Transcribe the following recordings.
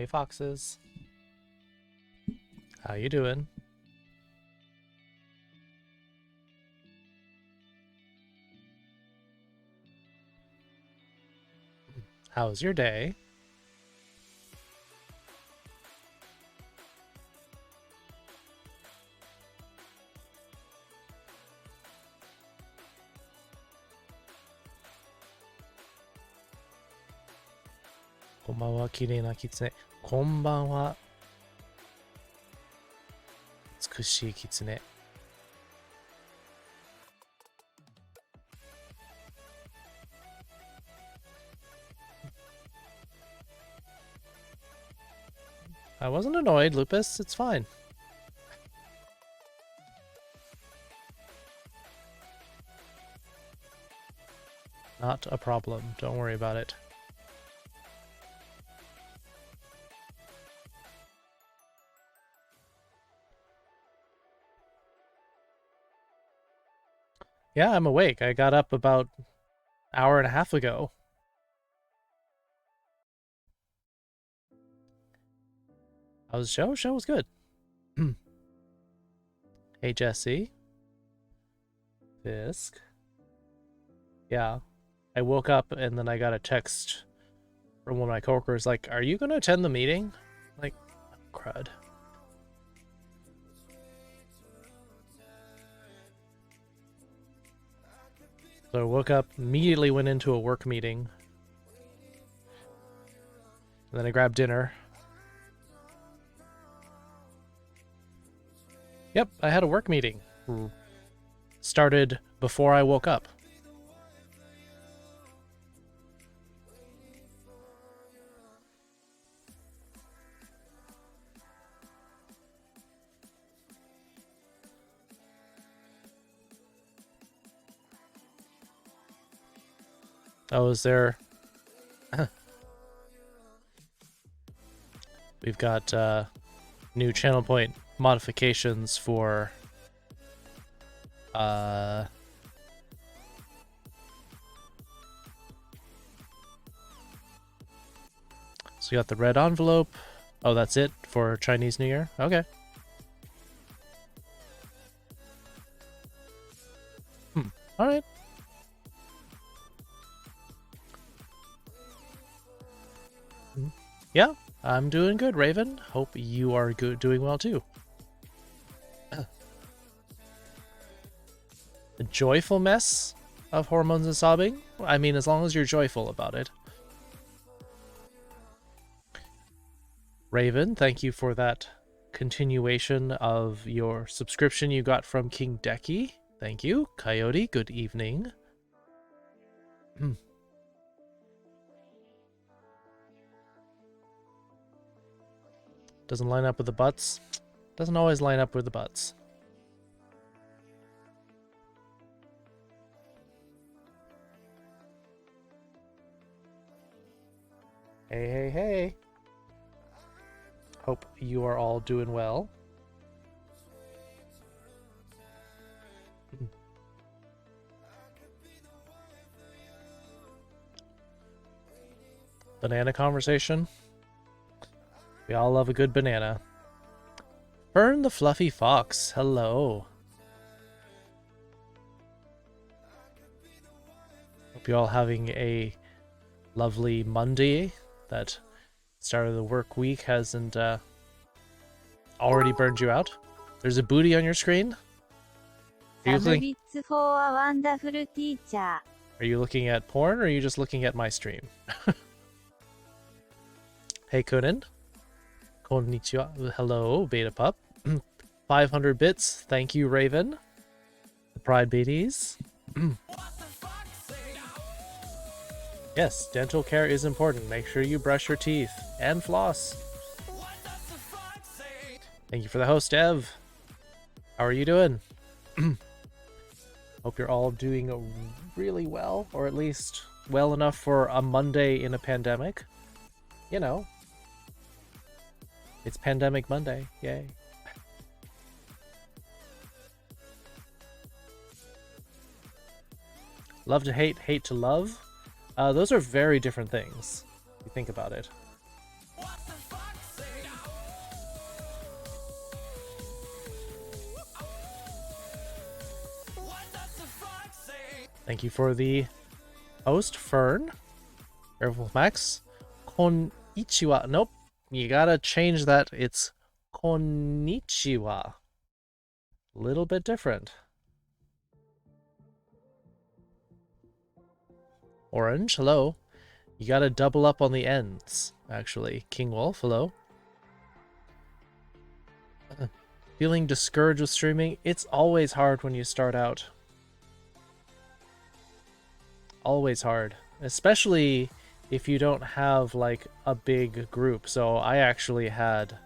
Hey, foxes. How you doing? How's your day? Konbanwa, kirei na kitsune. Konbanwa, tsukushii kitsune. I wasn't annoyed, Lupus. It's fine. Not a problem. Don't worry about it. Yeah, I'm awake. I got up about an hour and a half ago. How's the show? Show was good. Hey, Jesse. Fisk. Yeah. I woke up and then I got a text from one of my coworkers like, are you going to attend the meeting? Like, crud. So I woke up, immediately went into a work meeting. And then I grabbed dinner. Yep, I had a work meeting. Started before I woke up. Oh, is there... We've got new channel point modifications for so you got the red envelope. Oh, that's it for Chinese New Year? Okay. Alright. Yeah, I'm doing good, Raven. Hope you are doing well too. A joyful mess of hormones and sobbing? I mean, as long as you're joyful about it. Raven, thank you for that continuation of your subscription you got from King Decky. Thank you. Coyote, good evening. Doesn't line up with the butts. Doesn't always line up with the butts. Hey, hey, hey. Hope you are all doing well. Banana conversation. We all love a good banana. Fern the Fluffy Fox, hello. Hope you're all having a lovely Monday. That start of the work week hasn't already burned you out. There's a booty on your screen? Are you looking at porn or are you just looking at my stream? Hey Kunin. Konnichiwa. Hello, Beta Pup. 500 bits. Thank you, Raven. The Pride Beaties. Yes, dental care is important. Make sure you brush your teeth and floss. Thank you for the host, Ev. How are you doing? Hope you're all doing really well, or at least well enough for a Monday in a pandemic. You know. It's Pandemic Monday. Yay. Love to hate, hate to love. Those are very different things, if you think about it. Thank you for the host, Fern. Careful, Max. Konnichiwa. Nope. You gotta change that. It's konnichiwa. A little bit different. Orange, hello. You gotta double up on the ends, actually. King Wolf, hello. Feeling discouraged with streaming? It's always hard when you start out. Always hard. Especially if you don't have, like, a big group. So I actually had...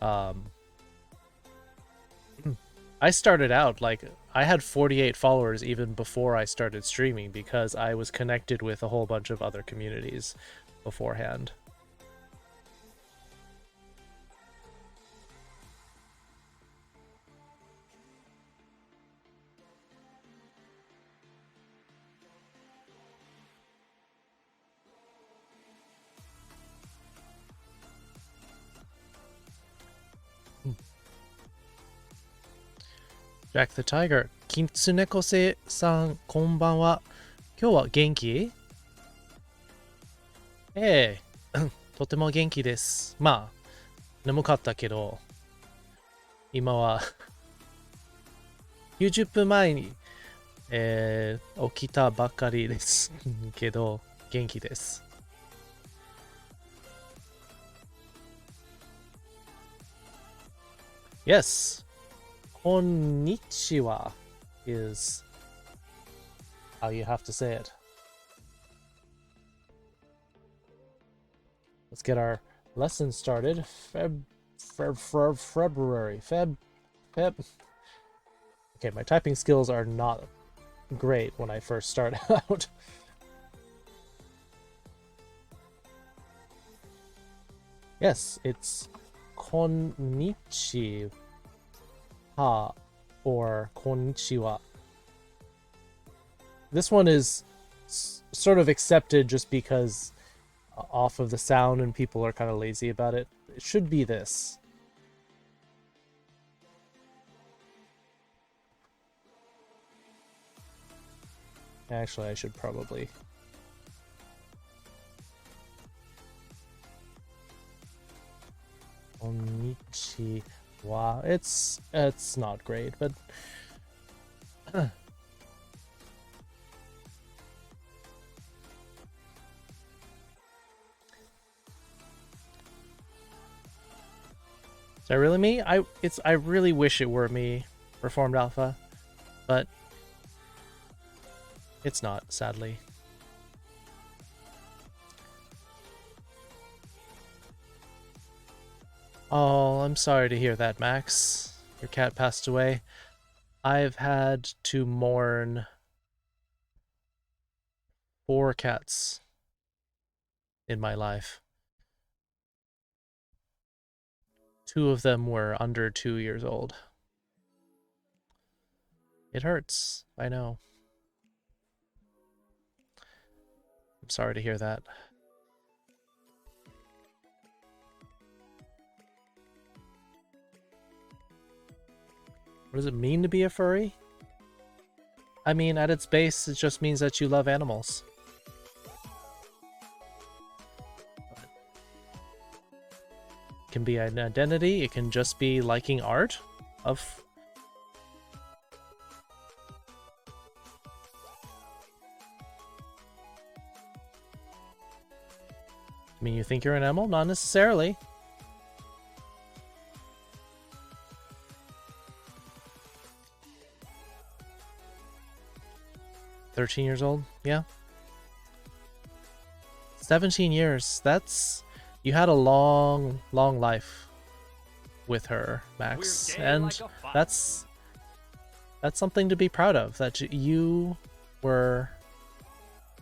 I started out, like, I had 48 followers even before I started streaming because I was connected with a whole bunch of other communities beforehand. Jack the Tiger. Kitsuneko-seさん、こんばんは。今日は元気？ええ、とても元気です。まあ、眠かったけど、今は90分前に、起きたばっかりですけど、元気です。Yes. Konnichiwa is how you have to say it. Let's get our lesson started. February. Feb. Okay, my typing skills are not great when I first start out. Yes, it's konnichiwa or konnichiwa. This one is sort of accepted just because off of the sound and people are kind of lazy about it. It should be this. Actually, I should probably... Konnichiwa. It's not great, but... Is that really me? I really wish it were me, Reformed Alpha, but it's not, sadly. Oh, I'm sorry to hear that, Max. Your cat passed away. I've had to mourn 4 cats in my life. 2 of them were under 2 years old. It hurts, I know. I'm sorry to hear that. What does it mean to be a furry? I mean, at its base, it just means that you love animals. It can be an identity, it can just be liking art of... I mean, you think you're an animal? Not necessarily. "13 years old? Yeah. 17 years. That's... You had a long, long life with her, Max. And that's something to be proud of. That you were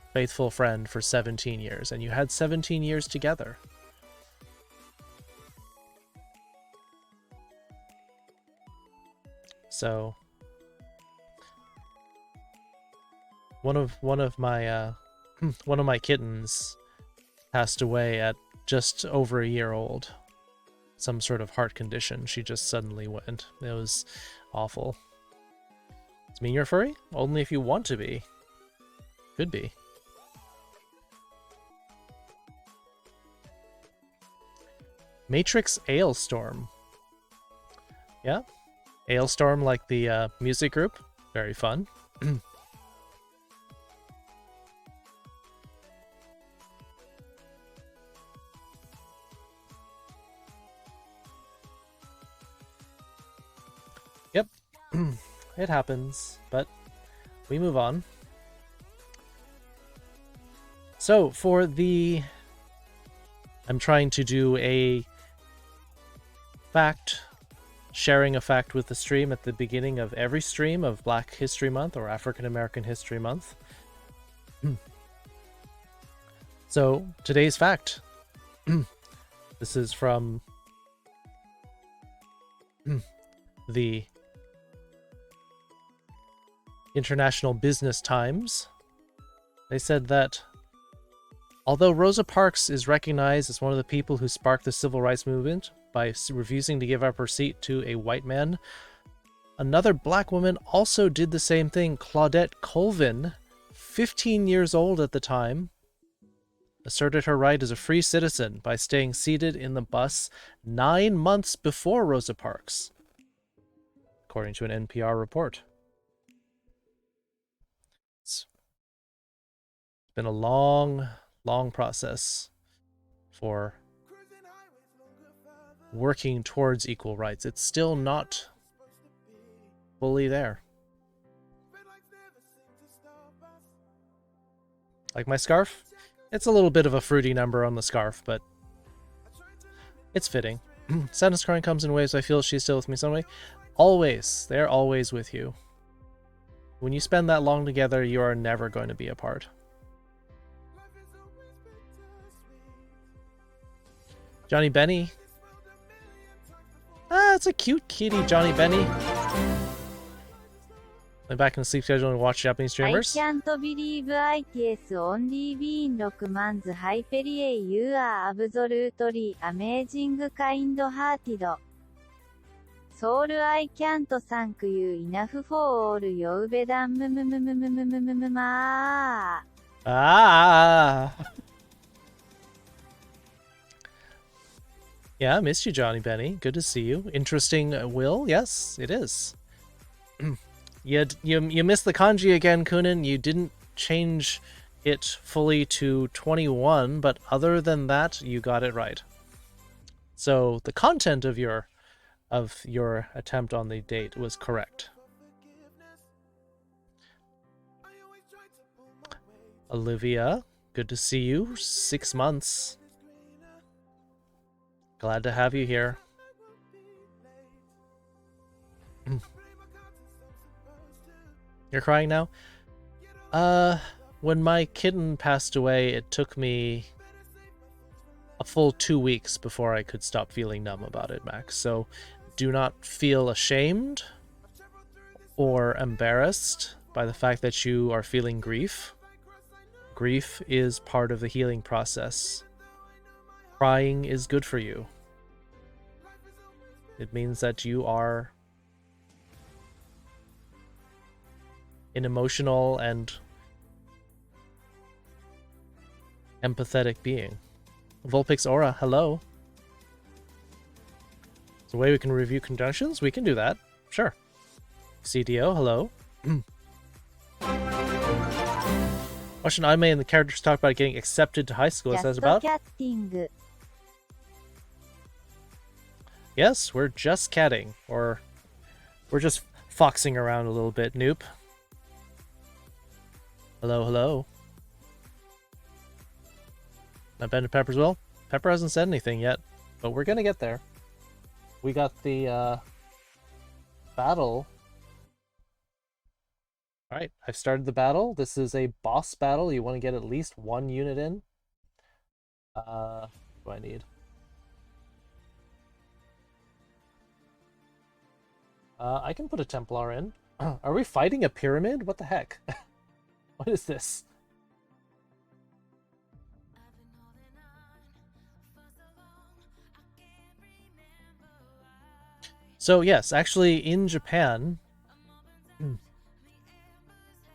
a faithful friend for 17 years. And you had 17 years together. So... One of my kittens passed away at just over a year old. Some sort of heart condition. She just suddenly went. It was awful. Does it mean you're furry? Only if you want to be. Could be. Matrix Ailstorm. Yeah. Ailstorm, like the music group. Very fun. Yep. It happens, but we move on. So for the... I'm trying to do a fact, sharing a fact with the stream at the beginning of every stream of Black History Month or African American History Month. So today's fact. This is from the International Business Times. They said that although Rosa Parks is recognized as one of the people who sparked the civil rights movement by refusing to give up her seat to a white man, another black woman also did the same thing. Claudette Colvin, 15 years old at the time, asserted her right as a free citizen by staying seated in the bus 9 months before Rosa Parks, according to an NPR report. It's been a long process for working towards equal rights. It's still not fully there. Like my scarf? It's a little bit of a fruity number on the scarf, but it's fitting. Sadness crying comes in waves. I feel she's still with me some way. Always. They're always with you. When you spend that long together, you are never going to be apart. Johnny Benny. Ah, it's a cute kitty, Johnny Benny. I'm back in the sleep schedule and watch Japanese streamers. I can't believe ITS only been 6 months. Hyperie, you are absolutely amazing, kind-hearted. Soul, I can't thank you enough for all your bedam. Ah. Yeah, I missed you, Johnny Benny. Good to see you. Interesting will? Yes, it is. You missed the kanji again, Kunin. You didn't change it fully to 21, but other than that, you got it right. So the content of your attempt on the date was correct. Olivia, good to see you. 6 months. Glad to have you here. You're crying now? When my kitten passed away, it took me a full 2 weeks before I could stop feeling numb about it, Max. So do not feel ashamed or embarrassed by the fact that you are feeling grief. Grief is part of the healing process. Crying is good for you. It means that you are an emotional and empathetic being. Vulpix Aura, hello. Is there a way we can review conjunctions? We can do that. Sure. CDO, hello. Watch an anime and the characters talk about getting accepted to high school. Is that about? Yes, we're just catting. Or we're just foxing around a little bit, Noop. Hello, hello. Not Ben to Pepper as well? Pepper hasn't said anything yet, but we're gonna get there. We got the battle. Alright, I've started the battle. This is a boss battle. You want to get at least 1 unit in. What do I need? I can put a Templar in. Are we fighting a pyramid? What the heck? What is this? So yes, actually in Japan,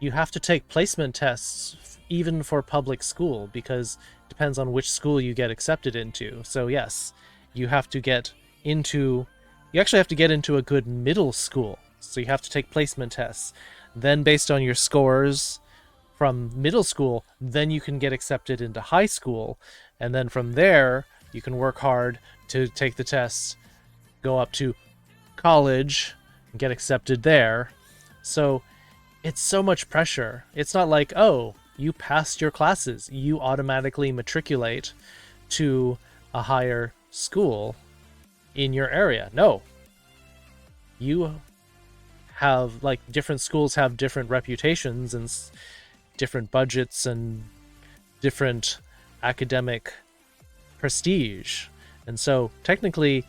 you have to take placement tests even for public school, because it depends on which school you get accepted into. So yes, you have to get into, you actually have to get into a good middle school. So you have to take placement tests. Then based on your scores from middle school, then you can get accepted into high school. And then from there, you can work hard to take the tests, go up to college, and get accepted there. So it's so much pressure. It's not like, oh, you passed your classes, you automatically matriculate to a higher school in your area. No. You have, like, different schools have different reputations and different budgets and different academic prestige. And so technically,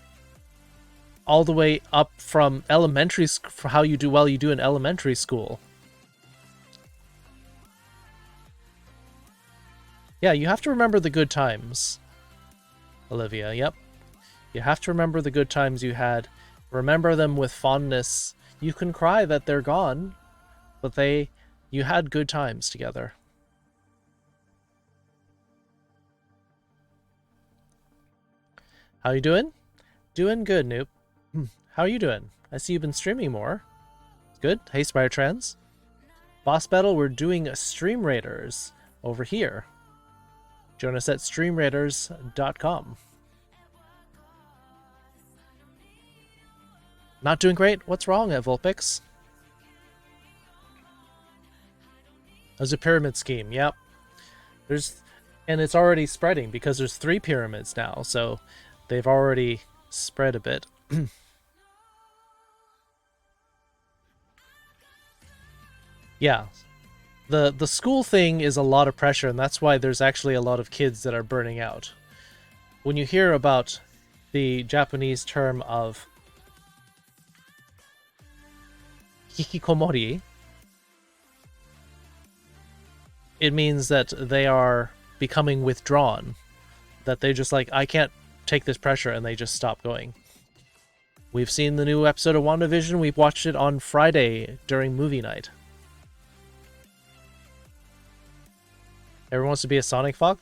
all the way up from elementary school, for how you do well you do in elementary school. Yeah, you have to remember the good times, Olivia. Yep. You have to remember the good times you had. Remember them with fondness. You can cry that they're gone, but you had good times together. How you doing? Doing good, Noop. How are you doing? I see you've been streaming more. Good. Hey, Spider Trends. Boss Battle, we're doing Stream Raiders over here. Join us at streamraiders.com. Not doing great? What's wrong at Vulpix? There's a pyramid scheme, yep. And it's already spreading because there's 3 pyramids now, so they've already spread a bit. Yeah. The school thing is a lot of pressure, and that's why there's actually a lot of kids that are burning out. When you hear about the Japanese term of hikikomori, it means that they are becoming withdrawn. That they're just like, I can't take this pressure, and they just stop going. We've seen the new episode of WandaVision. We've watched it on Friday during movie night. Everyone wants to be a Sonic Fox?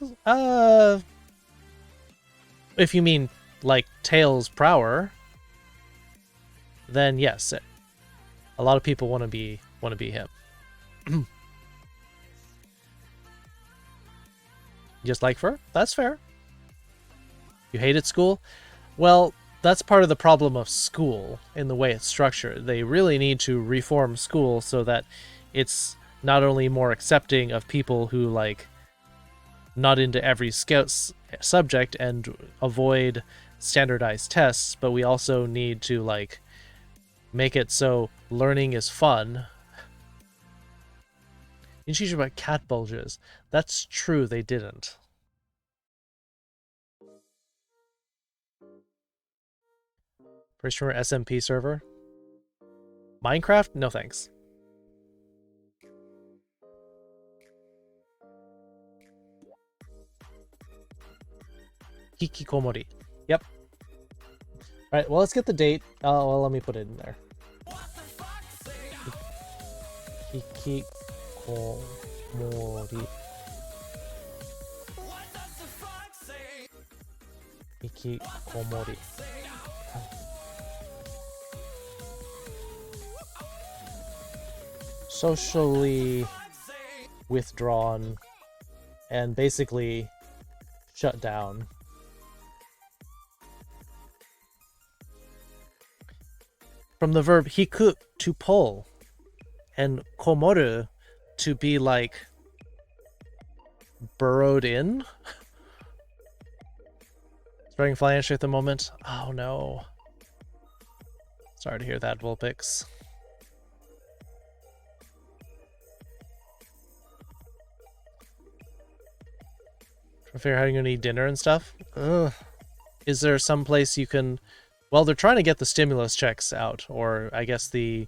If you mean, like, Tails Prower, then yes. A lot of people want to be him. Just like fur? That's fair. You hated school? Well, that's part of the problem of school in the way it's structured. They really need to reform school so that it's not only more accepting of people who, like, not into every subject and avoid standardized tests, but we also need to, like, make it so learning is fun. You teach about cat bulges. That's true, they didn't. First streamer SMP server. Minecraft? No thanks. Hikikomori. Yep. Alright, well, let's get the date. Well, let me put it in there. Hikikomori. Hikikomori. Socially withdrawn and basically shut down. From the verb hiku, to pull, and komoru, to be, like, burrowed in. Spreading financially at the moment. Oh no. Sorry to hear that, Vulpix. Trying to figure out how you're gonna eat dinner and stuff. Ugh. Is there some place you can... Well, they're trying to get the stimulus checks out, or I guess the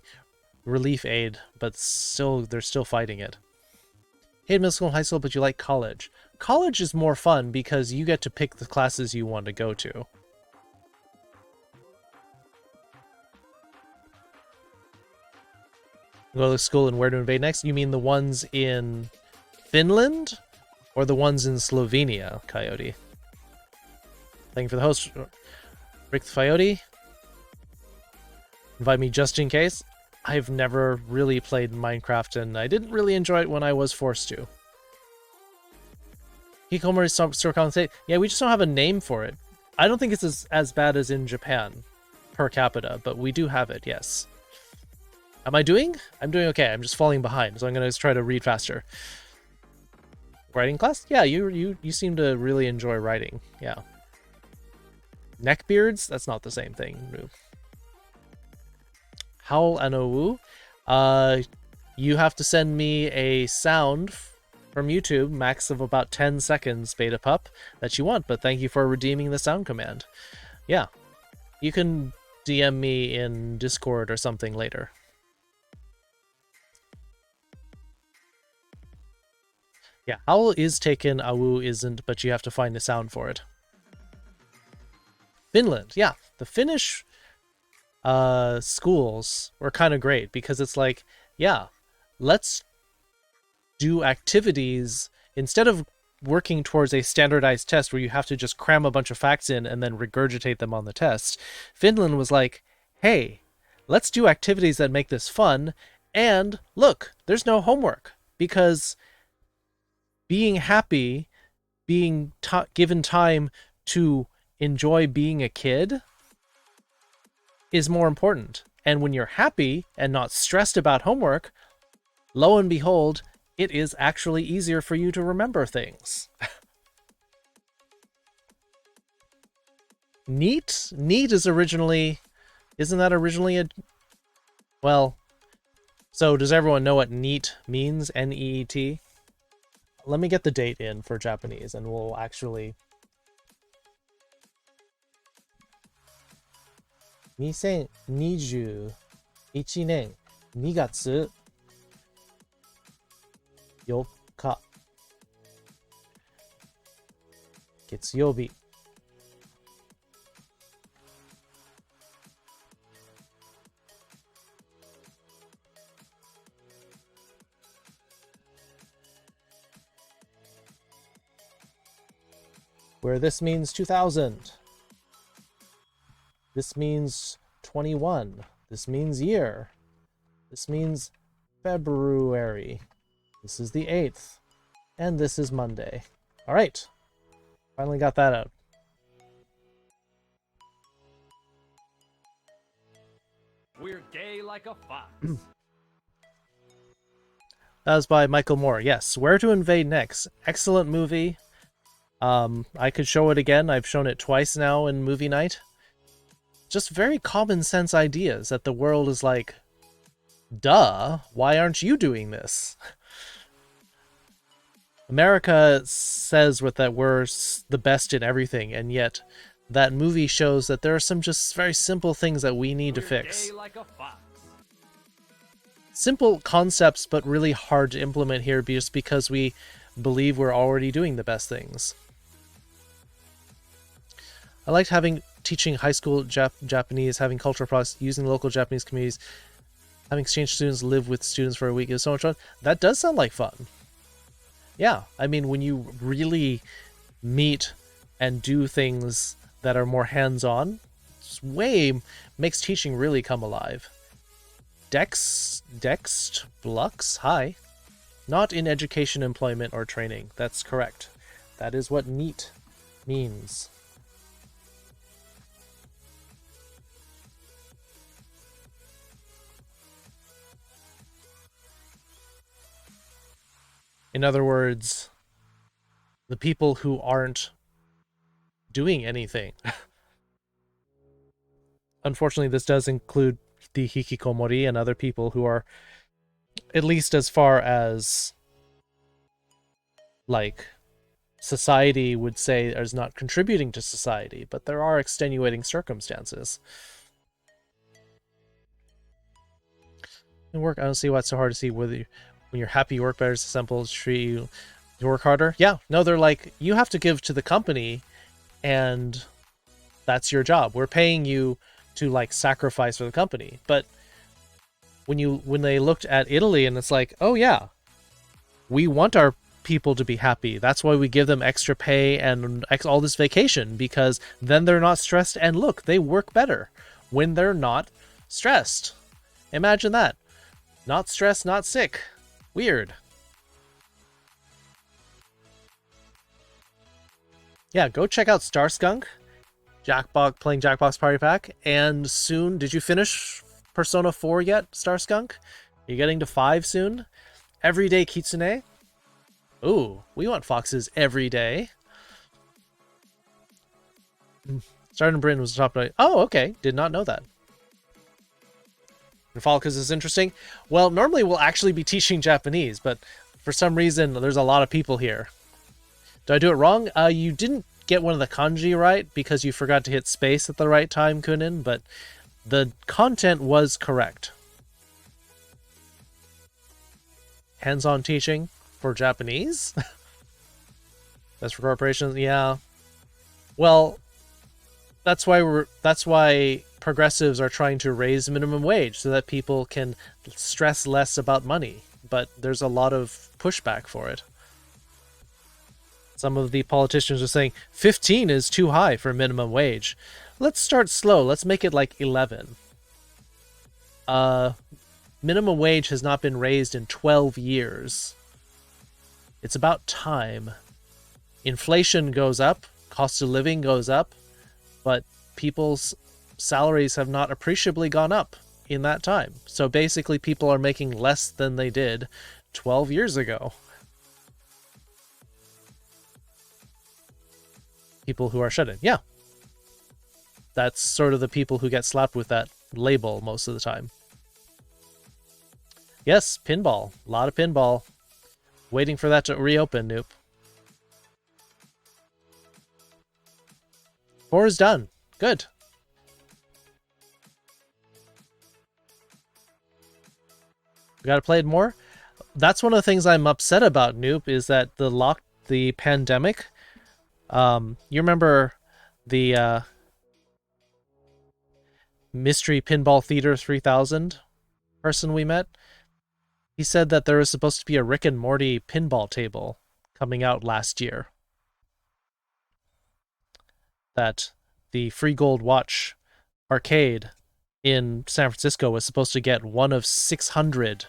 relief aid, but still, they're still fighting it. Hate middle school and high school, but you like college. College is more fun because you get to pick the classes you want to go to. Go to school and where to invade next? You mean the ones in Finland or the ones in Slovenia, Coyote? Thank you for the host, Rick the Coyote. Invite me just in case. I've never really played Minecraft and I didn't really enjoy it when I was forced to. Hikomori store say, yeah, we just don't have a name for it. I don't think it's as bad as in Japan per capita, but we do have it, yes. Am I doing? I'm doing okay. I'm just falling behind, so I'm going to try to read faster. Writing class? Yeah, you seem to really enjoy writing. Yeah. Neckbeards? That's not the same thing. Howl Anowu. You have to send me a sound from YouTube, max of about 10 seconds, Beta Pup, that you want, but thank you for redeeming the sound command. Yeah. You can DM me in Discord or something later. Yeah, Howl is taken, Awu isn't, but you have to find a sound for it. Finland, yeah. The Finnish schools were kind of great because it's like, yeah, let's do activities instead of working towards a standardized test where you have to just cram a bunch of facts in and then regurgitate them on the test. Finland was like, hey, let's do activities that make this fun, and look, there's no homework, because being happy, being given time to enjoy being a kid is more important. And when you're happy and not stressed about homework, lo and behold, it is actually easier for you to remember things. Neat? Neat is originally... Isn't that originally a... Well, so does everyone know what neat means? N-E-E-T? Let me get the date in for Japanese and we'll actually... 2021年2月4日月曜日 where this means 2000. This means 21. This means year. This means February. This is the 8th. And this is Monday. All right. Finally got that out. We're gay like a fox. That was by Michael Moore. Yes. Where to Invade Next. Excellent movie. I could show it again. I've shown it twice now in movie night. Just very common sense ideas that the world is like, duh, why aren't you doing this? America says that we're the best in everything, and yet that movie shows that there are some just very simple things that we need to fix. Like a fox. Simple concepts, but really hard to implement here just because we believe we're already doing the best things. I liked teaching high school Japanese, having cultural products, using local Japanese communities, having exchange students live with students for a week. It was so much fun. That does sound like fun. Yeah, I mean, when you really meet and do things that are more hands-on, it's makes teaching really come alive. Dext Blux, hi. Not in education, employment, or training. That's correct. That is what NEAT means. In other words, the people who aren't doing anything. Unfortunately, this does include the hikikomori and other people who are, at least as far as, like, society would say is not contributing to society, but there are extenuating circumstances. In work, I don't see why it's so hard to see whether when you're happy you work better, it's simple to treat you work harder. Yeah, no, they're like, you have to give to the company and that's your job. We're paying you to like sacrifice for the company. But when they looked at Italy, and it's like, oh yeah, we want our people to be happy. That's why we give them extra pay and all this vacation, because then they're not stressed, and look, they work better when they're not stressed. Imagine that. Not stressed, not sick. Weird. Yeah, go check out Star Skunk, playing Jackbox Party Pack, and soon, did you finish Persona 4 yet, Star Skunk? Are you getting to 5 soon? Everyday Kitsune? Ooh, we want foxes every day. Sergeant Bryn was the top right. Oh, okay. Did not know that. Nephalicus is interesting. Well, normally we'll actually be teaching Japanese, but for some reason there's a lot of people here. Did I do it wrong? You didn't get one of the kanji right because you forgot to hit space at the right time, Kunin, but the content was correct. Hands-on teaching for Japanese? That's for corporations? Yeah. Well, that's why progressives are trying to raise minimum wage so that people can stress less about money, but there's a lot of pushback for it. Some of the politicians are saying 15 is too high for minimum wage. Let's start slow. Let's make it like 11. Minimum wage has not been raised in 12 years. It's about time. Inflation goes up, cost of living goes up, but people's salaries have not appreciably gone up in that time. So basically people are making less than they did 12 years ago. People who are shut-in. Yeah. That's sort of the people who get slapped with that label most of the time. Yes, pinball. A lot of pinball. Waiting for that to reopen, Noop. 4 is done. Good. We gotta play it more. That's one of the things I'm upset about, Noop, is that the pandemic. You remember the Mystery Pinball Theater 3000 person we met? He said that there was supposed to be a Rick and Morty pinball table coming out last year. That the Free Gold Watch arcade in San Francisco was supposed to get one of 600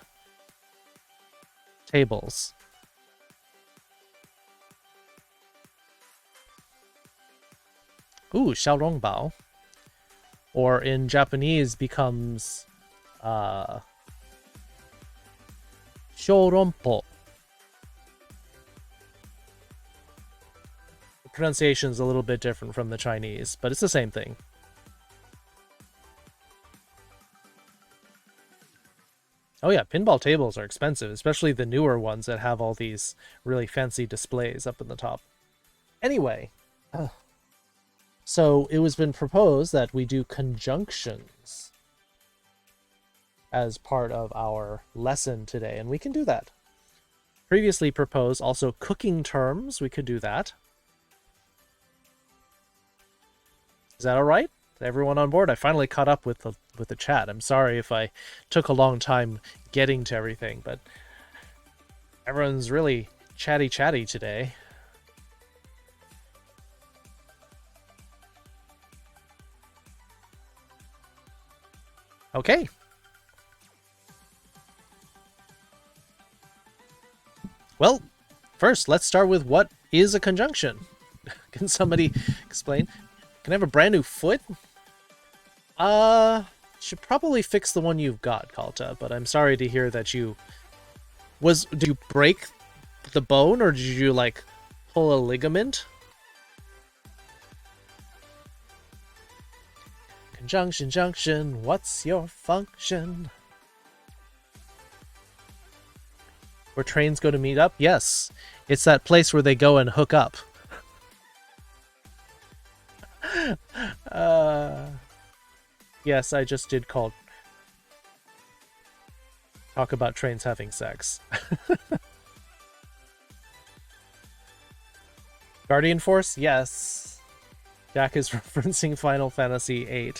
tables. Ooh, Xiaorongbao. Or in Japanese becomes Shorompo. The pronunciation is a little bit different from the Chinese, but it's the same thing. Oh yeah, pinball tables are expensive, especially the newer ones that have all these really fancy displays up in the top. Anyway, so it was been proposed that we do conjunctions as part of our lesson today, and we can do that. Previously proposed also cooking terms, we could do that. Is that all right? Everyone on board? I finally caught up with the chat. I'm sorry if I took a long time getting to everything, but everyone's really chatty today. Okay. Well, first, let's start with what is a conjunction. Can somebody explain? Can I have a brand new foot? Should probably fix the one you've got, Kalta, but I'm sorry to hear that did you break the bone, or did you, like, pull a ligament? Conjunction, junction, what's your function? Where trains go to meet up? Yes. It's that place where they go and hook up. Yes, I just did talk about trains having sex. Guardian Force? Yes. Jack is referencing Final Fantasy VIII.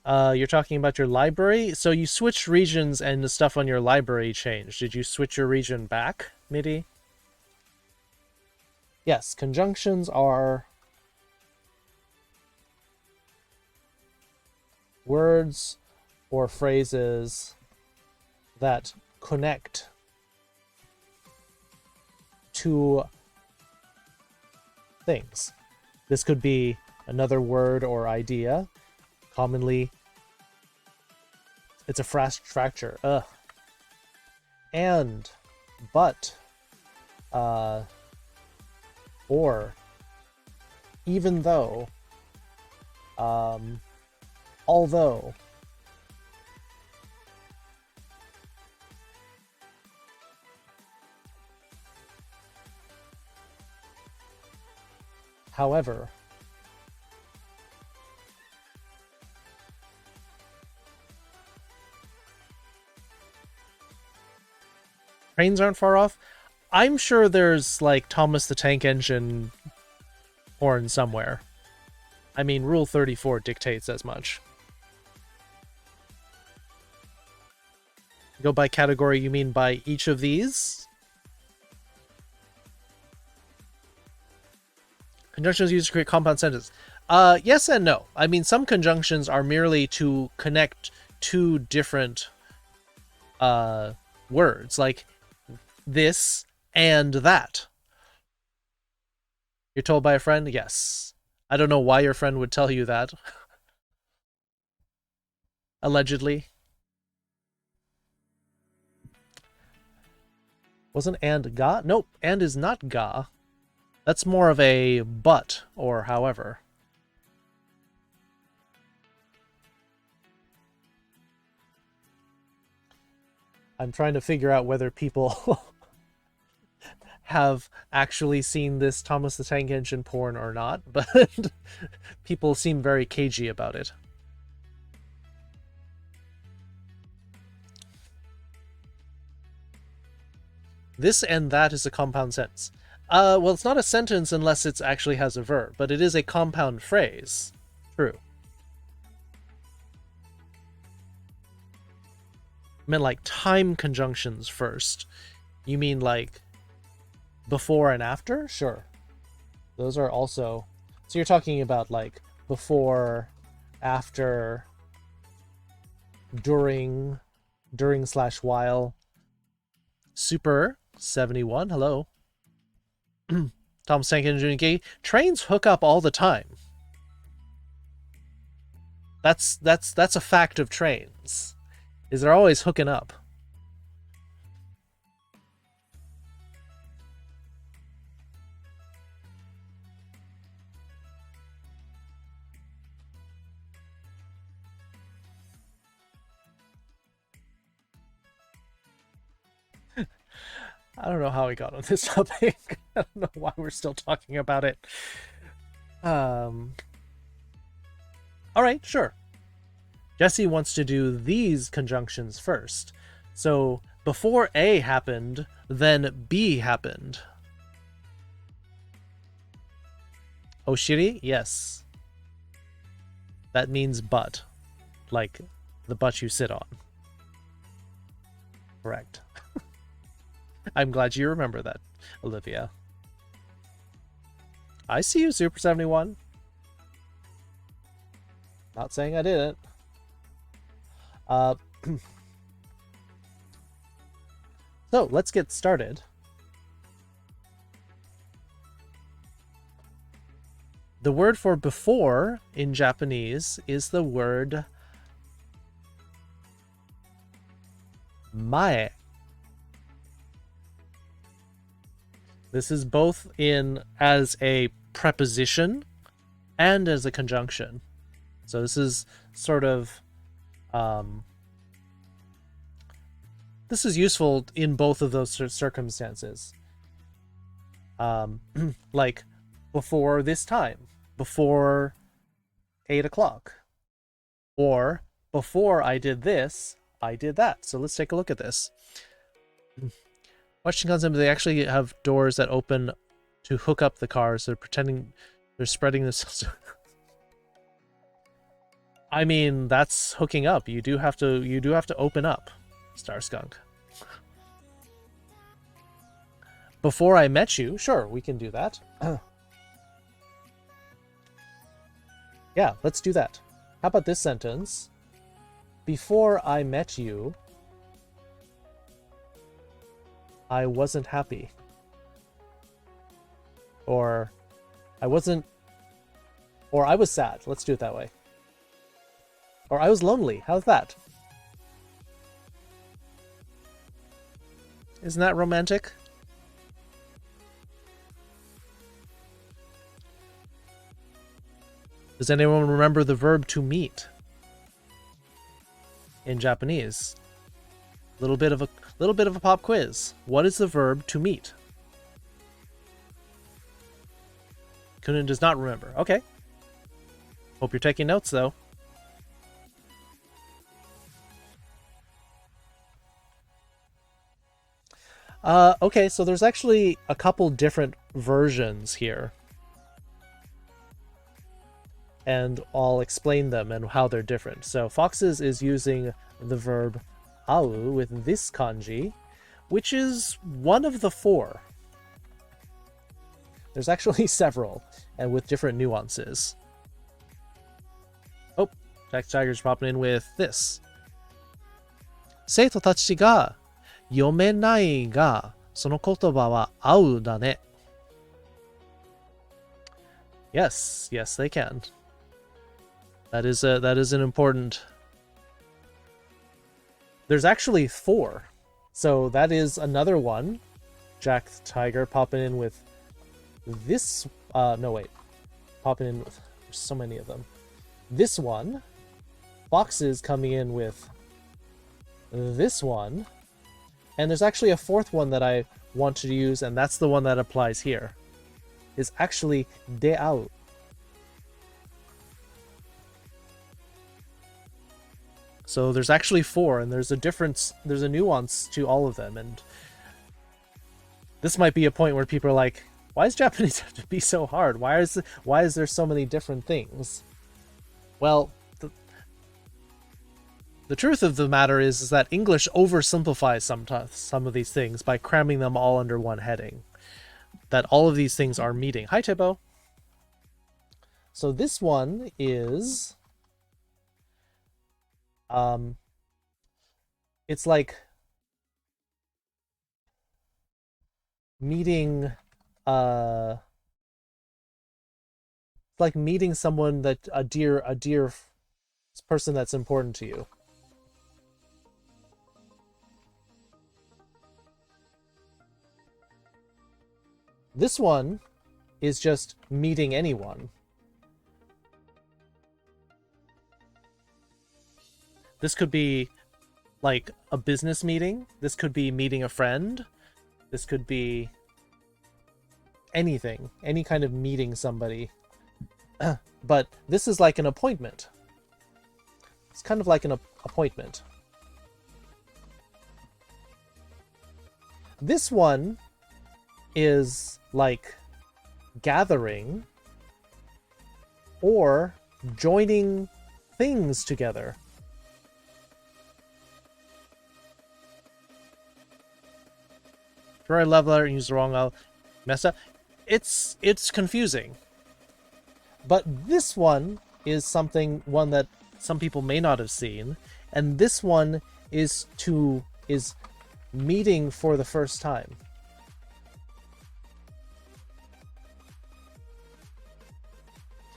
You're talking about your library? So you switched regions and the stuff on your library changed. Did you switch your region back, MIDI? Yes, conjunctions are words or phrases that connect to things. This could be another word or idea. Commonly, it's a fracture. And, but, or, even though, although. However. Trains aren't far off. I'm sure there's like Thomas the Tank Engine porn somewhere. I mean, Rule 34 dictates as much. Go by category, you mean by each of these? Conjunctions used to create compound sentences. Yes and no. I mean, some conjunctions are merely to connect two different words, like this and that. You're told by a friend? Yes. I don't know why your friend would tell you that. Allegedly. Wasn't and ga? Nope, and is not ga. That's more of a but or however. I'm trying to figure out whether people have actually seen this Thomas the Tank Engine porn or not, but people seem very cagey about it. This and that is a compound sentence. Well, it's not a sentence unless it actually has a verb, but it is a compound phrase. True. I meant like time conjunctions first. You mean like before and after? Sure. Those are also... So you're talking about like before, after, during / while. Super 71, hello. Tom's Tank Engine Gay. Trains hook up all the time. That's a fact of trains. Is they're always hooking up. I don't know how we got on this topic. I don't know why we're still talking about it. Alright, sure. Jesse wants to do these conjunctions first. So, before A happened, then B happened. Oshiri? Yes. That means butt. Like, the butt you sit on. Correct. I'm glad you remember that, Olivia. I see you, Super 71. Not saying I didn't. So, let's get started. The word for before in Japanese is the word mae. This is both in as a preposition and as a conjunction. So this is sort of this is useful in both of those circumstances. Like before this time, before 8 o'clock, or before I did this, I did that. So let's take a look at this. Watching concept, they actually have doors that open to hook up the cars. They're pretending they're spreading this. I mean, that's hooking up. You do have to open up, Star Skunk. Before I met you, sure, we can do that. Yeah, let's do that. How about this sentence? Before I met you, I wasn't happy. Or I was sad. Let's do it that way. Or I was lonely. How's that? Isn't that romantic? Does anyone remember the verb to meet in Japanese? Little bit of a pop quiz. What is the verb to meet? Kunin does not remember. Okay. Hope you're taking notes though. Okay, so there's actually a couple different versions here. And I'll explain them and how they're different. So Fox's is using the verb au with this kanji, which is one of the 4. There's actually several, and with different nuances. Oh, Jack Tiger's popping in with this. 生徒たちが読めないが、その言葉はauだね。Yes, yes, they can. That is an important. There's actually 4, so that is another one. Jack the Tiger popping in with this. No wait, popping in with. There's so many of them. This one. Fox's coming in with this one, and there's actually a 4th one that I want to use, and that's the one that applies here. Is actually deau. So there's actually 4, and there's a difference, there's a nuance to all of them, and this might be a point where people are like, why does Japanese have to be so hard? Why is there so many different things? Well, the truth of the matter is that English oversimplifies some of these things by cramming them all under one heading. That all of these things are meeting. Hi, Tibbo. So this one is... it's like meeting someone that a dear person that's important to you. This one is just meeting anyone. This could be like a business meeting. This could be meeting a friend. This could be anything, any kind of meeting somebody. But this is like an appointment. It's kind of like an appointment. This one is like gathering or joining things together. Very love letter and use the wrong mess up. It's confusing. But this one is one that some people may not have seen, and this one is meeting for the first time.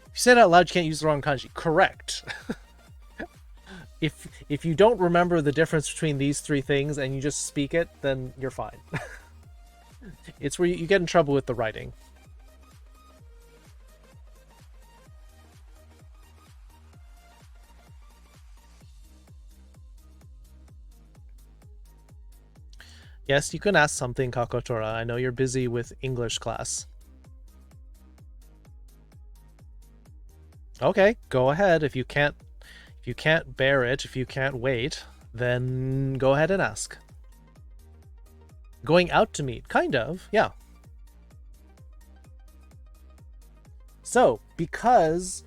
If you say it out loud, you can't use the wrong kanji. Correct. If you don't remember the difference between these 3 things and you just speak it, then you're fine. It's where you get in trouble with the writing. Yes, you can ask something, Kakotora. I know you're busy with English class. Okay, go ahead. If you can't bear it, if you can't wait, then go ahead and ask. Going out to meet, kind of, yeah. So, because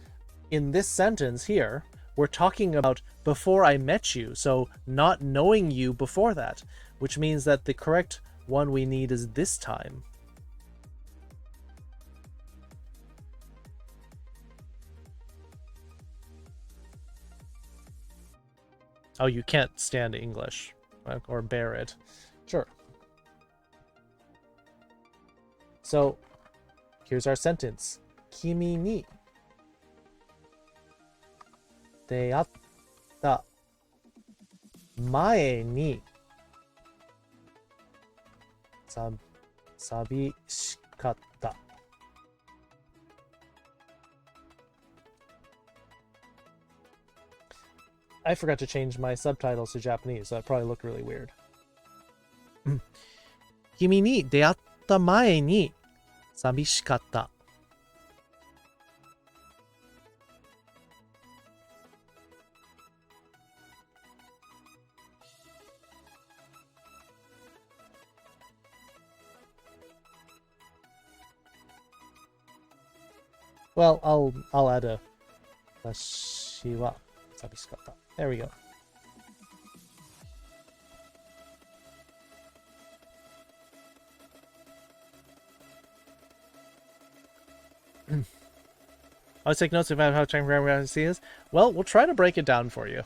in this sentence here, we're talking about before I met you, so not knowing you before that, which means that the correct one we need is this time. Oh, you can't stand English or bear it. Sure. So, here's our sentence. Kimi ni deatta mae ni sabishikatta. I forgot to change my subtitles to Japanese, so that probably looked really weird. Kimi ni deatta mae ni sabishikatta. Well, I'll add a watashi wa sabishikatta. There we go. I'll take notes about how time reality is. Well, we'll try to break it down for you.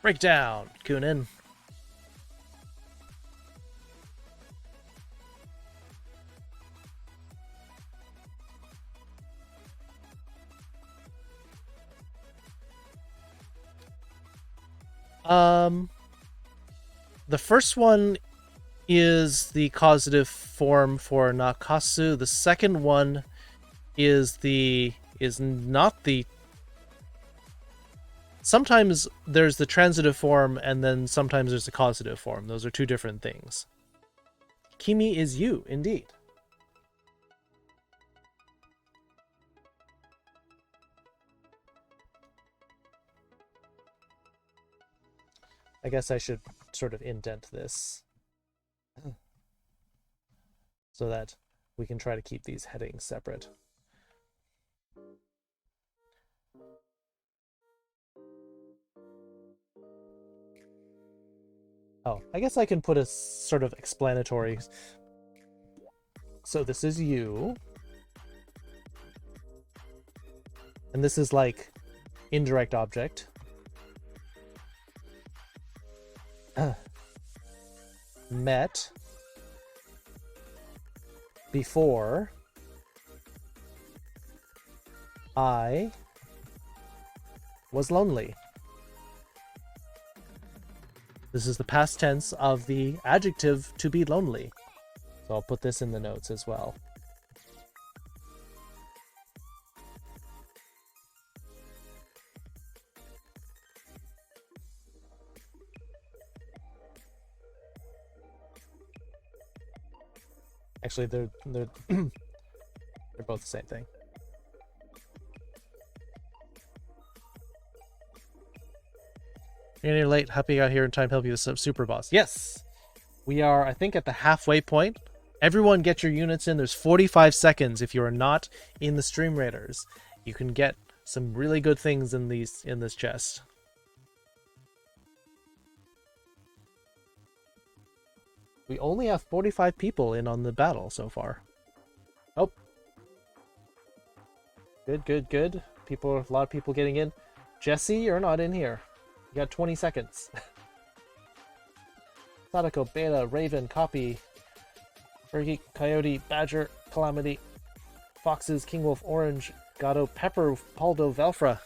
Break down, Kunin. The first one is the causative form for nakasu. The second one is not the. Sometimes there's the transitive form, and then sometimes there's the causative form. Those are two different things. Kimi is you, indeed. I guess I should sort of indent this so that we can try to keep these headings separate. Oh, I guess I can put a sort of explanatory. So this is you. And this is like indirect object. Met before I was lonely. This is the past tense of the adjective to be lonely. So I'll put this in the notes as well. Actually, they're both the same thing. You're here late. Happy out here in time to help you with some super boss. Yes, we are. I think at the halfway point. Everyone, get your units in. There's 45 seconds. If you are not in the stream raiders, you can get some really good things in this chest. We only have 45 people in on the battle so far. Oh. Good. A lot of people getting in. Jesse, you're not in here. You got 20 seconds. Sadako, Beta, Raven, Copy, Fergie, Coyote, Badger, Calamity, Foxes, King Wolf, Orange, Gato, Pepper, Paldo, Velfra.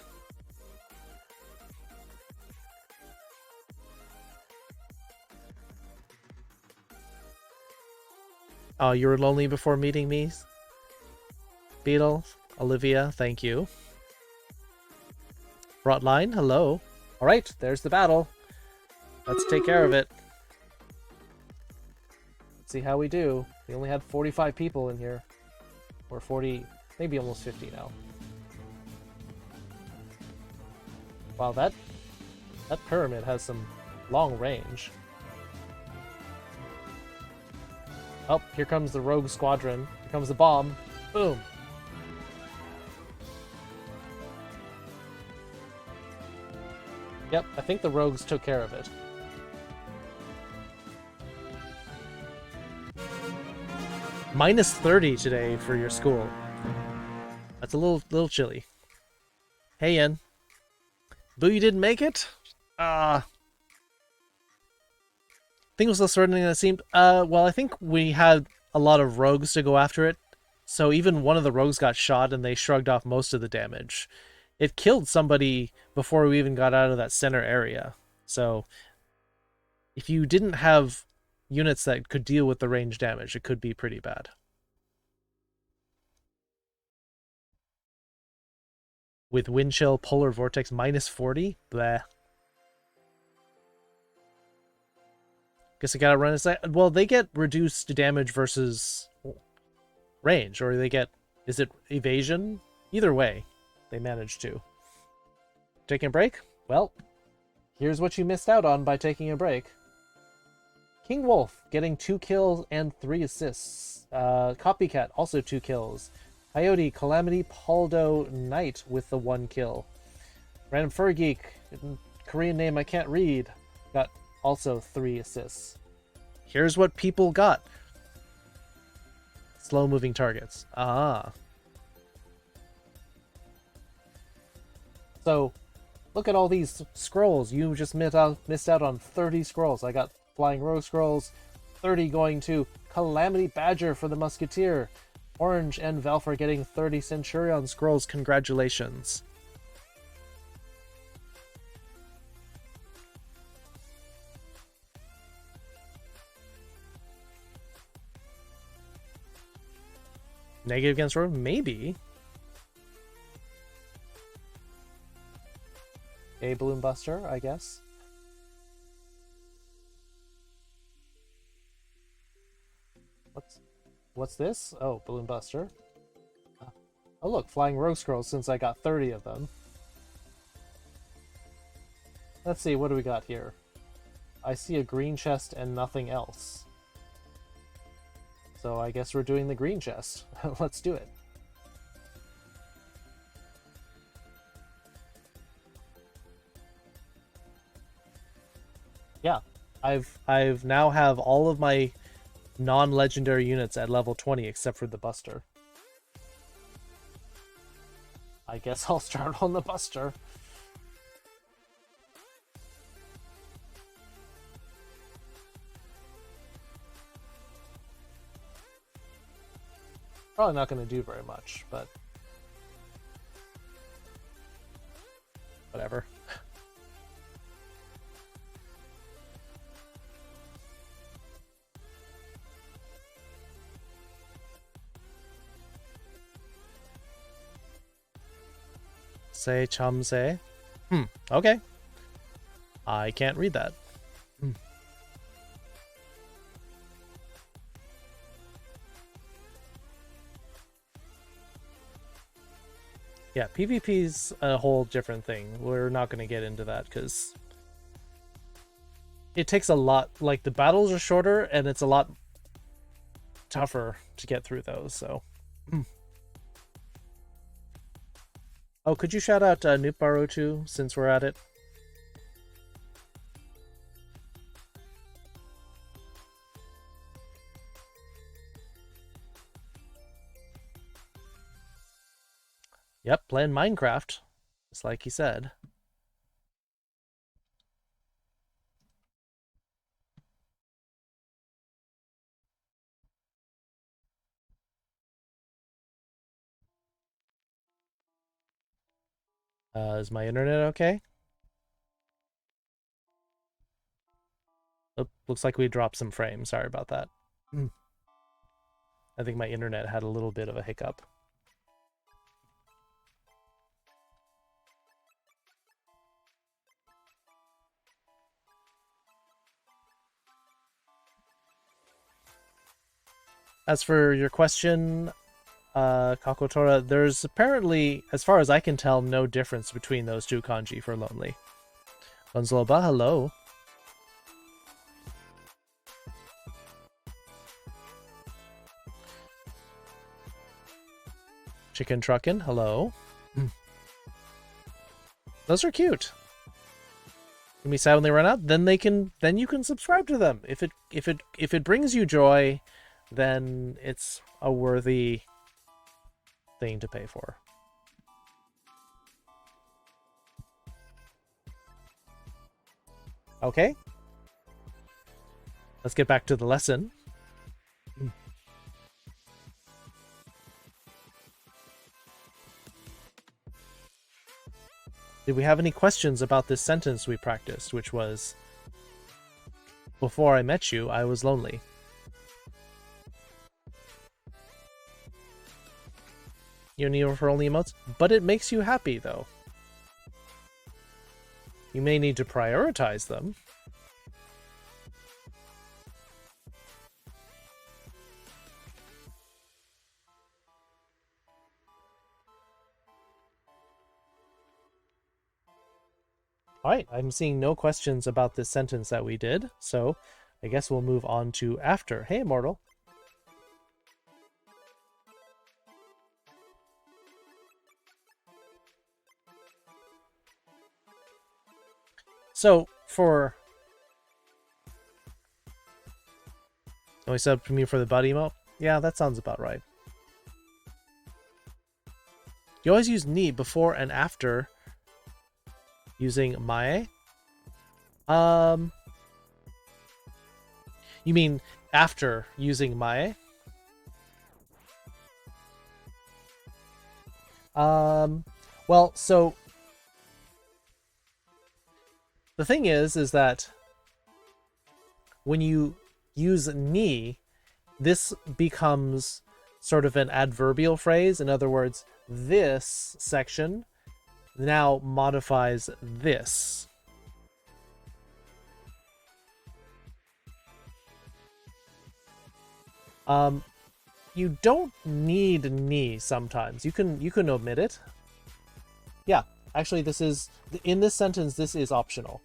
Oh, you were lonely before meeting me? Beetle, Olivia, thank you. Broadline, hello. Alright, there's the battle. Let's take care of it. Let's see how we do. We only had 45 people in here. Or 40, maybe almost 50 now. Wow, that pyramid has some long range. Oh, here comes the rogue squadron. Here comes the bomb. Boom. Yep, I think the rogues took care of it. Minus 30 today for your school. That's a little chilly. Hey, Ian. Boo, you didn't make it? Thing was less threatening than it seemed. Well, I think we had a lot of rogues to go after it. So even one of the rogues got shot and they shrugged off most of the damage. It killed somebody before we even got out of that center area. So if you didn't have units that could deal with the range damage, it could be pretty bad. With wind chill, polar vortex, minus 40? Bleh. Guess I gotta run aside. Well, they get reduced damage versus range, or they get... Is it evasion? Either way, they manage to. Taking a break? Well, here's what you missed out on by taking a break. King Wolf getting 2 kills and 3 assists. Copycat also 2 kills. Coyote, Calamity, Paldo, Knight with the 1 kill. Random Fur Geek, Korean name I can't read, got also 3 assists. Here's what people got. Slow moving targets. So, look at all these scrolls. You just missed out on 30 scrolls. I got Flying Rogue scrolls, 30 going to Calamity Badger for the Musketeer. Orange and Valf are getting 30 Centurion scrolls. Congratulations. Negative against rogue? Maybe. A Balloon Buster, I guess. What's this? Oh, Balloon Buster. Oh look, Flying Rogue Scrolls since I got 30 of them. Let's see, what do we got here? I see a green chest and nothing else. So I guess we're doing the green chest. Let's do it. Yeah, I've now have all of my non-legendary units at level 20 except for the Buster. I guess I'll start on the Buster. Probably not going to do very much, but whatever. Say chamse. Okay. I can't read that. Yeah, PvP's a whole different thing. We're not going to get into that because it takes a lot. Like, the battles are shorter and it's a lot tougher to get through those, so. Oh, could you shout out Nuparo too, since we're at it? Yep, playing Minecraft, just like he said. Is my internet okay? Oh, looks like we dropped some frames. Sorry about that. I think my internet had a little bit of a hiccup. As for your question, Kakotora, there's apparently, as far as I can tell, no difference between those two kanji for lonely. Gonzloba, hello. Chicken Truckin', hello. Those are cute. Can be sad when they run out. Then you can subscribe to them. If it brings you joy, then it's a worthy thing to pay for. Okay. Let's get back to the lesson. Did we have any questions about this sentence we practiced, which was, before I met you, I was lonely? You don't need refer-only emotes, but it makes you happy, though. You may need to prioritize them. Alright, I'm seeing no questions about this sentence that we did, so I guess we'll move on to after. Hey, Immortal. So, for... Oh, he set up to me for the buddy emote? Yeah, that sounds about right. You always use ni before and after using mae? You mean after using mae? Well, so the thing is that when you use ni, this becomes sort of an adverbial phrase. In other words, this section now modifies this. You don't need ni sometimes. You can omit it. Yeah, actually this is, in this sentence, this is optional.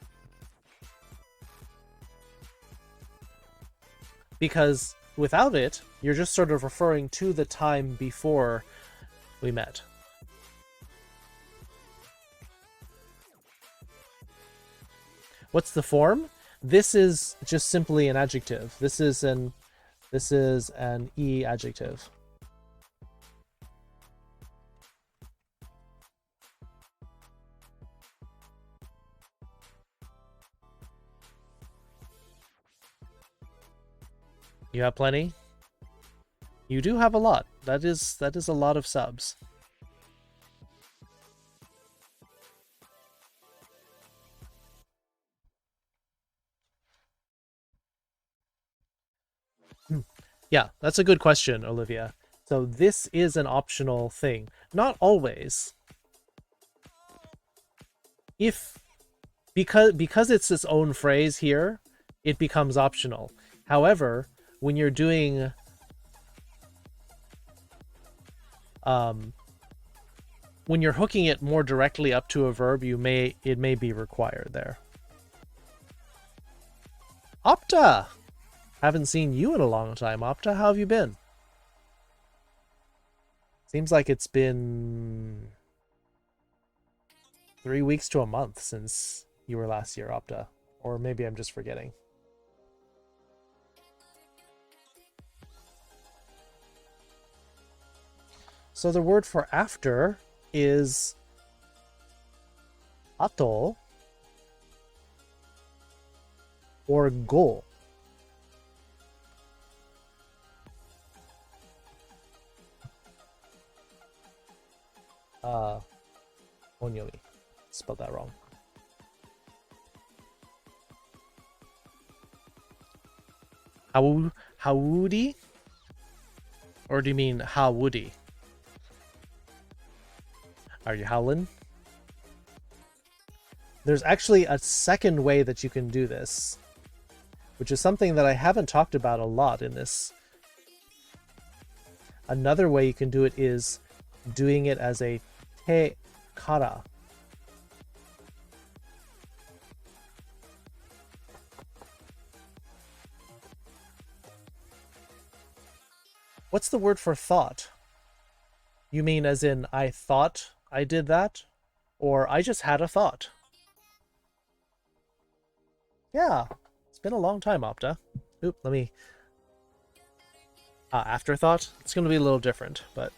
Because without it, you're just sort of referring to the time before we met. What's the form? This is just simply an adjective. This is an e adjective. You have plenty? You do have a lot. That is a lot of subs. Yeah, that's a good question, Olivia. So this is an optional thing. Not always. Because it's its own phrase here, it becomes optional. However, when you're doing when you're hooking it more directly up to a verb, it may be required there. Opta! Haven't seen you in a long time, Opta. How have you been? Seems like it's been 3 weeks to a month since you were last here, Opta. Or maybe I'm just forgetting. So the word for after is ato or go. Onyomi. Spelled that wrong. Howudi? Or do you mean howudi? Are you howlin'? There's actually a second way that you can do this, which is something that I haven't talked about a lot in this. Another way you can do it is doing it as a te kara. What's the word for thought? You mean as in I thought I did that? Or I just had a thought? Yeah, it's been a long time, Opta. Oop, let me... Afterthought? It's going to be a little different, but...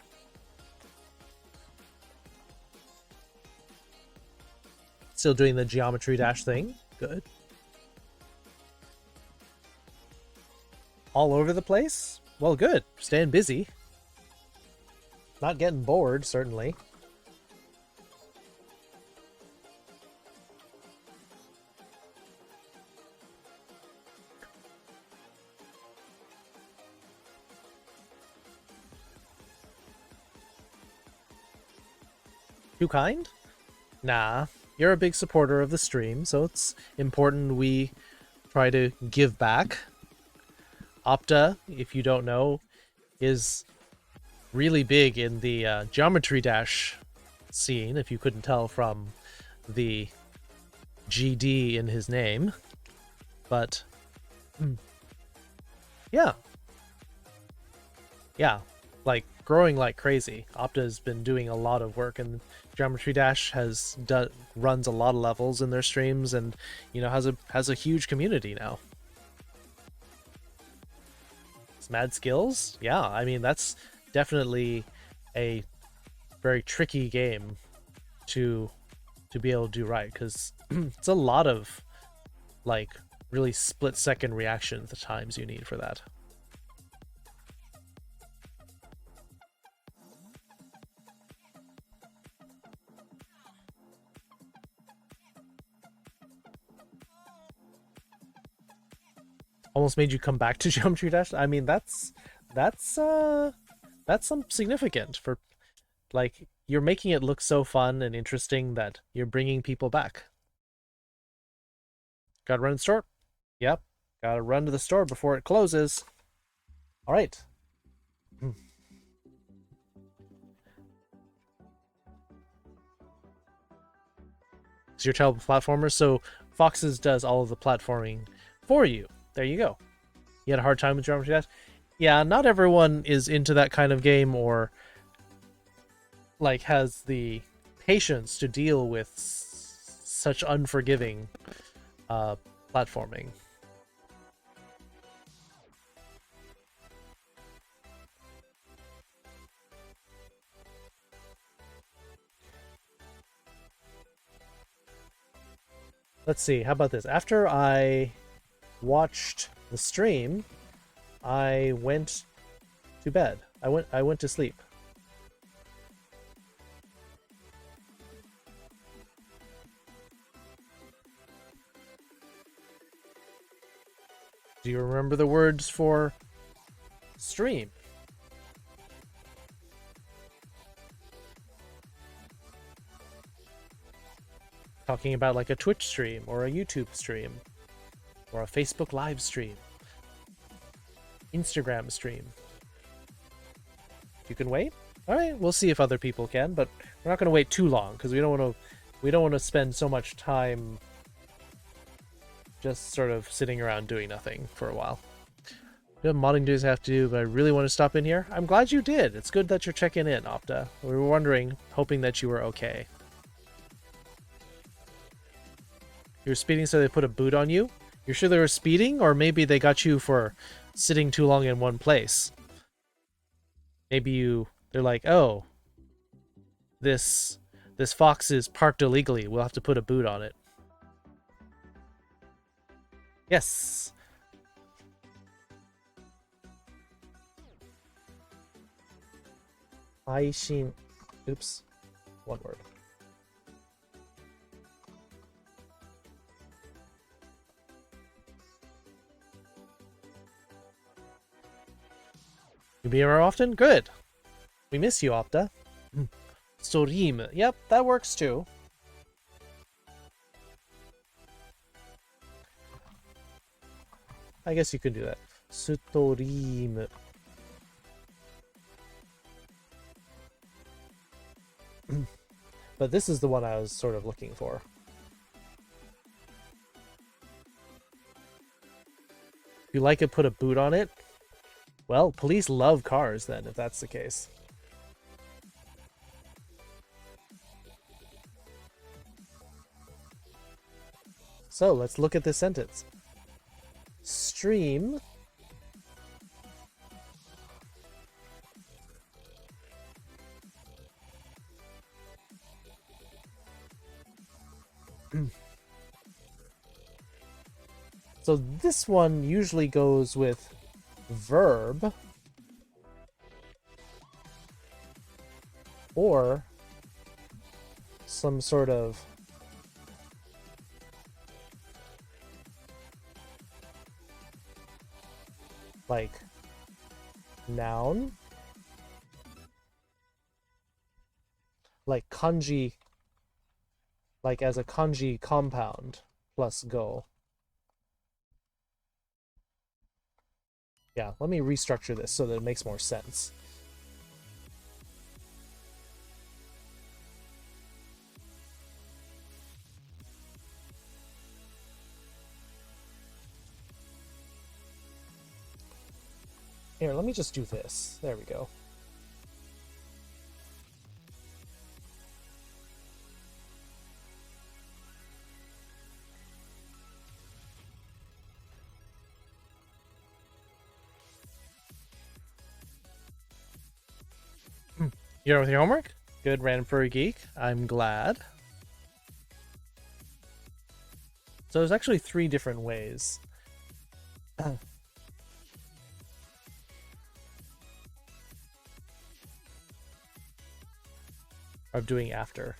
Still doing the geometry dash thing. Good. All over the place? Well, good. Staying busy. Not getting bored, certainly. Too kind? Nah. You're a big supporter of the stream, so it's important we try to give back. Opta, if you don't know, is really big in the Geometry Dash scene, if you couldn't tell from the GD in his name. But, yeah. Yeah, like, growing like crazy. Opta has been doing a lot of work, and Geometry Dash runs a lot of levels in their streams, and, you know, has a huge community now. Mad skills? Yeah, I mean, that's definitely a very tricky game to be able to do right, because it's a lot of, like, really split-second reaction the times you need for that. Almost made you come back to Geometry Dash. I mean, that's some significant for, like, you're making it look so fun and interesting that you're bringing people back. Gotta run to the store. Yep, gotta run to the store before it closes. All right. It's your child platformer, so Foxes does all of the platforming for you. There you go. You had a hard time with Geometry Dash? Yeah, not everyone is into that kind of game, or like has the patience to deal with such unforgiving platforming. Let's see, how about this? After I watched the stream, I went to bed. I went to sleep. Do you remember the words for stream? Talking about like a Twitch stream or a YouTube stream or a Facebook live stream, Instagram stream. You can wait? All right, we'll see if other people can, but we're not going to wait too long because we don't want to spend so much time just sort of sitting around doing nothing for a while. You know, modding duties I have to do, but I really want to stop in here. I'm glad you did. It's good that you're checking in, Opta. We were wondering, hoping that you were okay. You were speeding, so they put a boot on you? You're sure they were speeding, or maybe they got you for sitting too long in one place? Maybe they're like, oh, this fox is parked illegally. We'll have to put a boot on it. Yes. Aishin. Oops. One word. You be here often? Good. We miss you, Opta. Storim. Yep, that works too. I guess you could do that. Storim. But this is the one I was sort of looking for. If you like it, put a boot on it. Well, police love cars then, if that's the case. So let's look at this sentence. Stream so this one usually goes with verb or some sort of like noun, like kanji, like as a kanji compound plus go. Yeah, let me restructure this so that it makes more sense. Here, let me just do this. There we go. You're done with your homework? Good, Random Furry Geek. I'm glad. So there's actually 3 different ways. Of doing after.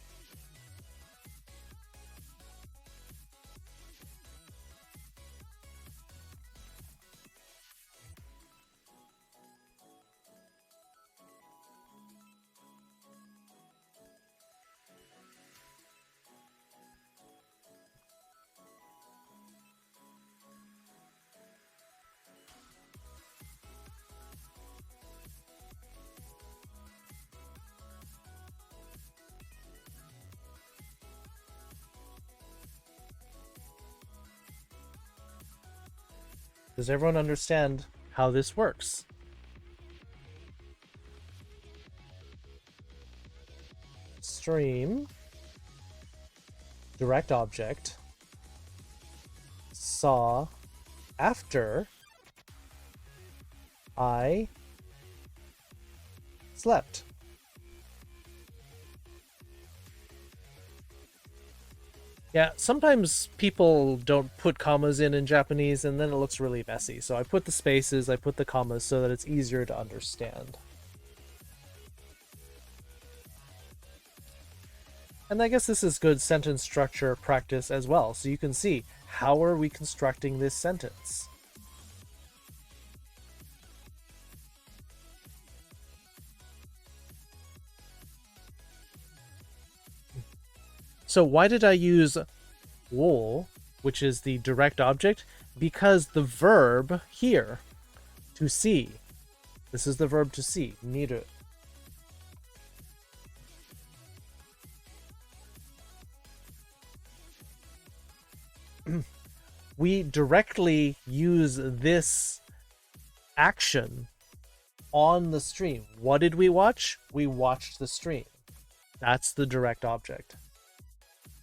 Does everyone understand how this works? Stream, direct object, saw after I slept. Yeah, sometimes people don't put commas in Japanese and then it looks really messy. So I put the spaces, I put the commas so that it's easier to understand. And I guess this is good sentence structure practice as well. So you can see, how are we constructing this sentence? So why did I use wo, which is the direct object? Because the verb here, to see, this is the verb to see, miru. We directly use this action on the stream. What did we watch? We watched the stream. That's the direct object.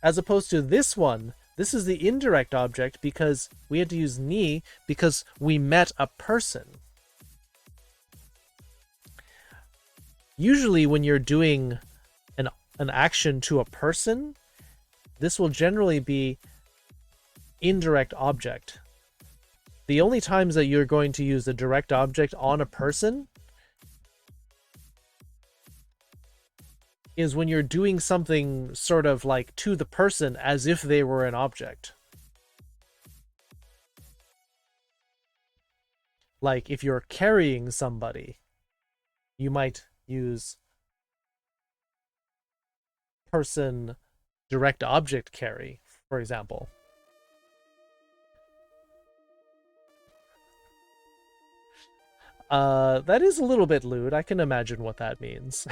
As opposed to this one, this is the indirect object because we had to use ni because we met a person. Usually when you're doing an action to a person, this will generally be indirect object. The only times that you're going to use a direct object on a person is when you're doing something sort of like to the person as if they were an object. Like if you're carrying somebody, you might use person direct object carry, for example. That is a little bit lewd. I can imagine what that means.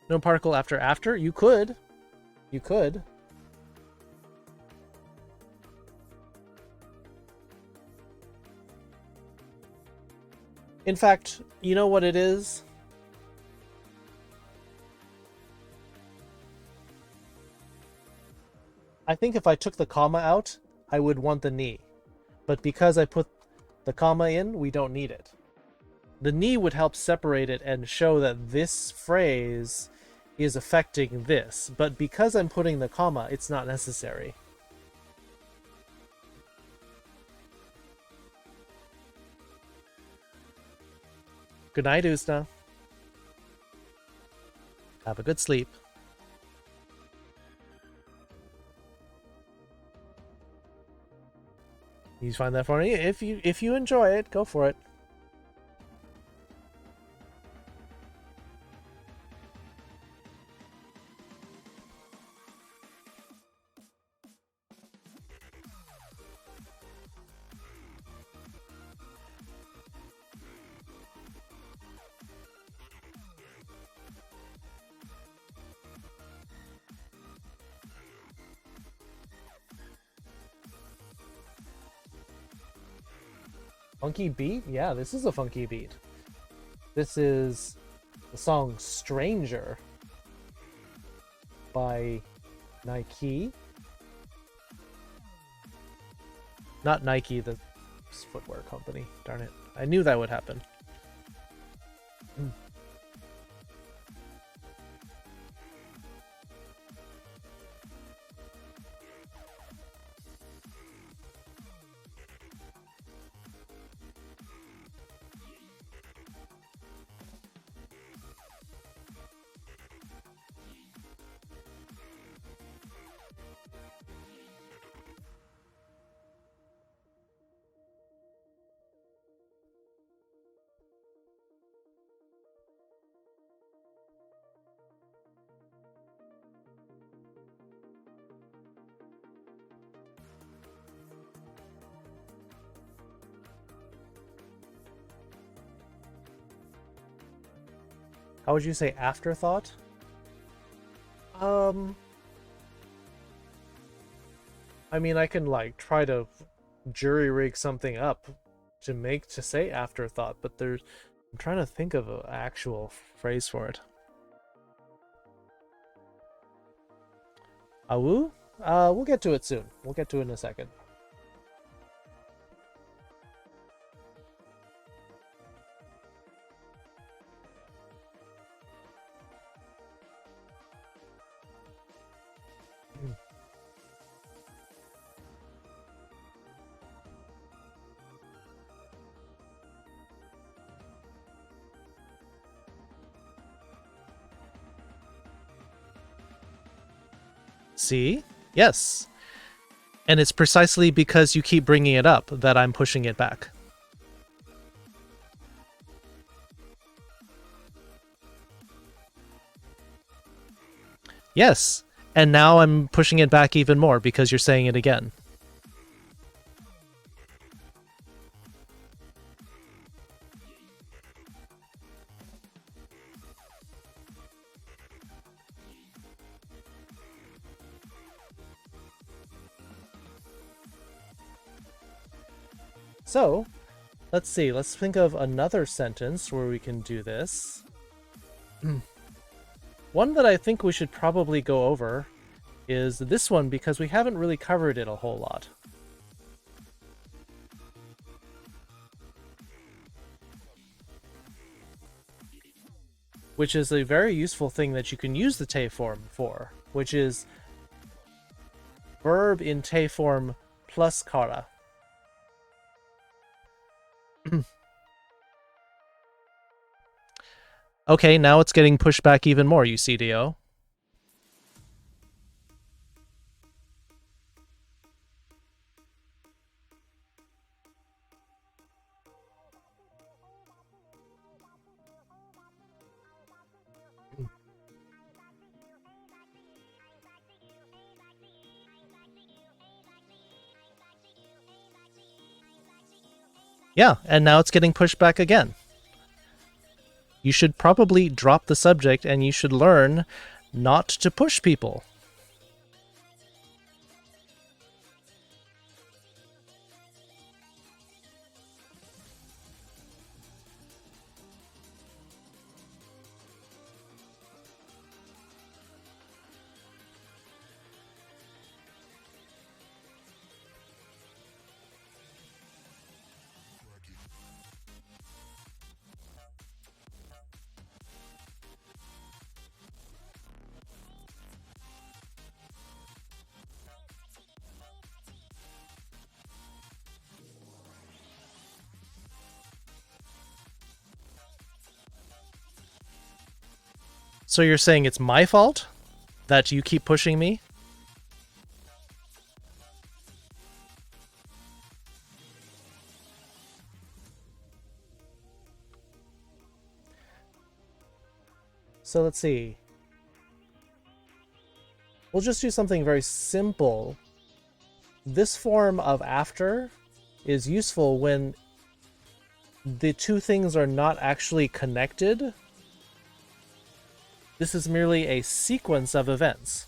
No particle after? You could. You could. In fact, you know what it is? I think if I took the comma out, I would want the ni. But because I put the comma in, we don't need it. The ni would help separate it and show that this phrase is affecting this. But because I'm putting the comma, it's not necessary. Good night, Usna. Have a good sleep. You find that funny? If you enjoy it, go for it. Funky beat? Yeah, this is a funky beat. This is the song Stranger by Nike. Not Nike, the footwear company. Darn it. I knew that would happen. How would you say afterthought? I mean, I can like try to jury rig something up to say afterthought, but I'm trying to think of an actual phrase for it. Awu? We'll get to it soon. We'll get to it in a second. See? Yes. And it's precisely because you keep bringing it up that I'm pushing it back. Yes. And now I'm pushing it back even more because you're saying it again. So, let's see. Let's think of another sentence where we can do this. One that I think we should probably go over is this one because we haven't really covered it a whole lot. Which is a very useful thing that you can use the te form for, which is verb in te form plus kara. Okay, now it's getting pushed back even more, you CDO. Yeah, and now it's getting pushed back again. You should probably drop the subject and you should learn not to push people. So you're saying it's my fault that you keep pushing me? So let's see. We'll just do something very simple. This form of after is useful when the two things are not actually connected. This is merely a sequence of events.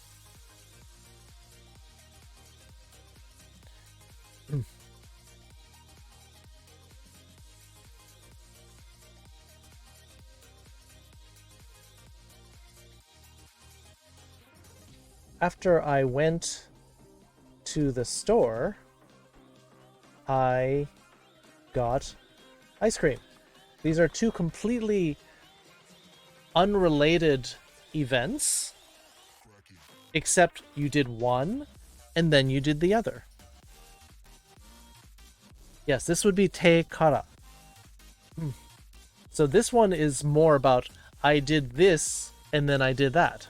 After I went to the store, I got ice cream. These are two completely unrelated events, except you did one and then you did the other. Yes, this would be te kara. So this one is more about I did this and then I did that.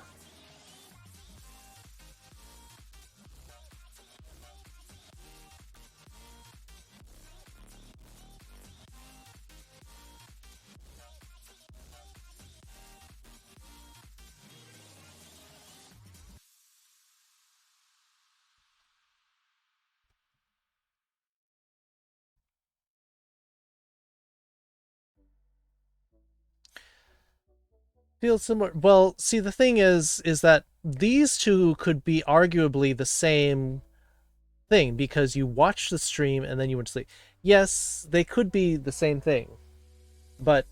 Feels similar. Well, see, the thing is that these two could be arguably the same thing because you watched the stream and then you went to sleep. Yes, they could be the same thing, but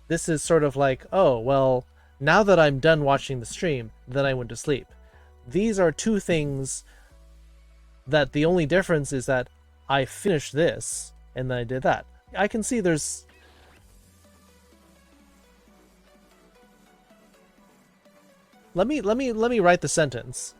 this is sort of like, oh, well, now that I'm done watching the stream, then I went to sleep. These are two things that the only difference is that I finished this and then I did that. I can see there's... Let me write the sentence.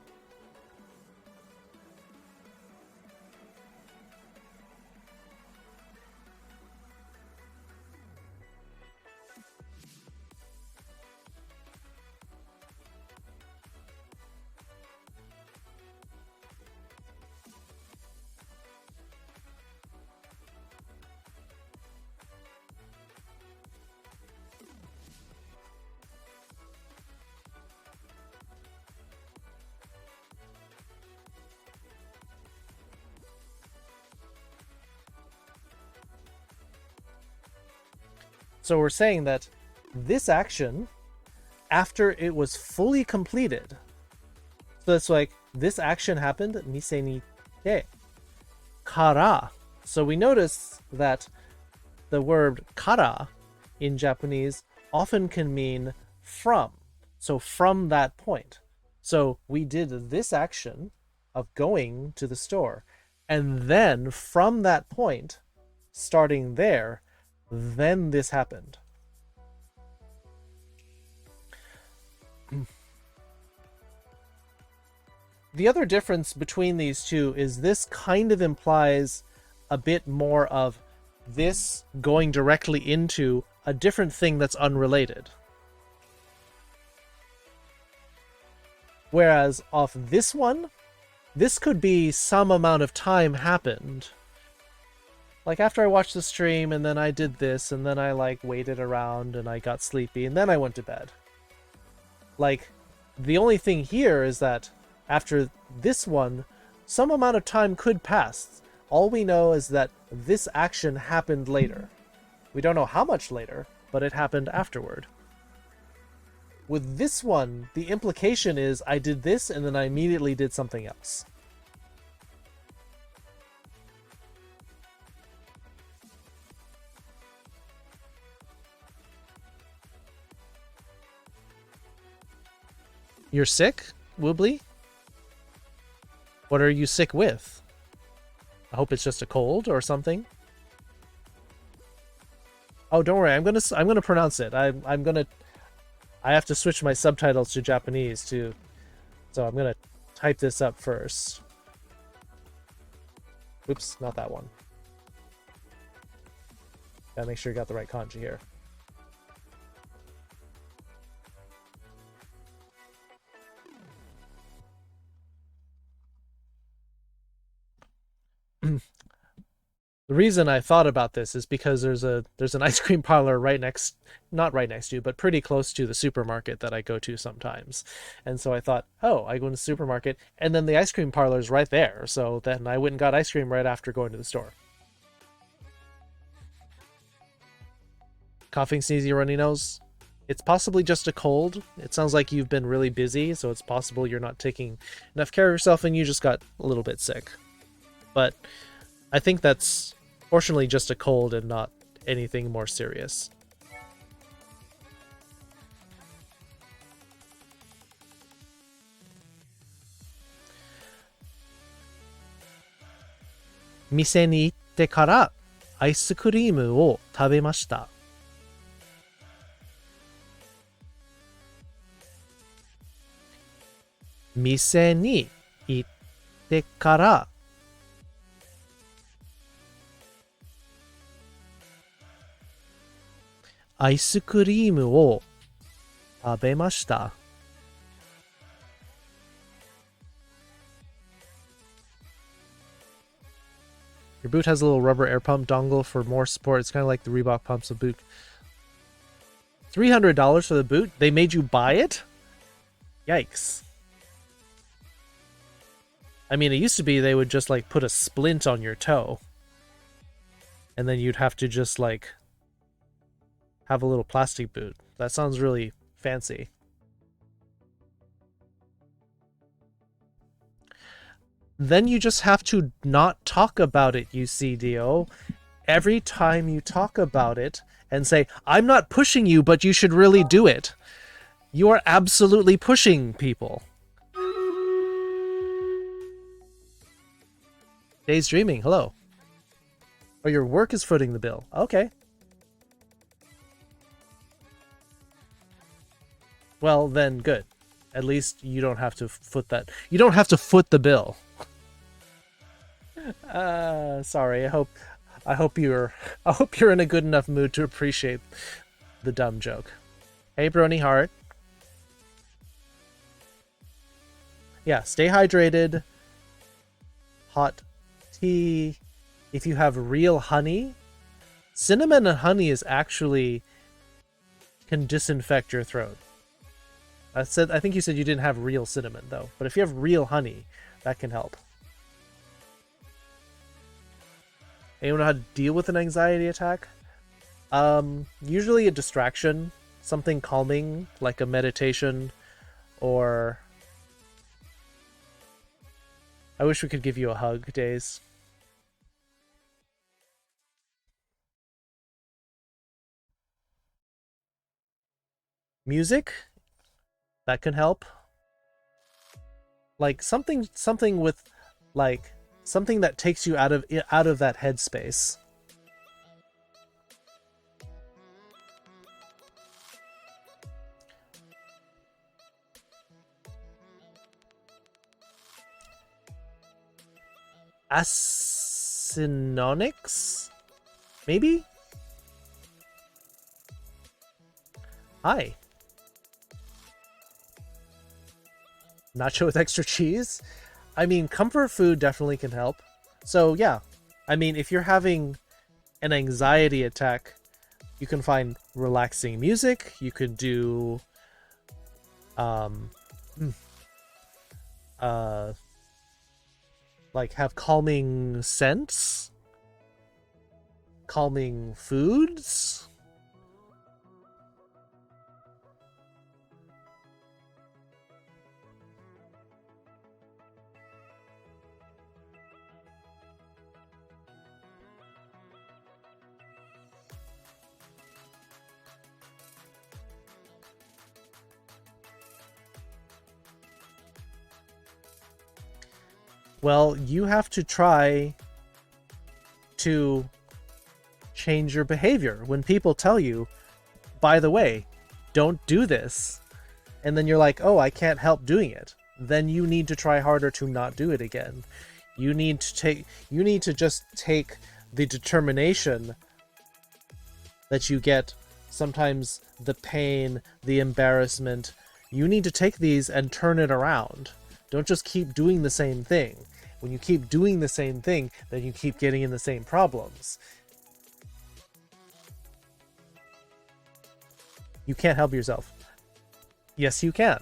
So we're saying that this action, after it was fully completed, so it's like this action happened, mise ni te, kara. So we notice that the word kara in Japanese often can mean from. So from that point. So we did this action of going to the store, and then from that point, starting there, then this happened. The other difference between these two is this kind of implies a bit more of this going directly into a different thing that's unrelated. Whereas off this one, this could be some amount of time happened. Like after I watched the stream and then I did this and then I like waited around and I got sleepy and then I went to bed. Like the only thing here is that after this one, some amount of time could pass. All we know is that this action happened later. We don't know how much later, but it happened afterward. With this one, the implication is I did this and then I immediately did something else. You're sick, Woobly? What are you sick with? I hope it's just a cold or something. Oh, don't worry. I'm gonna pronounce it. I have to switch my subtitles to Japanese too. So I'm gonna type this up first. Oops, not that one. Gotta make sure you got the right kanji here. The reason I thought about this is because there's an ice cream parlor not right next to, but pretty close to the supermarket that I go to sometimes. And so I thought, oh, I go in the supermarket, and then the ice cream parlor is right there. So then I went and got ice cream right after going to the store. Coughing, sneezing, runny nose. It's possibly just a cold. It sounds like you've been really busy, so it's possible you're not taking enough care of yourself and you just got a little bit sick. But I think that's fortunately just a cold and not anything more serious. Mise ni itte kara ice creamを食べました。店に行ってからアイスクリームを食べました。Your boot has a little rubber air pump dongle for more support. It's kind of like the Reebok pumps of boot. $300 for the boot? They made you buy it? Yikes. I mean, it used to be they would just like put a splint on your toe. And then you'd have to just like have a little plastic boot. That sounds really fancy. Then you just have to not talk about it, you see, Dio. Every time you talk about it and say, I'm not pushing you, but you should really do it. You are absolutely pushing people. Days Dreaming, hello. Oh, your work is footing the bill. Okay. Well, then good. At least you don't have to foot that. You don't have to foot the bill. Sorry. I hope you're in a good enough mood to appreciate the dumb joke. Hey, Brony Heart. Yeah, stay hydrated. Hot tea. If you have real honey, cinnamon and honey is actually can disinfect your throat. I think you said you didn't have real cinnamon though, but if you have real honey, that can help. Anyone know how to deal with an anxiety attack? Usually a distraction, something calming, like a meditation, or... I wish we could give you a hug, Days. Music? That can help. Like something with like something that takes you out of that headspace. Acinonics? Maybe? Hi. Nacho with extra cheese? I mean, comfort food definitely can help. So yeah, I mean, if you're having an anxiety attack, you can find relaxing music. You could do, like have calming scents, calming foods. Well, you have to try to change your behavior. When people tell you, by the way, don't do this, and then you're like, oh, I can't help doing it, then you need to try harder to not do it again. You need to just take the determination that you get, sometimes the pain, the embarrassment. You need to take these and turn it around. Don't just keep doing the same thing. When you keep doing the same thing, then you keep getting in the same problems. You can't help yourself. Yes, you can.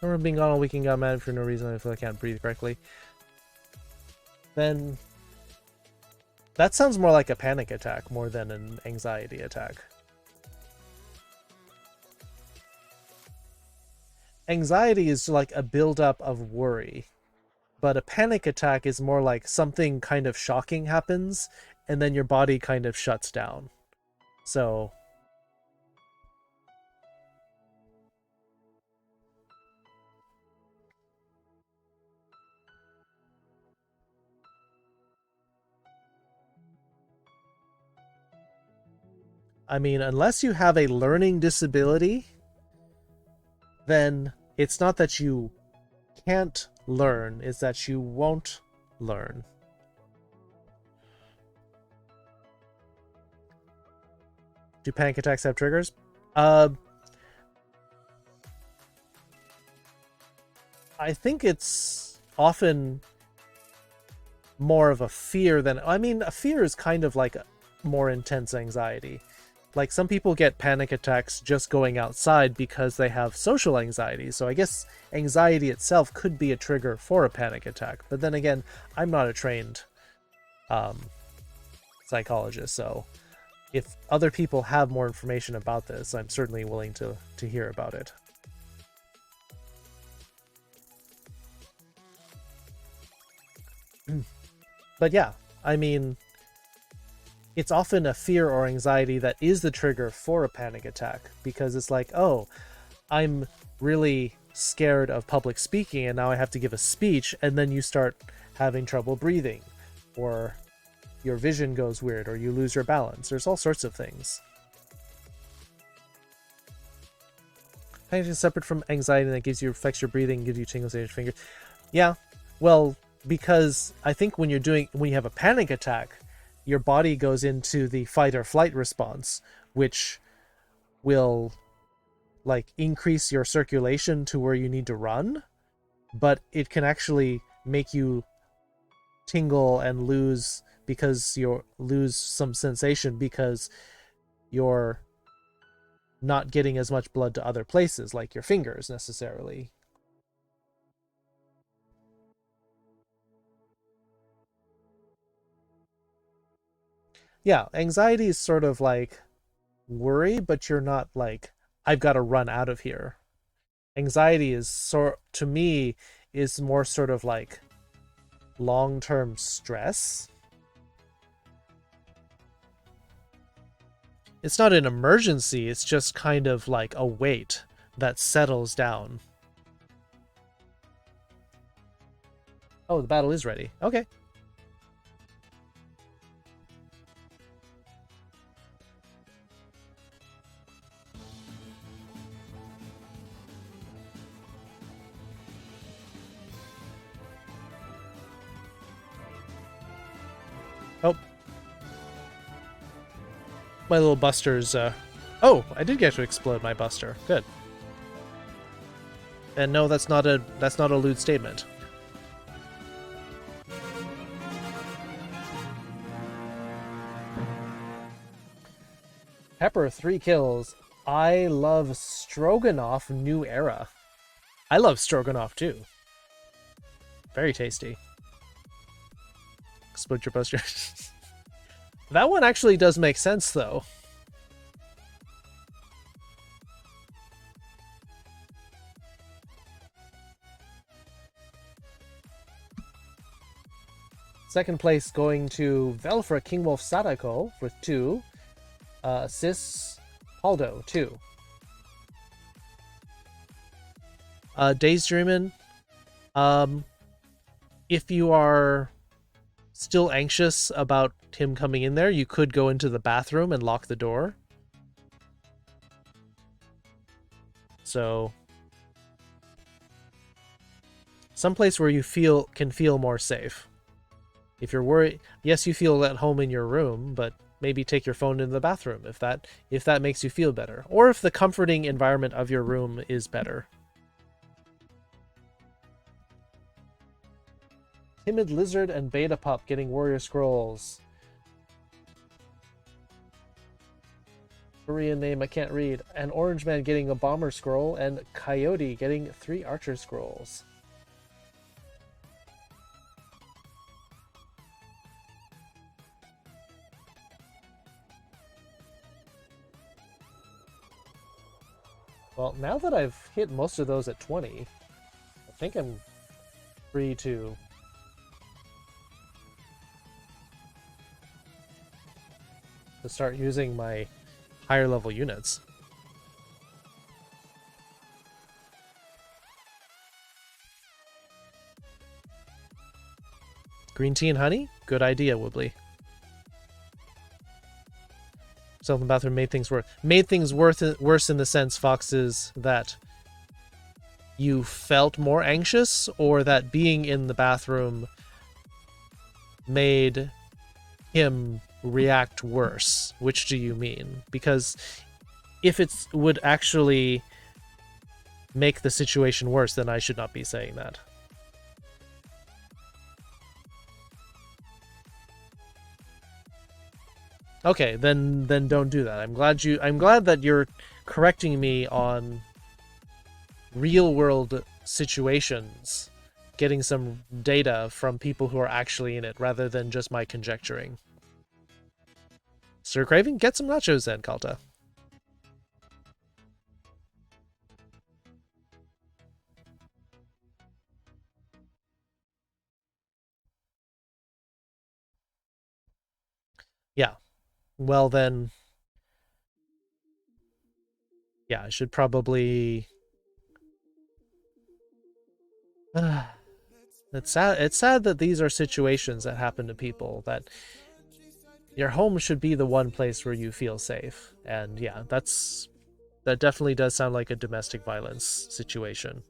I remember being gone all weekend, got mad for no reason. I feel I can't breathe correctly. Then that sounds more like a panic attack more than an anxiety attack. Anxiety is like a buildup of worry, but a panic attack is more like something kind of shocking happens and then your body kind of shuts down. So I mean, unless you have a learning disability, then it's not that you can't learn, it's that you won't learn. Do panic attacks have triggers? I think it's often more of a fear than... I mean, a fear is kind of like a more intense anxiety. Like, some people get panic attacks just going outside because they have social anxiety. So I guess anxiety itself could be a trigger for a panic attack. But then again, I'm not a trained psychologist. So if other people have more information about this, I'm certainly willing to hear about it. But yeah, I mean... it's often a fear or anxiety that is the trigger for a panic attack, because it's like, oh, I'm really scared of public speaking and now I have to give a speech, and then you start having trouble breathing, or your vision goes weird, or you lose your balance. There's all sorts of things. Panic is separate from anxiety, and that affects your breathing, gives you tingles in your fingers. Yeah, well, because I think when you have a panic attack, your body goes into the fight or flight response, which will like increase your circulation to where you need to run, but it can actually make you tingle and lose some sensation because you're not getting as much blood to other places, like your fingers necessarily. Yeah, anxiety is sort of like worry, but you're not like, I've got to run out of here. Anxiety is to me, is more sort of like long-term stress. It's not an emergency, it's just kind of like a weight that settles down. Oh, the battle is ready. Okay. Oh. My little buster's, Oh, I did get to explode my buster. Good. And no, that's not a lewd statement. Pepper, 3 kills. I love Stroganoff New Era. I love Stroganoff too. Very tasty. Explode your buster. That one actually does make sense, though. Second place going to Velfra Kingwolf Sadako with 2. Sis Paldo, 2. Days Dreamin'. If you are still anxious about him coming in there, you could go into the bathroom and lock the door. So, someplace where you can feel more safe. If you're worried, yes, you feel at home in your room, but maybe take your phone into the bathroom if that makes you feel better, or if the comforting environment of your room is better. Timid Lizard and Beta Pup getting Warrior Scrolls. Korean name I can't read. And Orange Man getting a Bomber Scroll, and Coyote getting 3 Archer Scrolls. Well, now that I've hit most of those at 20, I think I'm free to start using my higher level units. Green tea and honey? Good idea, Woobly. Something bathroom made things worse. Made things worse in the sense, Foxes, that you felt more anxious, or that being in the bathroom made him react worse? Which do you mean? Because if it would actually make the situation worse, then I should not be saying that. Okay, then don't do that. I'm glad that you're correcting me on real world situations, getting some data from people who are actually in it rather than just my conjecturing. Sir Craven, get some nachos then, Kalta. Yeah. Well then, yeah, I should probably... It's sad that these are situations that happen to people, that your home should be the one place where you feel safe. And yeah, that definitely does sound like a domestic violence situation.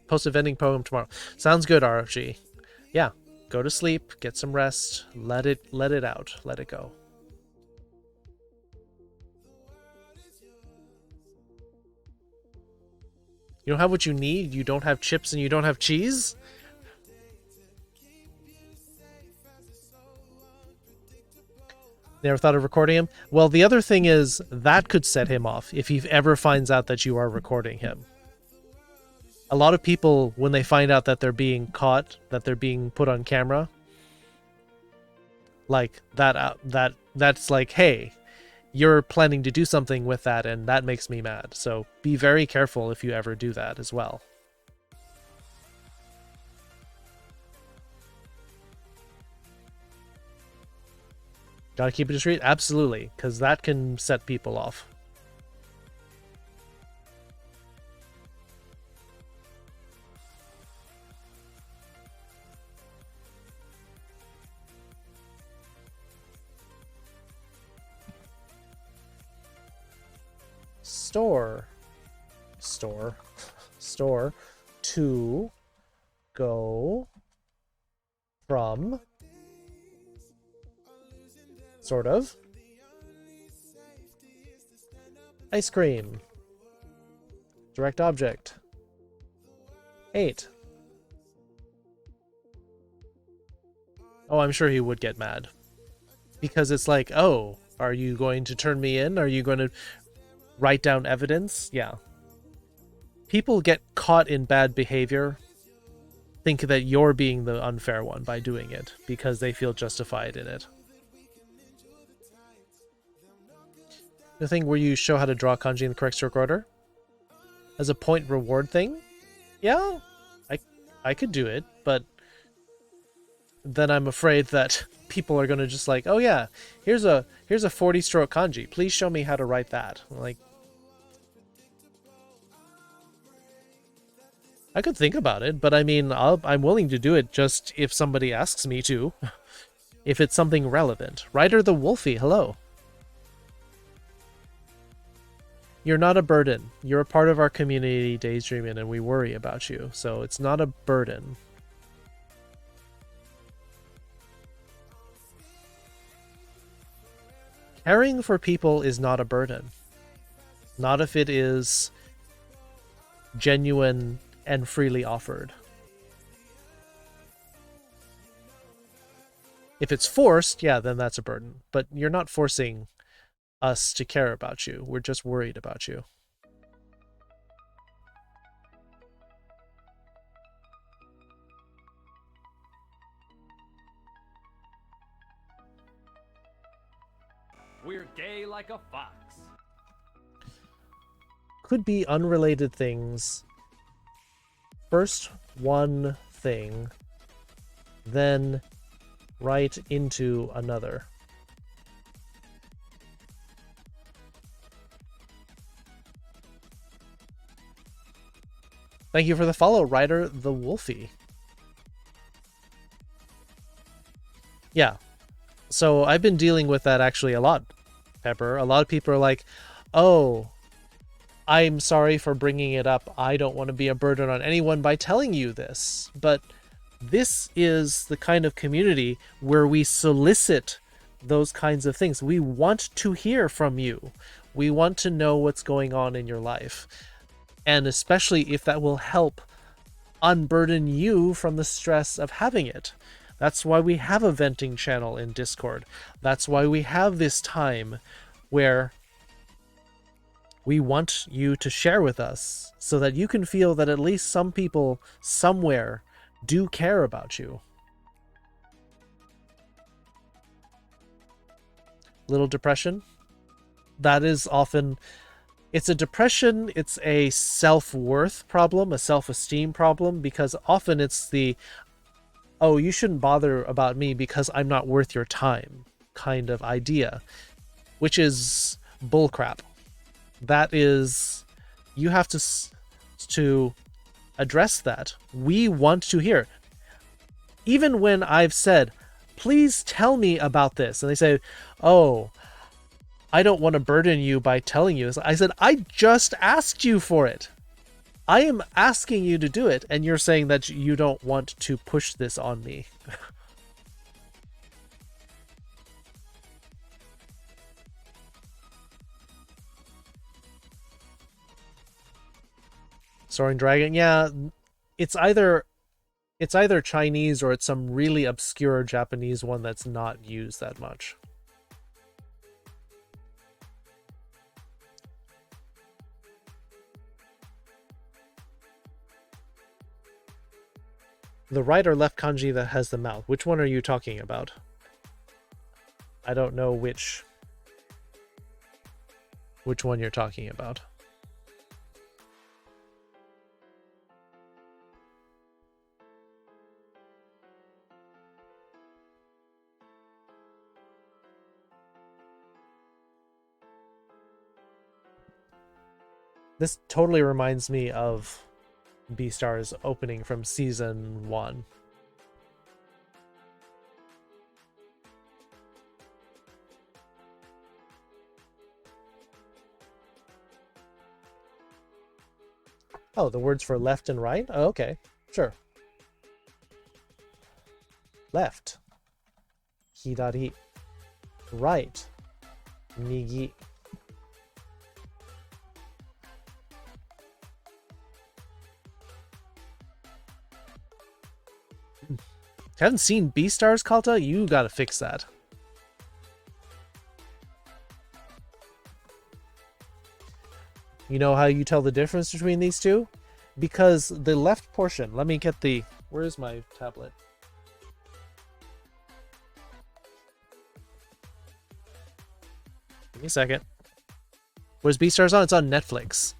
Post a vending poem tomorrow. Sounds good, RFG. Yeah, go to sleep, get some rest, let it out, let it go. You don't have what you need? You don't have chips and you don't have cheese? Never thought of recording him? Well, the other thing is, that could set him off if he ever finds out that you are recording him. A lot of people, when they find out that they're being caught, that they're being put on camera, like that's like, hey, you're planning to do something with that, and that makes me mad. So be very careful if you ever do that as well. Gotta keep it discreet? Absolutely, because that can set people off. Store to go from sort of ice cream, direct object 8. Oh, I'm sure he would get mad because it's like, oh, are you going to turn me in? Are you going to write down evidence? Yeah. People get caught in bad behavior, think that you're being the unfair one by doing it because they feel justified in it. The thing where you show how to draw kanji in the correct stroke order as a point reward thing? Yeah, I could do it, but then I'm afraid that people are going to just like, oh yeah, here's a 40 stroke kanji. Please show me how to write that. Like, I could think about it, but I mean, I'm willing to do it just if somebody asks me to. If it's something relevant. Ryder the Wolfie, hello. You're not a burden. You're a part of our community, Daydreaming, and we worry about you. So it's not a burden. Caring for people is not a burden. Not if it is genuine and freely offered. If it's forced, yeah, then that's a burden. But you're not forcing us to care about you. We're just worried about you. We're gay like a fox. Could be unrelated things. First one thing, then right into another. Thank you for the follow, Ryder the Wolfie. Yeah. So I've been dealing with that actually a lot, Pepper. A lot of people are like, oh, I'm sorry for bringing it up. I don't want to be a burden on anyone by telling you this. But this is the kind of community where we solicit those kinds of things. We want to hear from you. We want to know what's going on in your life. And especially if that will help unburden you from the stress of having it. That's why we have a venting channel in Discord. That's why we have this time where we want you to share with us so that you can feel that at least some people somewhere do care about you. Little depression? That is often... It's a depression, it's a self-worth problem, a self-esteem problem, because often it's the, oh, you shouldn't bother about me because I'm not worth your time kind of idea, which is bullcrap. That is, you have to address that. We want to hear. Even when I've said, please tell me about this, and they say, oh, I don't want to burden you by telling you. I said, I just asked you for it. I am asking you to do it, and you're saying that you don't want to push this on me. Soaring Dragon, yeah, it's either Chinese or it's some really obscure Japanese one that's not used that much. The right or left kanji that has the mouth. Which one are you talking about? I don't know which one you're talking about. This totally reminds me of Beastar's opening from season 1. Oh, the words for left and right? Oh, okay. Sure. Left. Hidari. Right. Migi. Haven't seen Beastars, Kalta? You gotta fix that. You know how you tell the difference between these two? Because the left portion, let me get the... Where is my tablet? Give me a second. Where's Beastars on? It's on Netflix.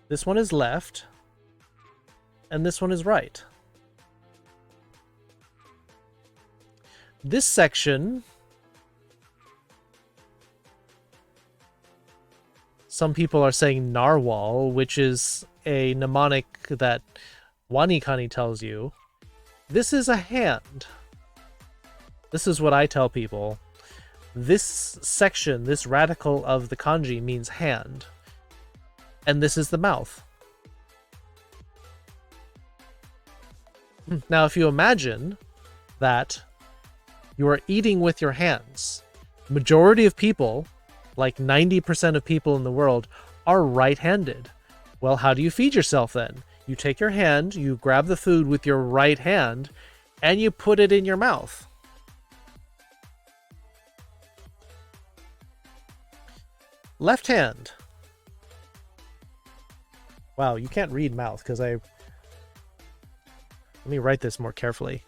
This one is left. And this one is right. This section, some people are saying narwhal, which is a mnemonic that Wanikani tells you. This is a hand. This is what I tell people. This section, this radical of the kanji means hand. And this is the mouth. Now, if you imagine that you are eating with your hands, majority of people, like 90% of people in the world, are right-handed. Well, how do you feed yourself then? You take your hand, you grab the food with your right hand, and you put it in your mouth. Left hand. Wow, you can't read mouth because let me write this more carefully.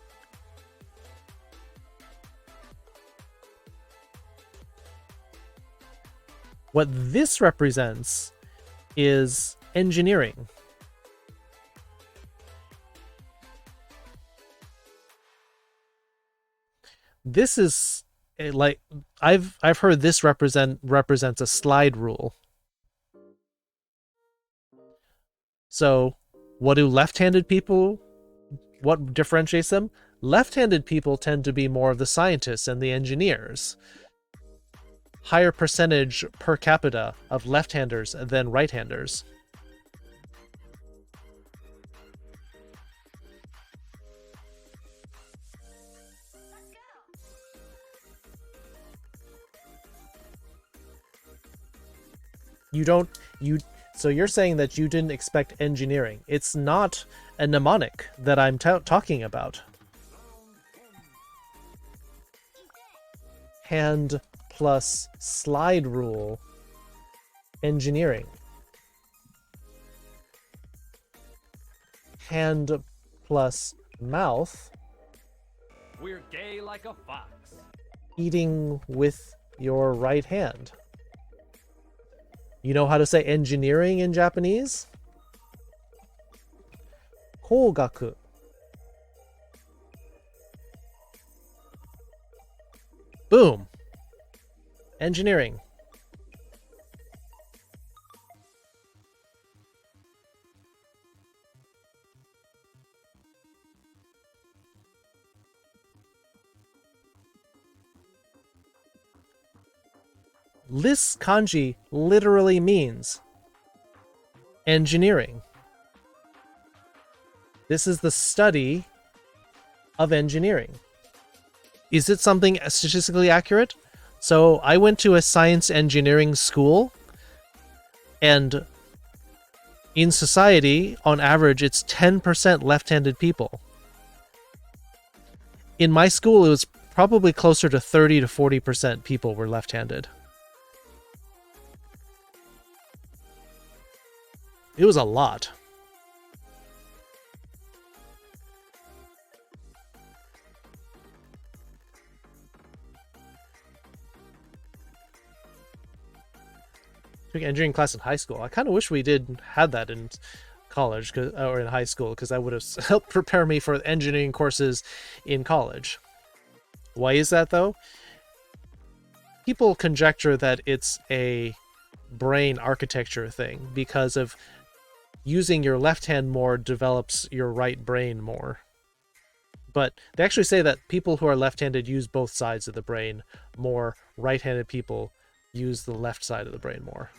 What this represents is engineering. This is like I've heard this represents a slide rule. So, what do left-handed people? What differentiates them? Left-handed people tend to be more of the scientists and the engineers. Higher percentage per capita of left-handers than right-handers. So you're saying that you didn't expect engineering. It's not a mnemonic that I'm talking about. Hand plus slide rule, engineering. Hand plus mouth, we're gay like a fox. Eating with your right hand. You know how to say engineering in Japanese? Kougaku. Boom. Engineering. This kanji literally means engineering. This is the study of engineering. Is it something statistically accurate? So I went to a science engineering school, and in society, on average, it's 10% left-handed people. In my school, it was probably closer to 30 to 40% people were left-handed. It was a lot. Took engineering class in high school. I kind of wish we had that in college or in high school, because that would have helped prepare me for engineering courses in college. Why is that though? People conjecture that it's a brain architecture thing because of using your left hand more develops your right brain more. But they actually say that people who are left-handed use both sides of the brain more. Right-handed people use the left side of the brain more.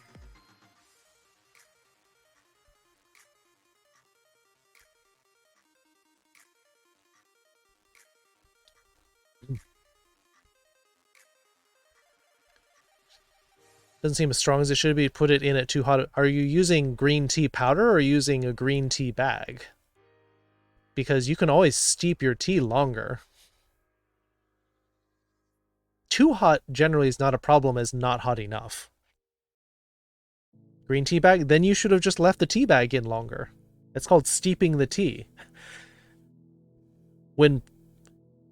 Doesn't seem as strong as it should be. Put it in at too hot. Are you using green tea powder or using a green tea bag? Because you can always steep your tea longer. Too hot generally is not a problem as not hot enough. Green tea bag? Then you should have just left the tea bag in longer. It's called steeping the tea. When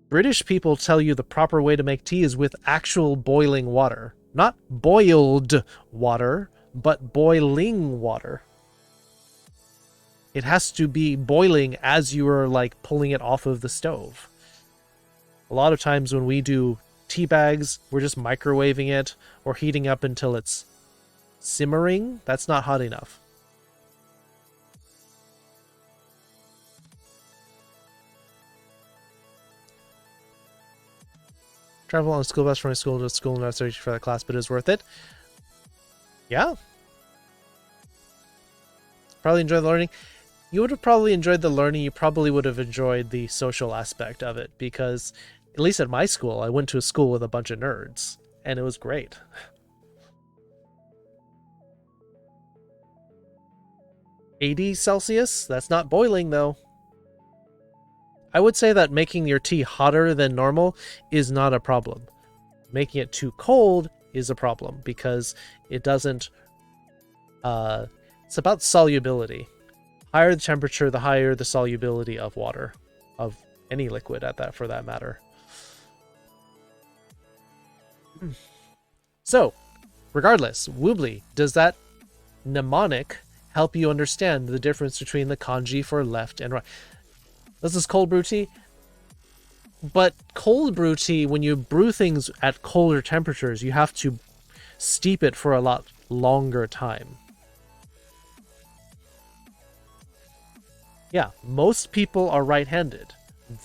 British people tell you the proper way to make tea is with actual boiling water. Not boiled water, but boiling water. It has to be boiling as you are like pulling it off of the stove. A lot of times when we do tea bags, we're just microwaving it or heating up until it's simmering. That's not hot enough. Travel on a school bus from my school to school, not searching for that class, but it is worth it. Yeah. Probably enjoy the learning. You would have probably enjoyed the learning. You probably would have enjoyed the social aspect of it, because at least at my school, I went to a school with a bunch of nerds, and it was great. 80 Celsius? That's not boiling, though. I would say that making your tea hotter than normal is not a problem. Making it too cold is a problem, because it doesn't... it's about solubility. Higher the temperature, the higher the solubility of water. Of any liquid at that, for that matter. So, regardless, Woobly, does that mnemonic help you understand the difference between the kanji for left and right? This is cold brew tea. But cold brew tea, when you brew things at colder temperatures, you have to steep it for a lot longer time. Yeah, most people are right-handed.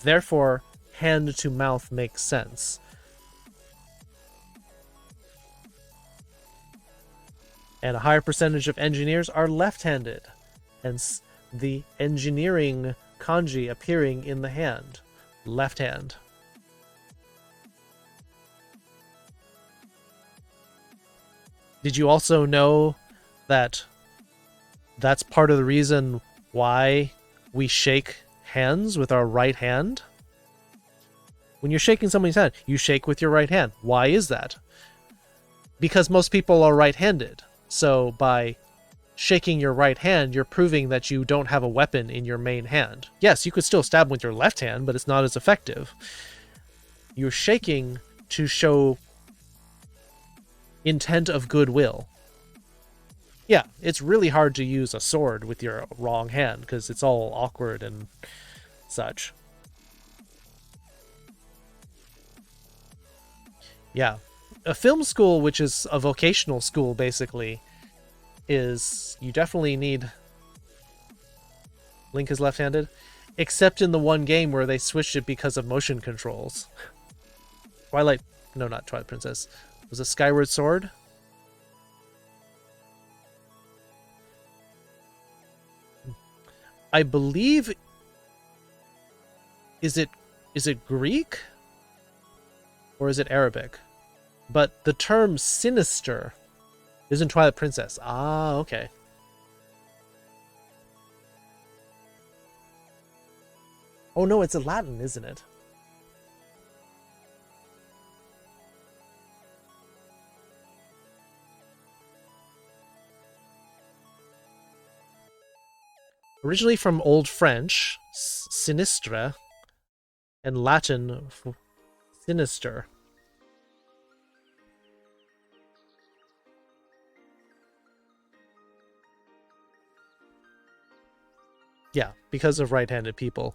Therefore, hand to mouth makes sense. And a higher percentage of engineers are left-handed. Hence, the engineering kanji appearing in the hand. Left hand. Did you also know that that's part of the reason why we shake hands with our right hand? When you're shaking somebody's hand, you shake with your right hand. Why is that? Because most people are right-handed. So by shaking your right hand, you're proving that you don't have a weapon in your main hand. Yes, you could still stab with your left hand, but it's not as effective. You're shaking to show intent of goodwill. Yeah, it's really hard to use a sword with your wrong hand because it's all awkward and such. Yeah. A film school, which is a vocational school, basically, is... You definitely need... Link is left-handed. Except in the one game where they switched it because of motion controls. Twilight... No, not Twilight Princess. Was it Skyward Sword? I believe... Is it Greek? Or is it Arabic? But the term sinister is in Twilight Princess. Ah, okay. Oh no, it's in Latin, isn't it? Originally from Old French, sinistre, and Latin, sinister. Yeah, because of right-handed people.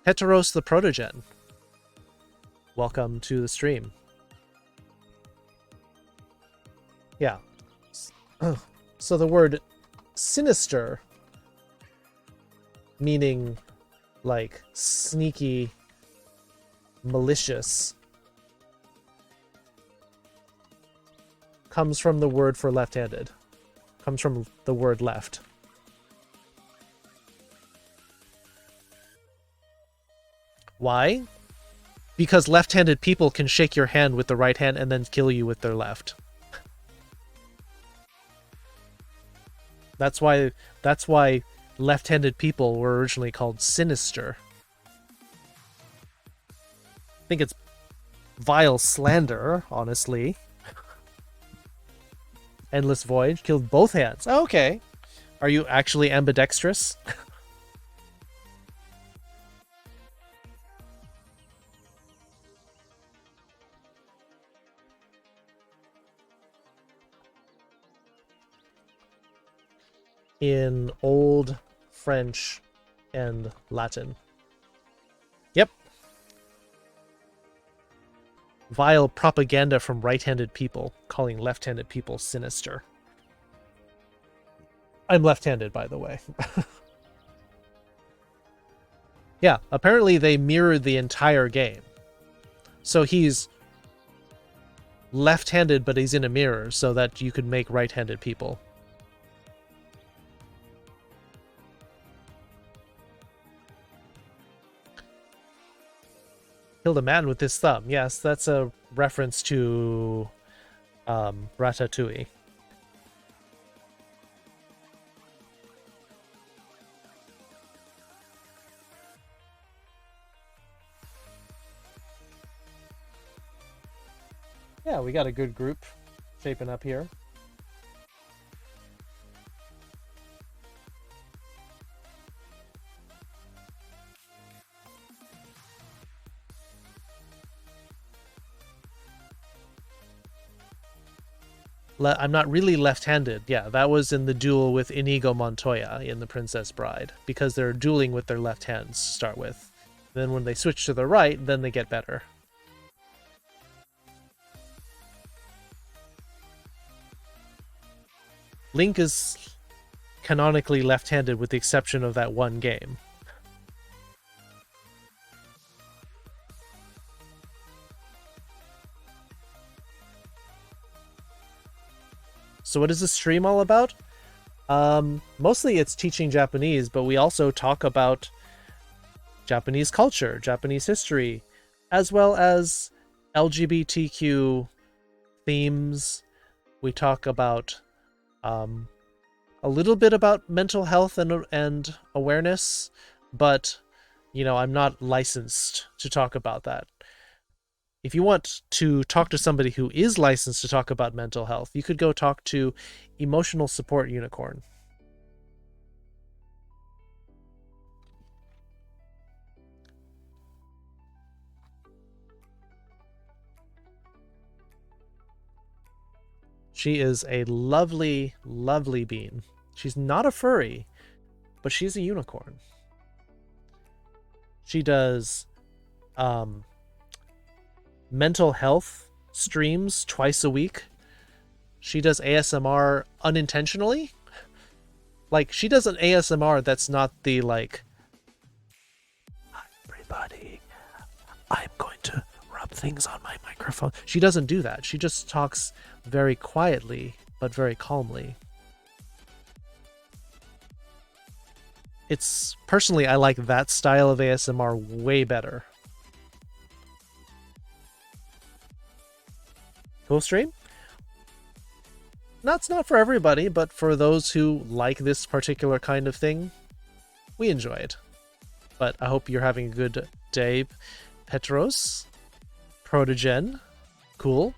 Heteros the Protogen. Welcome to the stream. Yeah. So the word sinister, meaning like sneaky, malicious, comes from the word for left-handed. Comes from the word left. Why? Because left-handed people can shake your hand with the right hand and then kill you with their left. That's why left-handed people were originally called sinister. I think it's vile slander, honestly. Endless Voyage killed both hands. Oh, okay. Are you actually ambidextrous? In old French, and Latin. Yep. Vile propaganda from right-handed people, calling left-handed people sinister. I'm left-handed, by the way. Yeah, apparently they mirrored the entire game. So he's left-handed, but he's in a mirror so that you could make right-handed people. Killed a man with his thumb. Yes, that's a reference to Ratatouille. Yeah, we got a good group shaping up here. I'm not really left-handed. Yeah, that was in the duel with Inigo Montoya in The Princess Bride, because they're dueling with their left hands to start with. Then when they switch to the right, then they get better. Link is canonically left-handed with the exception of that one game. So what is this stream all about? Mostly it's teaching Japanese, but we also talk about Japanese culture, Japanese history, as well as LGBTQ themes. We talk about a little bit about mental health and awareness, but, you know, I'm not licensed to talk about that. If you want to talk to somebody who is licensed to talk about mental health, you could go talk to Emotional Support Unicorn. She is a lovely, lovely bean. She's not a furry, but she's a unicorn. She does mental health streams twice a week. She does ASMR unintentionally. Like, she does an ASMR that's not the, like, hi everybody, I'm going to rub things on my microphone. She doesn't do that. She just talks very quietly, but very calmly. It's, personally, I like that style of ASMR way better. Cool stream? That's not for everybody, but for those who like this particular kind of thing, we enjoy it. But I hope you're having a good day, Petros. Protogen. Cool.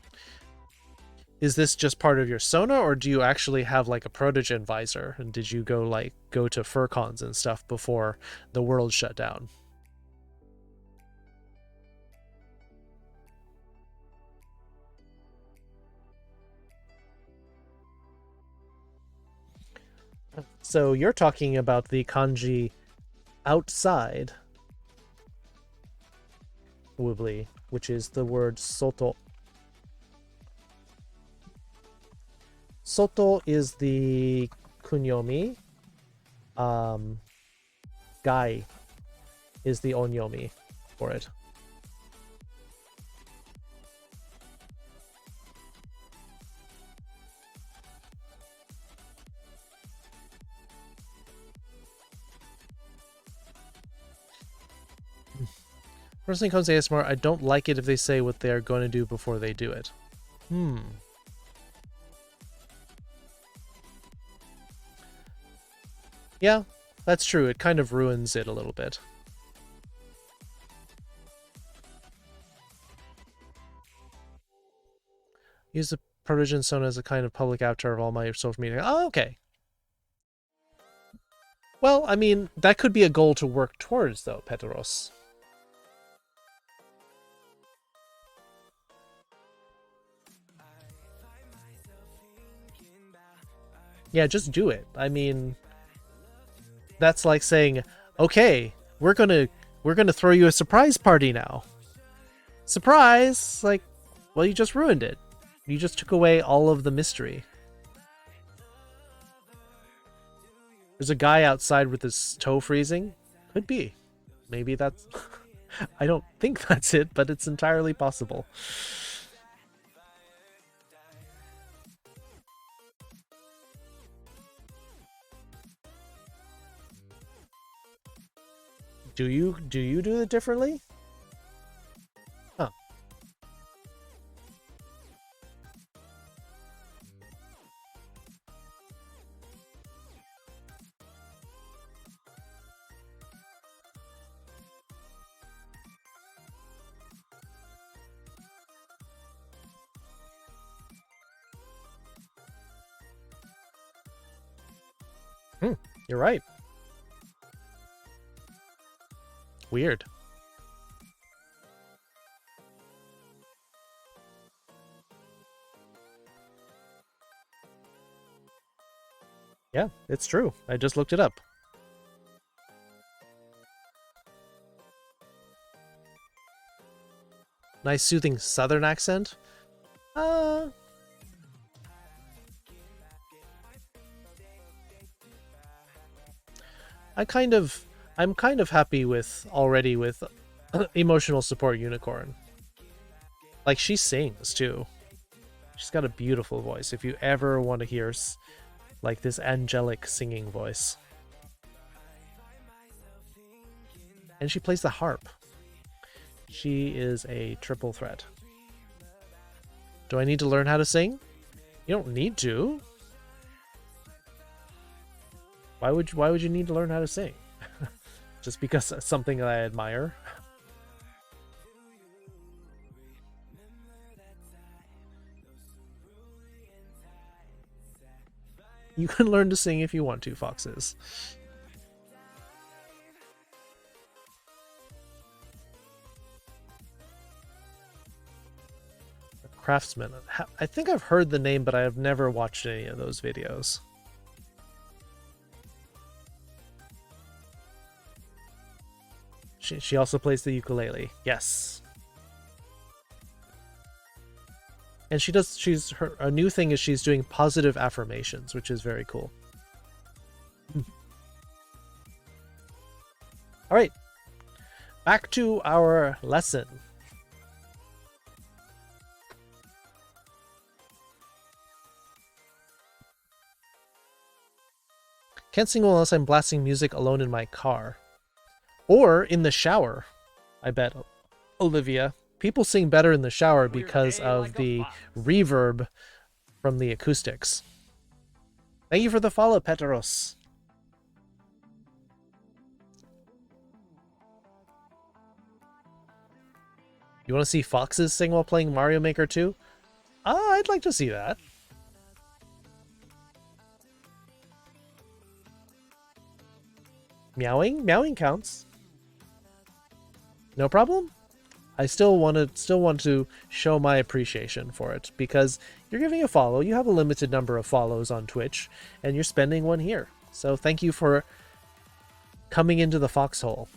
Is this just part of your Sona, or do you actually have like a Protogen visor? And did you go to FurCons and stuff before the world shut down? So you're talking about the kanji outside Woobly, which is the word soto. Soto is the kunyomi. Gai is the onyomi for it. First thing comes to ASMR, I don't like it if they say what they're going to do before they do it. Yeah, that's true. It kind of ruins it a little bit. Use the Protogen Sona as a kind of public avatar of all my social media. Oh, okay. Well, I mean, that could be a goal to work towards, though, Petros. Yeah, just do it. I mean, That's like saying, okay, we're gonna throw you a surprise party now. Surprise! Like, well, you just ruined it. You just took away all of the mystery. There's a guy outside with his toe freezing. Could be. Maybe that's... I don't think that's it, but it's entirely possible. Do you do it differently? Huh. You're right. Weird. Yeah, it's true. I just looked it up. Nice soothing southern accent. I'm kind of happy with already with emotional support unicorn. Like, she sings too. She's got a beautiful voice. If you ever want to hear like this angelic singing voice. And she plays the harp. She is a triple threat. Do I need to learn how to sing? You don't need to. Why would you need to learn how to sing? Just because it's something that I admire? You can learn to sing if you want to, foxes. A craftsman. I think I've heard the name, but I have never watched any of those videos. She also plays the ukulele. Yes. And a new thing is she's doing positive affirmations, which is very cool. All right. Back to our lesson. Can't sing well unless I'm blasting music alone in my car. Or in the shower, I bet, Olivia. People sing better in the shower because of the reverb from the acoustics. Thank you for the follow, Petros. You want to see foxes sing while playing Mario Maker 2? I'd like to see that. Meowing? Meowing counts. No problem? I still want to show my appreciation for it because you're giving a follow. You have a limited number of follows on Twitch and you're spending one here. So thank you for coming into the foxhole.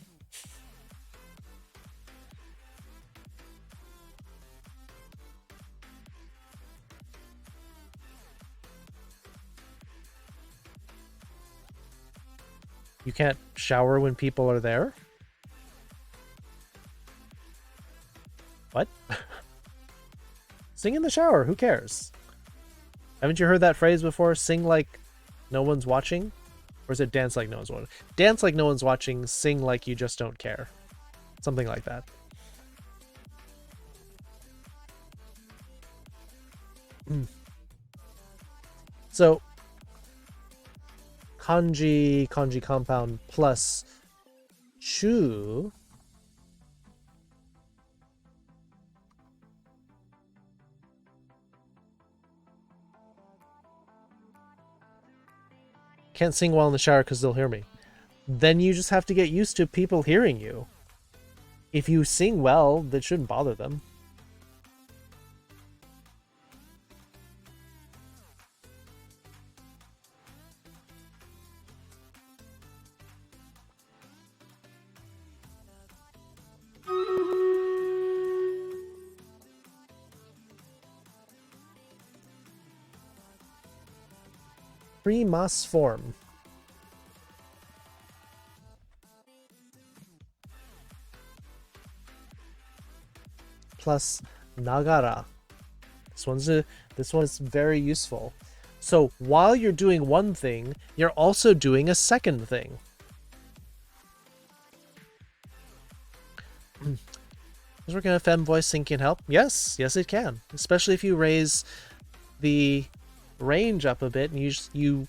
You can't shower when people are there? What? Sing in the shower, who cares? Haven't you heard that phrase before? Sing like no one's watching? Or is it dance like no one's watching? Dance like no one's watching, sing like you just don't care. Something like that. So, kanji compound plus chu. Can't sing while in the shower because they'll hear me. Then you just have to get used to people hearing you. If you sing well, that shouldn't bother them. Pre-mass form. Plus Nagara. This one is very useful. So while you're doing one thing, you're also doing a second thing. Is working on a fem voice sync can help? Yes, yes it can. Especially if you raise the range up a bit and you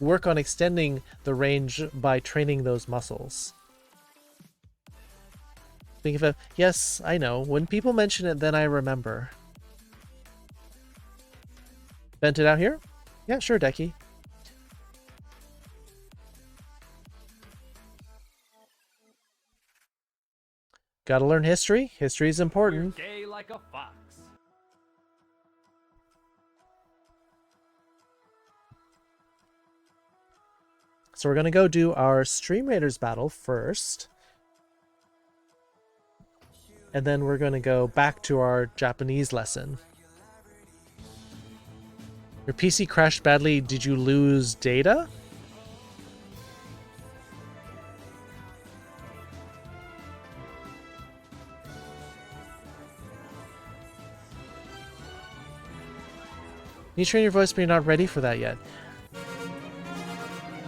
work on extending the range by training those muscles. Think of it. Yes, I know. When people mention it, then I remember. Vent it out here? Yeah, sure, Decky. Gotta learn history. History is important. We're gay like a fox. So we're gonna go do our Stream Raiders battle first. And then we're gonna go back to our Japanese lesson. Your PC crashed badly. Did you lose data? You train your voice, but you're not ready for that yet.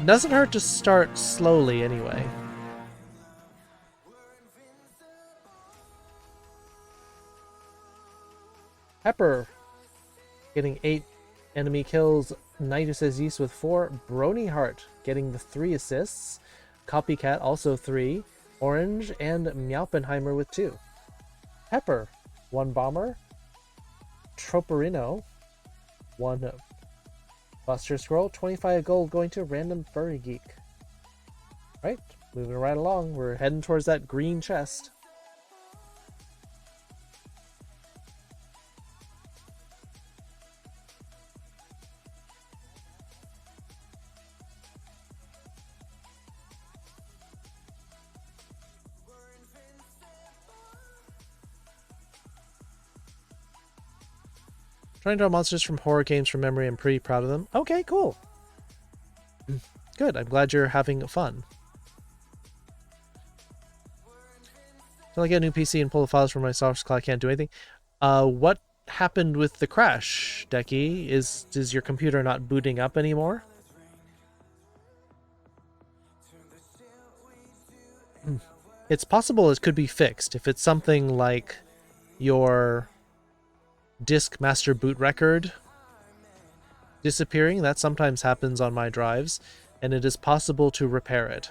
Doesn't hurt to start slowly anyway. Pepper getting 8 enemy kills. Nitus Aziz with 4. Brony Heart getting the 3 assists. Copycat also 3. Orange and Meowpenheimer with 2. Pepper 1 bomber. Troperino 1 Buster Scroll. 25 gold going to Random Furry Geek. Right, moving right along. We're heading towards that green chest. Trying to draw monsters from horror games from memory. I'm pretty proud of them. Okay, cool. Good. I'm glad you're having fun. Until I get a new PC and pull the files from my software cloud, I can't do anything. What happened with the crash, Decky? Is your computer not booting up anymore? It's possible it could be fixed. If it's something like your disk master boot record disappearing, that sometimes happens on my drives, and it is possible to repair it.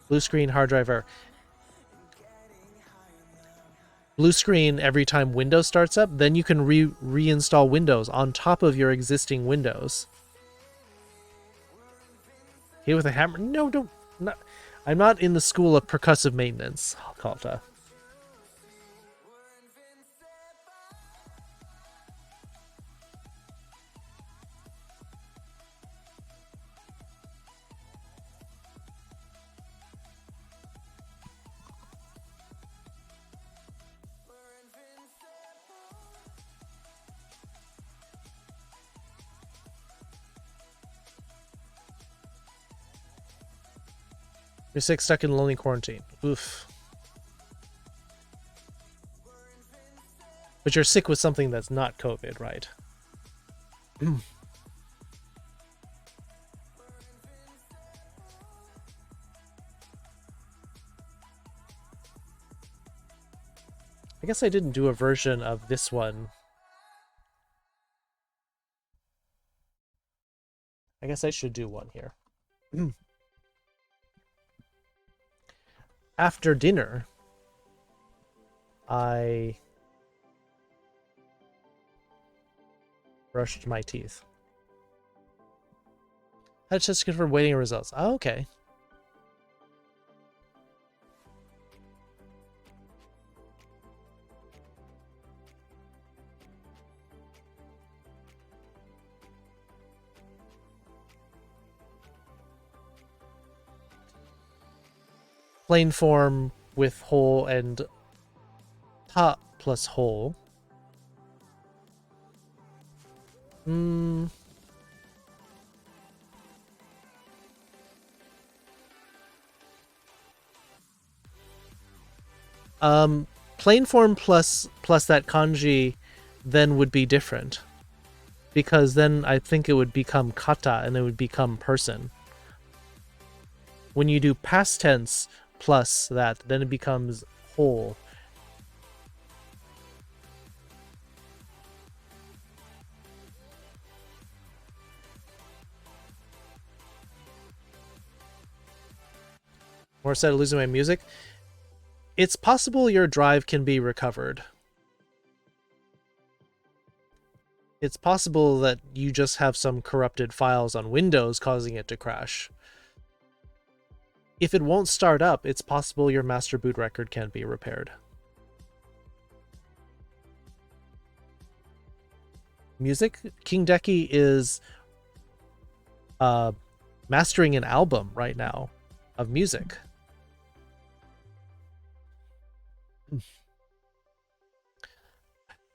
Blue screen, hard drive error. Blue screen every time Windows starts up, then you can reinstall Windows on top of your existing Windows. Hit with a hammer? No, don't. I'm not in the school of percussive maintenance, Kalta. You're sick, stuck in lonely quarantine. Oof. But you're sick with something that's not COVID, right? I guess I didn't do a version of this one. I guess I should do one here. After dinner, I brushed my teeth. Had just confirmed waiting results. Oh, okay. Plain form with hole and top plus hole. Plain form plus that kanji then would be different. Because then I think it would become kata and it would become person. When you do past tense plus that, then it becomes whole. More said losing my music. It's possible your drive can be recovered. It's possible that you just have some corrupted files on Windows causing it to crash. If it won't start up, it's possible your master boot record can be repaired. Music? King Decky is mastering an album right now of music.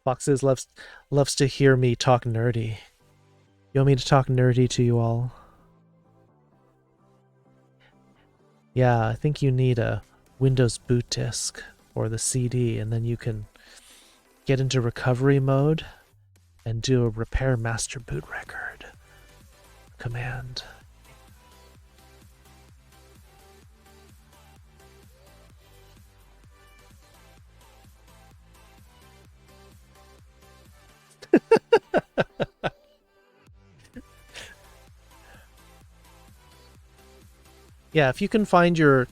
Foxes loves to hear me talk nerdy. You want me to talk nerdy to you all? Yeah, I think you need a Windows boot disk or the CD, and then you can get into recovery mode and do a repair master boot record command. Yeah, if you can find your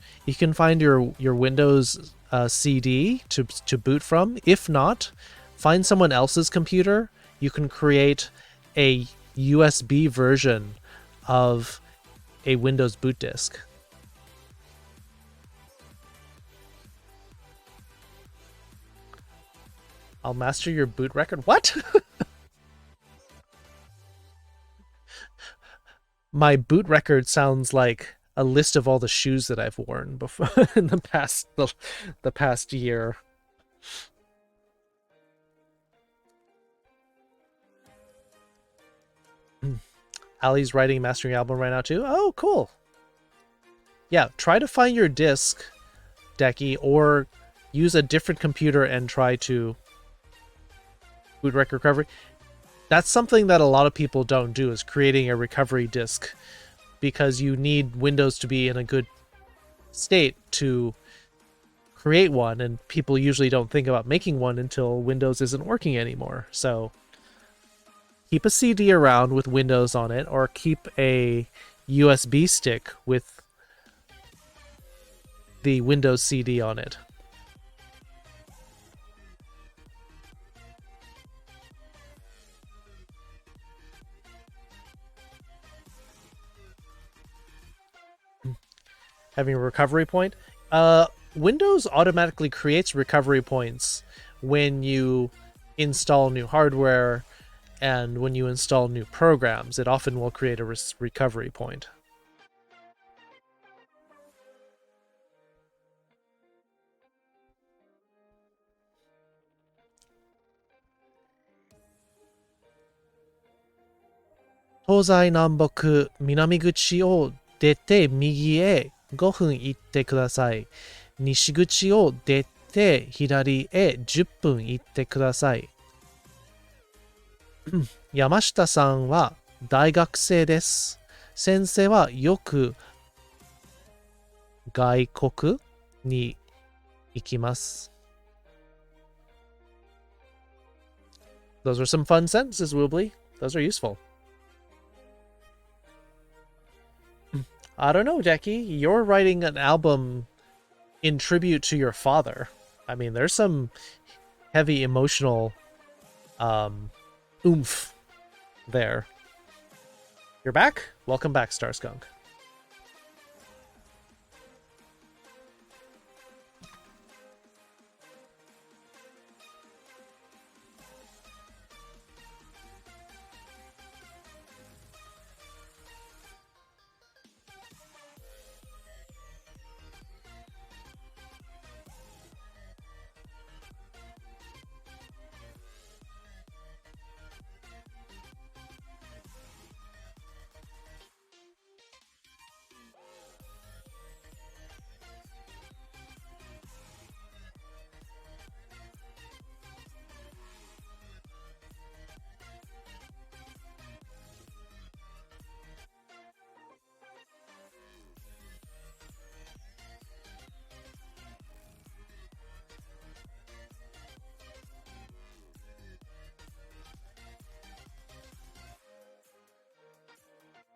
Windows CD to boot from. If not, find someone else's computer. You can create a USB version of a Windows boot disk. I'll master your boot record. What? My boot record sounds like a list of all the shoes that I've worn before in the past year. Ali's writing a mastering album right now too. Oh, cool. Yeah, try to find your disc, Decky, or use a different computer and try to boot record recovery. That's something that a lot of people don't do, is creating a recovery disk, because you need Windows to be in a good state to create one, and people usually don't think about making one until Windows isn't working anymore. So keep a CD around with Windows on it, or keep a USB stick with the Windows CD on it. Having a recovery point. Windows automatically creates recovery points when you install new hardware and when you install new programs. It often will create a recovery point. Tozai Namboku Minamiguchi o dete migi e 5分行ってください。西口を出て左へ10分行ってください。山下さんは大学生です。先生はよく外国に行きます。Those are some fun sentences, Woobly. Those are useful. I don't know, Decky. You're writing an album in tribute to your father. I mean, there's some heavy emotional oomph there. You're back? Welcome back, Starskunk.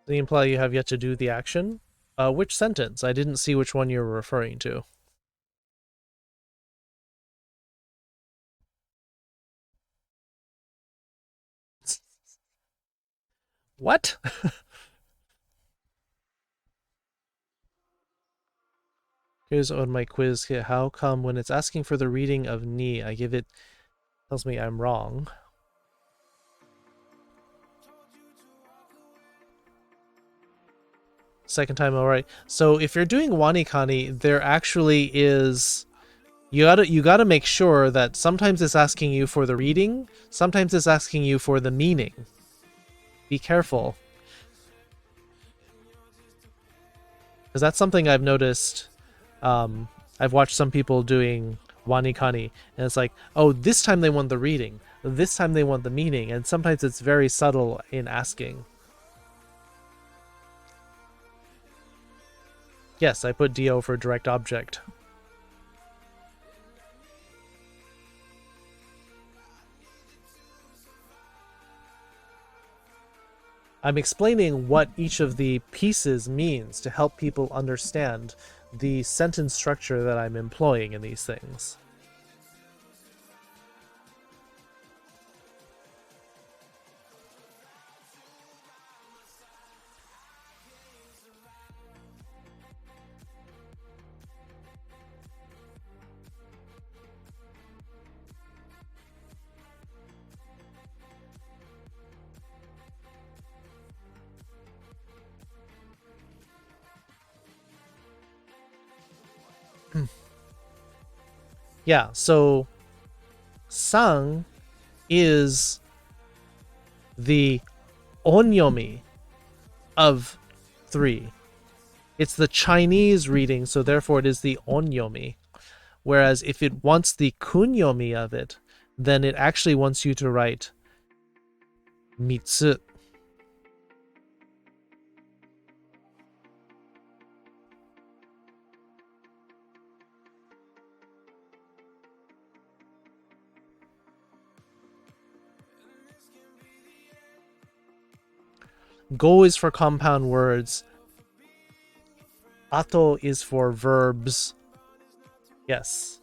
They imply you have yet to do the action. Which sentence? I didn't see which one you were referring to. What? Here's on my quiz here. How come when it's asking for the reading of ni, I give it, tells me I'm wrong. Second time, all right. So if you're doing wanikani, there actually is, you gotta make sure that sometimes it's asking you for the reading, sometimes it's asking you for the meaning. Be careful. Because that's something I've noticed. I've watched some people doing wanikani, and it's like, oh, this time they want the reading, this time they want the meaning, and sometimes it's very subtle in asking. Yes, I put DO for direct object. I'm explaining what each of the pieces means to help people understand the sentence structure that I'm employing in these things. Yeah, so sang is the onyomi of 3. It's the Chinese reading, so therefore it is the onyomi. Whereas if it wants the kunyomi of it, then it actually wants you to write mitsu. Go is for compound words. Ato is for verbs. Yes.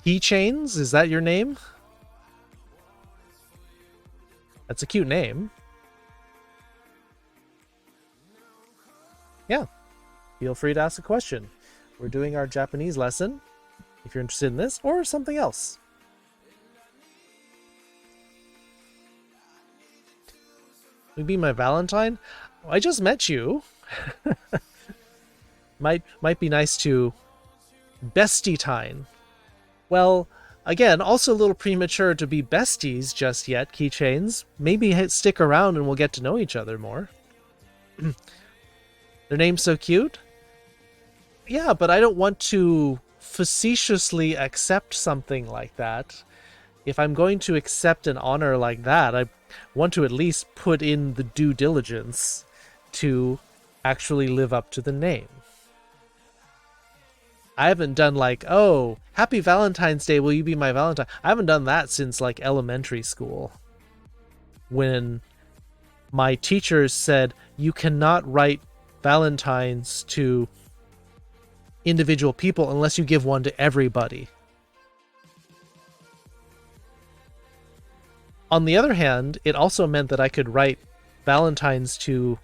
Keychains? Is that your name? That's a cute name. Yeah. Feel free to ask a question. We're doing our Japanese lesson, if you're interested in this, or something else. Will you be my Valentine? I just met you. might be nice to bestie-tine. Well, again, also a little premature to be besties just yet, keychains. Maybe stick around and we'll get to know each other more. Their name's so cute? Yeah, but I don't want to facetiously accept something like that. If I'm going to accept an honor like that, I want to at least put in the due diligence to actually live up to the name. I haven't done like, oh, happy Valentine's Day, will you be my Valentine? I haven't done that since like elementary school. When my teachers said, you cannot write Valentines to individual people unless you give one to everybody. On the other hand, it also meant that I could write Valentines to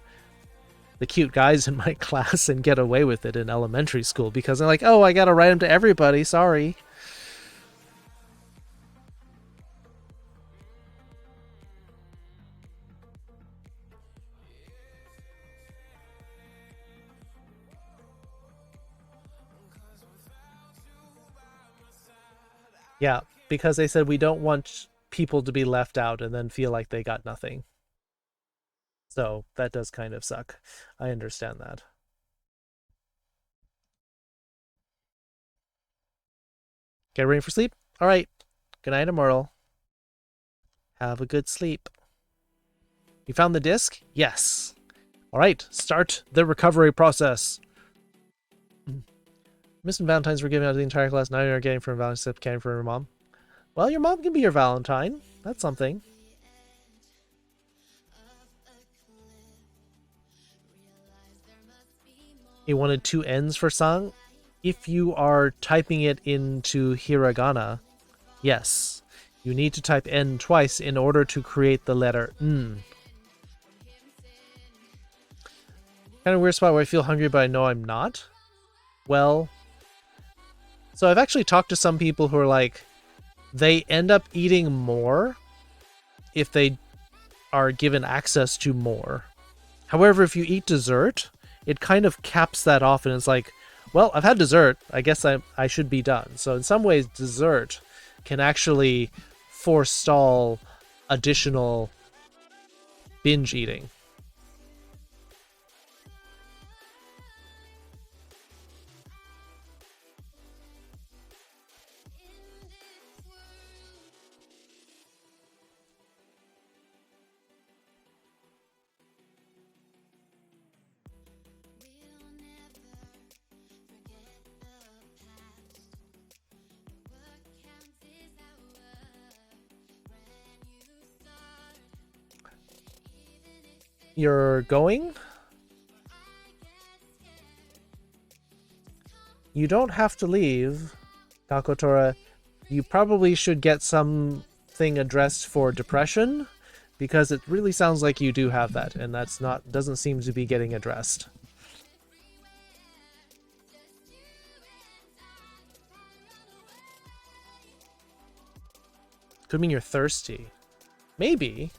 the cute guys in my class and get away with it in elementary school because they're like, oh, I gotta write them to everybody, sorry. Yeah, because they said we don't want people to be left out and then feel like they got nothing. So that does kind of suck. I understand that. Get ready for sleep? All right. Good night, Immortal. Have a good sleep. You found the disc? Yes. All right. Start the recovery process. Missing Valentine's were given out to the entire class. Now you're getting from Valentine's tip candy for your mom. Well, your mom can be your Valentine. That's something. He wanted 2 N's for sang. If you are typing it into hiragana, yes. You need to type N twice in order to create the letter N. Kind of weird spot where I feel hungry, but I know I'm not. Well, so I've actually talked to some people who are like, they end up eating more if they are given access to more. However, if you eat dessert, it kind of caps that off, and it's like, well, I've had dessert. I guess I should be done. So in some ways, dessert can actually forestall additional binge eating. You're going? You don't have to leave, Kakotora. You probably should get something addressed for depression, because it really sounds like you do have that, and doesn't seem to be getting addressed. Could mean you're thirsty. Maybe.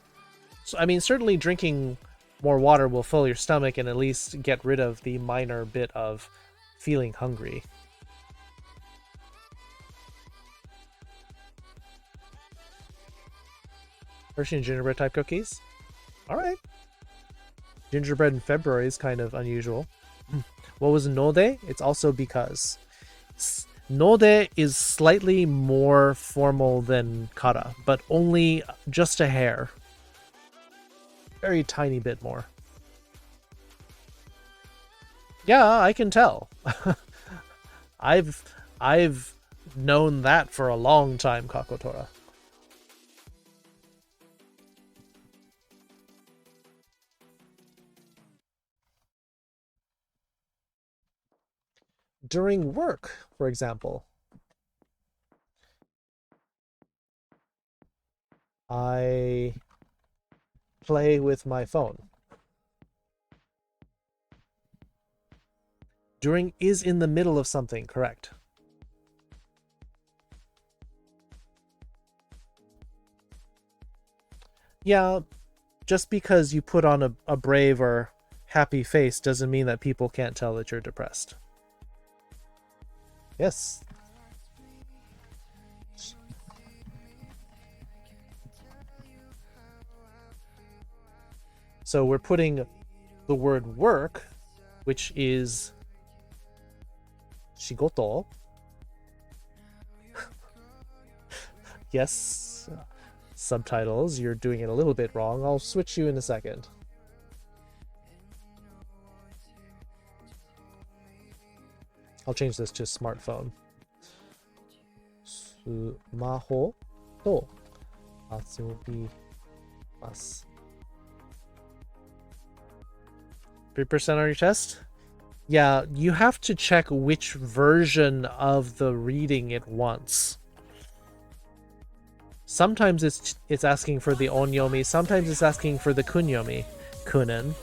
So, I mean, certainly drinking more water will fill your stomach and at least get rid of the minor bit of feeling hungry. Hershey and gingerbread type cookies? Alright. Gingerbread in February is kind of unusual. What was Node? It's also because. Node is slightly more formal than Kara, but only just a hair. Very tiny bit more. Yeah, I can tell. I've known that for a long time, Kakotora. During work, for example, I play with my phone. During is in the middle of something, correct. Yeah, just because you put on a brave or happy face doesn't mean that people can't tell that you're depressed. Yes. So we're putting the word work, which is shigoto. Yes, subtitles, you're doing it a little bit wrong. I'll switch you in a second. I'll change this to smartphone. Sumaho to atsubimasu. 3% on your test? Yeah, you have to check which version of the reading it wants. Sometimes it's asking for the onyomi, sometimes it's asking for the kunyomi. Kunen.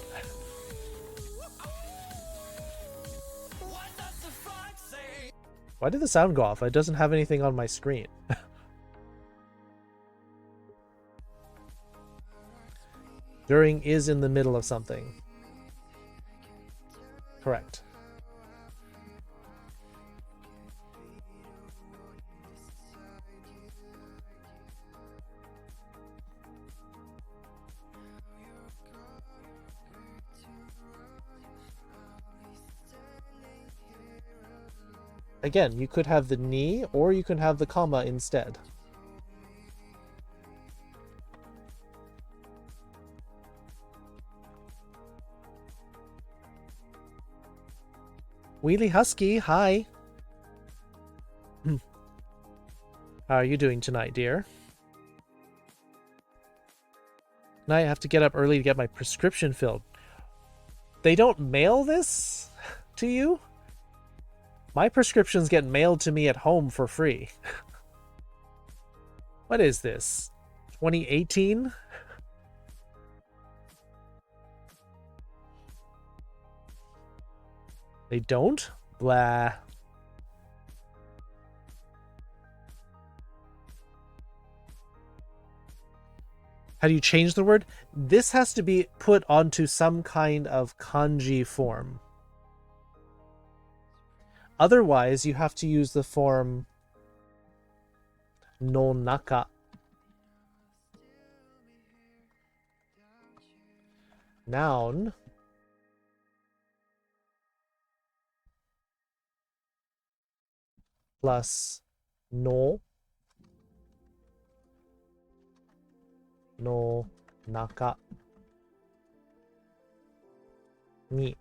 Why did the sound go off? It doesn't have anything on my screen. During is in the middle of something. Correct. Again, you could have the ni or you can have the comma instead. Wheelie Husky, hi. How are you doing tonight, dear? Tonight I have to get up early to get my prescription filled. They don't mail this to you? My prescriptions get mailed to me at home for free. What is this? 2018? They don't? Blah. How do you change the word? This has to be put onto some kind of kanji form. Otherwise, you have to use the form no naka. Noun. Plus no naka ni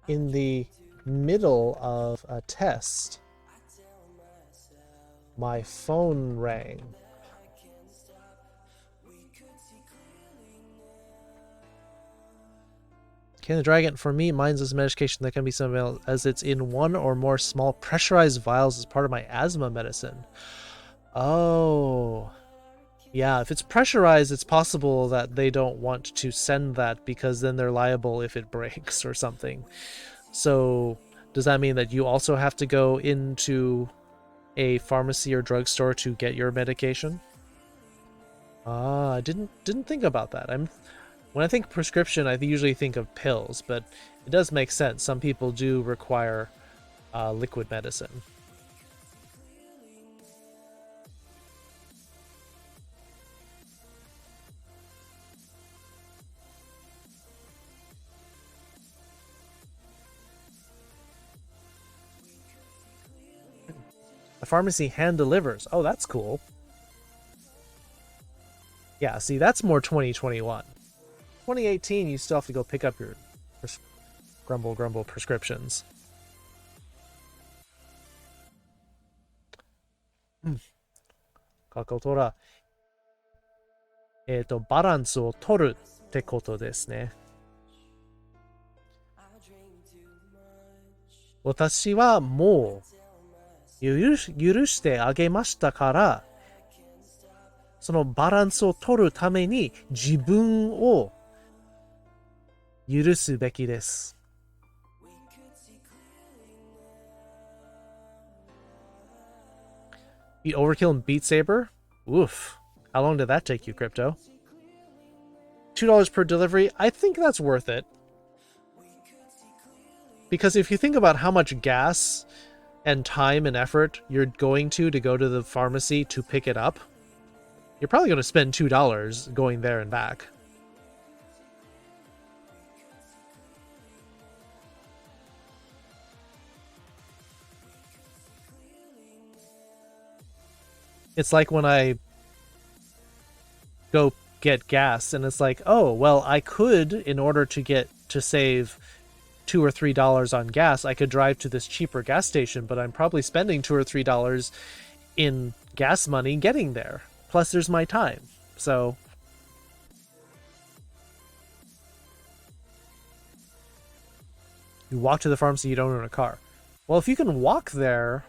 In the middle of a test, my phone rang. Can the dragon? For me, mine's is medication that can be something else, as it's in one or more small pressurized vials as part of my asthma medicine. Oh. Yeah, if it's pressurized, it's possible that they don't want to send that because then they're liable if it breaks or something. So does that mean that you also have to go into a pharmacy or drugstore to get your medication? Ah, I didn't think about that. When I think prescription, I usually think of pills, but it does make sense. Some people do require liquid medicine. The pharmacy hand delivers. Oh, that's cool. Yeah, see, that's more 2021. 2018, you still have to go pick up your grumble prescriptions. かかとら、バランスを取るってことですね。私はもう許してあげましたから、そのバランスを取るために自分を許すべきです。Beat Overkill and Beat Saber? Oof. How long did that take you, Crypto? $2 per delivery? I think that's worth it. Because if you think about how much gas and time and effort you're going to go to the pharmacy to pick it up, you're probably going to spend $2 going there and back. It's like when I go get gas and it's like, oh, well, I could, in order to save $2 or $3 on gas, I could drive to this cheaper gas station, but I'm probably spending $2 or $3 in gas money getting there. Plus there's my time. So you walk to the pharmacy, you don't own a car. Well, if you can walk there,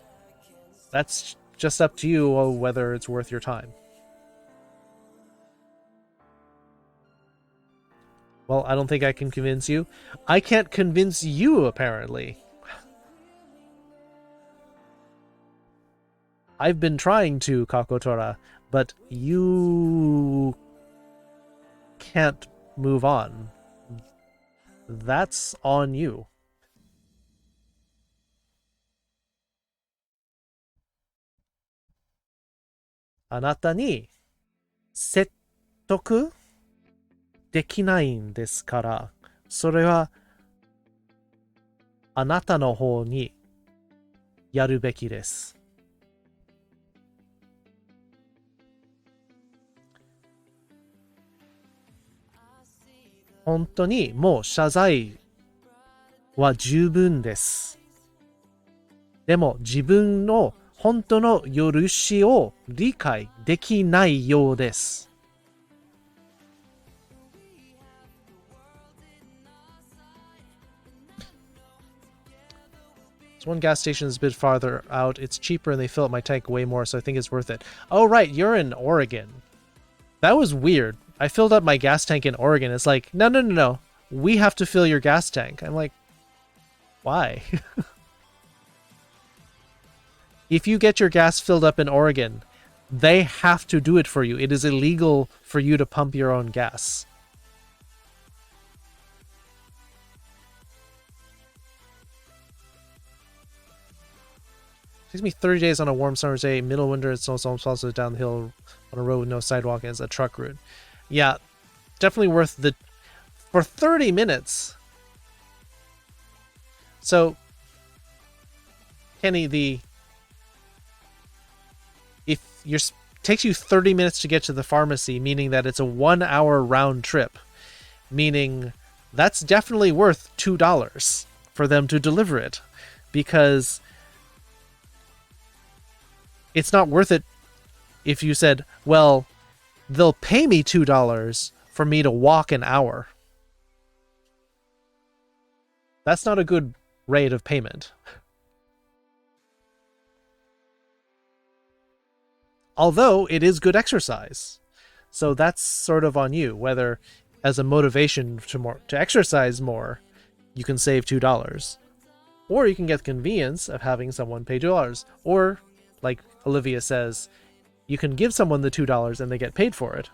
that's just up to you whether it's worth your time. Well, I don't think I can convince you. I can't convince you, apparently. I've been trying to, Kakotora, but you can't move on. That's on you. Anata ni settoku できないんですから、それはあなたの方にやるべきです。本当にもう謝罪は十分です。でも自分の本当の許しを理解できないようです。One gas station is a bit farther out. It's cheaper and they fill up my tank way more, so I think it's worth it. Oh, right, you're in Oregon. That was weird. I filled up my gas tank in Oregon. It's like, no. We have to fill your gas tank. I'm like, why? If you get your gas filled up in Oregon, they have to do it for you. It is illegal for you to pump your own gas. Takes me 30 days on a warm summer's day. Middle winter, it's also down the hill on a road with no sidewalk and it's a truck route. Yeah, definitely worth the... For 30 minutes. So, Kenny, takes you 30 minutes to get to the pharmacy, meaning that it's a 1 hour round trip. Meaning that's definitely worth $2 for them to deliver it. Because it's not worth it if you said, well, they'll pay me $2 for me to walk an hour. That's not a good rate of payment. Although it is good exercise. So that's sort of on you, whether as a motivation to exercise more, you can save $2. Or you can get the convenience of having someone pay $2. Or, like Olivia says, you can give someone the $2 and they get paid for it.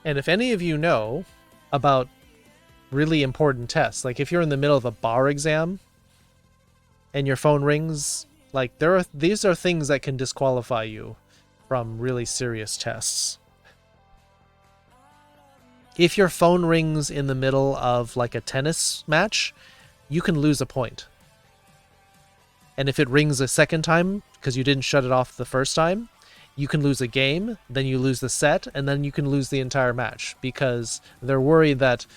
And if any of you know about really important tests, like if you're in the middle of a bar exam and your phone rings, like these are things that can disqualify you from really serious tests. If your phone rings in the middle of like a tennis match, you can lose a point. And if it rings a second time because you didn't shut it off the first time, you can lose a game, then you lose the set, and then you can lose the entire match because they're worried that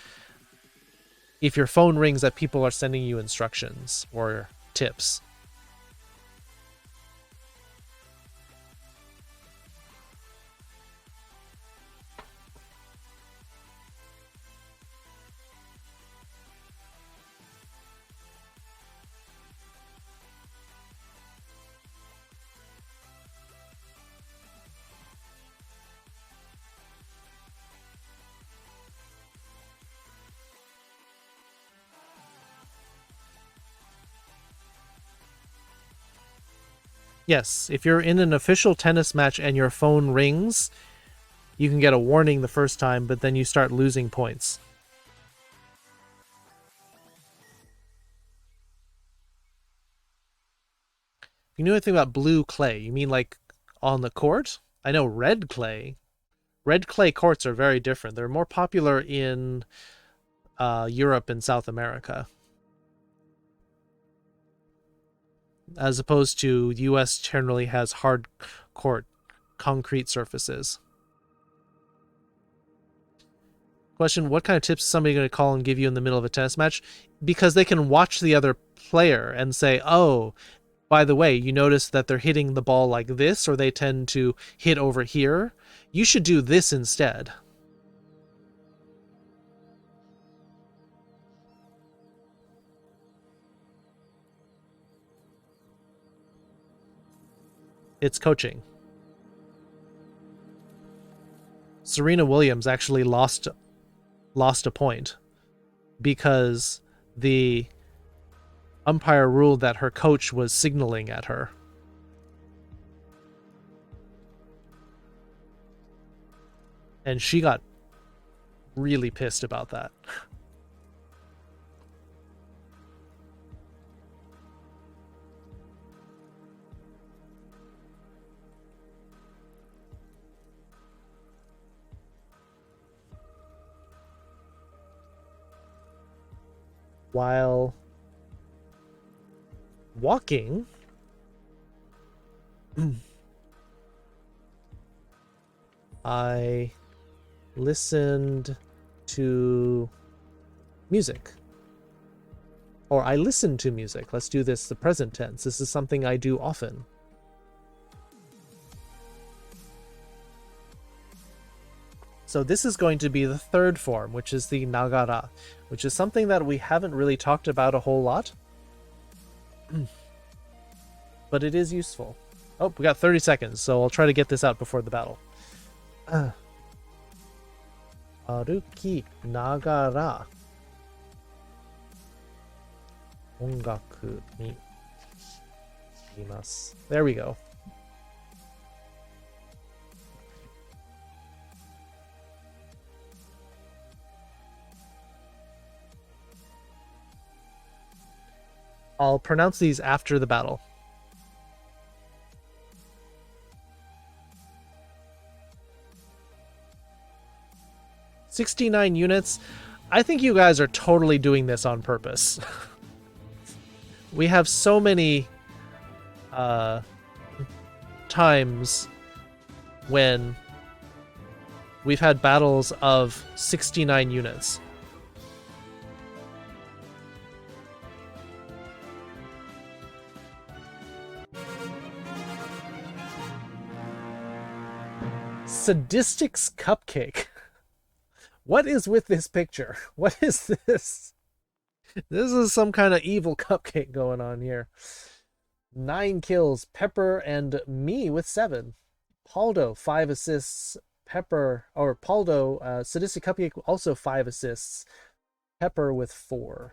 if your phone rings that people are sending you instructions or tips. Yes, if you're in an official tennis match and your phone rings, you can get a warning the first time, but then you start losing points. If you know anything about blue clay, you mean like on the court? I know red clay. Red clay courts are very different. They're more popular in Europe and South America, as opposed to the US generally has hard court concrete surfaces. Question, what kind of tips is somebody going to call and give you in the middle of a tennis match? Because they can watch the other player and say, oh, by the way, you notice that they're hitting the ball like this, or they tend to hit over here. You should do this instead. It's coaching. Serena Williams actually lost a point because the umpire ruled that her coach was signaling at her. And she got really pissed about that. While walking, I listened to music. Or I listen to music. Let's do this the present tense. This is something I do often. So this is going to be the third form, which is the nagara, which is something that we haven't really talked about a whole lot. But it is useful. Oh, we got 30 seconds, so I'll try to get this out before the battle. Aruki nagara ongaku ni imasu. There we go. I'll pronounce these after the battle. $69 units. I think you guys are totally doing this on purpose. We have so many times when we've had battles of 69 units. Sadistic's cupcake. What is with this picture? What is this? This is some kind of evil cupcake going on here. 9 kills. Pepper and me with 7. Paldo, 5 assists. Pepper, or Paldo, Sadistic Cupcake, also 5 assists. Pepper with 4.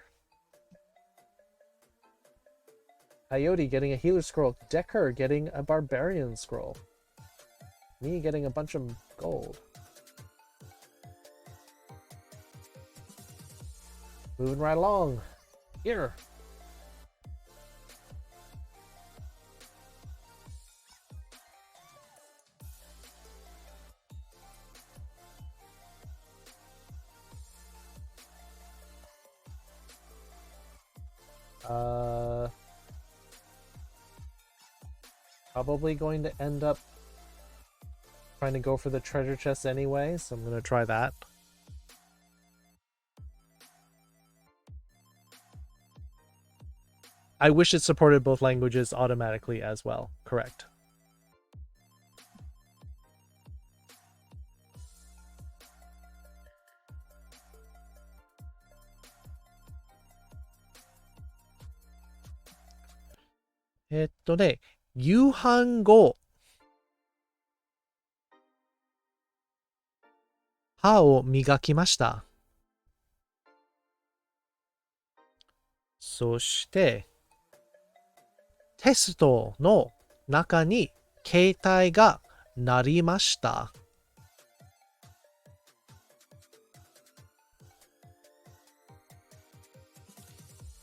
Coyote getting a healer scroll. Decker getting a barbarian scroll. Me getting a bunch of gold. Moving right along. Here. Probably going to end up trying to go for the treasure chest anyway, so I'm going to try that. I wish it supported both languages automatically as well. Correct. Ne, 夕飯後、歯を磨きました。そして、テストの中に携帯が鳴りました。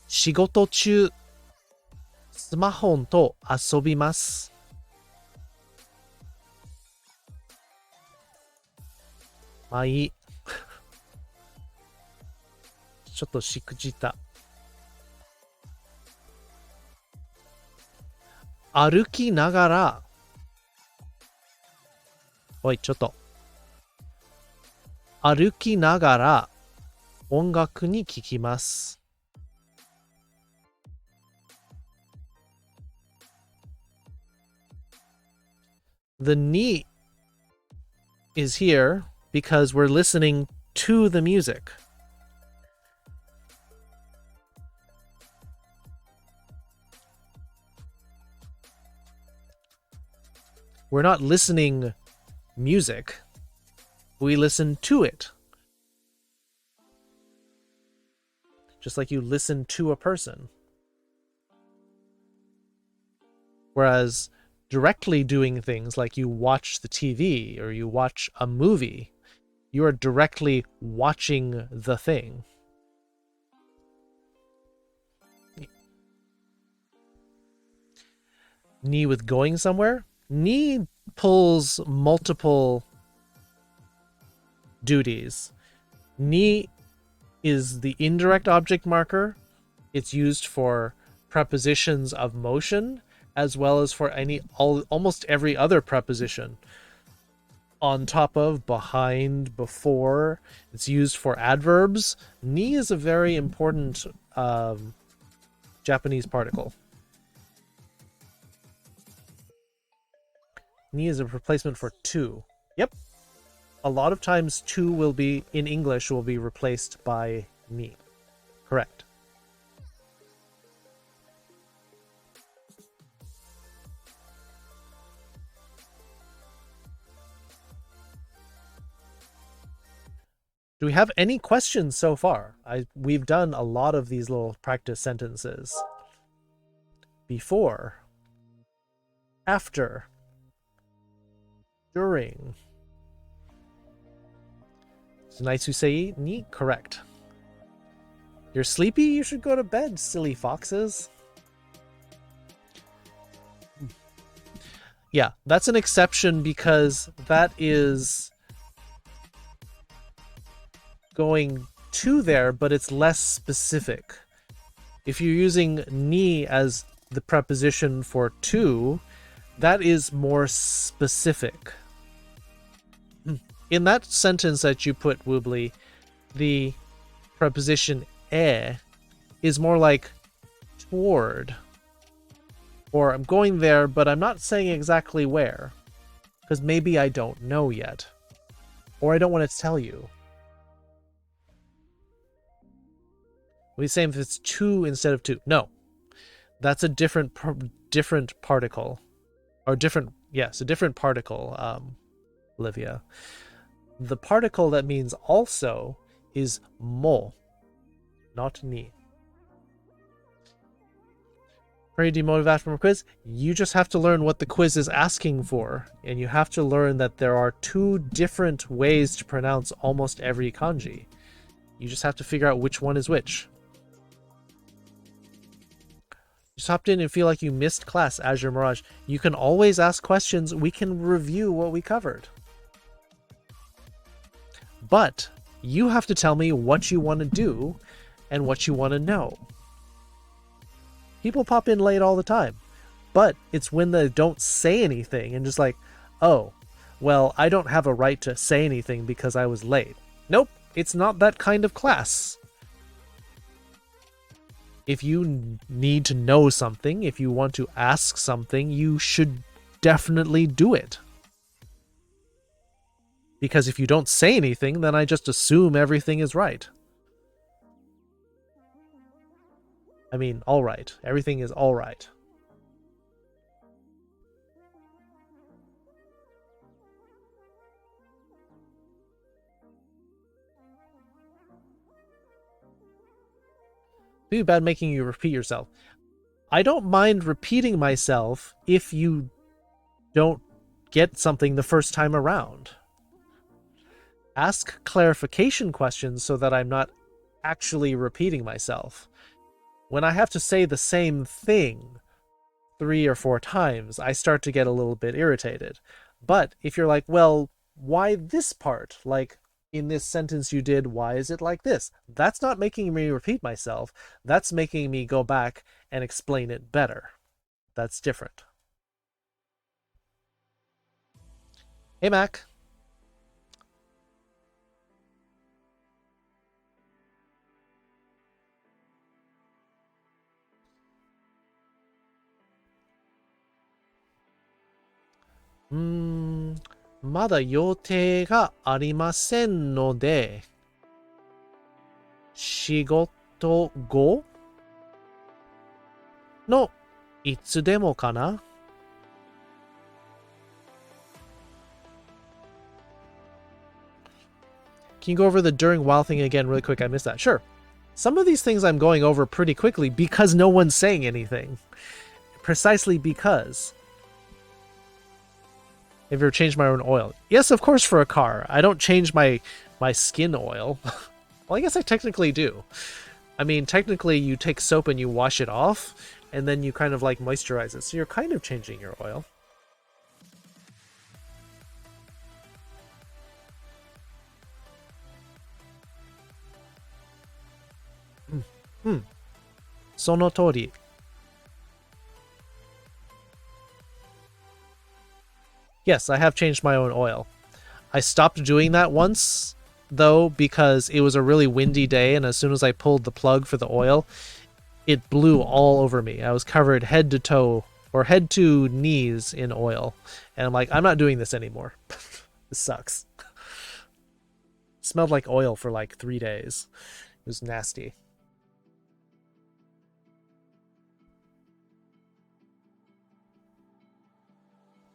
仕事中、スマホと遊びます。まあいい。ちょっとしくじった。歩きながら、おい、ちょっと。歩きながら音楽に聴きます。The ni is here because we're listening to the music. We're not listening music. We listen to it. Just like you listen to a person. Whereas directly doing things like you watch the TV or you watch a movie, You are directly watching the thing. Ni with going somewhere? Ni pulls multiple duties. Ni is the indirect object marker. It's used for prepositions of motion, as well as for almost every other preposition. On top of, behind, before. It's used for adverbs. Ni is a very important Japanese particle. Ni is a replacement for to. Yep. A lot of times to will be, in English, will be replaced by ni. Correct. Do we have any questions so far? We've done a lot of these little practice sentences. Before. After. During. Naitsusei ni? Correct. You're sleepy? You should go to bed, silly foxes. Yeah, that's an exception because that is going to there, but it's less specific. If you're using ni as the preposition for to, that is more specific. In that sentence that you put, Woobly, the preposition is more like toward. Or I'm going there, but I'm not saying exactly where. Because maybe I don't know yet. Or I don't want to tell you. What are you saying if it's to instead of to? No. That's a different particle. Or different, yes, a different particle, Olivia. The particle that means also is mo, not ni. Ready to demotivate from a quiz? You just have to learn what the quiz is asking for, and you have to learn that there are 2 different ways to pronounce almost every kanji. You just have to figure out which one is which. You stopped in and feel like you missed class, Azure Mirage. You can always ask questions. We can review what we covered. But you have to tell me what you want to do and what you want to know. People pop in late all the time, but it's when they don't say anything and just like, oh, well, I don't have a right to say anything because I was late. Nope, it's not that kind of class. If you need to know something, if you want to ask something, you should definitely do it. Because if you don't say anything, then I just assume everything is right. I mean, all right. Everything is all right. Too bad making you repeat yourself. I don't mind repeating myself if you don't get something the first time around. Ask clarification questions so that I'm not actually repeating myself. When I have to say the same thing 3 or 4 times, I start to get a little bit irritated. But if you're like, well, why this part? Like, in this sentence you did, why is it like this? That's not making me repeat myself. That's making me go back and explain it better. That's different. Hey, Mac. Hmm. まだ予定がありませんので、仕事後のいつでもかな? Can you go over the during while thing again really quick? I missed that. Sure. Some of these things I'm going over pretty quickly because no one's saying anything. Precisely because. Have you ever changed my own oil? Yes, of course, for a car. I don't change my skin oil. Well, I guess I technically do. I mean, technically you take soap and you wash it off, and then you kind of like moisturize it. So you're kind of changing your oil. Sonotori. Yes, I have changed my own oil. I stopped doing that once, though, because it was a really windy day, and as soon as I pulled the plug for the oil, it blew all over me. I was covered head to toe, or head to knees in oil. And I'm like, I'm not doing this anymore. This sucks. It smelled like oil for like 3 days. It was nasty.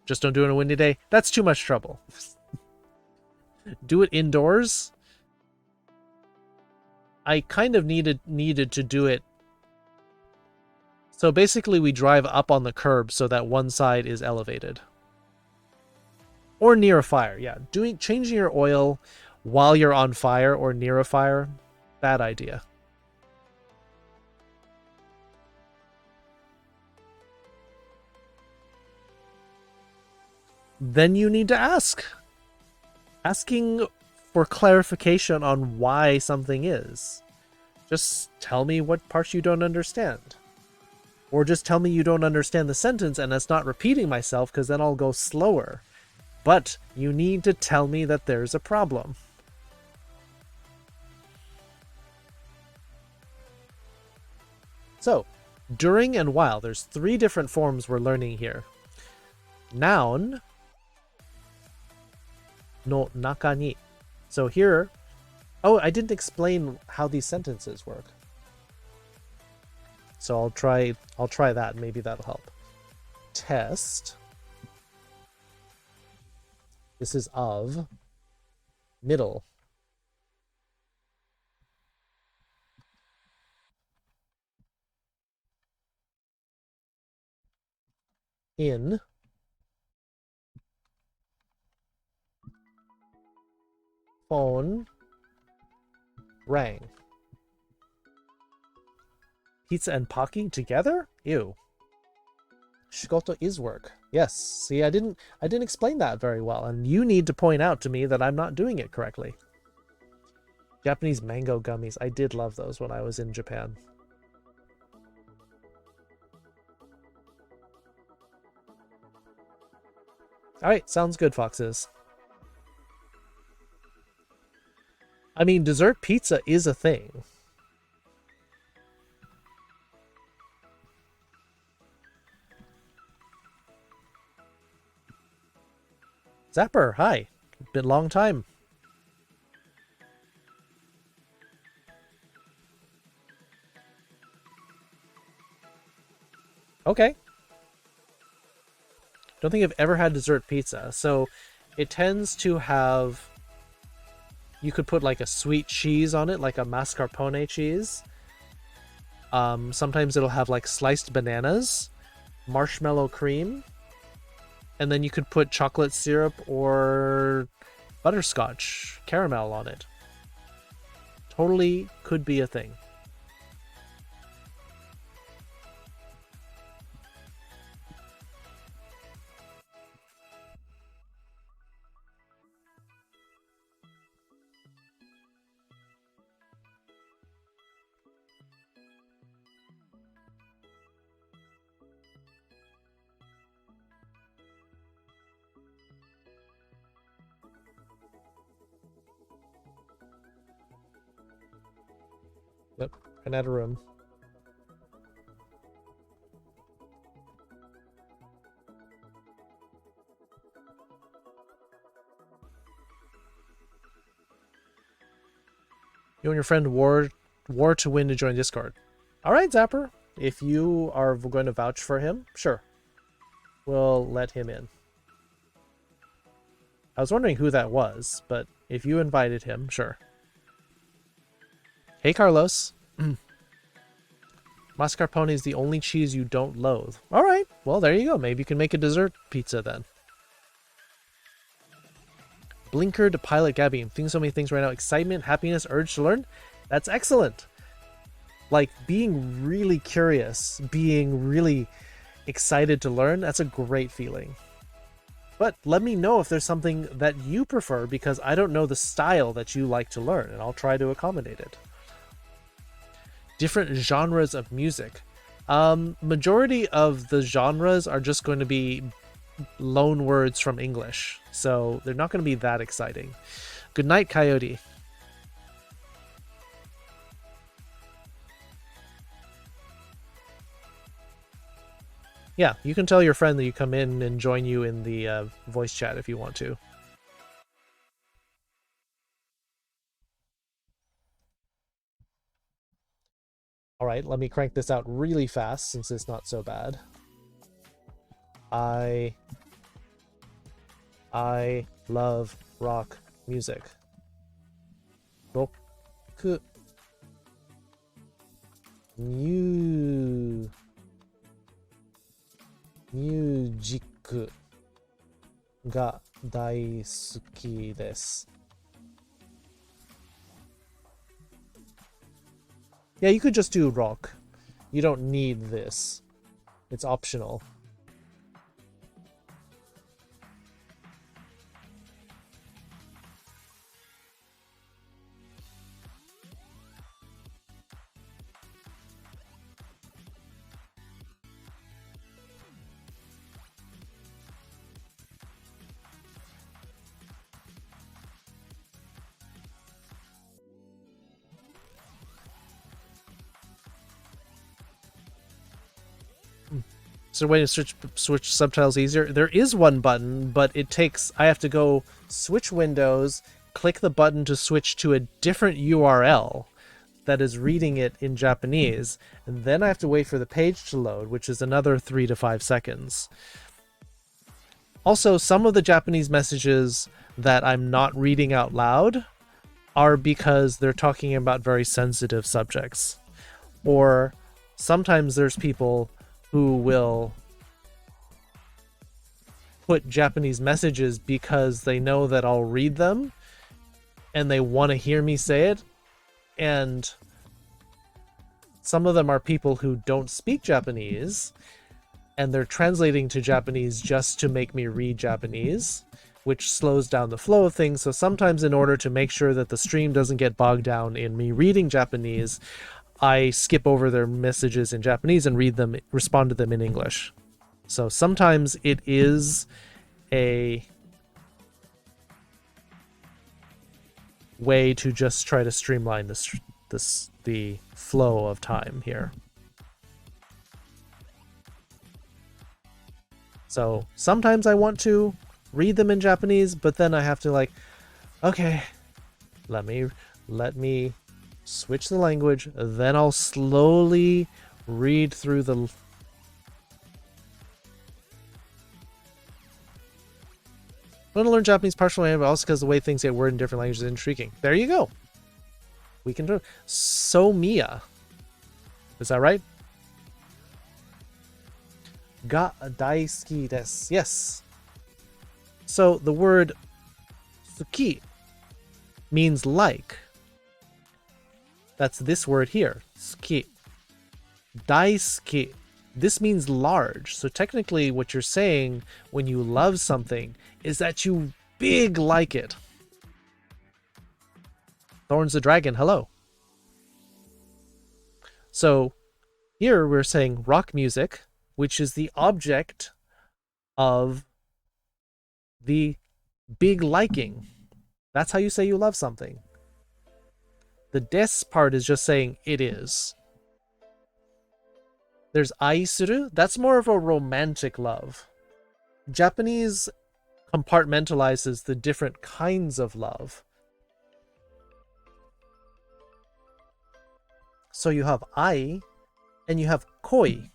Just don't do it on a windy day. That's too much trouble. Do it indoors. I kind of needed to do it. So basically we drive up on the curb so that one side is elevated. Or near a fire. Yeah, changing your oil while you're on fire or near a fire, bad idea. Then you need to ask. Asking for clarification on why something is. Just tell me what parts you don't understand. Or just tell me you don't understand the sentence and it's not repeating myself, because then I'll go slower. But you need to tell me that there's a problem. So, during and while, there's 3 different forms we're learning here. Noun no naka ni. So here, oh, I didn't explain how these sentences work. So I'll try that. Maybe that'll help. Test. This is of. Middle. In. Phone. Rang. Pizza and Pocky together? Ew. Shigoto is work. Yes. See, I didn't explain that very well, and you need to point out to me that I'm not doing it correctly. Japanese mango gummies. I did love those when I was in Japan. Alright, sounds good, Foxes. I mean, dessert pizza is a thing. Zapper, hi. Been a long time. Okay. Don't think I've ever had dessert pizza. So it tends to have... You could put like a sweet cheese on it, like a mascarpone cheese. Sometimes it'll have like sliced bananas, marshmallow cream, and then you could put chocolate syrup or butterscotch caramel on it. Totally could be a thing. Yep, ran out of room. You and your friend war to win to join Discord. Alright, Zapper. If you are going to vouch for him, sure. We'll let him in. I was wondering who that was, but if you invited him, sure. Hey, Carlos. Mascarpone is the only cheese you don't loathe. Alright, well, there you go. Maybe you can make a dessert pizza then. Blinker to pilot Gabby. I'm thinking so many things right now. Excitement, happiness, urge to learn. That's excellent. Like, being really curious, being really excited to learn, that's a great feeling. But let me know if there's something that you prefer, because I don't know the style that you like to learn, and I'll try to accommodate it. Different genres of music. Majority of the genres are just going to be loan words from English, so they're not going to be that exciting. Good night, Coyote. Yeah, you can tell your friend that you come in and join you in the voice chat if you want to. All right, let me crank this out really fast since it's not so bad. I love rock music. Rock music が大好きです。Yeah, you could just do rock. You don't need this. It's optional. So way to switch subtitles easier. There is one button, but it takes, I have to go switch windows, click the button to switch to a different URL that is reading it in Japanese, and then I have to wait for the page to load, which is another 3 to 5 seconds. Also, some of the Japanese messages that I'm not reading out loud are because they're talking about very sensitive subjects. Or sometimes there's people who will put Japanese messages because they know that I'll read them and they want to hear me say it. And some of them are people who don't speak Japanese and they're translating to Japanese just to make me read Japanese, which slows down the flow of things. So sometimes, in order to make sure that the stream doesn't get bogged down in me reading Japanese, I skip over their messages in Japanese and respond to them in English. So sometimes it is a way to just try to streamline the flow of time here. So sometimes I want to read them in Japanese, but then I have to like, okay, let me switch the language, then I'll slowly read through the... I want to learn Japanese partially, but also because the way things get worded in different languages is intriguing. There you go. We can do it. So Mia. Is that right? Ga daisuki desu. Yes. So the word suki means like. That's this word here. Suki. Daisuki. This means large. So technically what you're saying when you love something is that you big like it. Thorns the Dragon, hello. So here we're saying rock music, which is the object of the big liking. That's how you say you love something. The des part is just saying it is. There's aisuru. That's more of a romantic love. Japanese compartmentalizes the different kinds of love. So you have ai and you have koi.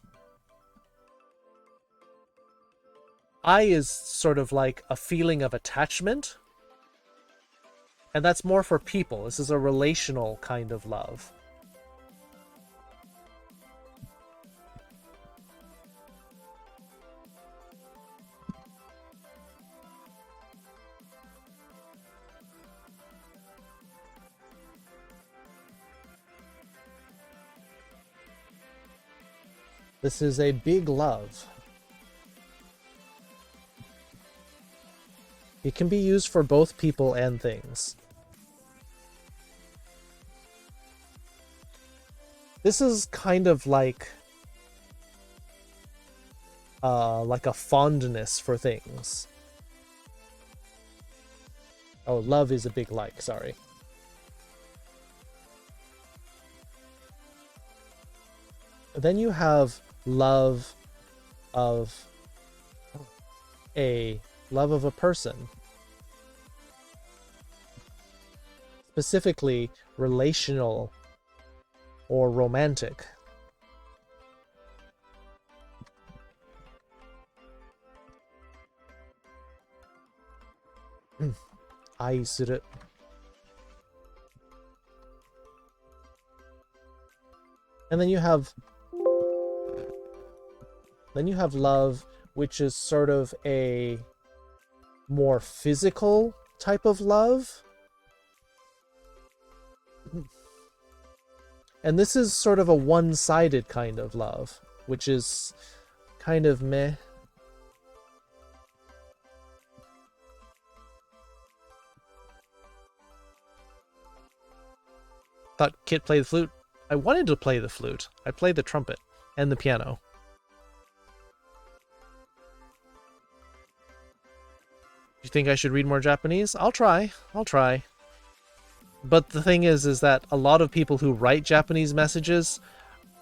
Ai is sort of like a feeling of attachment. And that's more for people. This is a relational kind of love. This is a big love. It can be used for both people and things. This is kind of like a fondness for things. Oh, love is a big like, sorry. Then you have love of a person. Specifically relational or romantic. Aisuru. And then you have love, which is sort of a more physical type of love. And this is sort of a one-sided kind of love, which is kind of meh. Thought Kit played the flute. I wanted to play the flute. I played the trumpet and the piano. You think I should read more Japanese? I'll try. But the thing is that a lot of people who write Japanese messages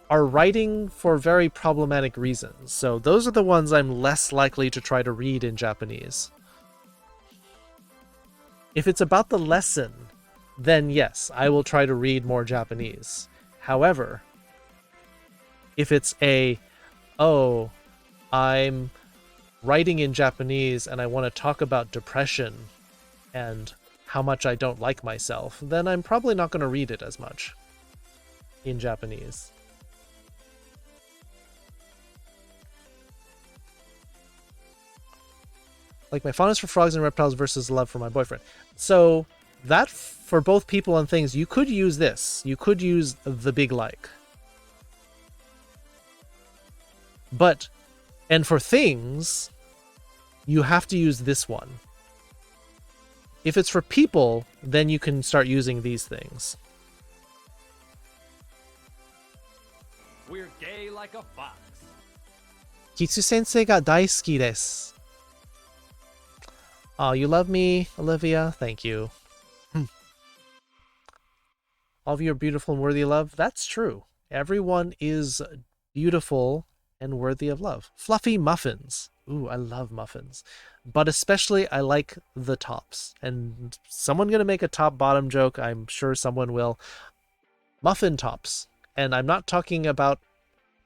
are writing for very problematic reasons. So those are the ones I'm less likely to try to read in Japanese. If it's about the lesson, then yes, I will try to read more Japanese. However, if it's I'm writing in Japanese and I want to talk about depression and how much I don't like myself, then I'm probably not going to read it as much in Japanese. Like my fondness for frogs and reptiles versus love for my boyfriend. So that, for both people and things, you could use this. You could use the big like. But, and for things, you have to use this one. If it's for people, then you can start using these things. We're gay like a fox. Kitsu-sensei ga daisuki desu. Oh, you love me, Olivia? Thank you. All of you are beautiful and worthy of love. That's true. Everyone is beautiful and worthy of love. Fluffy muffins. Ooh, I love muffins. But especially I like the tops. And someone gonna make a top-bottom joke. I'm sure someone will. Muffin tops. And I'm not talking about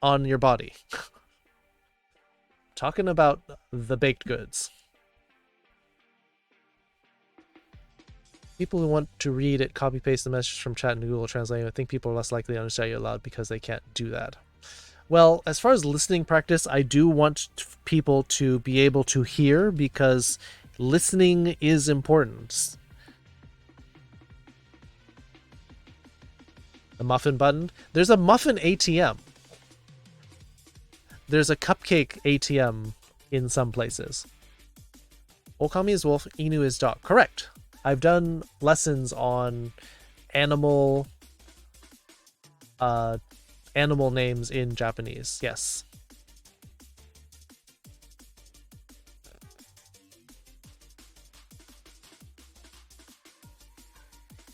on your body. Talking about the baked goods. People who want to read it, copy-paste the message from chat and Google Translate. I think people are less likely to understand you aloud because they can't do that. Well, as far as listening practice, I do want people to be able to hear because listening is important. The muffin button. There's a muffin ATM. There's a cupcake ATM in some places. Okami is wolf, Inu is dog. Correct. I've done lessons on animal names in Japanese. Yes.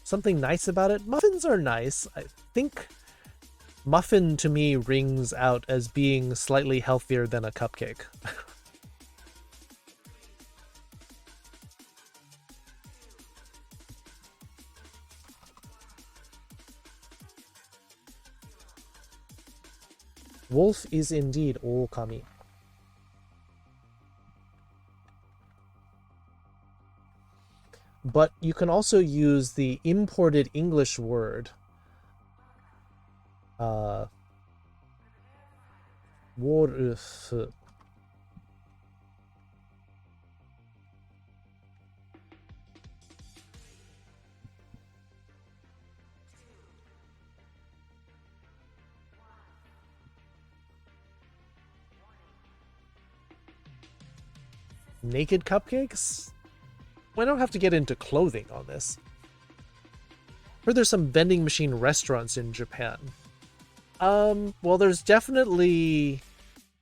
Something nice about it? Muffins are nice. I think muffin to me rings out as being slightly healthier than a cupcake. Wolf is indeed Okami. But you can also use the imported English word wolf. naked cupcakes? We don't have to get into clothing on this. Heard there's some vending machine restaurants in Japan. Well, there's definitely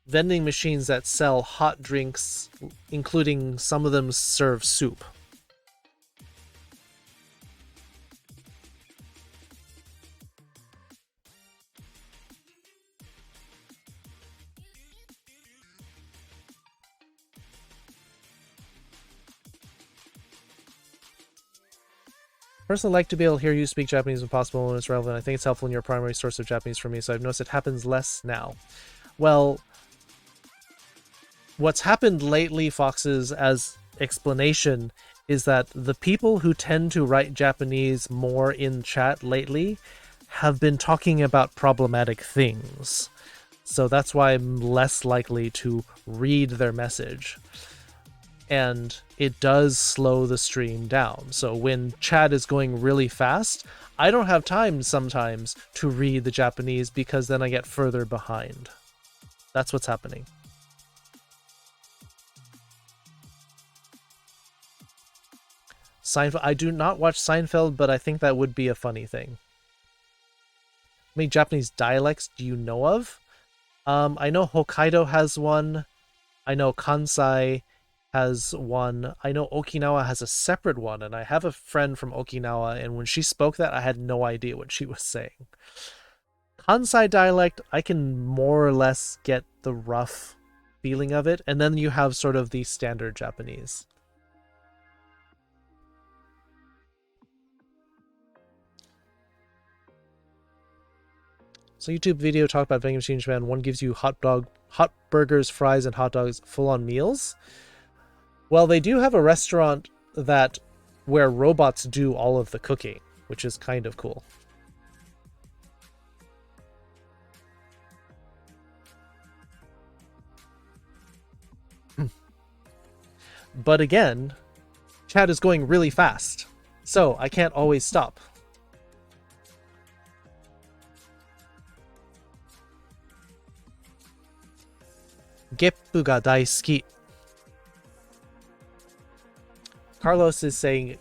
vending machines that sell hot drinks, including some of them serve soup. Personally, like to be able to hear you speak Japanese when possible when it's relevant. I think it's helpful in your primary source of Japanese for me, so I've noticed it happens less now. Well, what's happened lately, Foxes, as explanation, is that the people who tend to write Japanese more in chat lately have been talking about problematic things. So that's why I'm less likely to read their message. And it does slow the stream down. So when chat is going really fast, I don't have time sometimes to read the Japanese because then I get further behind. That's what's happening. Seinfeld. I do not watch Seinfeld, but I think that would be a funny thing. How many Japanese dialects do you know of? I know Hokkaido has one. I know Kansai has one. I know Okinawa has a separate one, and I have a friend from Okinawa, and when she spoke that, I had no idea what she was saying. Kansai dialect, I can more or less get the rough feeling of it, and then you have sort of the standard Japanese. So YouTube video talked about vending machine in Japan. One gives you hot burgers, fries, and hot dogs, full-on meals. Well, they do have a restaurant where robots do all of the cooking, which is kind of cool. But again, chat is going really fast, so I can't always stop. Geppu ga daisuki. Carlos is saying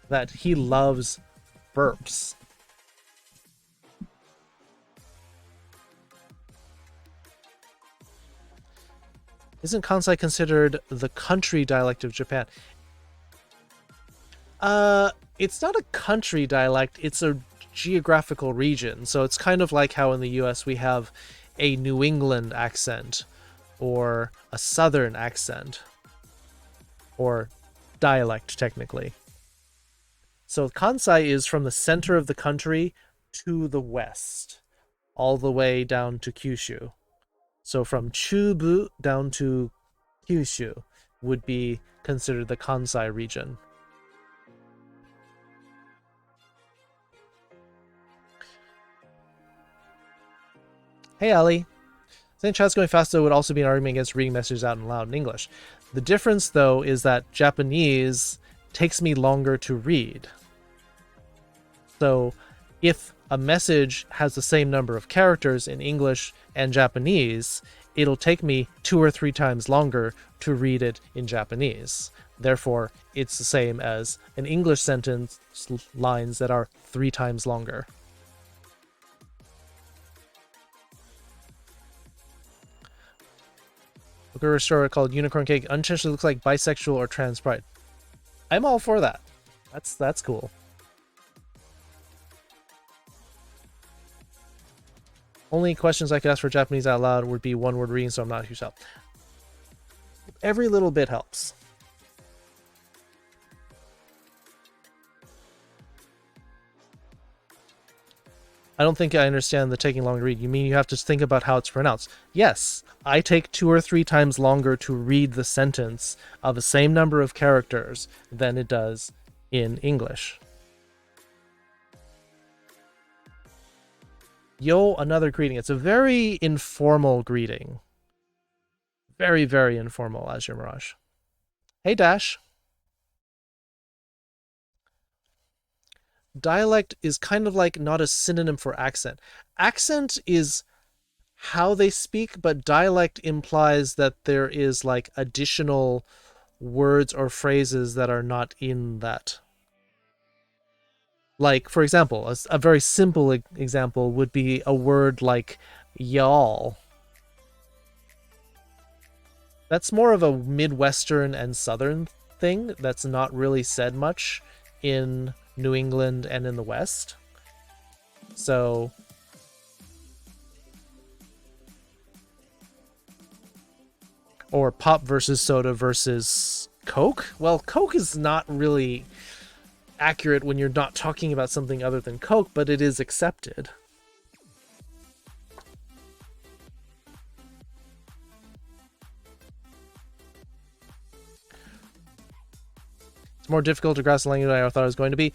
that he loves burps. Isn't Kansai considered the country dialect of Japan? It's not a country dialect, it's a geographical region. So it's kind of like how in the US we have a New England accent or a Southern accent or dialect technically. So Kansai is from the center of the country to the west, all the way down to Kyushu. So from Chubu down to Kyushu would be considered the Kansai region. Hey Ali. Saying chat's going faster would also be an argument against reading messages out loud in English. The difference, though, is that Japanese takes me longer to read. So if a message has the same number of characters in English and Japanese, it'll take me 2 or 3 times longer to read it in Japanese. Therefore, it's the same as an English sentence lines that are 3 times longer. Look at a restaurant called Unicorn Cake. Unintentionally looks like bisexual or trans pride. I'm all for that. That's cool. Only questions I could ask for Japanese out loud would be one-word reading, so I'm not a huge help. Every little bit helps. I don't think I understand the taking long to read. You mean you have to think about how it's pronounced? Yes, I take 2 or 3 times longer to read the sentence of the same number of characters than it does in English. Yo, another greeting. It's a very informal greeting. Very, very informal, Azure Mirage. Hey, Dash. Dialect is kind of like not a synonym for accent. Accent is how they speak, but dialect implies that there is like additional words or phrases that are not in that. Like, for example, a very simple example would be a word like y'all. That's more of a Midwestern and Southern thing that's not really said much in New England and in the West. So or pop versus soda versus Coke. Well, Coke is not really accurate when you're not talking about something other than Coke, but it is accepted. It's more difficult to grasp the language than I thought it was going to be.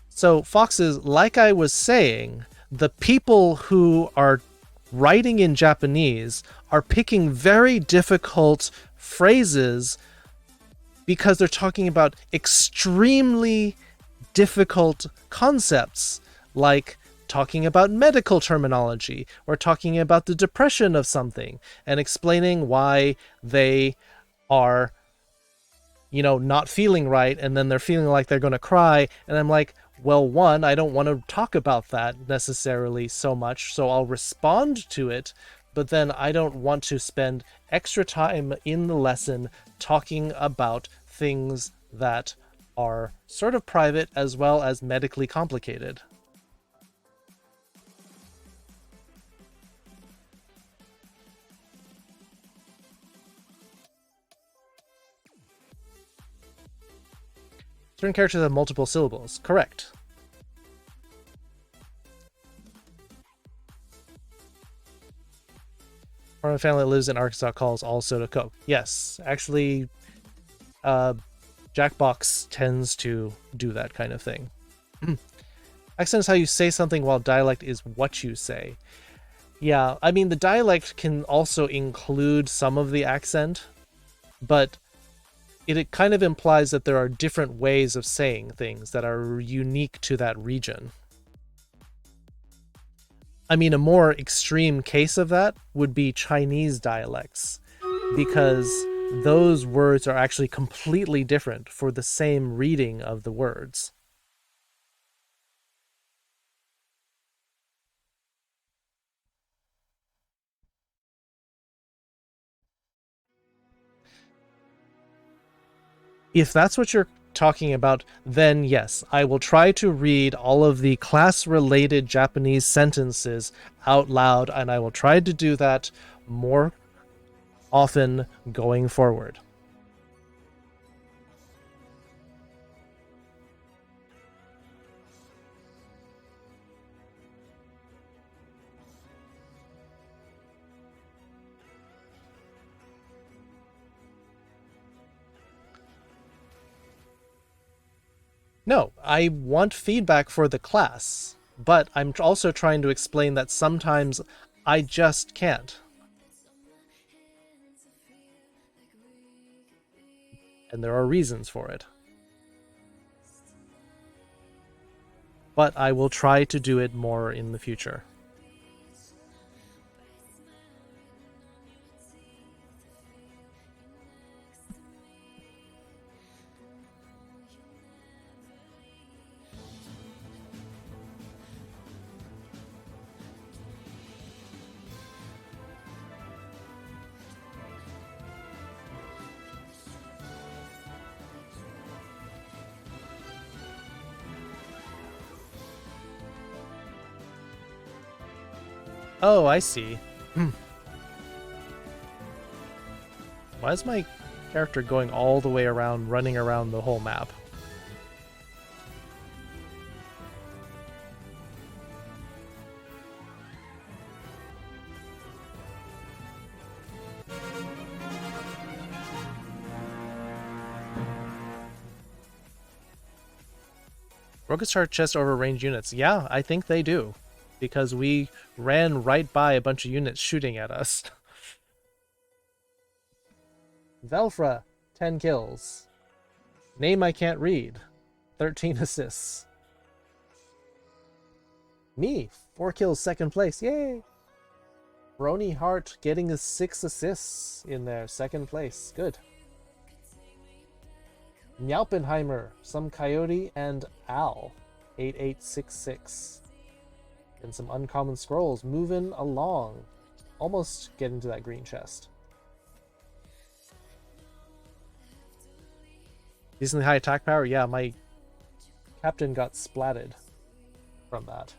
So, Foxes, like I was saying, the people who are writing in Japanese are picking very difficult phrases because they're talking about extremely difficult concepts, like talking about medical terminology or talking about the depression of something and explaining why they are, you know, not feeling right, and then they're feeling like they're going to cry. And I'm like, well, one, I don't want to talk about that necessarily so much, so I'll respond to it, but then I don't want to spend extra time in the lesson talking about things that are sort of private as well as medically complicated. Certain characters have multiple syllables. Correct. Part of a family that lives in Arkansas calls all soda Coke. Yes, actually, Jackbox tends to do that kind of thing. Accent is how you say something, while dialect is what you say. Yeah, I mean, the dialect can also include some of the accent, but it kind of implies that there are different ways of saying things that are unique to that region. I mean, a more extreme case of that would be Chinese dialects, because those words are actually completely different for the same reading of the words. If that's what you're talking about, then yes, I will try to read all of the class-related Japanese sentences out loud, and I will try to do that more often going forward. No, I want feedback for the class, but I'm also trying to explain that sometimes I just can't. And there are reasons for it. But I will try to do it more in the future. Oh, I see. Why is my character going all the way around, running around the whole map? Rockets charge chest over ranged units. Yeah, I think they do. Because we ran right by a bunch of units shooting at us. Velfra, 10 kills. Name I can't read, 13 assists. Me, 4 kills, second place, yay! Brony Hart getting his 6 assists in there. 2nd place. Good. Meowpenheimer, some Coyote, and Al. 8866. And some uncommon scrolls moving along. Almost getting to that green chest. Decently high attack power? Yeah, my captain got splatted from that.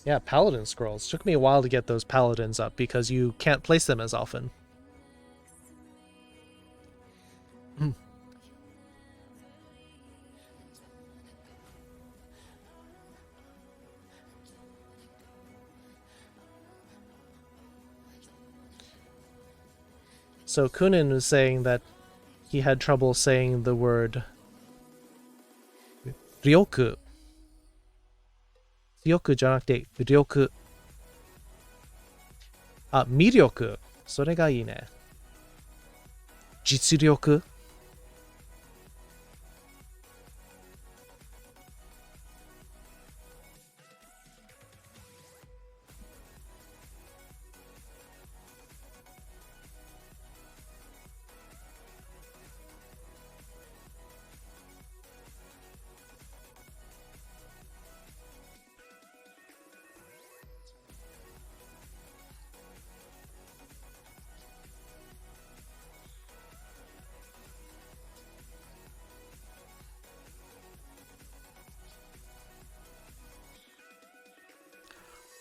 Yeah, paladin scrolls. Took me a while to get those paladins up because you can't place them as often. So Kunin was saying that he had trouble saying the word ryoku. Ryoku じゃなくて ryoku. あ、魅力。それがいいね。実力。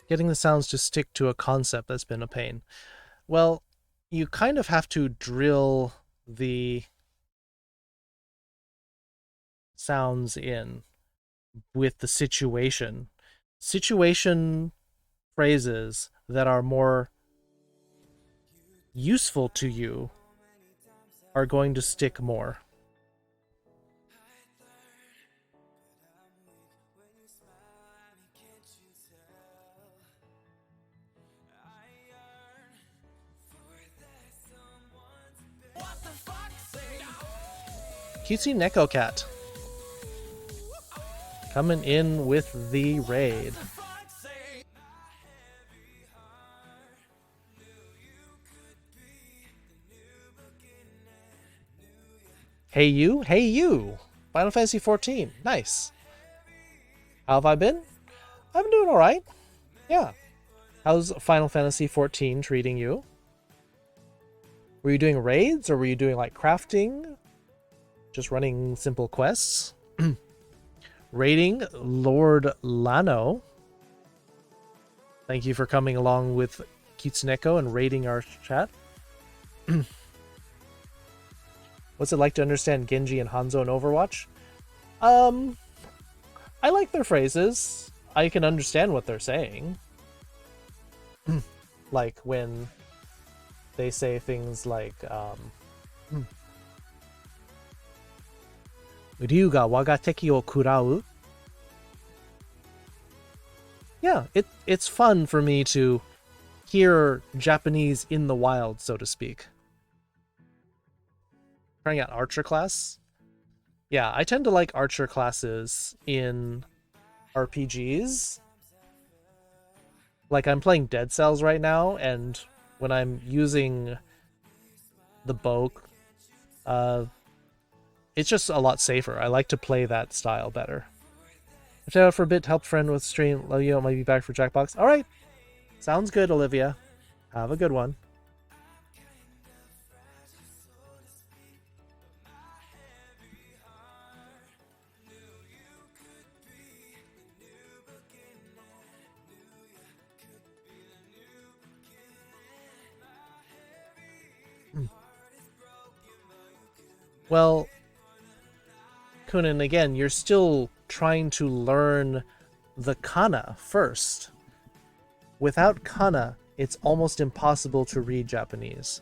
Getting the sounds to stick to a concept that's been a pain. Well, you kind of have to drill the sounds in with the situation. Situation phrases that are more useful to you are going to stick more. Cutesy Neko Cat coming in with the raid. Hey you, hey you! Final Fantasy 14, nice. How have I been? I've been doing alright. Yeah. How's Final Fantasy 14 treating you? Were you doing raids or were you doing like crafting? Just running simple quests? Raiding Lord Lano. Thank you for coming along with Kitsuneko and raiding our chat. What's it like to understand Genji and Hanzo in Overwatch? I like their phrases. I can understand what they're saying. Like when they say things like, Ryu ga waga teki o kurau. Yeah, it's fun for me to hear Japanese in the wild, so to speak. Trying out Archer class? Yeah, I tend to like Archer classes in RPGs. Like, I'm playing Dead Cells right now, and when I'm using the bow, it's just a lot safer. I like to play that style better. Watch out for a bit, help friend with stream. Leo might be back for Jackbox. Alright. Sounds good, Olivia. Have a good one. Well, Kunin, again, you're still trying to learn the kana first. Without kana, it's almost impossible to read Japanese.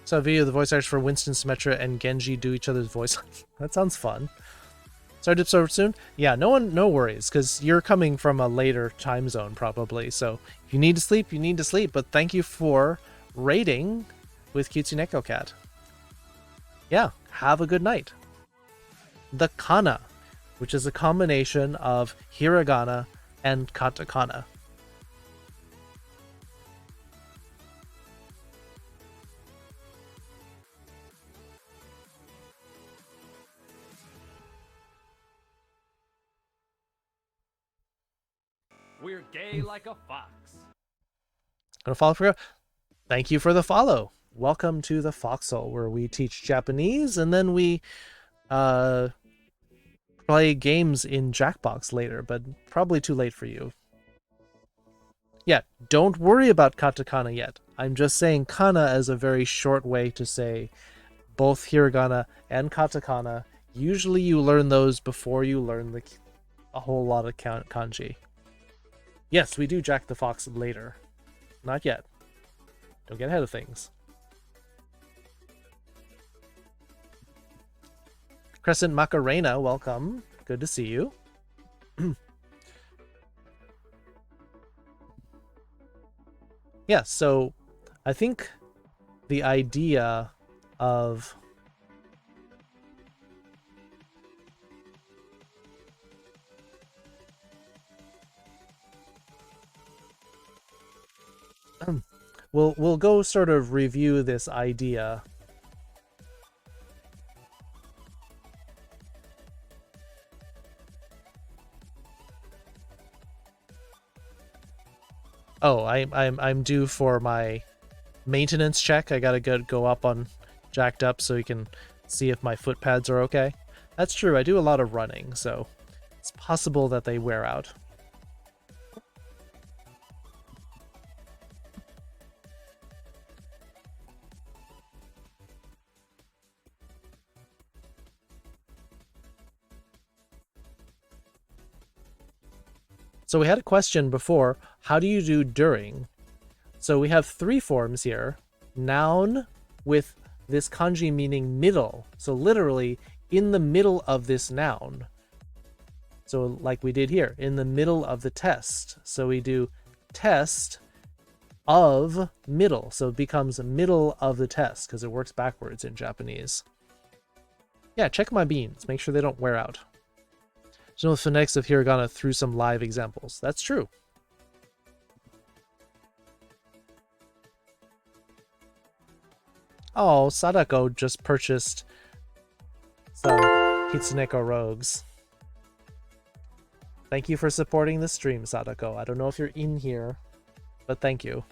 Saw a video of the voice actors for Winston, Symmetra, and Genji do each other's voice. That sounds fun. Start episode soon? Yeah, no worries, because you're coming from a later time zone probably. So if you need to sleep, you need to sleep. But thank you for raiding with Cutesy Neko Cat. Yeah, have a good night. The kana, which is a combination of hiragana and katakana. We're gay like a fox. Gonna follow for you. Thank you for the follow. Welcome to the Foxhole, where we teach Japanese and then we play games in Jackbox later, but probably too late for you. Yeah, don't worry about katakana yet. I'm just saying kana as a very short way to say both hiragana and katakana. Usually you learn those before you learn a whole lot of kanji. Yes, we do Jack the Fox later. Not yet. Don't get ahead of things. Crescent Macarena, welcome. Good to see you. Yeah, so I think the idea of we'll go sort of review this idea. Oh, I'm due for my maintenance check. I gotta go up on Jacked Up so you can see if my foot pads are okay. That's true, I do a lot of running, so it's possible that they wear out. So we had a question before, how do you do during? So we have three forms here. Noun with this kanji meaning middle. So literally in the middle of this noun. So like we did here, in the middle of the test. So we do test of middle. So it becomes middle of the test because it works backwards in Japanese. Yeah, check my beans. Make sure they don't wear out. So the phonetics of hiragana through some live examples. That's true. Oh, Sadako just purchased some Kitsuneko Rogues. Thank you for supporting the stream, Sadako. I don't know if you're in here, but thank you.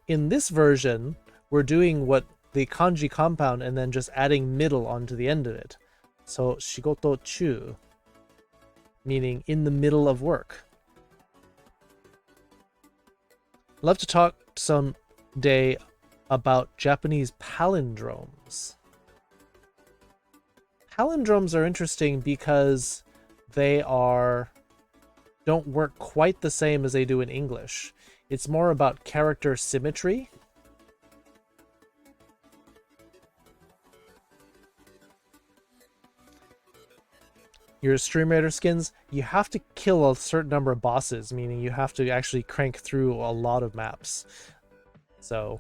In this version, we're doing what the kanji compound and then just adding middle onto the end of it. So shigoto chu, meaning in the middle of work. Love to talk someday about Japanese palindromes. Palindromes are interesting because they don't work quite the same as they do in English. It's more about character symmetry. Your Stream Raider skins, you have to kill a certain number of bosses, meaning you have to actually crank through a lot of maps. So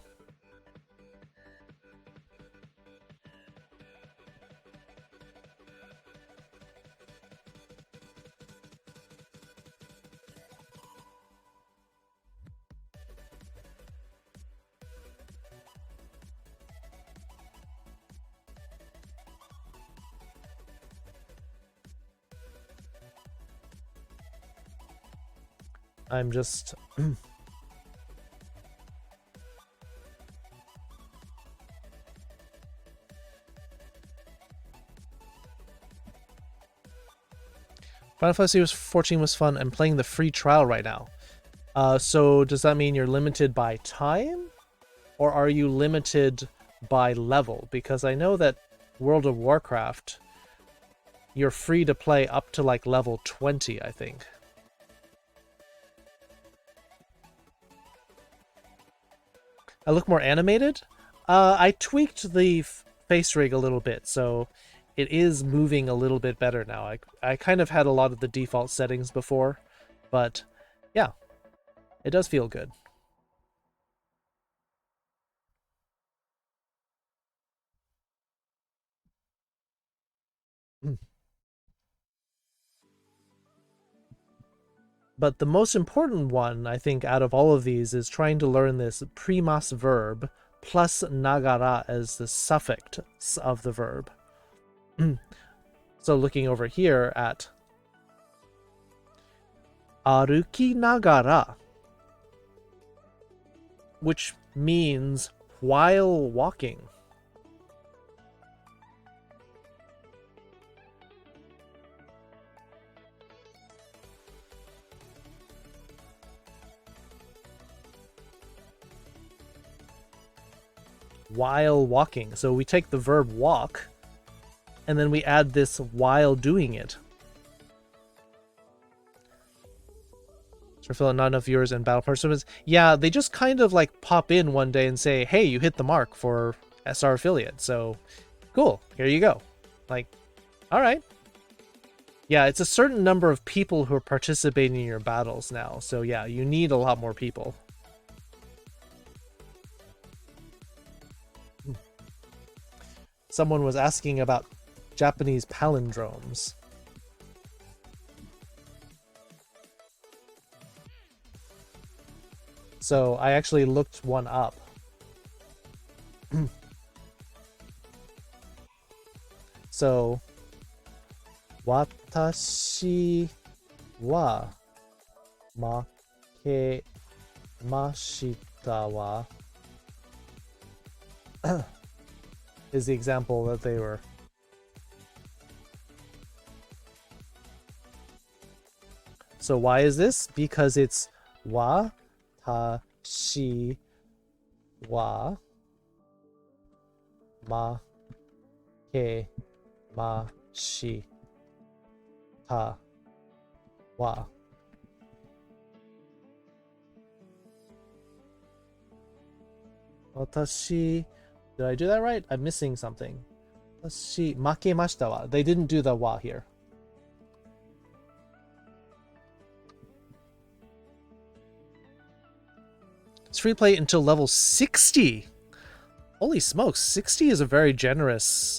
I'm just Final Fantasy 14 was fun. I'm playing the free trial right now. So does that mean you're limited by time? Or are you limited by level? Because I know that World of Warcraft, you're free to play up to like level 20, I think. I look more animated? I tweaked the face rig a little bit, so it is moving a little bit better now. I kind of had a lot of the default settings before, but yeah, it does feel good. But the most important one, I think, out of all of these is trying to learn this primas verb plus nagara as the suffix of the verb. So looking over here at aruki nagara, which means while walking. While walking. So we take the verb walk, and then we add this while doing it. So Phil, not enough viewers and battle participants. Yeah, they just kind of like pop in one day and say, hey, you hit the mark for SR affiliate. So cool, here you go. Like, all right. Yeah, it's a certain number of people who are participating in your battles now. So yeah, you need a lot more people. Someone was asking about Japanese palindromes. So I actually looked one up. So, watashi wa makemashita wa is the example that they were. So why is this? Because it's wa tashi wa makemashita wa. Watashi. Did I do that right? I'm missing something. Watashi makemashita wa. They didn't do the wa here. It's free play until level 60. Holy smokes, 60 is a very generous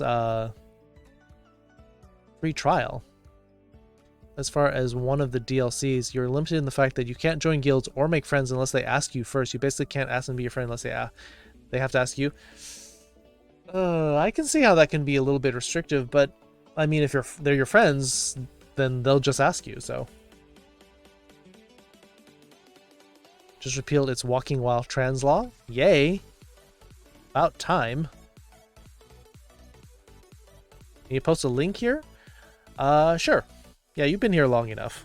free trial. As far as one of the DLCs, you're limited in the fact that you can't join guilds or make friends unless they ask you first. You basically can't ask them to be your friend unless they have to ask you. I can see how that can be a little bit restrictive, but I mean, if they're your friends, then they'll just ask you, so. Just repealed its walking while trans law. Yay. About time. Can you post a link here? Sure. Yeah, you've been here long enough.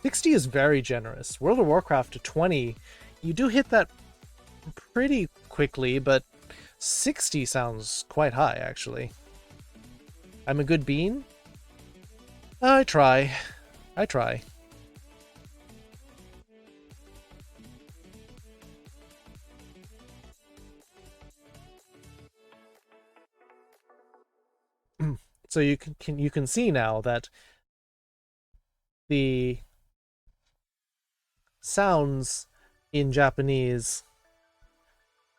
$60 is very generous. World of Warcraft to 20, you do hit that pretty quickly, but 60 sounds quite high, actually. I'm a good bean? I try. I try. So you can see now that the sounds in Japanese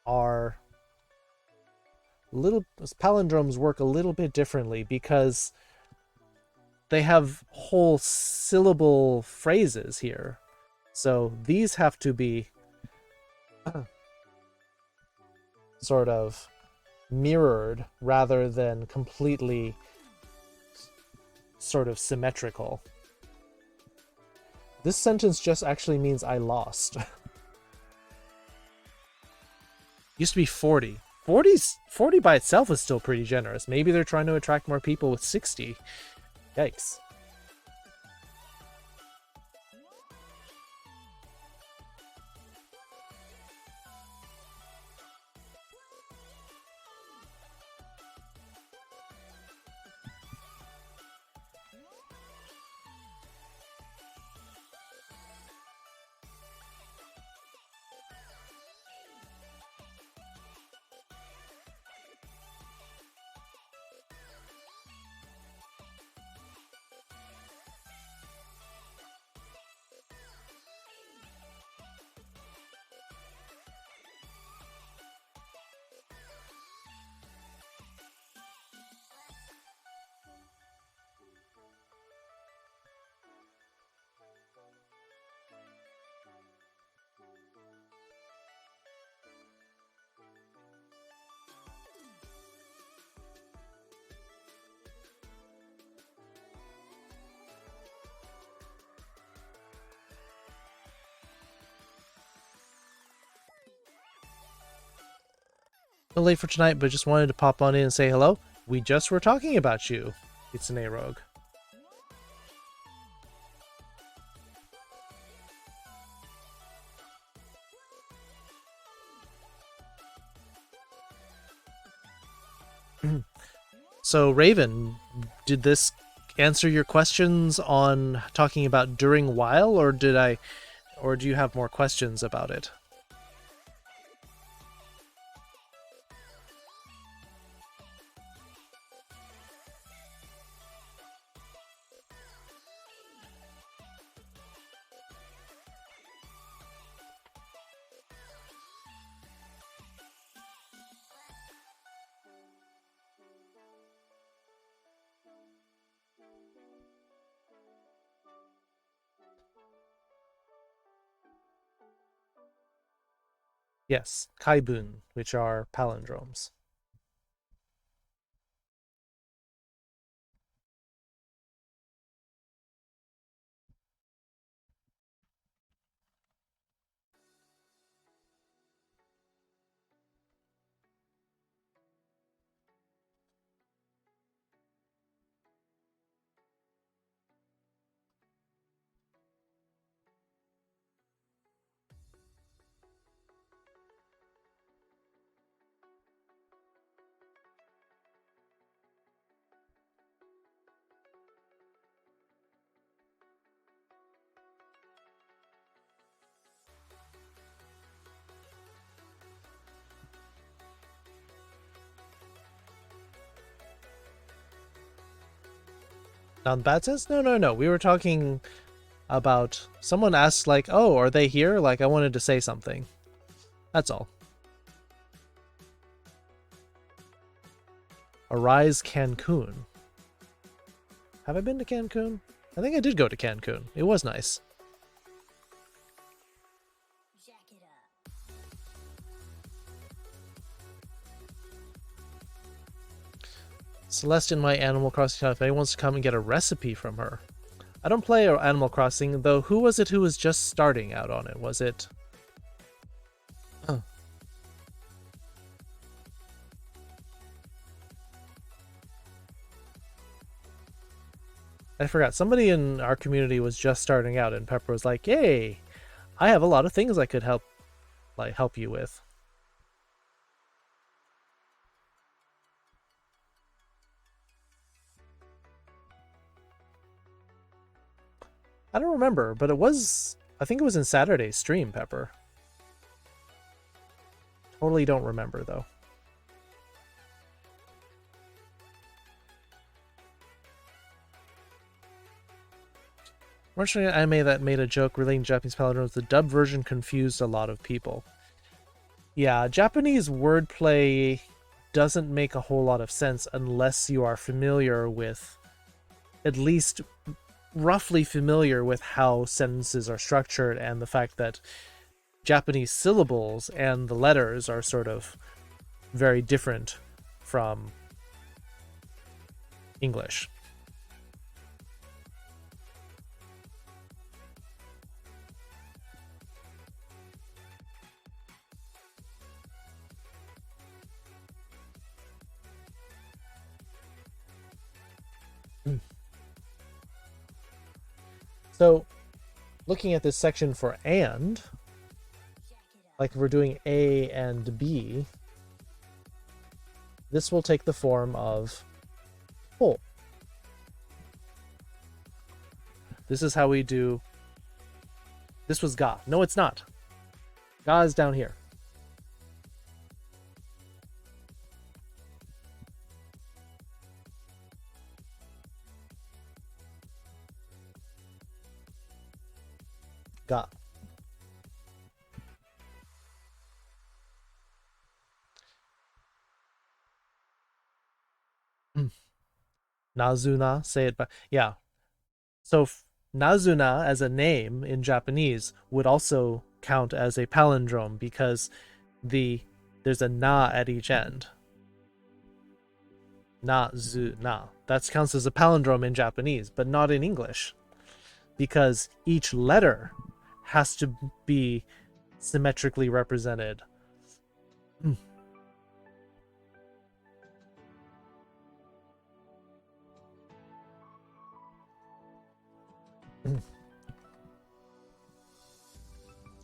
are palindromes work a little bit differently because they have whole syllable phrases here. So these have to be sort of mirrored rather than completely sort of symmetrical. This sentence just actually means I lost. Used to be 40. 40 by itself is still pretty generous. Maybe they're trying to attract more people with 60. Yikes. No late for tonight, but just wanted to pop on in and say hello. We just were talking about you. It's an A-Rogue. So, Raven, did this answer your questions on talking about during while, or do you have more questions about it? Yes, kaibun, which are palindromes. Now, bad sense? No. We were talking about someone asked, like, oh, are they here? Like, I wanted to say something. That's all. Arise Cancun. Have I been to Cancun? I think I did go to Cancun. It was nice. Celeste in my Animal Crossing cafe wants to come and get a recipe from her. I don't play Animal Crossing, though. Who was it who was just starting out on it? Was it... Oh. I forgot. Somebody in our community was just starting out, and Pepper was like, "Yay! I have a lot of things I could help you with." I don't remember, but I think it was in Saturday's stream, Pepper. Totally don't remember, though. Watching an anime that made a joke relating to Japanese palindromes, the dub version confused a lot of people. Yeah, Japanese wordplay doesn't make a whole lot of sense unless you are familiar with, at least roughly familiar with how sentences are structured and the fact that Japanese syllables and the letters are sort of very different from English. So, looking at this section for and, like we're doing A and B, this will take the form of whole. This is how we do. This was ga. No, it's not. Ga is down here. Ga. Nazuna, say it, but yeah. So Nazuna as a name in Japanese would also count as a palindrome because there's a na at each end. Na. That counts as a palindrome in Japanese, but not in English. Because each letter has to be symmetrically represented.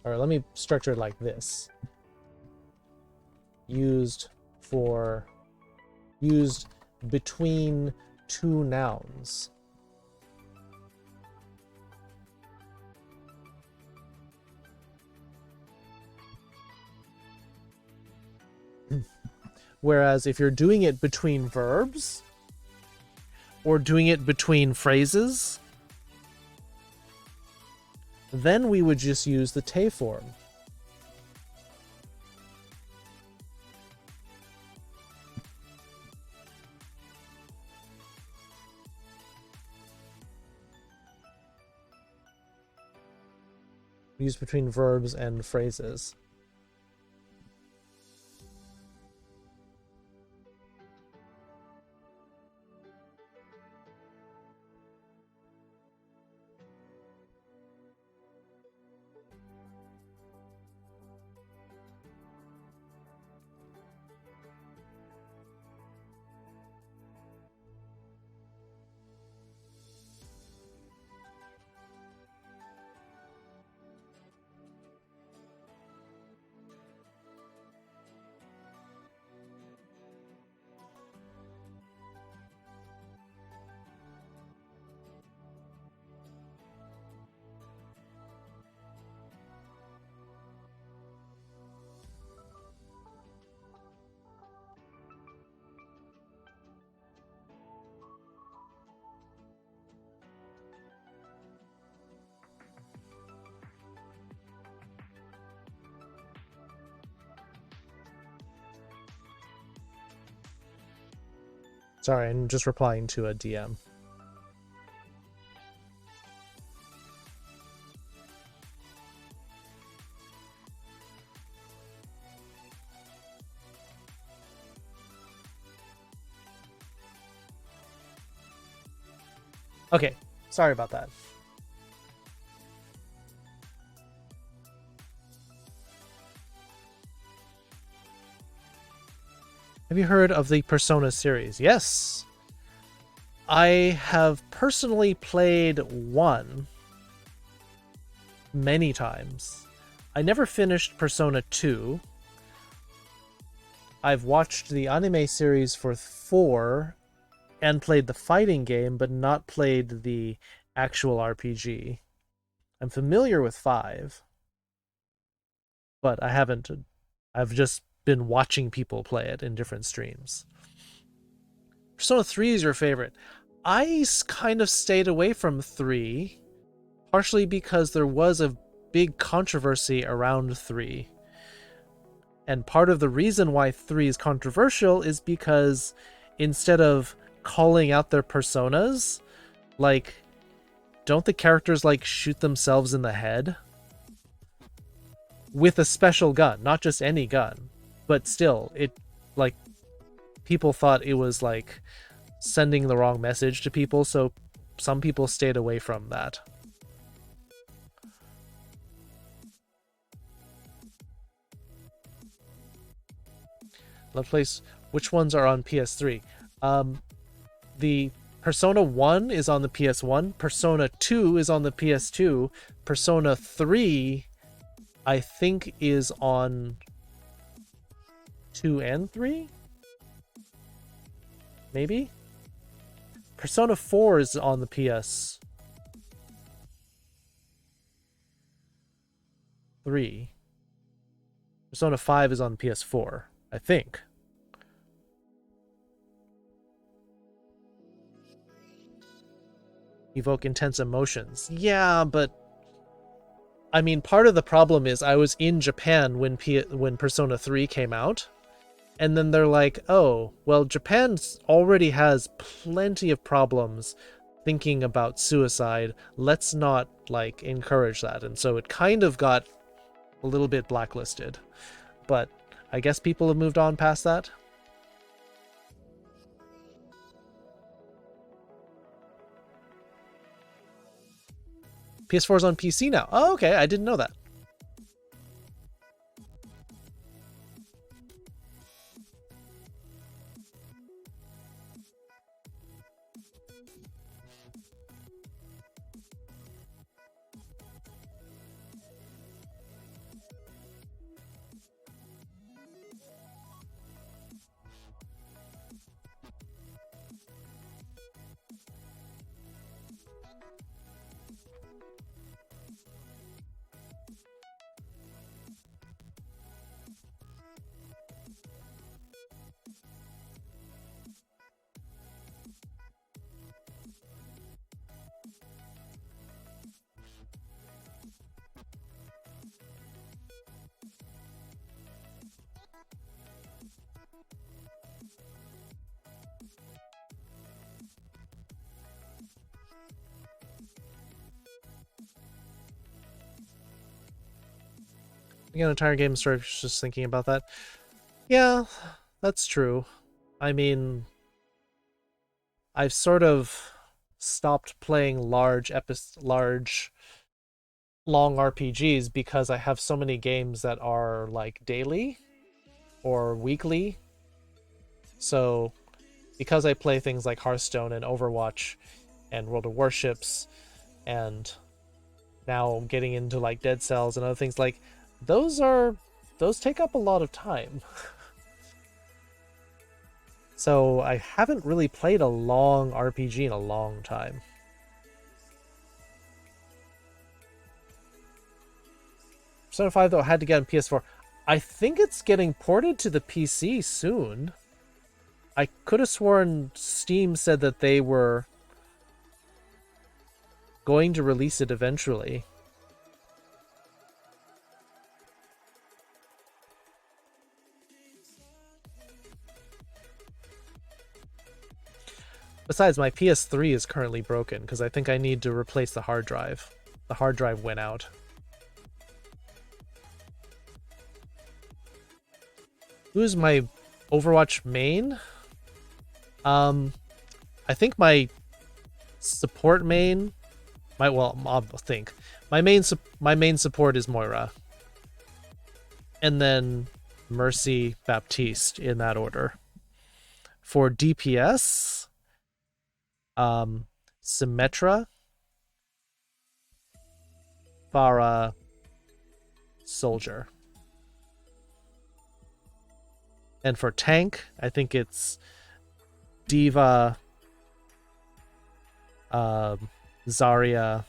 All right, let me structure it like this. Used between two nouns. Whereas if you're doing it between verbs or doing it between phrases, then we would just use the te form. Used between verbs and phrases. Sorry, I'm just replying to a DM. Okay, sorry about that. Have you heard of the Persona series? Yes. I have personally played 1 many times. I never finished Persona 2. I've watched the anime series for 4 and played the fighting game, but not played the actual RPG. I'm familiar with 5, but I haven't. I've just been watching people play it in different streams. Persona 3 is your favorite. I kind of stayed away from 3, partially because there was a big controversy around 3. And part of the reason why 3 is controversial is because instead of calling out their personas, like, don't the characters like shoot themselves in the head? With a special gun, not just any gun. But still, it, like, people thought it was like sending the wrong message to people, so some people stayed away from that. Let's place which ones are on PS3. The Persona 1 is on the PS1, Persona 2 is on the PS2, Persona 3 I think is on 2 and 3? Maybe? Persona 4 is on the PS3. Persona 5 is on the PS4, I think. Evoke intense emotions. Yeah, but I mean, part of the problem is I was in Japan when Persona 3 came out, and then they're like, oh, well, Japan already has plenty of problems thinking about suicide. Let's not, like, encourage that. And so it kind of got a little bit blacklisted. But I guess people have moved on past that. PS4 is on PC now. Oh, okay. I didn't know that. Again, an entire game story, just thinking about that. Yeah, that's true. I mean, I've sort of stopped playing long RPGs because I have so many games that are like daily or weekly. So because I play things like Hearthstone and Overwatch and World of Warships and now getting into like Dead Cells and other things, like those take up a lot of time. So I haven't really played a long RPG in a long time. Persona 5 though had to get on PS4. I think it's getting ported to the PC soon. I could have sworn Steam said that they were going to release it eventually. Besides, my PS3 is currently broken because I think I need to replace the hard drive. The hard drive went out. Who's my Overwatch main? I think my support main. I'll think my main support is Moira, and then Mercy, Baptiste in that order. For DPS, Symmetra, Pharah, Soldier. And for tank, I think it's Diva, Zarya,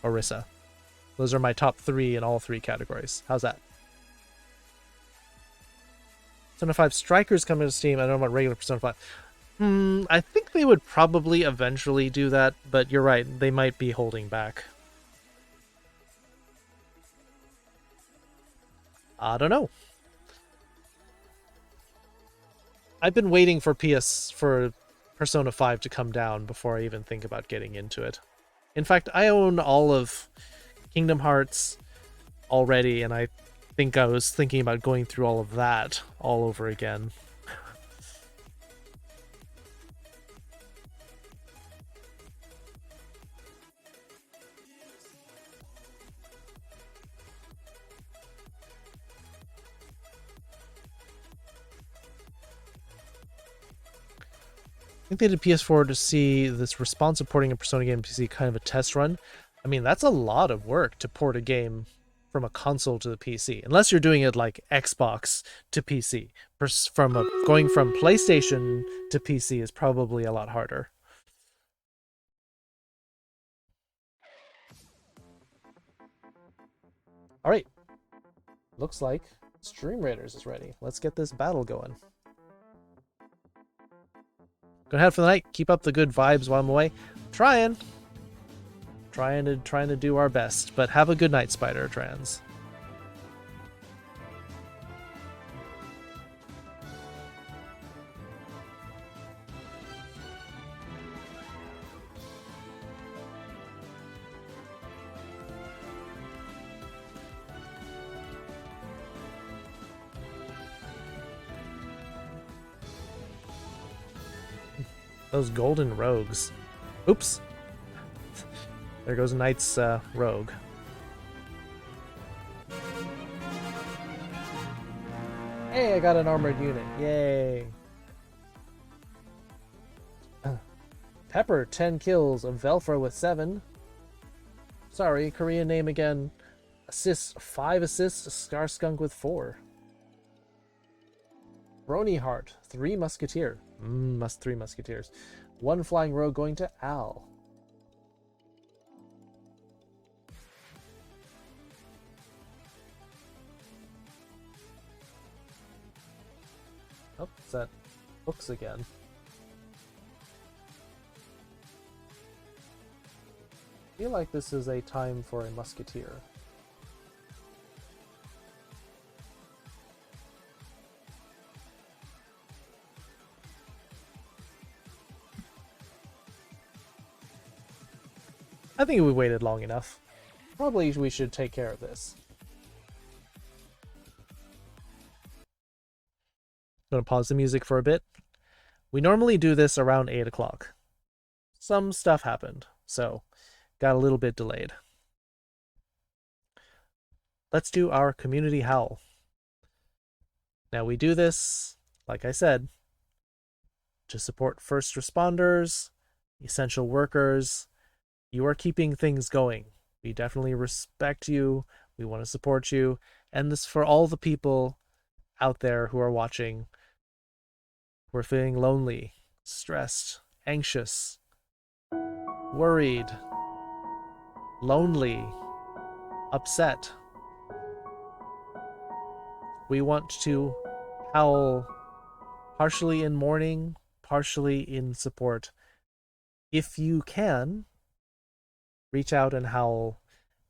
Orisa. Those are my top 3 in all 3 categories. How's that? Persona 5 Strikers coming to Steam. I don't know about regular Persona 5. I think they would probably eventually do that, but you're right. They might be holding back. I don't know. I've been waiting for Persona 5 to come down before I even think about getting into it. In fact, I own all of Kingdom Hearts already, and I think I was thinking about going through all of that all over again. think they did PS4 to see this responsive porting a Persona game to see kind of a test run. I mean, that's a lot of work to port a game from a console to the PC, unless you're doing it like Xbox to PC. Going from PlayStation to PC is probably a lot harder. All right, looks like Stream Raiders is ready. Let's get this battle going. Gonna head for the night. Keep up the good vibes while I'm away. Trying to do our best, but have a good night, Spider Trans. Those golden rogues. Oops. There goes Knight's rogue. Hey, I got an armored unit. Yay. Pepper, 10 kills. Velfra with 7. Sorry, Korean name again. Assists, 5 assists. Scarskunk with 4. Brony Heart, 3 Musketeer. 3 Musketeers. 1 Flying Rogue going to Al. Oh, is that Hooks again? I feel like this is a time for a Musketeer. I think we waited long enough. Probably we should take care of this. Gonna pause the music for a bit. We normally do this around 8 o'clock. Some stuff happened, so got a little bit delayed. Let's do our community howl. Now we do this, like I said, to support first responders, essential workers. You are keeping things going. We definitely respect you. We want to support you. And this for all the people out there who are watching, who are feeling lonely, stressed, anxious, worried, lonely, upset. We want to howl partially in mourning, partially in support. If you can, reach out and howl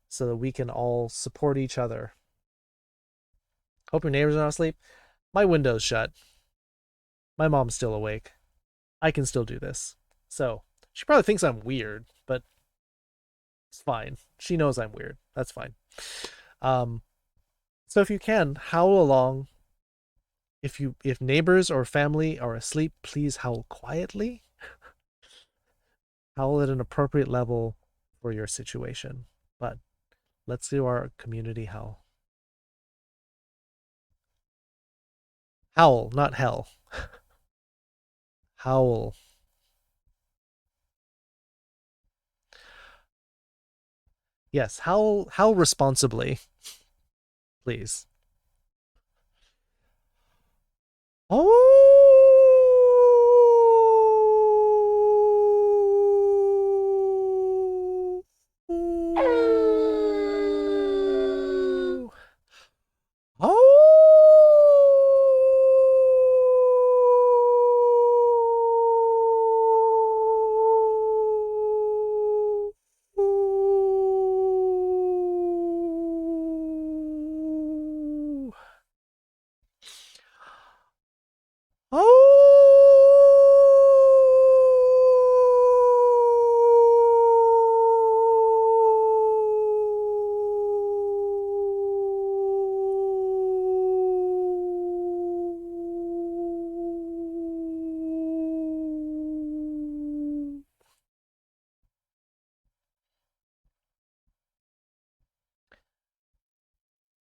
so that we can all support each other. Hope your neighbors are not asleep. My window's shut. My mom's still awake. I can still do this. So, she probably thinks I'm weird, but it's fine. She knows I'm weird. That's fine. So if you can, howl along. If neighbors or family are asleep, please howl quietly. Howl at an appropriate level for your situation. But let's do our community howl. Howl, not hell. Howl. Yes, howl responsibly. Please.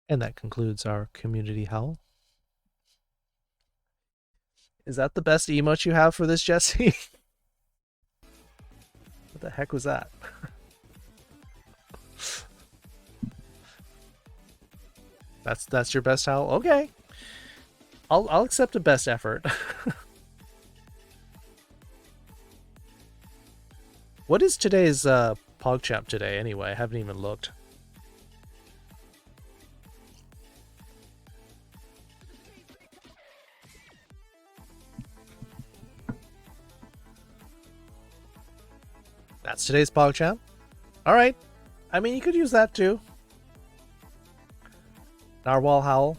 And that concludes our community howl. Is that the best emote you have for this, Jesse? the heck was that? That's your best howl? Okay. I'll accept a best effort. What is today's PogChamp today anyway? I haven't even looked. That's today's PogChamp? Alright. I mean, you could use that too. Narwhal Howl.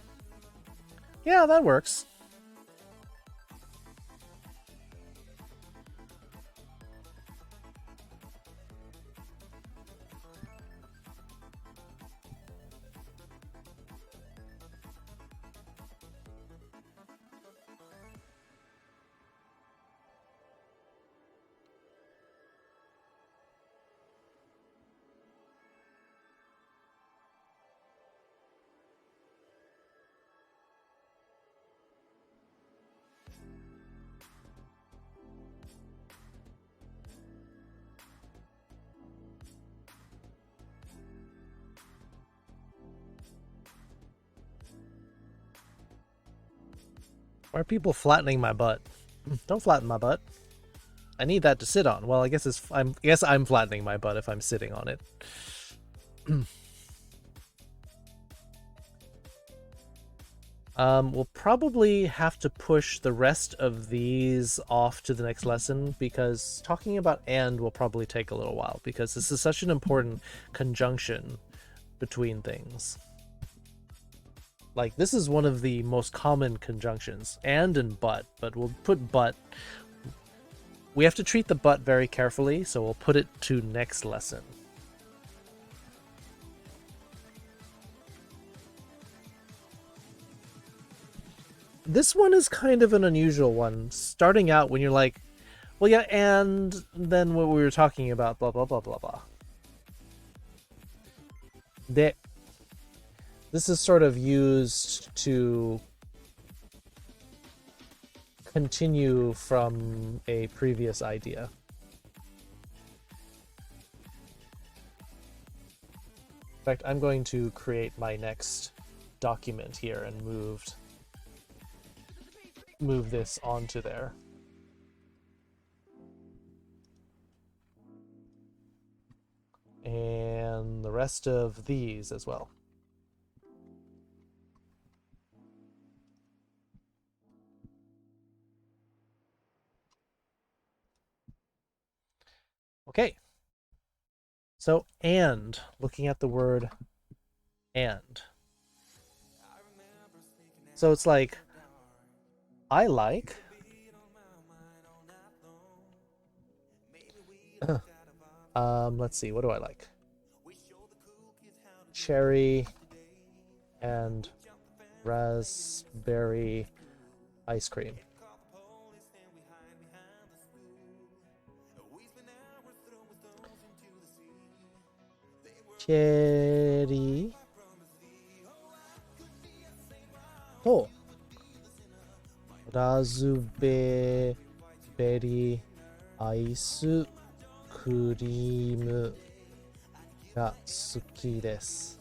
Yeah, that works. Why are people flattening my butt? Don't flatten my butt. I need that to sit on. Well, I guess I'm flattening my butt if I'm sitting on it. We'll probably have to push the rest of these off to the next lesson, because talking about "and" will probably take a little while, because this is such an important conjunction between things. Like, this is one of the most common conjunctions, and but we'll put but. We have to treat the but very carefully, so we'll put it to next lesson. This one is kind of an unusual one, starting out when you're like, well, yeah, and then what we were talking about, blah, blah, blah, blah, blah. This is sort of used to continue from a previous idea. In fact, I'm going to create my next document here and move this onto there. And the rest of these as well. Okay. So, and, looking at the word and. So it's like, I like let's see, what do I like? Cherry and raspberry ice cream. Cherryとラズベリーアイスクリームが好きです。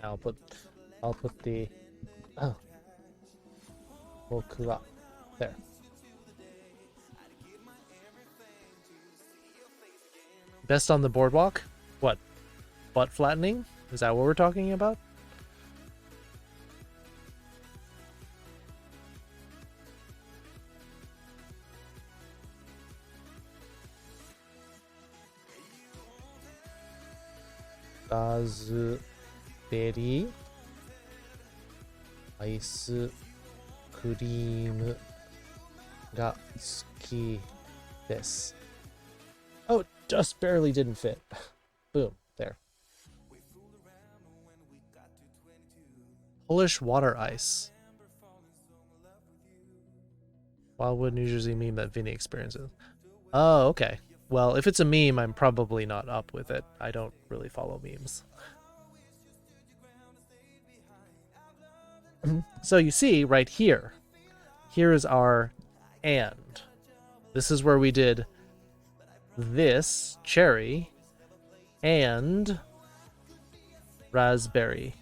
I'll put the 僕は there. Best on the boardwalk? What? Butt flattening? Is that what we're talking about?ラズベリーアイスクリームが好きです。Oh, it just barely didn't fit. Boom, there. Polish water ice. Wildwood, New Jersey meme that Vinny experiences. Oh, okay. Well, if it's a meme, I'm probably not up with it. I don't really follow memes. So you see, right here, here is our and. This is where we did this cherry and raspberry.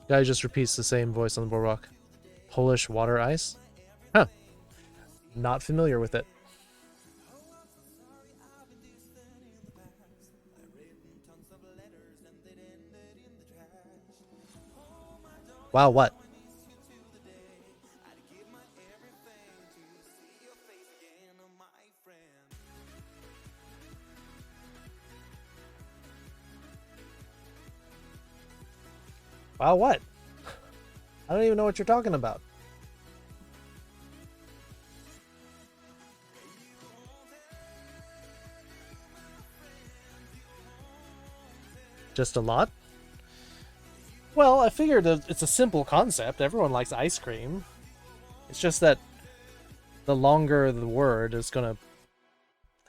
Guy just repeats the same voice on the boardwalk. Polish water ice? Huh. Not familiar with it. Wow, what? Wow, what? I don't even know what you're talking about. Just a lot? Well, I figured it's a simple concept. Everyone likes ice cream. It's just that the longer the word is going to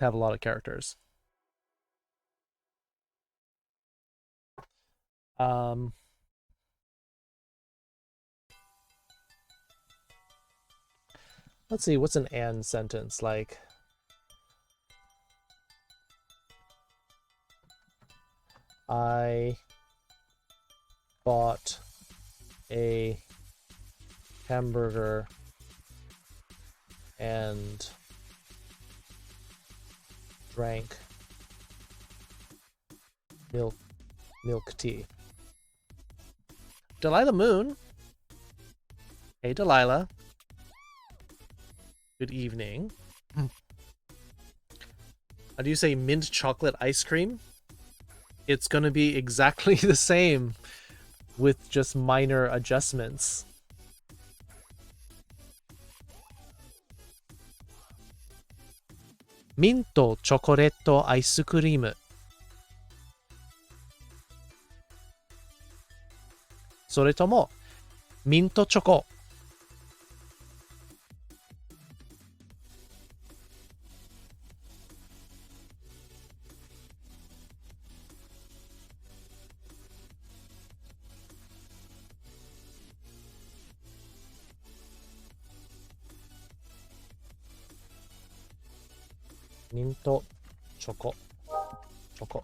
have a lot of characters. Let's see, what's an and sentence like? I bought a hamburger and drank milk tea. Delilah Moon. Hey, Delilah. Good evening. How do you say mint chocolate ice cream? It's gonna be exactly the same with just minor adjustments. Minto chocolate ice cream. それともミントチョコ。ミントチョコ。チョコ。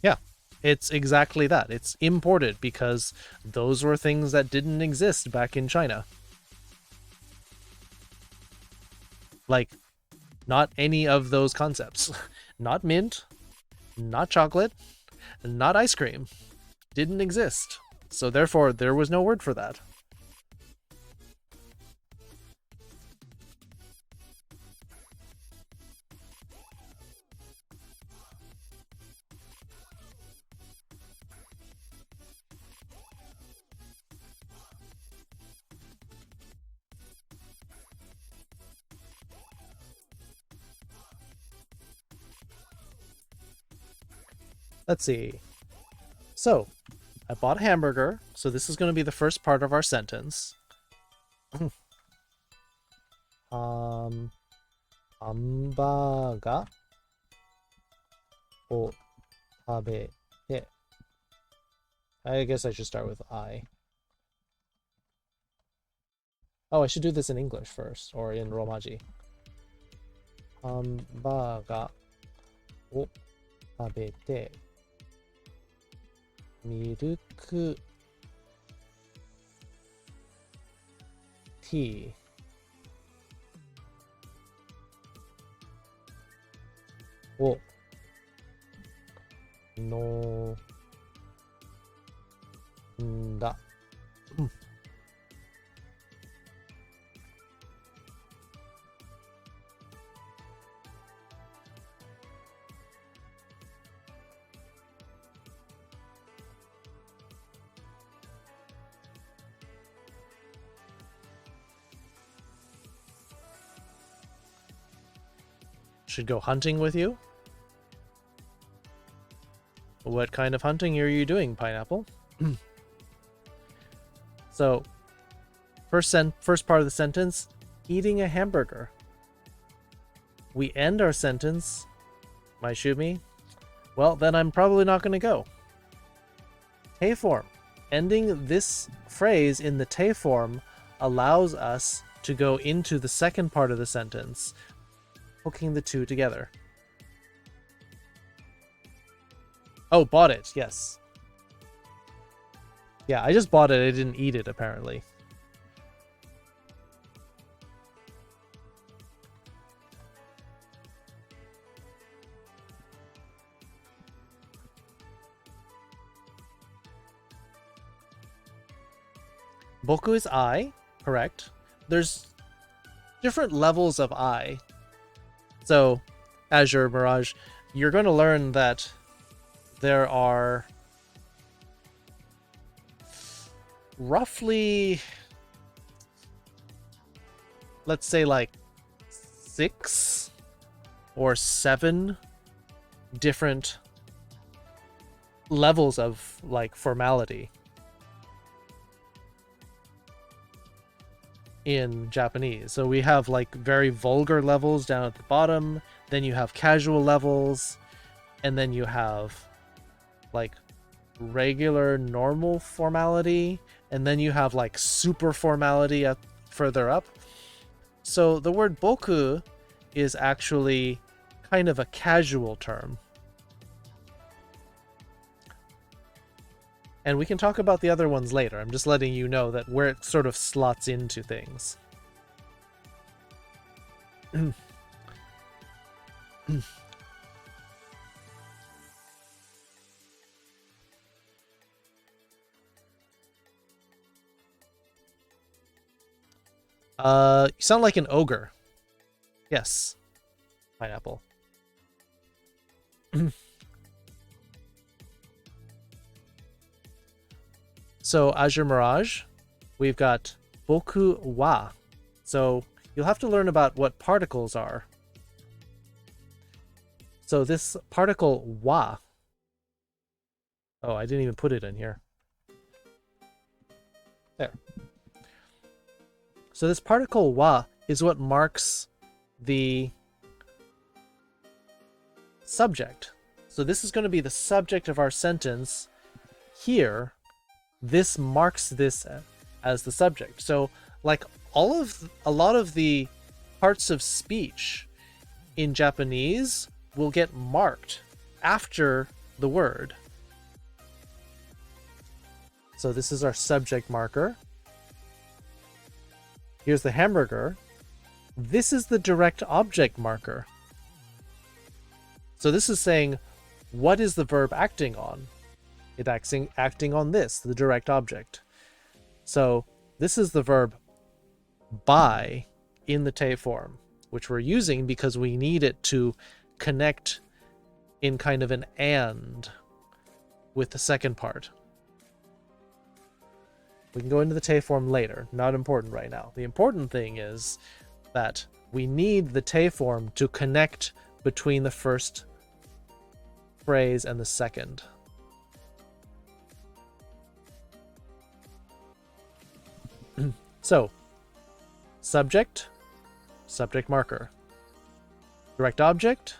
Yeah, it's exactly that. It's imported because those were things that didn't exist back in China. Like, not any of those concepts. Not mint, not chocolate, not ice cream. Didn't exist. So therefore, there was no word for that. Let's see. So, I bought a hamburger, so this is going to be the first part of our sentence. ハンバーガーを食べて I guess I should start with I. Oh, I should do this in English first, or in Romaji. ハンバーガーを食べてミルクティーを飲んだ。Should go hunting with you? What kind of hunting are you doing, Pineapple? So, first part of the sentence, eating a hamburger. we end our sentence, might shoot me, well, then I'm probably not going to go. Te form. Ending this phrase in the te form allows us to go into the second part of the sentence, hooking the two together. Oh, bought it, yes. Yeah, I just bought it, I didn't eat it, apparently. Boku is I, correct. There's different levels of I. So, Azure Mirage, you're going to learn that there are roughly, let's say like 6 or 7 different levels of like formality in Japanese. So we have like very vulgar levels down at the bottom, then you have casual levels, and then you have like regular normal formality, and then you have like super formality up further up. So the word boku is actually kind of a casual term. And we can talk about the other ones later. I'm just letting you know that where it sort of slots into things. You sound like an ogre. Yes. Pineapple. So, Azure Mirage, we've got boku wa. So, you'll have to learn about what particles are. So, this particle wa. Oh, I didn't even put it in here. There. So, this particle wa is what marks the subject. So, this is going to be the subject of our sentence here. This marks this as the subject. So like a lot of the parts of speech in Japanese will get marked after the word. So this is our subject marker. Here's the hamburger. This is the direct object marker. So this is saying, what is the verb acting on? It acting on this, the direct object. So this is the verb buy in the te form, which we're using because we need it to connect in kind of an and with the second part. We can go into the te form later, not important right now. The important thing is that we need the te form to connect between the first phrase and the second. So, subject, subject marker. Direct object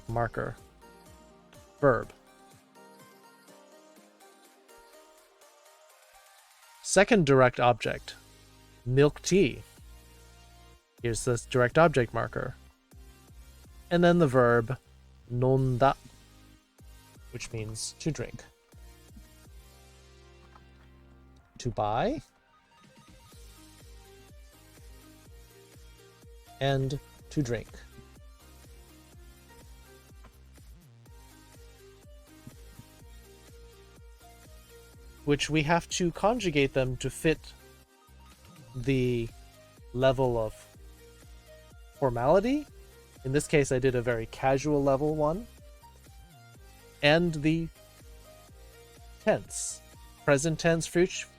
marker. Verb. Second direct object, milk tea. Here's this direct object marker. And then the verb nonda, which means to drink. To buy. And to drink. Which we have to conjugate them to fit the level of formality. In this case, I did a very casual level one. And the tense. Present tense,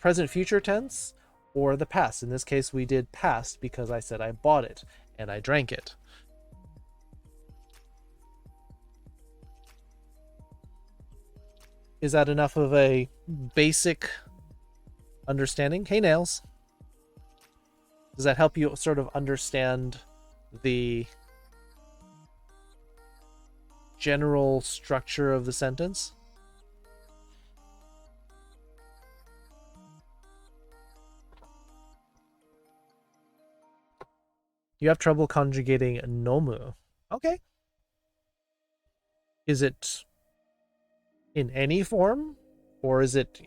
present future tense, or the past. In this case, we did past because I said I bought it and I drank it. Is that enough of a basic understanding? Hey, Nails. Does that help you sort of understand the general structure of the sentence? You have trouble conjugating nomu. Okay. Is it in any form? Or is it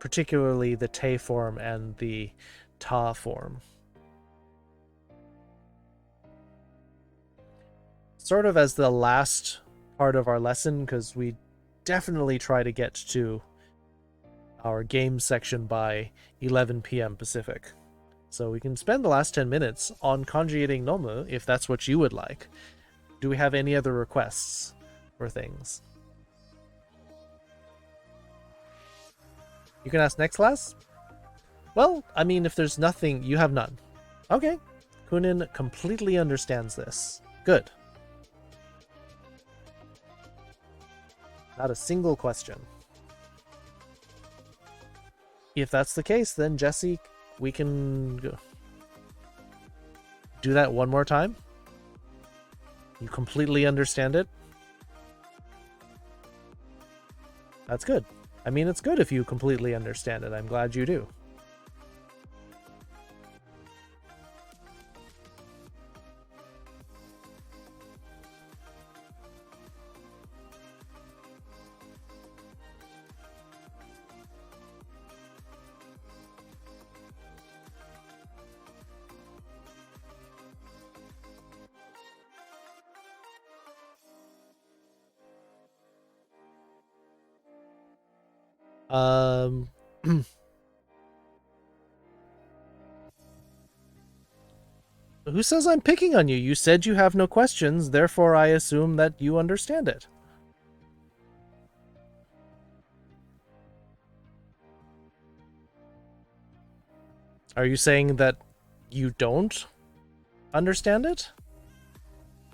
particularly the te form and the ta form? Sort of as the last part of our lesson, because we definitely try to get to our game section by 11 p.m. Pacific. So we can spend the last 10 minutes on conjugating nomu, if that's what you would like. Do we have any other requests for things? You can ask next class? Well, I mean, if there's nothing, you have none. Okay. Kunin completely understands this. Good. Not a single question. If that's the case, then Jesse, we can do that one more time. You completely understand it? That's good. I mean, it's good if you completely understand it. I'm glad you do. Who says I'm picking on you? You said you have no questions, therefore I assume that you understand it. Are you saying that you don't understand it?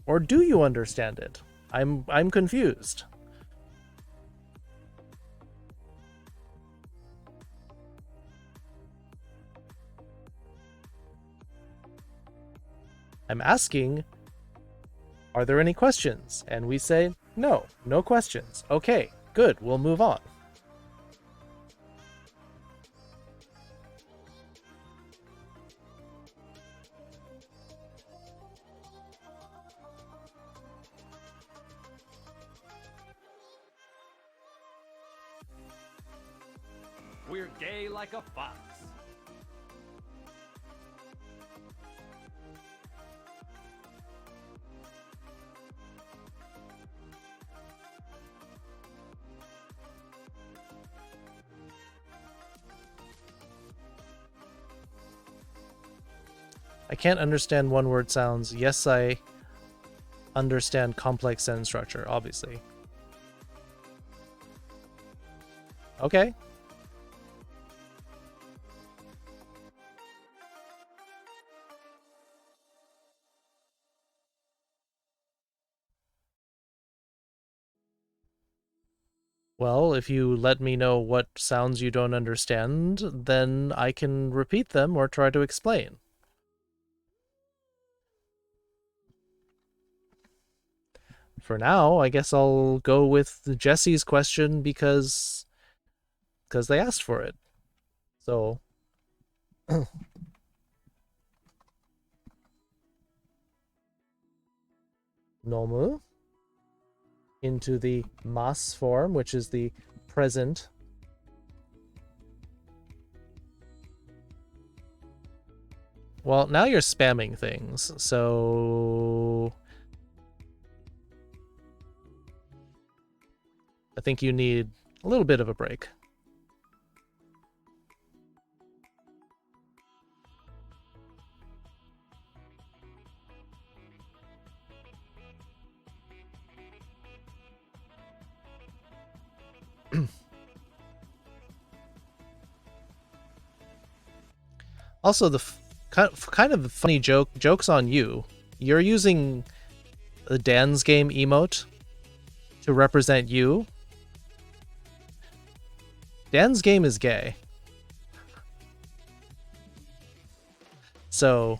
Or do you understand it? I'm confused. I'm asking, are there any questions? And we say, no, no questions. Okay, good, we'll move on. We're gay like a fox. I can't understand one-word sounds. Yes, I understand complex sentence structure, obviously. Okay. Well, if you let me know what sounds you don't understand, then I can repeat them or try to explain. For now, I guess I'll go with Jesse's question because they asked for it. So nomu into the mas form, which is the present. Well, now you're spamming things, so I think you need a little bit of a break. Also, the kind of funny joke's on you. You're using the Dan's Game emote to represent you. Dan's Game is gay. So,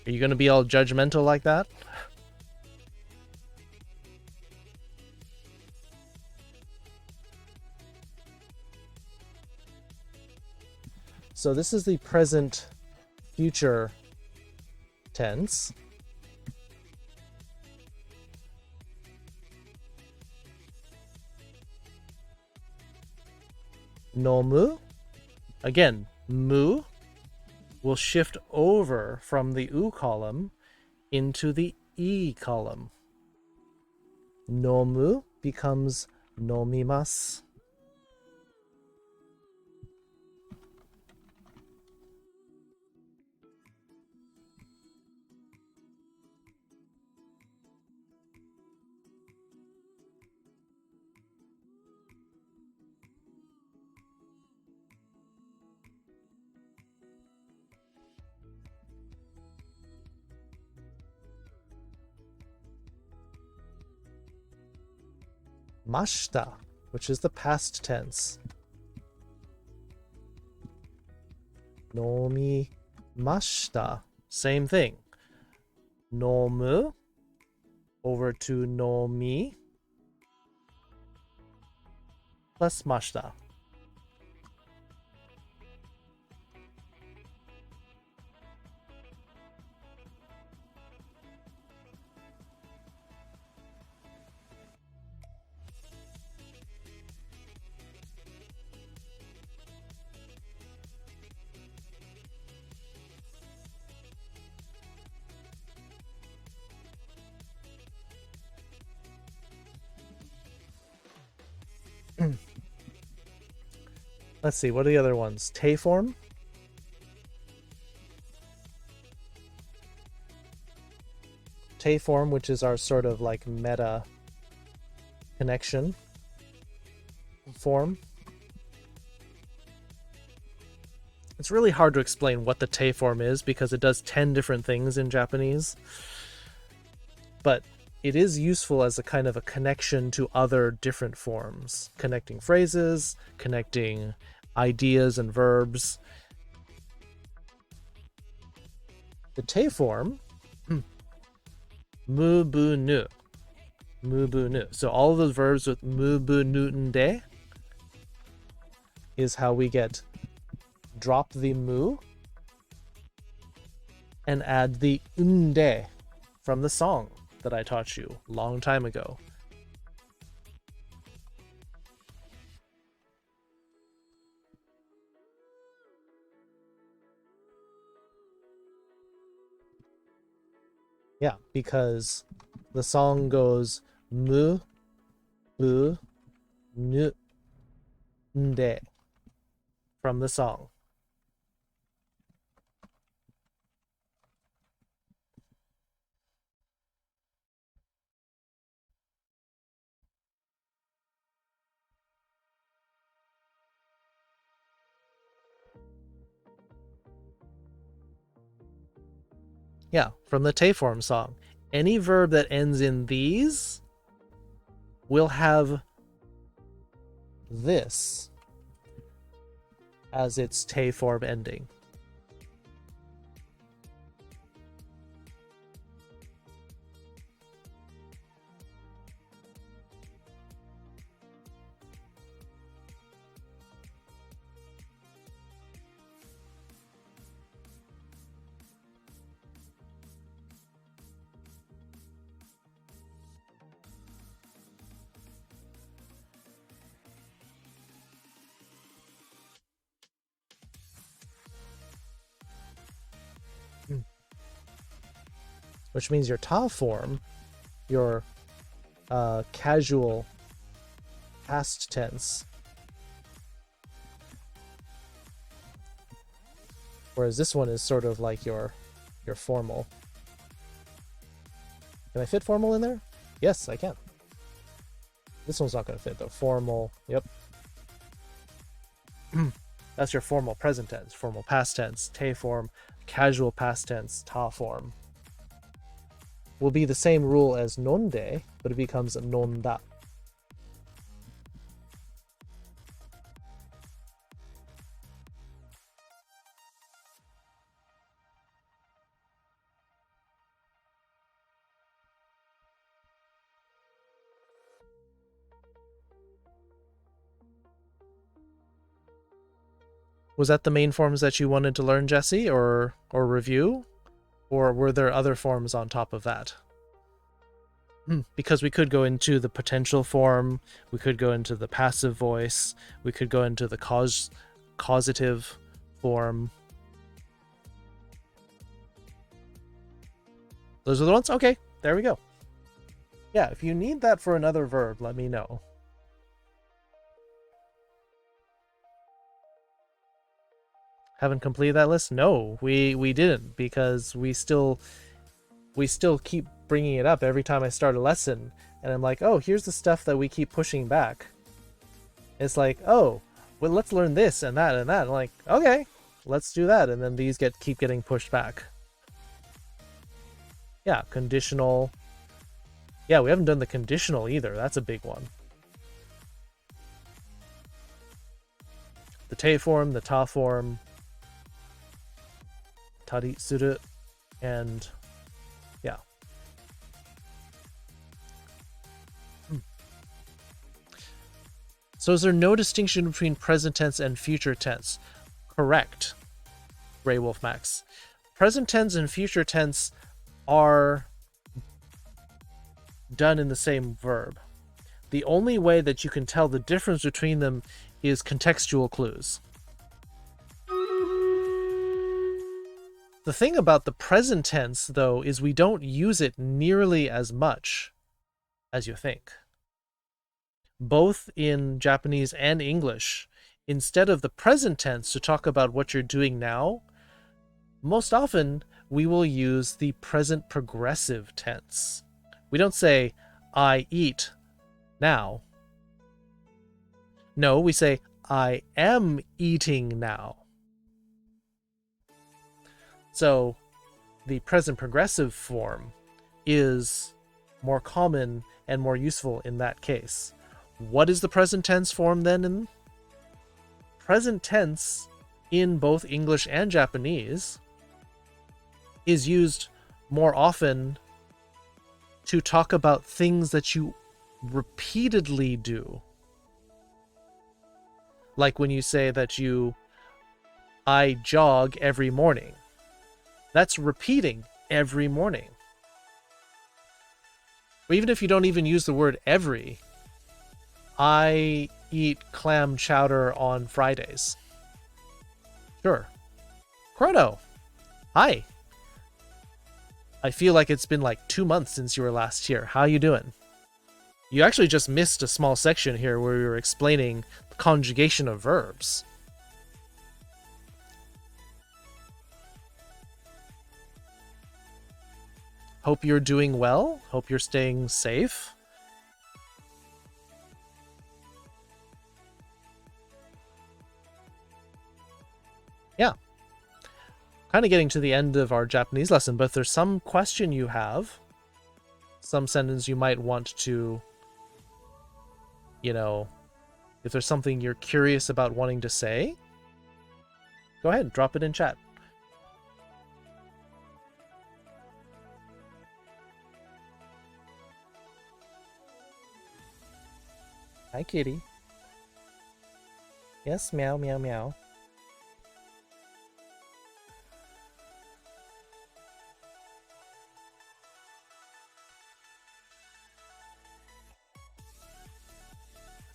are you going to be all judgmental like that? So this is the present future tense. Nomu. Again, mu will shift over from the u column into the e column. Nomu becomes nomimasu. Mashita, which is the past tense. Nomimashita, same thing. Nomu over to nomi plus mashita. Let's see, what are the other ones? Te form. Te form, which is our sort of like meta connection form. It's really hard to explain what the te form is because it does 10 different things in Japanese. But it is useful as a kind of a connection to other different forms, connecting phrases, connecting ideas and verbs. The te form, mu bu nu. Mu bu nu. So all of those verbs with mu bu nu nde is how we get drop the mu and add the nde from the song that I taught you a long time ago. Yeah, because the song goes mu, bu, nu, nde from the song. Yeah, from the te form song. Any verb that ends in these will have this as its te form ending. Which means your ta form, your casual past tense, whereas this one is sort of like your formal. Can I fit formal in there? Yes, I can. This one's not going to fit though. Formal, yep. That's your formal present tense, formal past tense, te form, casual past tense, ta form. Will be the same rule as nonde, but it becomes nonda. Was that the main forms that you wanted to learn, Jesse, or review? Or were there other forms on top of that? Because we could go into the potential form, we could go into the passive voice, we could go into the causative form. Those are the ones? Okay, there we go. Yeah, if you need that for another verb, let me know. Haven't completed that list? No, we didn't, because we still keep bringing it up every time I start a lesson, and I'm like, oh, here's the stuff that we keep pushing back. It's like, oh, well, let's learn this and that and that. I'm like, okay, let's do that, and then these keep getting pushed back. Yeah, conditional. Yeah, we haven't done the conditional either. That's a big one. The te form, the ta form, tari suru, and yeah. So is there no distinction between present tense and future tense? Correct, Grey Wolf Max. Present tense and future tense are done in the same verb. The only way that you can tell the difference between them is contextual clues. The thing about the present tense, though, is we don't use it nearly as much as you think. Both in Japanese and English, instead of the present tense to talk about what you're doing now, most often we will use the present progressive tense. We don't say, I eat now. No, we say, I am eating now. So the present progressive form is more common and more useful in that case. What is the present tense form then? Present tense in both English and Japanese is used more often to talk about things that you repeatedly do. Like when you say that I jog every morning. That's repeating every morning. Or even if you don't even use the word every, I eat clam chowder on Fridays. Sure. Chrono, hi. I feel like it's been like 2 months since you were last here. How you doing? You actually just missed a small section here where we were explaining the conjugation of verbs. Hope you're doing well. Hope you're staying safe. Yeah. Kind of getting to the end of our Japanese lesson, but if there's some question you have, some sentence you might want to, if there's something you're curious about wanting to say, go ahead, drop it in chat. Hi, kitty. Yes, meow, meow, meow.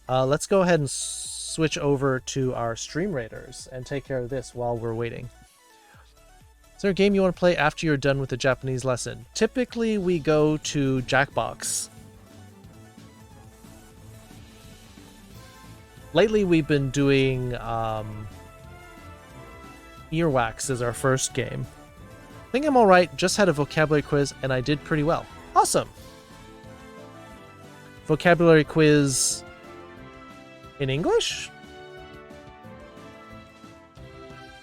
Let's go ahead and switch over to our stream raiders and take care of this while we're waiting. Is there a game you want to play after you're done with the Japanese lesson? Typically, we go to Jackbox. Lately, we've been doing Earwax as our first game. I think I'm alright, just had a vocabulary quiz, and I did pretty well. Awesome! Vocabulary quiz in English?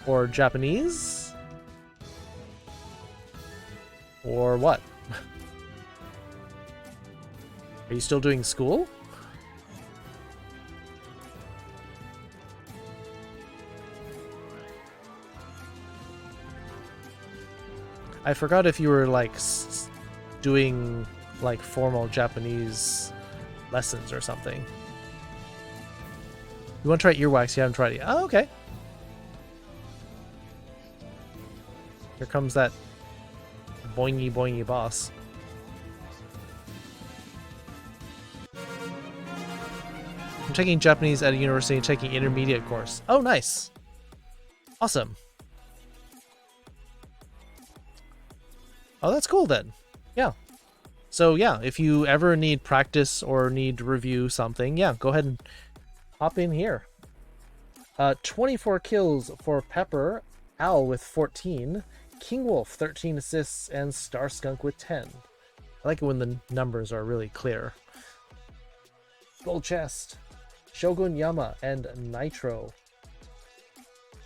Or Japanese? Or what? Are you still doing school? I forgot if you were like doing like formal Japanese lessons or something. You want to try earwax? You haven't tried it. Oh, okay. Here comes that boingy boingy boss. I'm taking Japanese at a university and taking intermediate course. Oh, nice. Awesome. Oh, that's cool then. Yeah. So yeah, if you ever need practice or need to review something, yeah, go ahead and hop in here. 24 kills for Pepper, Al with 14, King Wolf 13 assists, and Star Skunk with 10. I like it when the numbers are really clear. Gold chest, Shogun Yama and Nitro,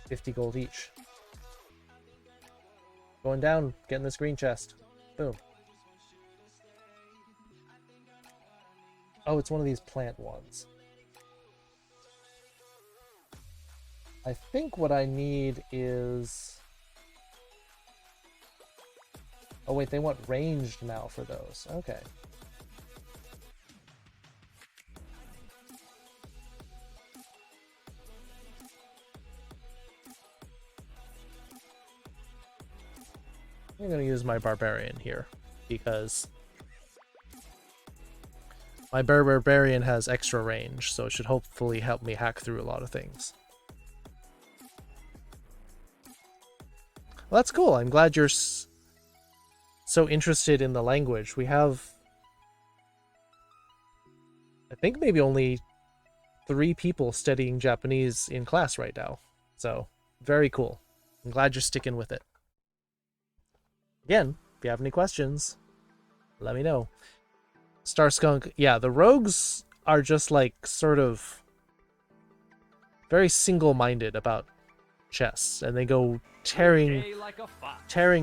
50 gold each. Going down, getting this green chest. Boom. Oh, it's one of these plant ones. I think what I need is... Oh wait, they want ranged now for those. Okay. I'm going to use my barbarian here because my barbarian has extra range, so it should hopefully help me hack through a lot of things. Well, that's cool. I'm glad you're so interested in the language. We have, I think, maybe only 3 people studying Japanese in class right now. So, very cool. I'm glad you're sticking with it. Again, if you have any questions, let me know. Star Skunk, yeah, the rogues are just like sort of very single-minded about chess, and they go tearing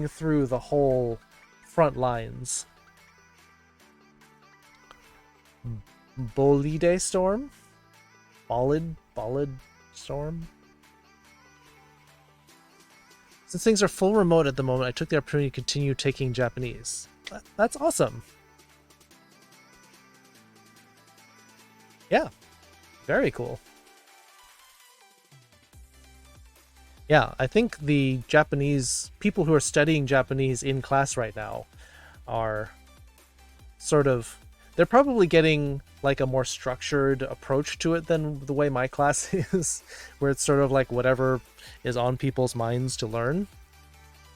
through the whole front lines. Bolide Storm? Bolid Storm? Since things are full remote at the moment, I took the opportunity to continue taking Japanese. That's awesome. Yeah, very cool. Yeah, I think the Japanese people who are studying Japanese in class right now are sort of, they're probably getting like a more structured approach to it than the way my class is, where it's sort of like whatever is on people's minds to learn.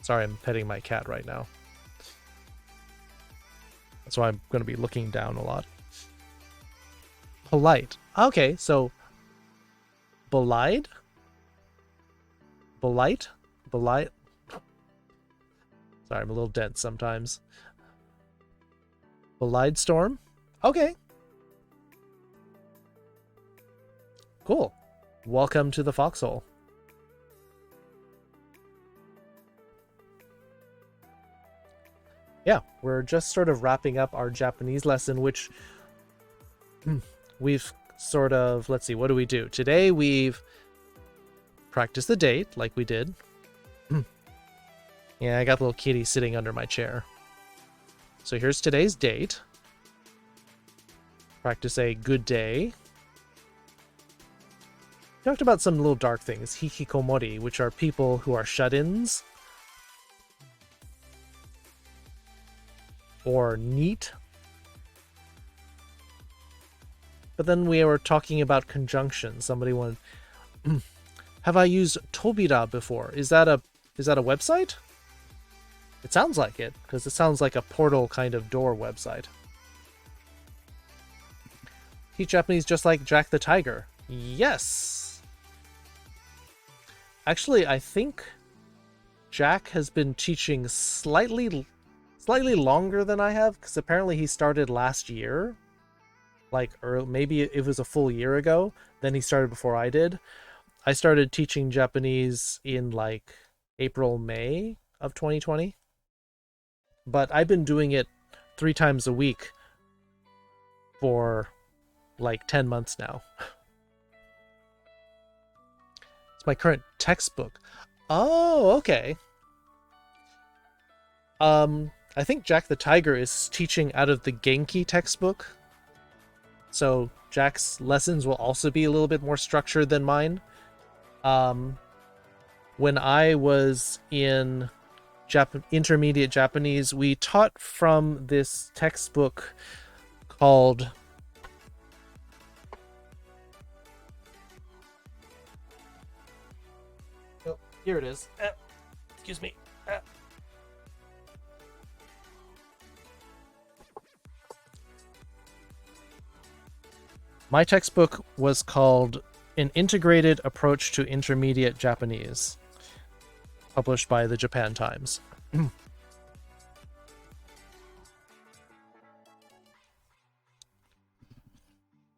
Sorry, I'm petting my cat right now. That's why I'm going to be looking down a lot. Polite. Okay, so Bolide? Bolite? Sorry, I'm a little dense sometimes. Bolide Storm? Okay. Cool. Welcome to the foxhole. Yeah, we're just sort of wrapping up our Japanese lesson, which we've sort of, let's see, what do we do? Today we've practiced the date, like we did. Yeah, I got the little kitty sitting under my chair. So here's today's date. Practice a good day. Talked about some little dark things, hikikomori, which are people who are shut-ins. Or neat. But then we were talking about conjunctions. Somebody wanted, have I used Tobira before? Is that a website? It sounds like it, because it sounds like a portal kind of door website. Teach Japanese just like Jack the Tiger. Yes! Actually, I think Jack has been teaching slightly longer than I have, because apparently he started last year. Like, or maybe it was a full year ago. Then he started before I did. I started teaching Japanese in like April, May of 2020. But I've been doing it 3 times a week for like 10 months now. It's my current textbook. Oh, okay. I think Jack the Tiger is teaching out of the Genki textbook. So Jack's lessons will also be a little bit more structured than mine. When I was in intermediate Japanese, we taught from this textbook called here it is. Excuse me. My textbook was called An Integrated Approach to Intermediate Japanese, published by the Japan Times. So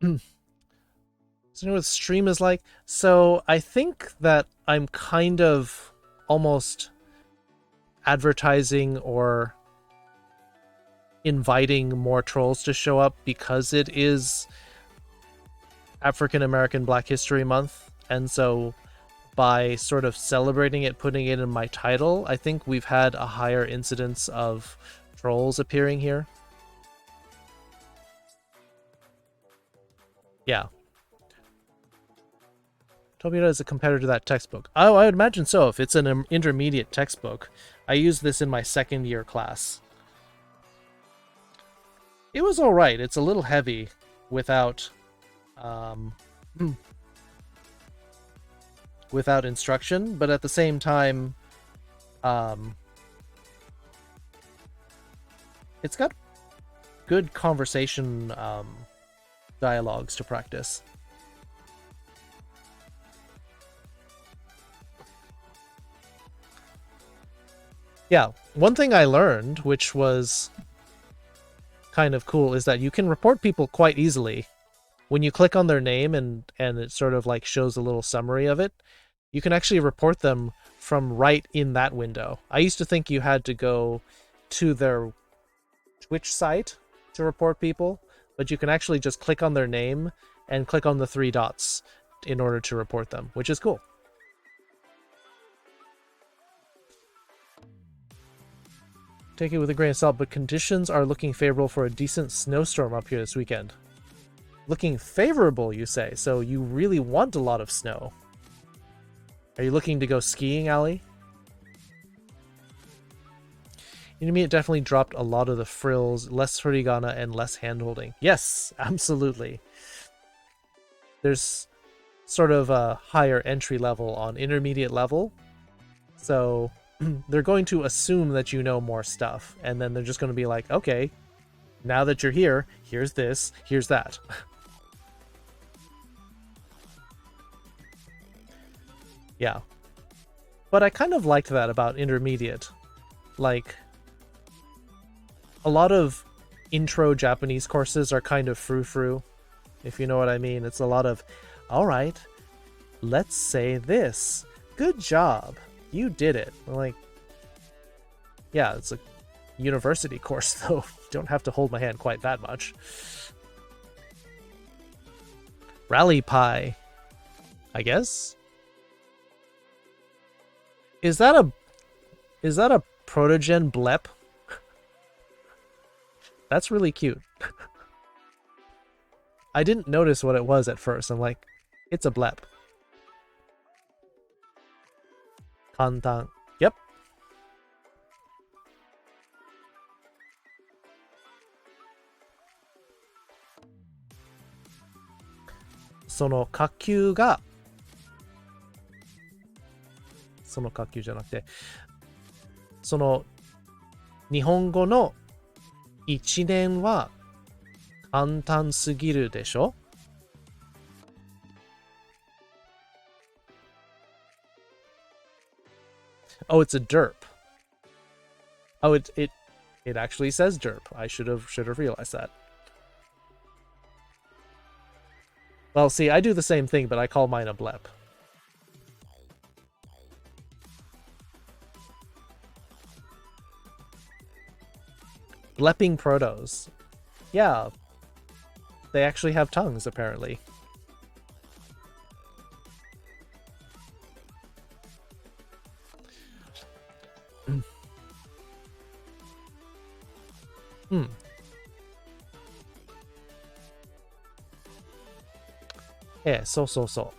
you know what stream is like? So I think that I'm kind of almost advertising or inviting more trolls to show up because it is African American Black History Month, and so by sort of celebrating it, putting it in my title, I think we've had a higher incidence of trolls appearing here. Yeah. Tobita is a competitor to that textbook. Oh, I would imagine so. If it's an intermediate textbook. I used this in my second year class. It was alright. It's a little heavy without without instruction, but at the same time, it's got good conversation dialogues to practice. Yeah, one thing I learned, which was kind of cool, is that you can report people quite easily. When you click on their name and it sort of like shows a little summary of it, you can actually report them from right in that window. I used to think you had to go to their Twitch site to report people, but you can actually just click on their name and click on the 3 dots in order to report them, which is cool. Take it with a grain of salt, but conditions are looking favorable for a decent snowstorm up here this weekend. Looking favorable, you say? So you really want a lot of snow. Are you looking to go skiing, Ali? Intermediate definitely dropped a lot of the frills, less hiragana and less handholding. Yes, absolutely. There's sort of a higher entry level on intermediate level. So they're going to assume that you know more stuff. And then they're just going to be like, okay, now that you're here, here's this, here's that. Yeah. But I kind of liked that about intermediate. Like, a lot of intro Japanese courses are kind of frou-frou, if you know what I mean. It's a lot of, all right, let's say this. Good job. You did it. Like, yeah, it's a university course, though. Don't have to hold my hand quite that much. Rally pie, I guess. Is that a protogen blep? That's really cute. I didn't notice what it was at first. I'm like, it's a blep. Kantan. Yep. Sono kakyu ga その学級じゃなくて、その日本語の1年は簡単すぎるでしょ? Oh, it's a derp. Oh, it actually says derp. I should have realized that. Well, see, I do the same thing, but I call mine a blep. Blepping protos. Yeah. They actually have tongues, apparently. Yeah, so.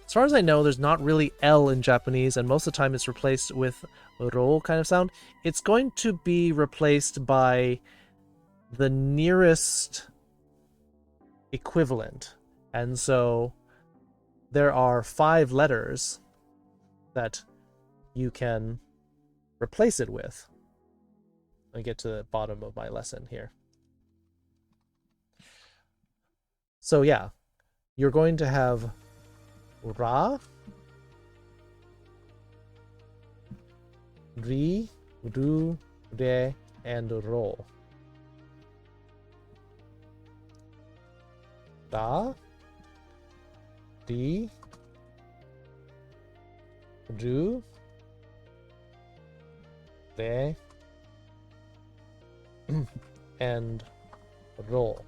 As far as I know, there's not really L in Japanese, and most of the time it's replaced with ro kind of sound. It's going to be replaced by the nearest equivalent. And so there are 5 letters that you can replace it with. Let me get to the bottom of my lesson here. So yeah, you're going to have ra, ri, ru, re, and ro. Da, ri, ru, re, and ro.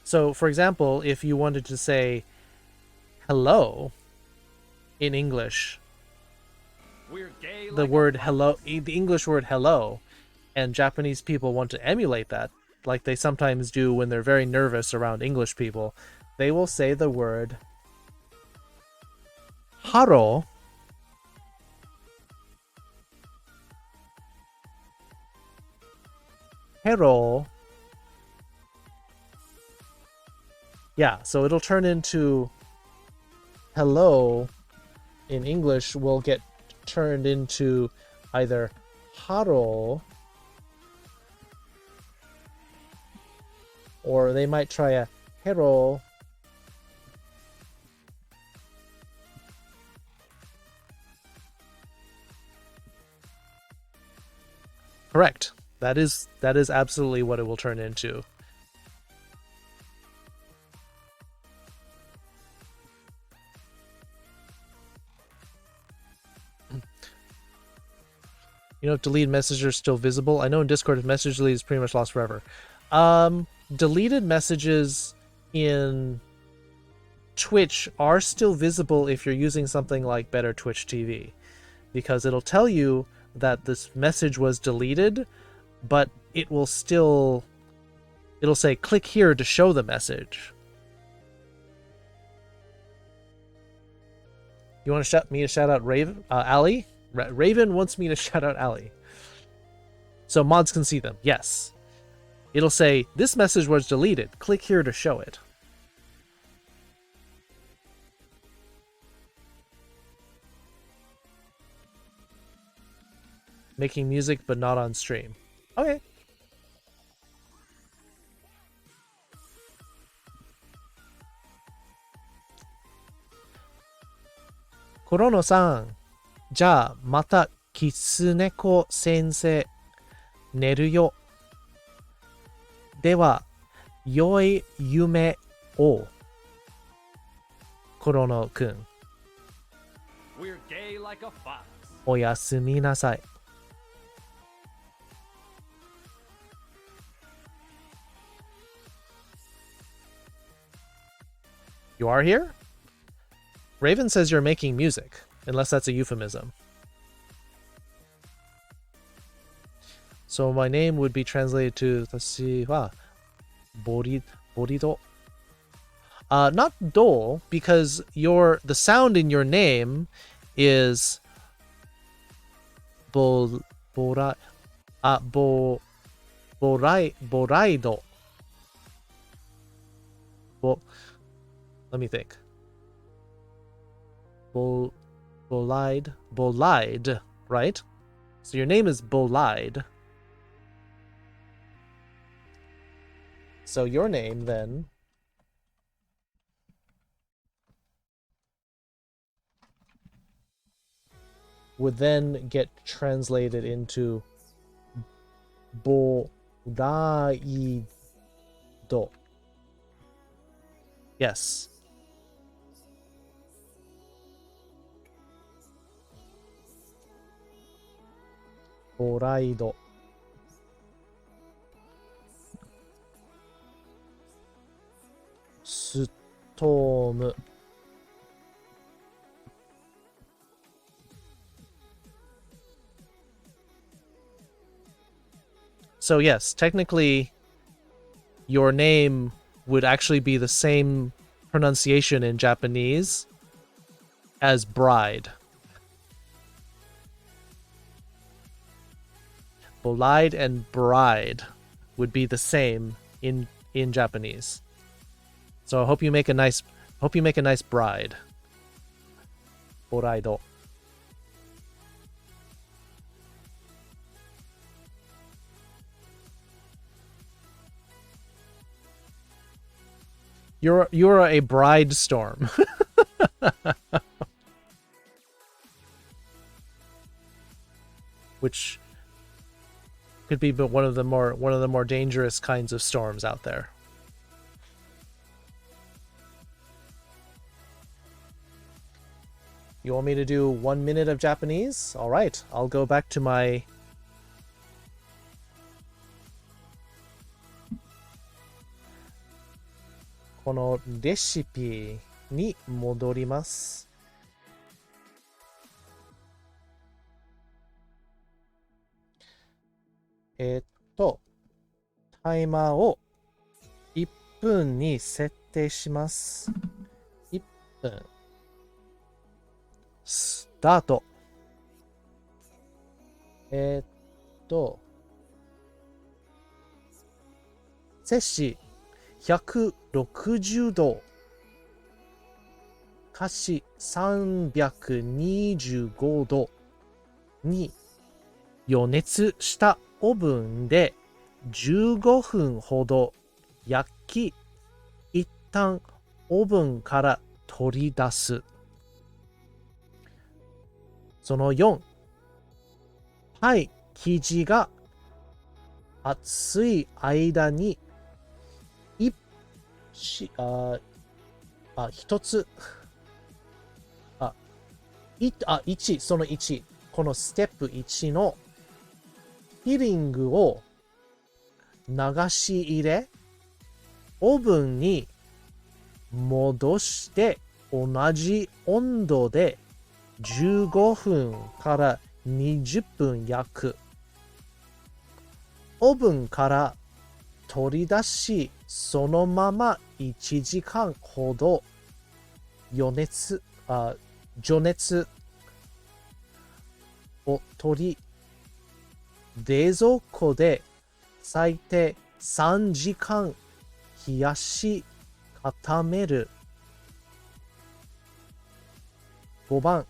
So, for example, if you wanted to say hello in English, We're gay the like word a fox. hello, the English word hello, and Japanese people want to emulate that, like they sometimes do when they're very nervous around English people, they will say the word haro hero. Yeah, so it'll turn into hello in English will get turned into either haro, or they might try a hero. Correct. That is absolutely what it will turn into. You know, if deleted messages are still visible. I know in Discord, if message delete is pretty much lost forever. Deleted messages in Twitch are still visible if you're using something like Better Twitch TV, because it'll tell you that this message was deleted, but it'll say click here to show the message. You want me to shout out Raven, Ali? Raven wants me to shout out Ali. So mods can see them. Yes. It'll say, this message was deleted. Click here to show it. Making music, but not on stream. Okay. Korono-san. じゃあ、また、キツネコ先生、寝るよ。では、良い夢を。コロノくん、 We're gay like a fox. おやすみなさい。You are here? Raven says you're making music, unless that's a euphemism. So my name would be translated to, let's see, Borido. Not do, because the sound in your name is boraido. Let me think. Bolide, right? So your name is Bolide. So your name then would then get translated into Boraido. Yes. Boraido. Storm. So yes, technically your name would actually be the same pronunciation in Japanese as bride. Bolide and bride would be the same in Japanese. So I hope you make a nice bride. Boraido. You're a bride storm. Which could be one of the more dangerous kinds of storms out there. You want me to do 1 minute of Japanese? All right, I'll go back to my kono recipeに戻ります。タイマーを1分に設定します。1分。スタート。摂氏160度。加湿325度に予熱したオーブンで15分ほど焼き、一旦オーブンから取り出す。その4、パイ生地が熱い間に一つその1、このステップ1のフィリングを流し入れ、オーブンに戻して同じ温度で15分から20分焼く。オーブンから取り出し、そのまま1時間ほど除熱を取り、冷蔵庫で最低3時間冷やし固める。5番、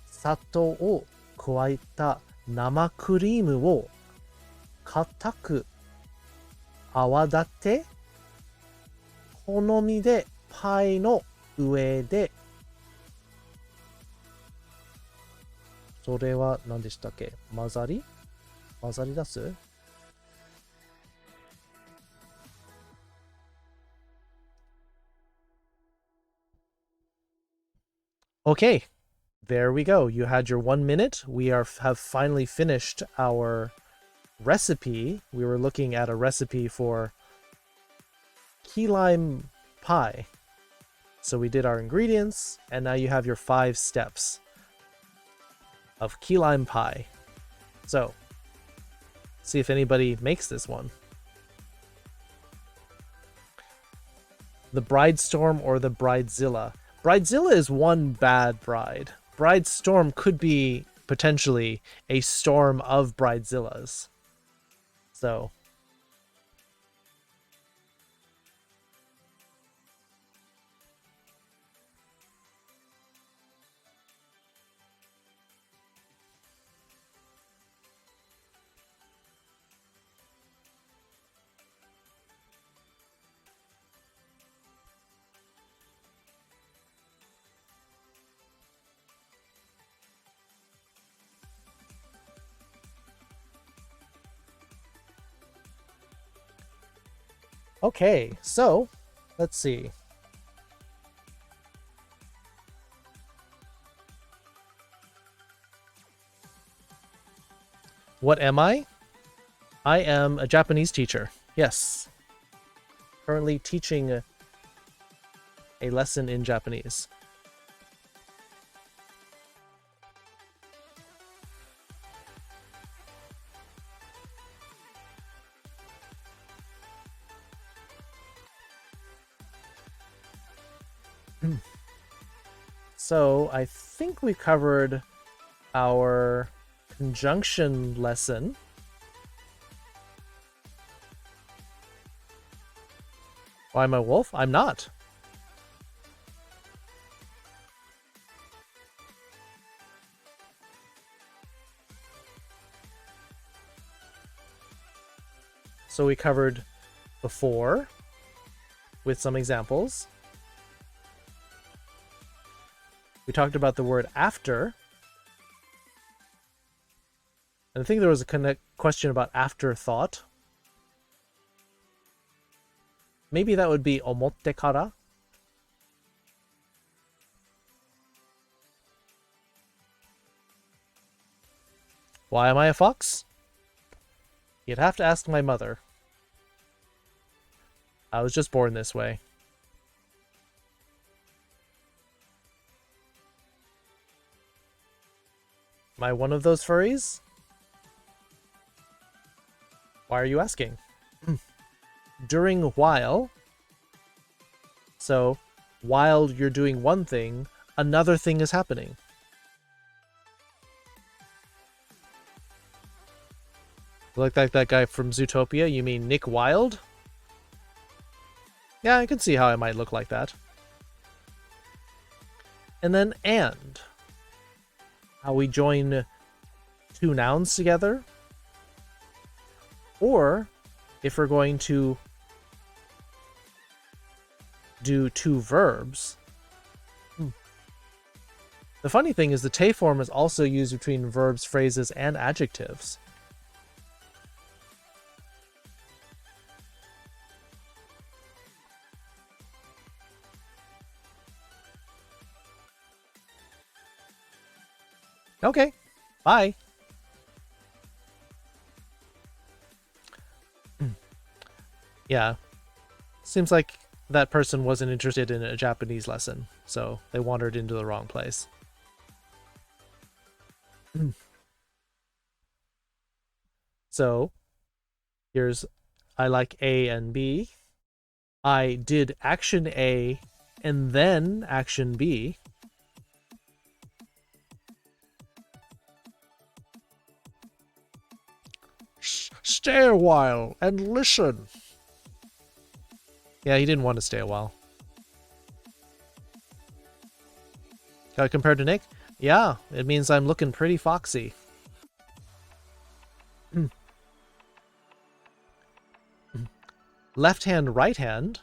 砂糖を加えた生クリームを固く泡立て、好みでパイの上で、それは何でしたっけ？混ざり出す？ Okay, there we go. You had your 1 minute. We have finally finished our recipe. We were looking at a recipe for key lime pie. So we did our ingredients, and now you have your 5 steps of key lime pie. So, see if anybody makes this one. The Bridestorm or the Bridezilla. Bridezilla is one bad bride. Bridestorm could be potentially a storm of Bridezillas. So, okay, so let's see. What am I? I am a Japanese teacher. Yes. Currently teaching a lesson in Japanese. So I think we covered our conjunction lesson. Why am I a wolf? I'm not. So we covered before with some examples. We talked about the word after. And I think there was a question about afterthought. Maybe that would be omotte kara. Why am I a fox? You'd have to ask my mother. I was just born this way. Am I one of those furries? Why are you asking? During while. So, while you're doing one thing, another thing is happening. Look like that guy from Zootopia? You mean Nick Wilde? Yeah, I can see how I might look like that. And then and. How we join two nouns together. Or if we're going to do two verbs. The funny thing is the te form is also used between verbs, phrases, and adjectives. Okay, bye. Yeah, seems like that person wasn't interested in a Japanese lesson, so they wandered into the wrong place. So, here's I like A and B. I did action A and then action B. Stay a while and listen. Yeah, he didn't want to stay a while. Got it compared to Nick? Yeah, it means I'm looking pretty foxy. Left hand, right hand.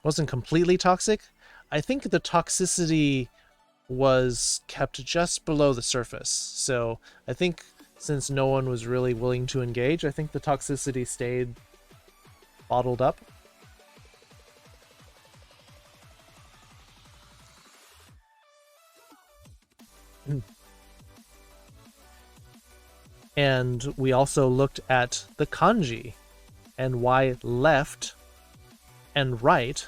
Wasn't completely toxic. I think the toxicity was kept just below the surface. So I think since no one was really willing to engage, I think the toxicity stayed bottled up. And we also looked at the kanji and why left and right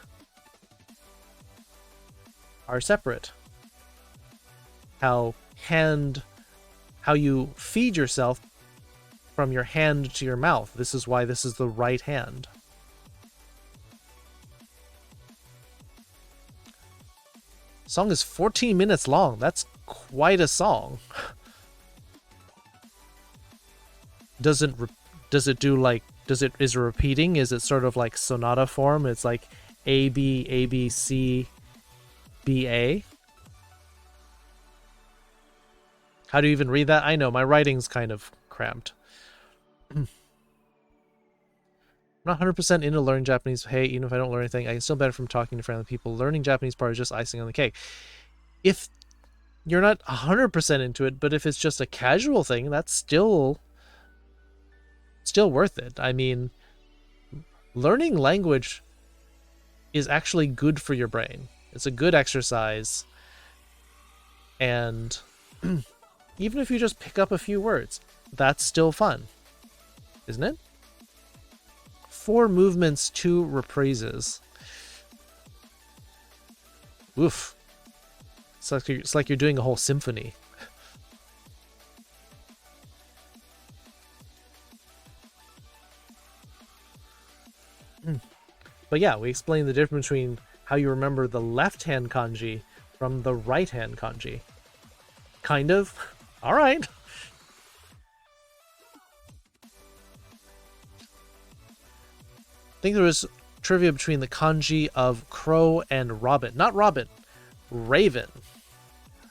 are separate. How you feed yourself from your hand to your mouth. This is why this is the right hand. Song is 14 minutes long. That's quite a song. Is it repeating? Is it sort of like sonata form? It's like A B A B C B A. How do you even read that? I know my writing's kind of cramped. I'm not 100% into learning Japanese. Hey, even if I don't learn anything, I can still benefit from talking to friendly people. Learning Japanese part is just icing on the cake. If you're not 100% into it, but if it's just a casual thing, that's still worth it. I mean, learning language is actually good for your brain. It's a good exercise. And even if you just pick up a few words, that's still fun. Isn't it? 4 movements, 2 reprises. Oof. It's like you're doing a whole symphony. But yeah, we explained the difference between how you remember the left-hand kanji from the right-hand kanji. Kind of. All right. I think there was trivia between the kanji of crow and robin. Not robin, raven.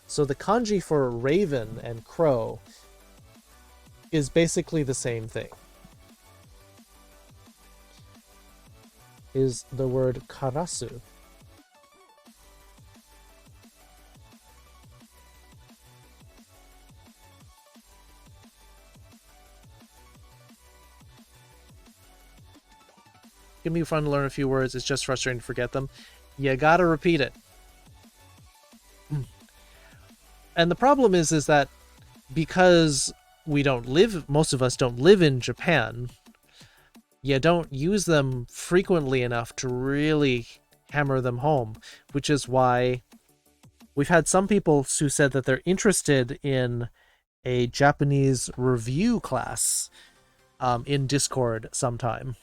So the kanji for raven and crow is basically the same thing. Is the word karasu. It can be fun to learn a few words. It's just frustrating to forget them. You gotta repeat it. And the problem is that because we don't live, most of us don't live in Japan, you don't use them frequently enough to really hammer them home, which is why we've had some people who said that they're interested in a Japanese review class in Discord sometime.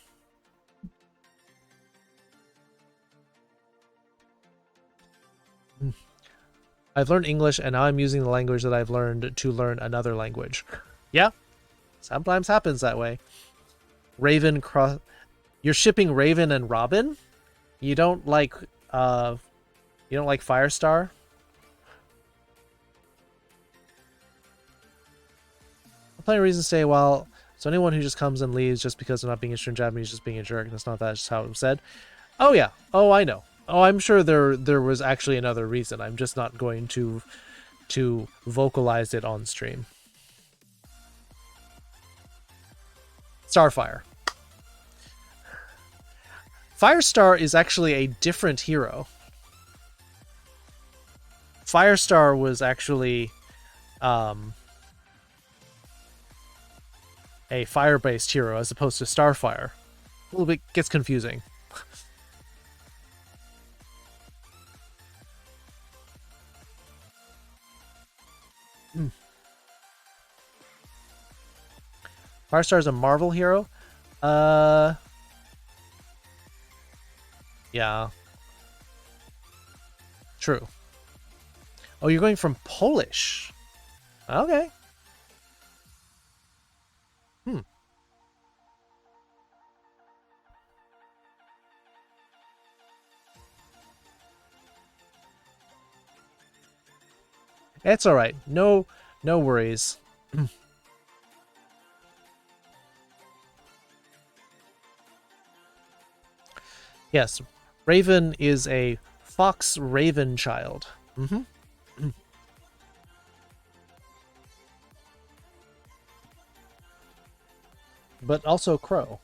I've learned English, and now I'm using the language that I've learned to learn another language. Yeah, sometimes happens that way. Raven cross. You're shipping Raven and Robin? You don't like Firestar? Plenty of reasons to say, well, so anyone who just comes and leaves just because they're not being interested in Japanese is just being a jerk. That's not that, it's just how it was said. Oh yeah. Oh, I know. Oh, I'm sure there was actually another reason. I'm just not going to vocalize it on stream. Starfire. Firestar is actually a different hero. Firestar was actually a fire-based hero as opposed to Starfire. A little bit gets confusing. Firestar is a Marvel hero? Yeah. True. Oh, you're going from Polish. Okay. It's all right. No worries. Yes, Raven is a fox raven child. But also crow.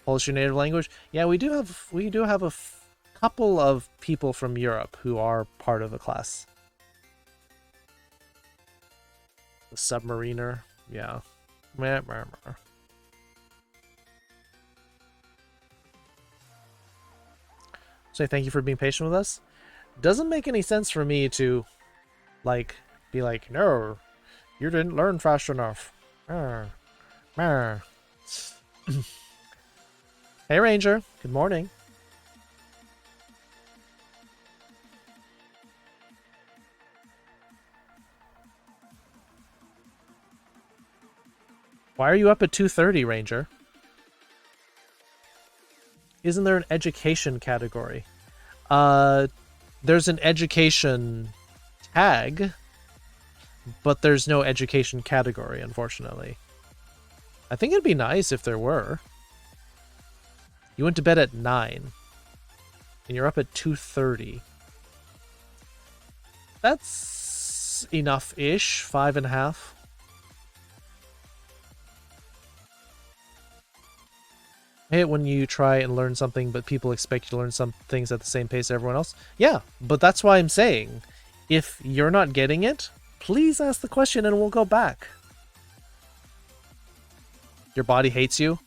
Polish your native language? Yeah, we do have a couple of people from Europe who are part of the class. The submariner, yeah. Say thank you for being patient with us. Doesn't make any sense for me to, like, be like, no, you didn't learn fast enough. Hey, Ranger. Good morning. Why are you up at 2:30, Ranger? Isn't there an education category? There's an education tag, but there's no education category, unfortunately. I think it'd be nice if there were. You went to bed at 9, and you're up at 2:30. That's enough-ish, 5.5. I hate when you try and learn something, but people expect you to learn some things at the same pace as everyone else. Yeah, but that's why I'm saying, if you're not getting it, please ask the question and we'll go back. Your body hates you?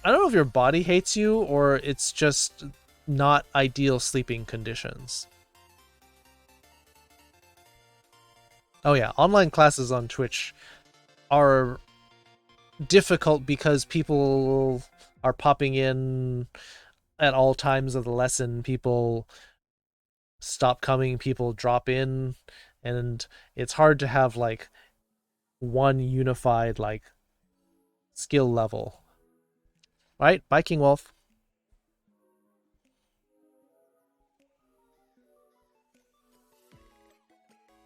I don't know if your body hates you or it's just not ideal sleeping conditions. Oh yeah, online classes on Twitch are difficult because people are popping in at all times of the lesson. People stop coming, people drop in, and it's hard to have like one unified like skill level. Right? Bye, King Wolf.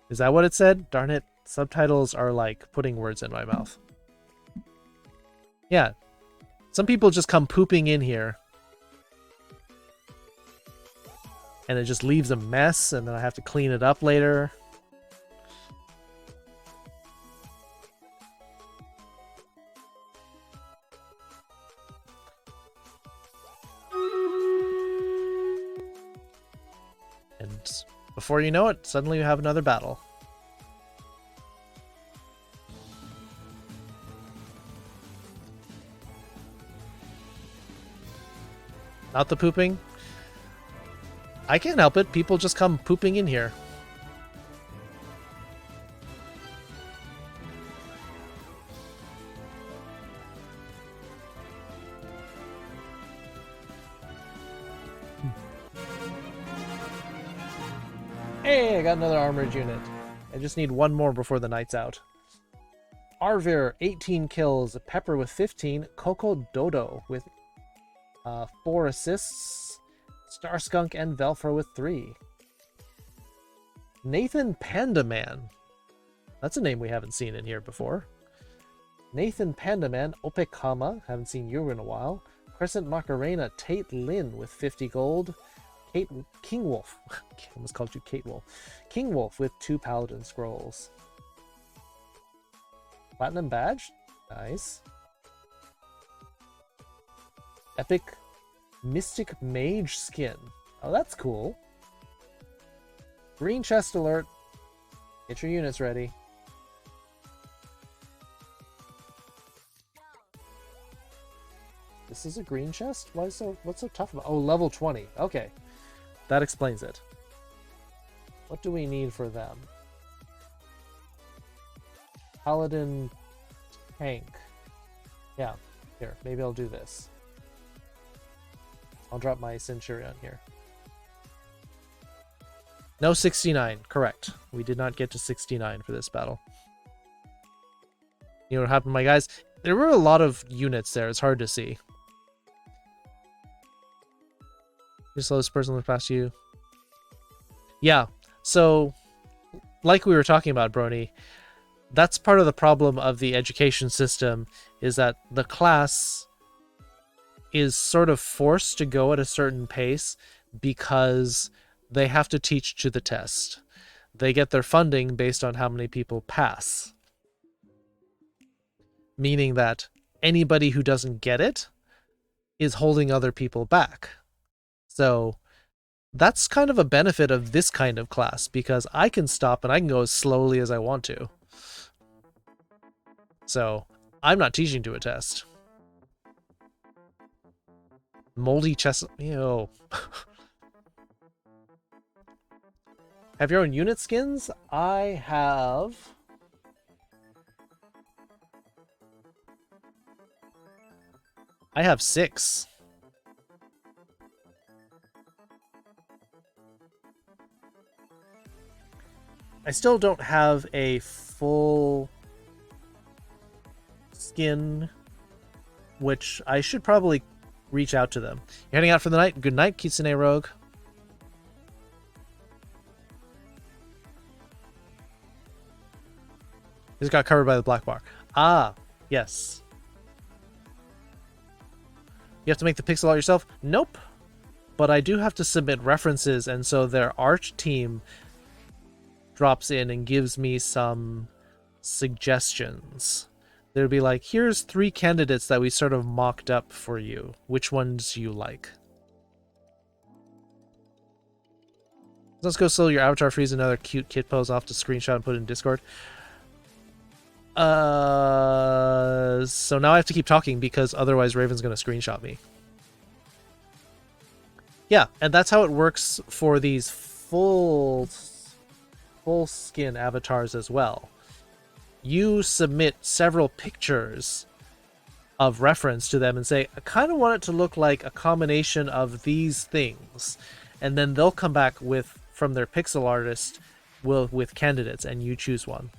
Is that what it said? Darn it. Subtitles are like putting words in my mouth. Yeah. Some people just come pooping in here. And it just leaves a mess, and then I have to clean it up later. And before you know it, suddenly you have another battle. Not the pooping. I can't help it. People just come pooping in here. Hey, I got another armored unit. I just need one more before the night's out. Arvir, 18 kills. Pepper with 15. Coco Dodo with 4 assists. Starskunk and Velfro with 3. Nathan Pandaman. That's a name we haven't seen in here before. Nathan Pandaman, Opekama. Haven't seen you in a while. Crescent Macarena, Tate Lin with 50 gold. King Wolf. I almost called you Kate Wolf. King Wolf with 2 Paladin Scrolls. Platinum Badge. Nice. Epic Mystic Mage Skin. Oh, that's cool. Green chest alert. Get your units ready. This is a green chest? What's so tough about? Oh, level 20. Okay. That explains it. What do we need for them? Paladin tank. Yeah. Here, maybe I'll do this. I'll drop my Centurion here. No 69. Correct. We did not get to 69 for this battle. You know what happened, my guys? There were a lot of units there. It's hard to see. You're the slowest person to pass you. Yeah. So, like we were talking about, Brony, that's part of the problem of the education system, is that the class is sort of forced to go at a certain pace because they have to teach to the test. They get their funding based on how many people pass. Meaning that anybody who doesn't get it is holding other people back. So that's kind of a benefit of this kind of class, because I can stop and I can go as slowly as I want to. So I'm not teaching to a test. Moldy chest. Ew. Have your own unit skins? I have. I have 6. I still don't have a full skin, which I should probably reach out to them. You're heading out for the night? Good night, Kitsune Rogue. This got covered by the black bar. Ah, yes. You have to make the pixel art yourself? Nope. But I do have to submit references, and so their art team drops in and gives me some suggestions. They'll be like, here's 3 candidates that we sort of mocked up for you. Which ones you like? Let's go slow. Your avatar freeze another cute kid pose off to screenshot and put it in Discord. So now I have to keep talking because otherwise Raven's going to screenshot me. Yeah, and that's how it works for these full skin avatars as well. You submit several pictures of reference to them and say, I kind of want it to look like a combination of these things. And then they'll come back with, from their pixel artist, with candidates, and you choose one.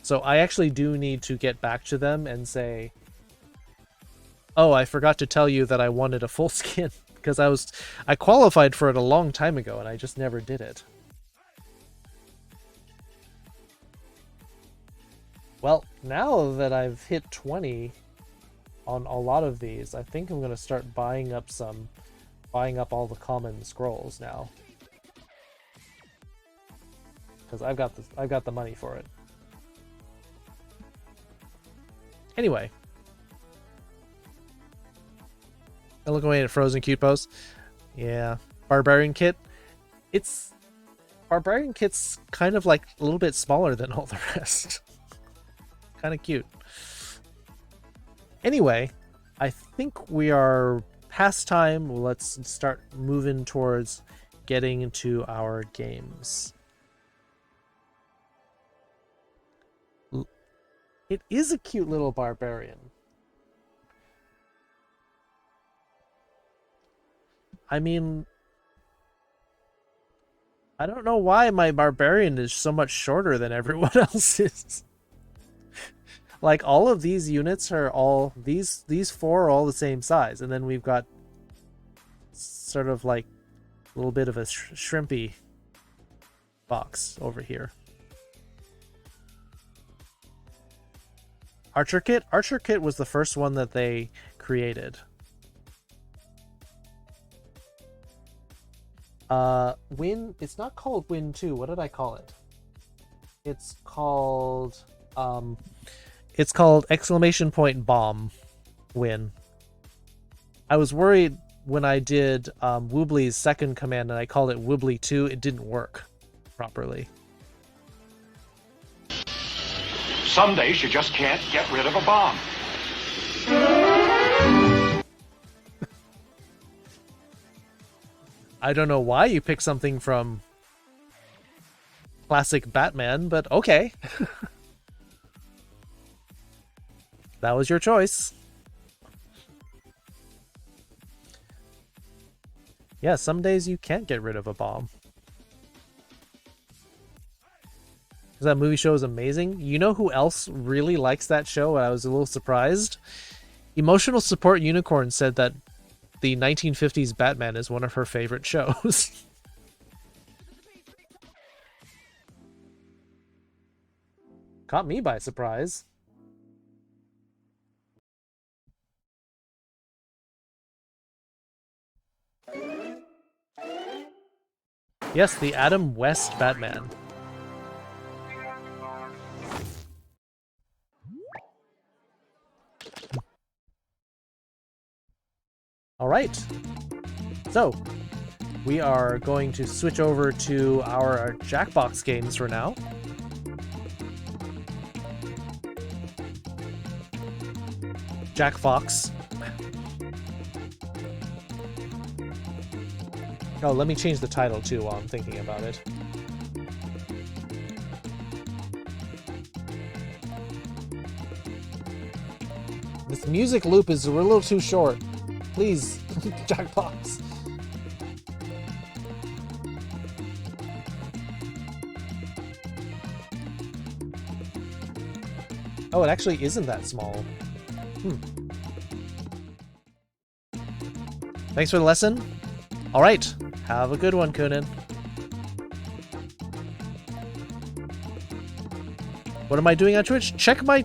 So I actually do need to get back to them and say, oh, I forgot to tell you that I wanted a full skin, because I qualified for it a long time ago and I just never did it. Well, now that I've hit 20 on a lot of these, I think I'm going to start buying up all the common scrolls now. Because I've got the money for it. Anyway. I look away at Frozen Cute Pose. Yeah. Barbarian Kit. Barbarian Kit's kind of like a little bit smaller than all the rest. Kind of cute. Anyway, I think we are past time. Let's start moving towards getting into our games. It is a cute little barbarian. I mean, I don't know why my barbarian is so much shorter than everyone else's. Like, all of these units are all, these four are all the same size. And then we've got sort of like a little bit of a shrimpy box over here. Archer Kit? Archer Kit was the first one that they created. Win, it's not called Win 2. What did I call it? It's called exclamation point bomb win. I was worried when I did Woobly's second command and I called it Woobly 2, it didn't work properly. Some days you just can't get rid of a bomb. I don't know why you picked something from classic Batman, but okay. That was your choice. Yeah, some days you can't get rid of a bomb. Because that movie show is amazing. You know who else really likes that show? I was a little surprised. Emotional Support Unicorn said that the 1950s Batman is one of her favorite shows. Caught me by surprise. Yes, the Adam West Batman. All right. So, we are going to switch over to our Jackbox games for now. Jack Fox. Oh, let me change the title too while I'm thinking about it. This music loop is a little too short. Please, Jackbox. Oh, it actually isn't that small. Thanks for the lesson. All right, have a good one, Kunin. What am I doing on Twitch? Check my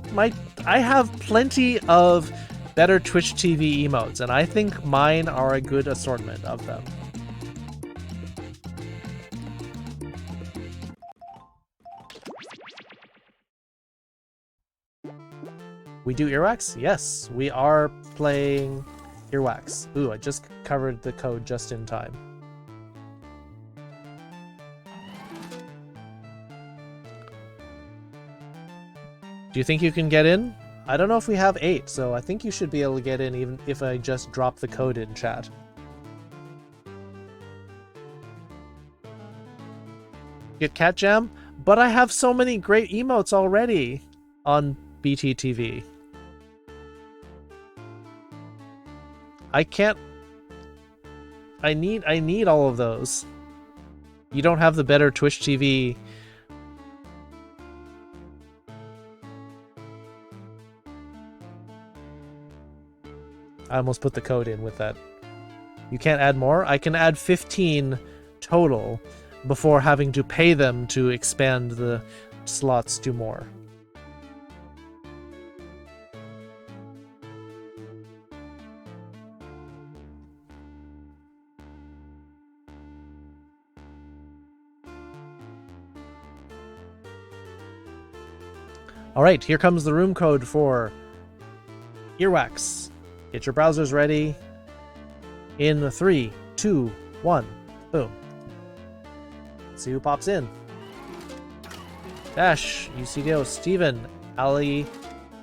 I have plenty of better Twitch TV emotes, and I think mine are a good assortment of them. We do earwax? Yes, we are playing earwax. Ooh, I just covered the code just in time. Do you think you can get in? I don't know if we have 8, so I think you should be able to get in even if I just drop the code in chat. Get Cat Jam? But I have so many great emotes already on BTTV. I can't. I need all of those. You don't have the better Twitch TV. I almost put the code in with that. You can't add more? I can add 15 total before having to pay them to expand the slots to more. Alright, here comes the room code for Earwax. Get your browsers ready. In 3, 2, 1. Boom. Let's see who pops in. Dash, UCDO, Steven, Ali,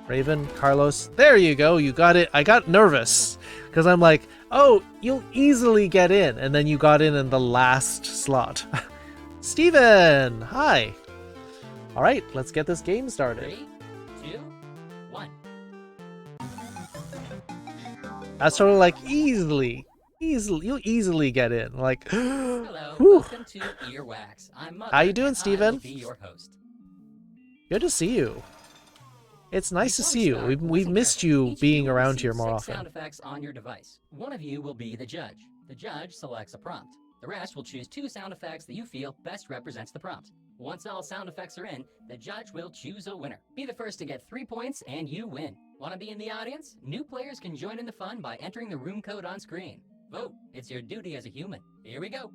Raven, Carlos. There you go, you got it. I got nervous because I'm like, oh, you'll easily get in. And then you got in the last slot. Steven, hi. All right, let's get this game started. 3, 2, 1. That's sort of like easily, you'll easily get in. Like, Hello, whew. welcome to Earwax. I'm Mother, How you doing, and I Steven? will be your host. Good to see you. It's nice to Before see we you. start, We've listen missed carefully. you Each of being will around receive here more 6 sound often. effects on your device. One of you will be the judge. The judge selects a prompt. The rest will choose 2 sound effects that you feel best represents the prompt. Once all sound effects are in, the judge will choose a winner. Be the first to get 3 points and you win. Want to be in the audience? New players can join in the fun by entering the room code on screen. Vote. It's your duty as a human. Here we go.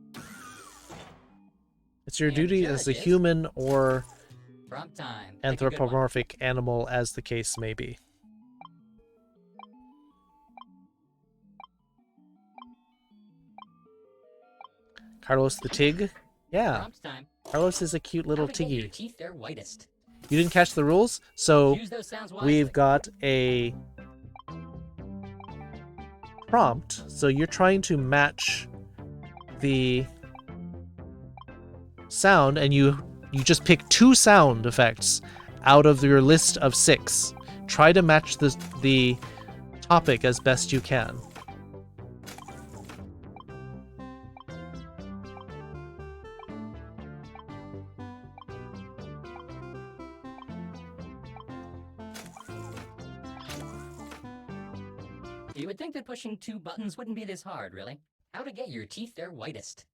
It's your And the duty as a judge is- human or Prompt time. Pick a good one. anthropomorphic animal, as the case may be. Carlos the Tig? Yeah, Prompt time. Carlos is a cute little How to get your tiggy. teeth their whitest. You didn't catch the rules? So Use those sounds wisely. we've got a prompt. So you're trying to match the sound, and you just pick 2 sound effects out of your list of 6. Try to match the topic as best you can. You would think that pushing 2 buttons wouldn't be this hard, really. How to get your teeth their whitest.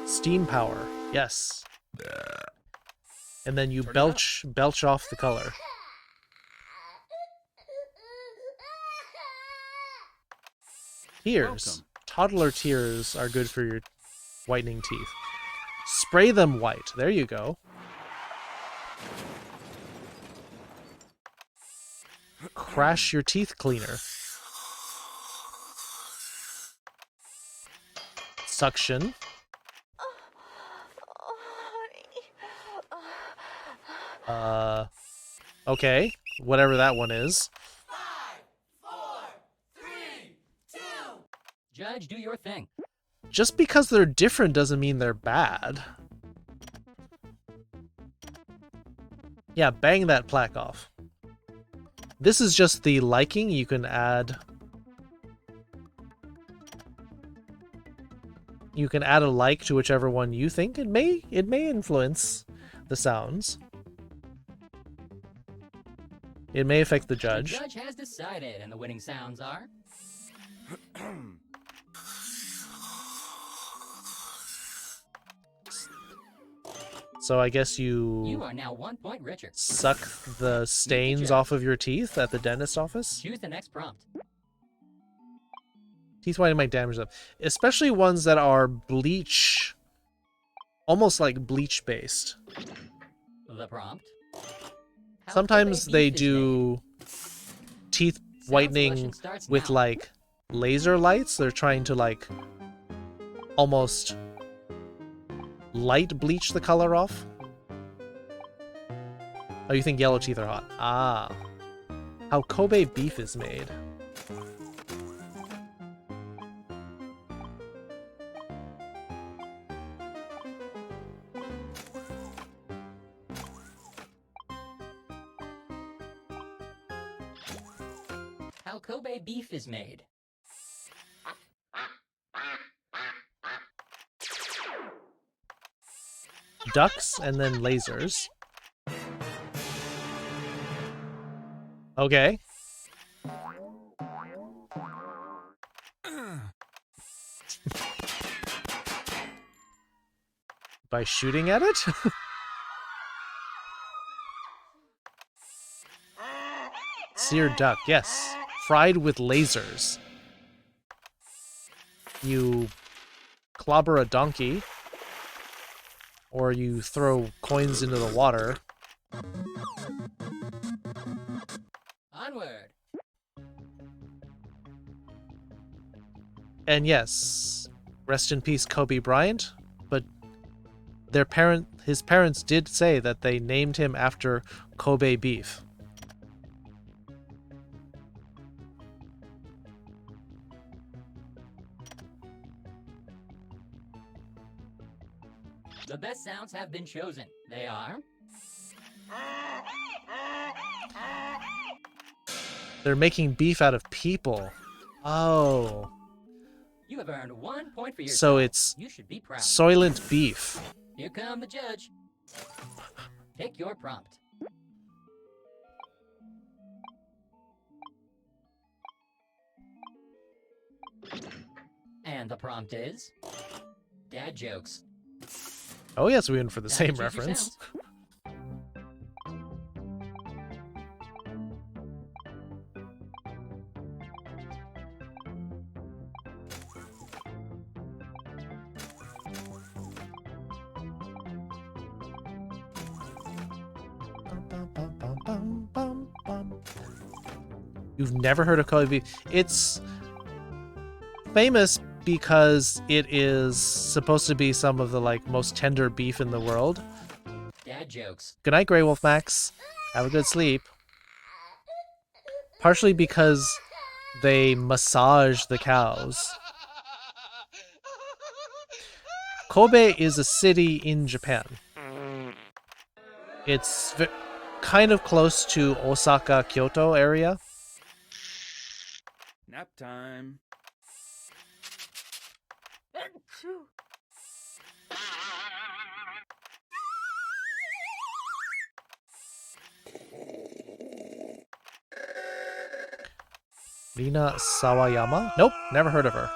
Steam power, yes. And then you belch off the color. Tears. Welcome. Toddler tears are good for your whitening teeth. Spray them white. There you go. Crash your teeth cleaner. Suction. Okay. Whatever that one is. Judge, do your thing. Just because they're different doesn't mean they're bad. Yeah, bang that plaque off. This is just the liking. You can add... You can add a like to whichever one you think. It may influence the sounds. It may affect the judge. The judge has decided, and the winning sounds are... So I guess You you are now 1 point richer. suck the stains off of your teeth at the dentist office. Choose the next prompt. Teeth whitening might damage them, especially ones that are bleach, almost like bleach based. The prompt. How Sometimes Kobe they beef is do teeth Sound whitening selection starts with now. like laser lights. They're trying to like almost light bleach the color off. Oh, you think yellow teeth are hot? Ah. How Kobe beef is made. how Kobe beef is made. Ducks and then lasers. Okay. By shooting at it? Seared duck, yes. Fried with lasers. You clobber a donkey, or you throw coins into the water. Onward. And yes, rest in peace Kobe Bryant, but his parents did say that they named him after Kobe beef. The best sounds have been chosen. They are... They're making beef out of people. Oh. You have earned 1 point for yourself. So it's You should be proud. Soylent beef. Here come the judge. Pick your prompt. And the prompt is... Dad jokes. Oh yes, we went for the Now same choose your reference. sounds. You've never heard of Kobe beef? It's famous because it is supposed to be some of the most tender beef in the world. Dad jokes. Good night, Grey Wolf Max. Have a good sleep. Partially because they massage the cows. Kobe is a city in Japan. It's kind of close to Osaka, Kyoto area. Nap time. Rina Sawayama? Nope, never heard of her.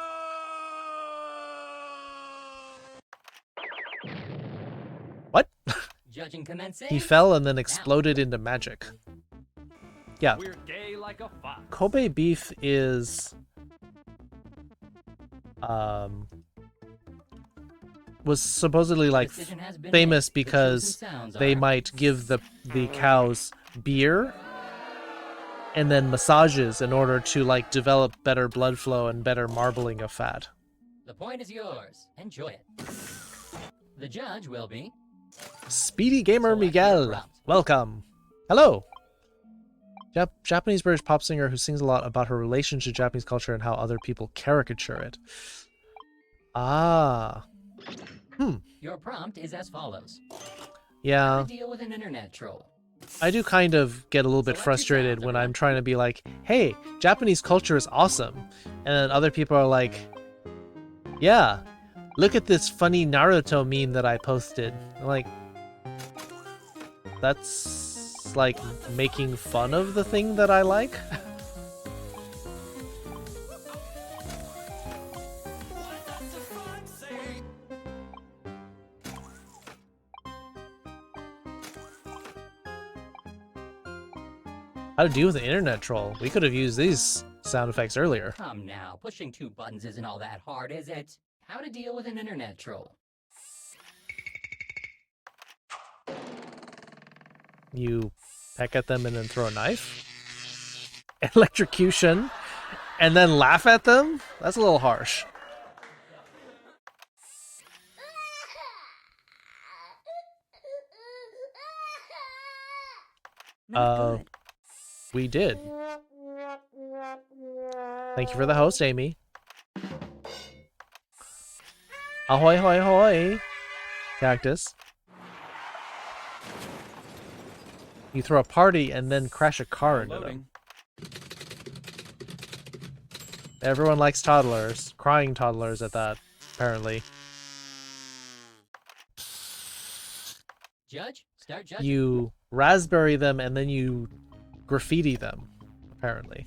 What? Judging commencing. He fell and then exploded into magic. Yeah, We're gay like a fox. Kobe beef is was supposedly Decision has been famous made. The chosen because sounds they are... might give the cows beer and then massages in order to develop better blood flow and better marbling of fat. The point is yours. Enjoy it. The judge will be... Speedy Gamer Select your Miguel, prompt. welcome. Hello. Japanese British pop singer who sings a lot about her relation to Japanese culture and how other people caricature it. Ah. Your prompt is as follows. Yeah. How to deal with an internet troll. I do kind of get a little bit Select your frustrated sounds, when I'm everyone. trying to be like, hey, Japanese culture is awesome. And then other people are like, yeah, look at this funny Naruto meme that I posted. I'm like, that's making fun of the thing that I like. How to deal with an internet troll? We could have used these sound effects earlier. Come now, pushing 2 buttons isn't all that hard, is it? How to deal with an internet troll. You peck at them and then throw a knife? Electrocution and then laugh at them? That's a little harsh. We did. Thank you for the host, Amy. Ahoy, hoy, hoy. Cactus. You throw a party and then crash a car into them. Loading. Everyone likes toddlers. Crying toddlers at that, apparently. Judge, start judging. You raspberry them and then you graffiti them, apparently.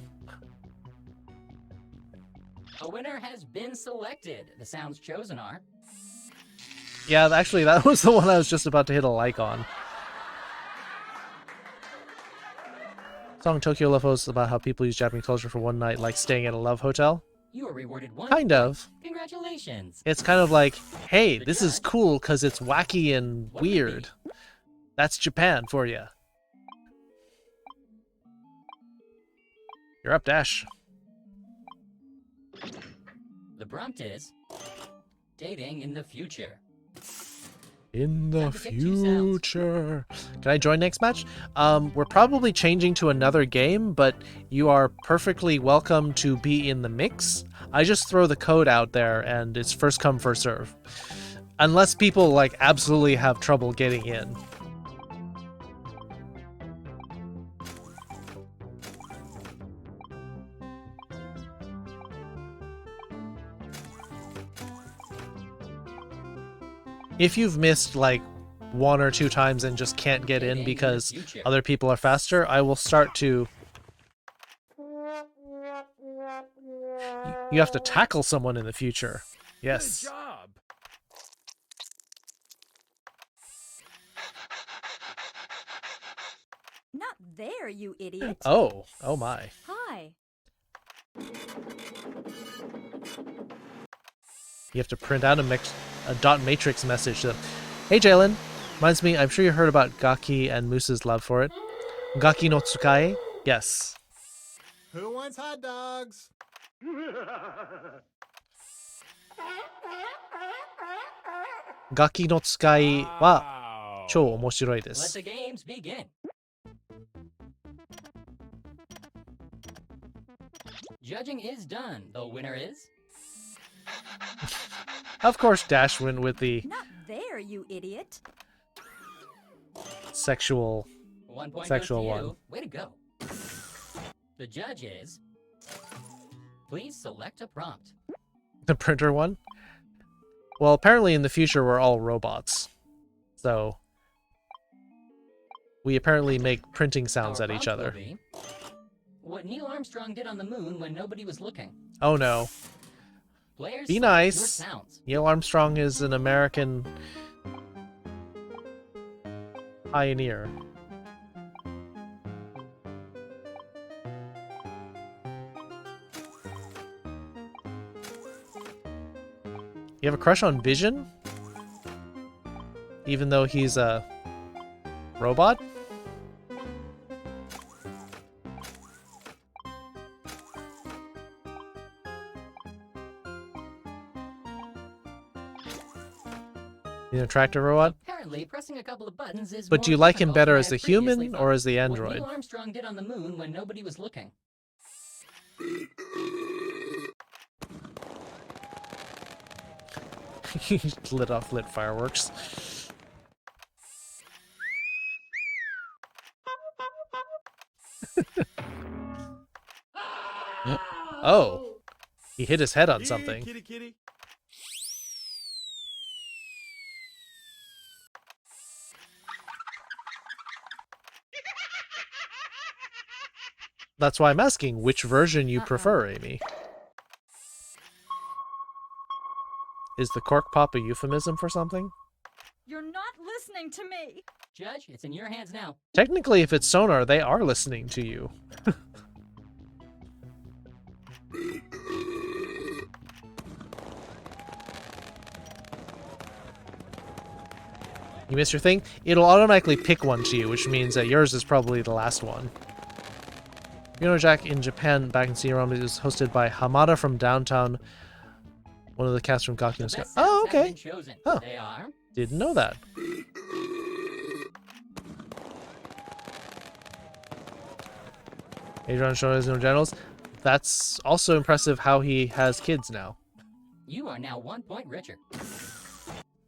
A winner has been selected. The sounds chosen are... Yeah, actually, that was the one I was just about to hit a like on. Song Tokyo Love Host about how people use Japanese culture for one night, like staying at a love hotel. You are rewarded one. Kind of. Congratulations. It's kind of like, hey, this is cool because it's wacky and weird. That's Japan for you. You're up, Dash. The prompt is dating in the future. In the Time to pick two sounds. future. Can I join next match? We're probably changing to another game, but you are perfectly welcome to be in the mix. I just throw the code out there and it's first come, first serve. Unless people like absolutely have trouble getting in. If you've missed like 1 or 2 times and just can't get in because other people are faster, I will start to... You have to tackle someone in the future. Yes. Good job. Not there, you idiot. Oh my. Hi. You have to print out a dot matrix message to them. Hey Jalen, reminds me, I'm sure you heard about Gaki and Moose's love for it. Gaki no Tsukai? Yes. Who wants hot dogs? Gaki no Tsukai wa Wow. 超面白いで Let す。 the games begin. Judging is done. The winner is... Of course, Dash went with the Not there, you idiot. sexual 1 point Sexual goes to one. you. Way to go. The judge is... Please select a prompt. the printer one. Well, apparently in the future we're all robots. So we apparently make printing sounds Our at each prompt will other. be, what Neil Armstrong did on the moon when nobody was looking. Oh no. Players Be select your nice. sounds. Neil Armstrong is an American pioneer. You have a crush on Vision? Even though he's a robot? He's an attractive robot? Apparently, pressing a couple of buttons is But more do you like him difficult better than as I the previously human thought. or as the What android? Neil Armstrong did on the moon when nobody was looking. He lit fireworks. Oh, he hit his head on something. Kitty, kitty. That's why I'm asking which version you prefer, Amy. Is the cork pop a euphemism for something? You're not listening to me. Judge, it's in your hands now. Technically, if it's sonar, they are listening to you. You miss your thing? It'll automatically pick one to you, which means that yours is probably the last one. You know, Jack, in Japan, back in CD-ROM, it was hosted by Hamada from Downtown, one of the cast from Gaki no The Sky. best Oh, sounds have okay. been chosen. Huh. They are... Didn't know that. Adrian Shonez no Generals. That's also impressive how he has kids now. You are now 1 point richer.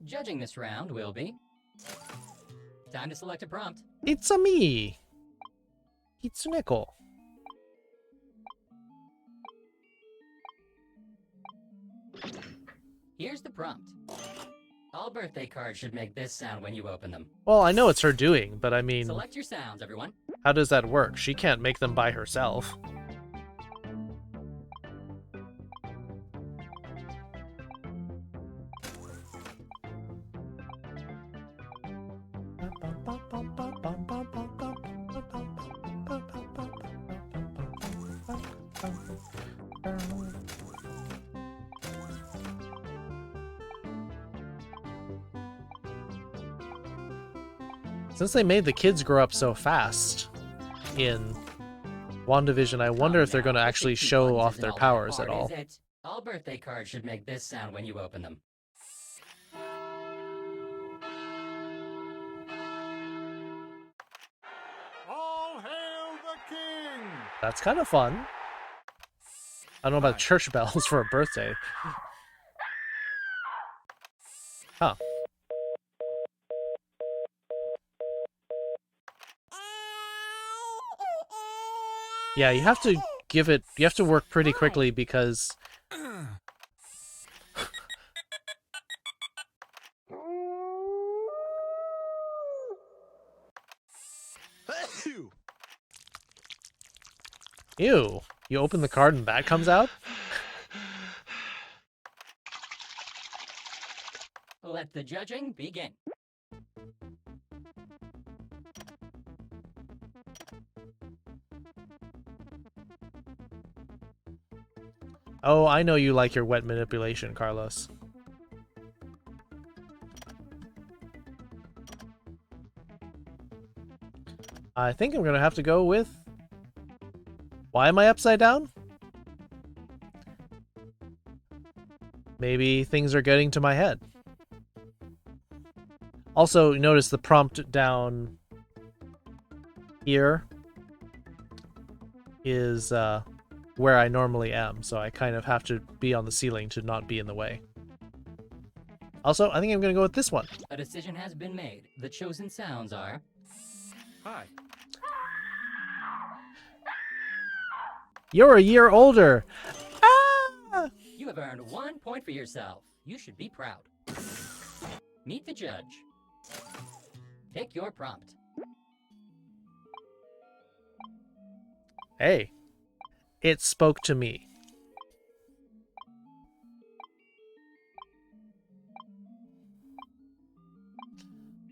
Judging this round will be... Time to select a prompt. It's a me, Kitsuneko. Here's the prompt. All birthday cards should make this sound when you open them. Well, I know it's her doing, but I mean, Select your sounds, everyone. how does that work? She can't make them by herself. Since they made the kids grow up so fast in WandaVision, I wonder if they're going to actually show off their powers at all. All birthday cards should make this sound when you open them. All hail the king! That's kind of fun. I don't know about church bells for a birthday. Huh. Yeah, you have to you have to work pretty quickly because ew, you open the card and bat comes out? Let the judging begin. Oh, I know you like your wet manipulation, Carlos. I think I'm gonna have to go with... Why am I upside down? Maybe things are getting to my head. Also, notice the prompt down here is where I normally am, so I kind of have to be on the ceiling to not be in the way. Also, I think I'm going to go with this one. A decision has been made. The chosen sounds are... Hi. You're a year older! Ah! You have earned 1 point for yourself. You should be proud. Meet the judge. Pick your prompt. Hey. It spoke to me.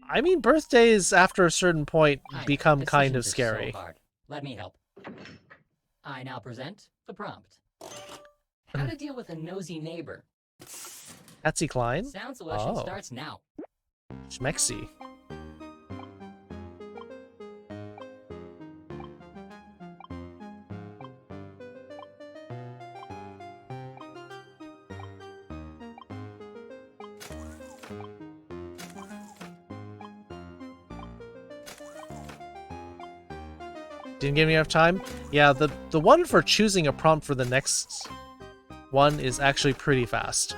I mean, birthdays after a certain point become kind of scary. So hard. Let me help. I now present the prompt. How to deal with a nosy neighbor. Patsy Cline? Sound selection Oh. starts now. Schmexy. Didn't give me enough time? Yeah, the one for choosing a prompt for the next one is actually pretty fast.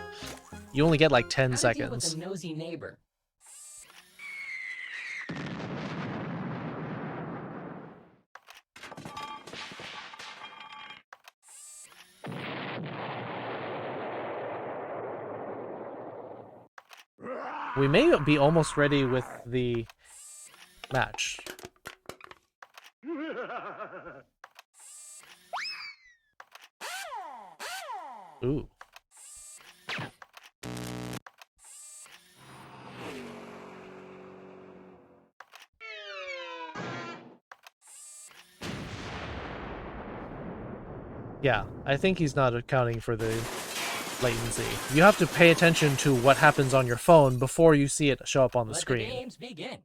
You only get like 10 How seconds. to deal with a nosy neighbor. We may be almost ready with the match. Ooh. Yeah, I think he's not accounting for the latency. You have to pay attention to what happens on your phone before you see it show up on the Let screen. the games begin.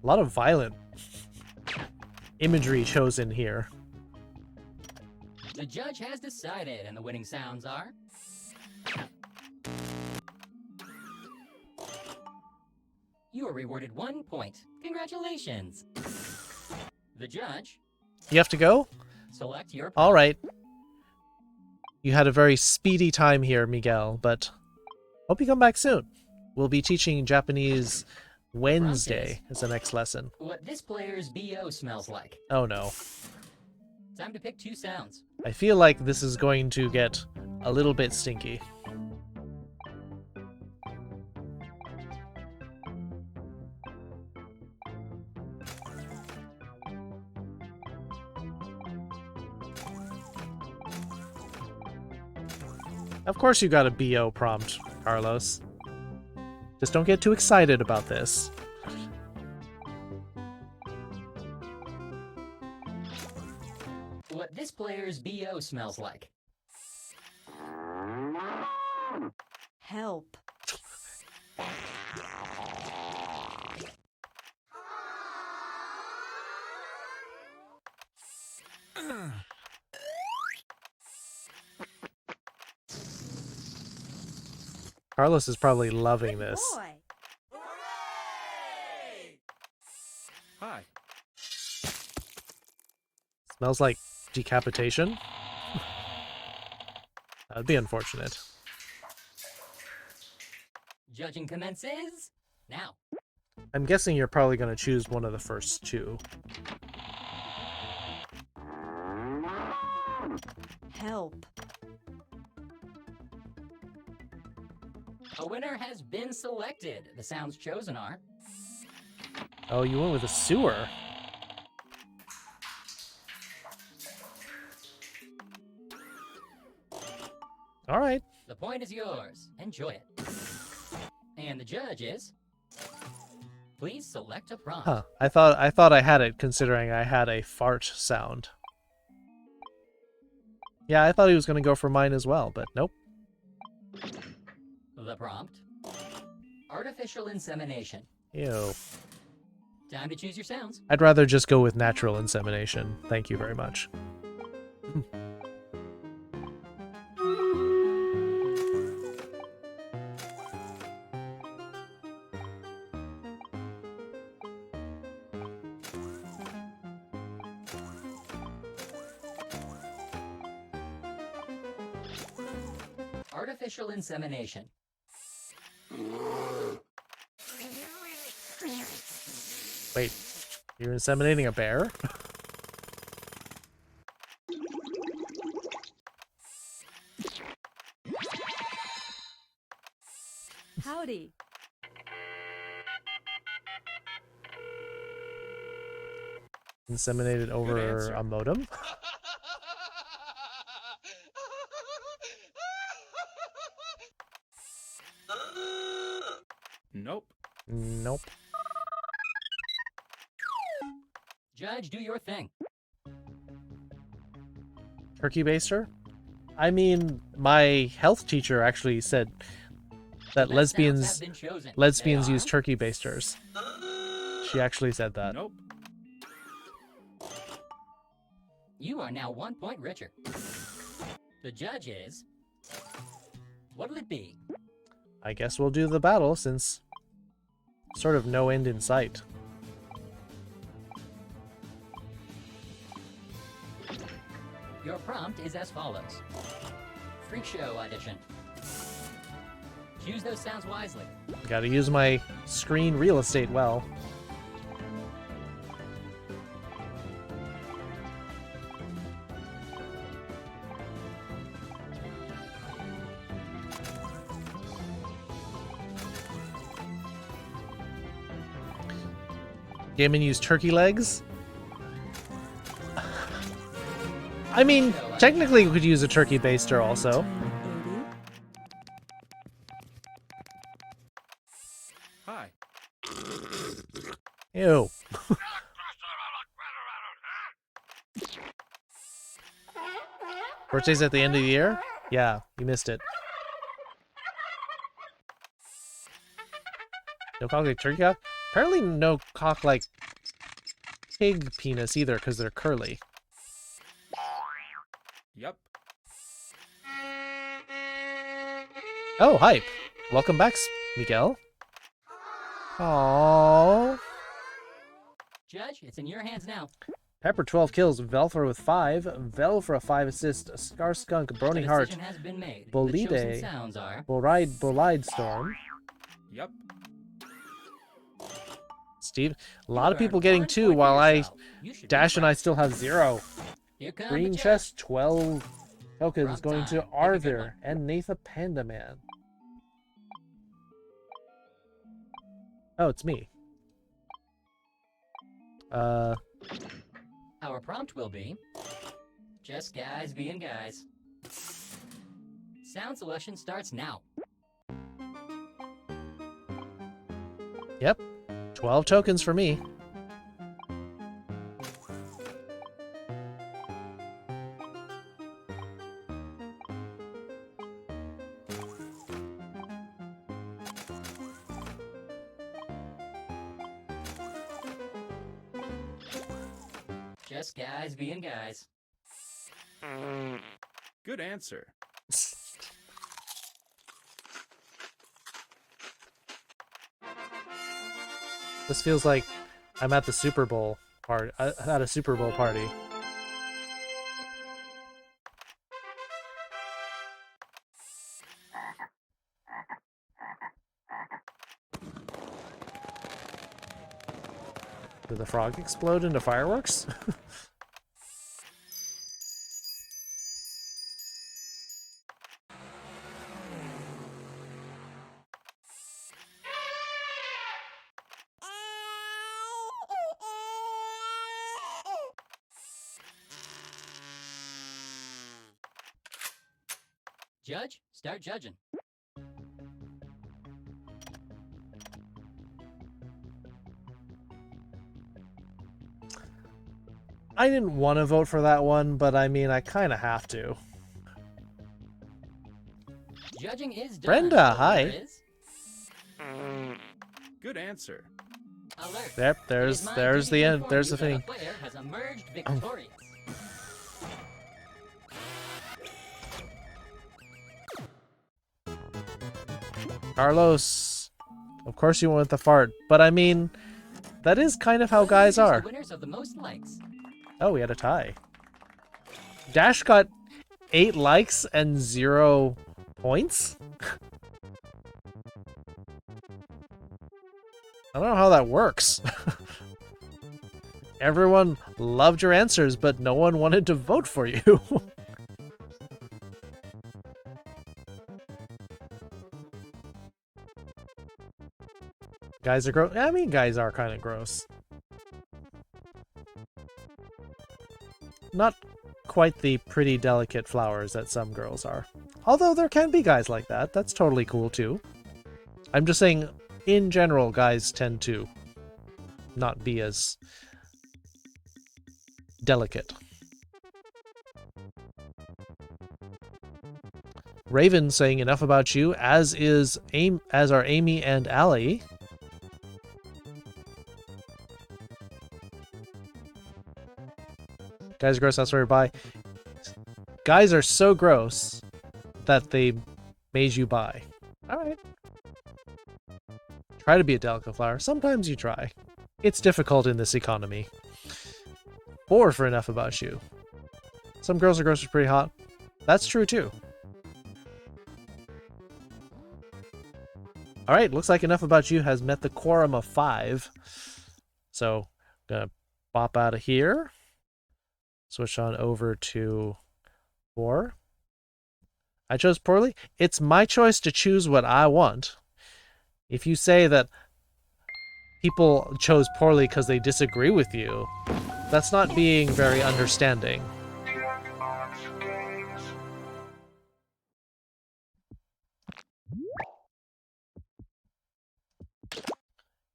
A lot of violent imagery chosen here. The judge has decided, and the winning sounds are... You are rewarded 1 point. Congratulations. The judge, You have to go? select your... All right. You had a very speedy time here, Miguel, but hope you come back soon. We'll be teaching Japanese Wednesday is the next lesson. What this player's BO smells like. Oh no. Time to pick 2 sounds. I feel like this is going to get a little bit stinky. Of course you got a BO prompt, Carlos. Just don't get too excited about this. What this player's BO smells like. Help. Carlos is probably loving this. Boy. Hi. Smells like decapitation. That'd be unfortunate. Judging commences now. I'm guessing you're probably going to choose one of the first 2. Help. A winner has been selected. The sounds chosen are Oh, you went with a sewer. All right. the point is yours. Enjoy it. And the judge is please select a prompt. Huh. I thought I had it considering I had a fart sound. Yeah, I thought he was going to go for mine as well, but nope. The prompt: artificial insemination. Ew. Time to choose your sounds. I'd rather just go with natural insemination. Thank you very much. Artificial insemination. Wait, you're inseminating a bear? Howdy. Inseminated over answer. a modem? Nope. Nope. Judge, do your thing. Turkey baster? I mean, my health teacher actually said that The best sounds lesbians have been chosen. lesbians They use are turkey basters. She actually said that. Nope. You are now 1 point richer. The judge is. What'll it be? I guess we'll do the battle since sort of no end in sight. Your prompt is as follows: freak show audition. Choose those sounds wisely. Gotta use my screen real estate well. Gammon use turkey legs? I mean, technically we could use a turkey baster also. Hi. Ew. Birthday's at the end of the year? Yeah, you missed it. No cock like turkey cock? Apparently no cock like pig penis either, because they're curly. Yep. Oh, hype. Welcome back, Miguel. Aww. Judge, it's in your hands now. Pepper 12 kills, Velthor with 5, Vel for a 5 assist, Scar Skunk, Brony The Heart, decision has been made. The Bolide. chosen sounds are Bolide Storm, Yep. Steve, a lot of people getting 2 while Dash and I still have 0. Green chest, 12 tokens going to Arthur and Nathan Panda Man. Oh, it's me. Our prompt will be just guys being guys. Sound selection starts now. Yep. 12 tokens for me. Just guys being guys. Good answer. This feels like I'm at the Super Bowl party. At a Super Bowl party. Did the frog explode into fireworks? Judge, start judging. I didn't want to vote for that one, but I mean, I kind of have to. Judging is done. Brenda, hi. Good answer. Alert. Yep, there's the end. There's the thing. Player has emerged victorious. Carlos, of course you went with the fart, but I mean, that is kind of how guys are. The winners of the most likes. Oh, we had a tie. Dash got 8 likes and 0 points? I don't know how that works. Everyone loved your answers, but no one wanted to vote for you. Guys are gross. I mean, guys are kind of gross. Not quite the pretty, delicate flowers that some girls are. Although there can be guys like that. That's totally cool, too. I'm just saying, in general, guys tend to not be as delicate. Raven saying enough about you, as are Amy and Allie. Guys are gross, that's where you buy. Guys are so gross that they made you buy. Alright. Try to be a delicate flower. Sometimes you try. It's difficult in this economy. 4 for enough about you. Some girls are gross are pretty hot. That's true too. Alright, looks like enough about you has met the quorum of 5. So, gonna pop out of here. Switch on over to 4. I chose poorly. It's my choice to choose what I want. If you say that people chose poorly because they disagree with you, that's not being very understanding.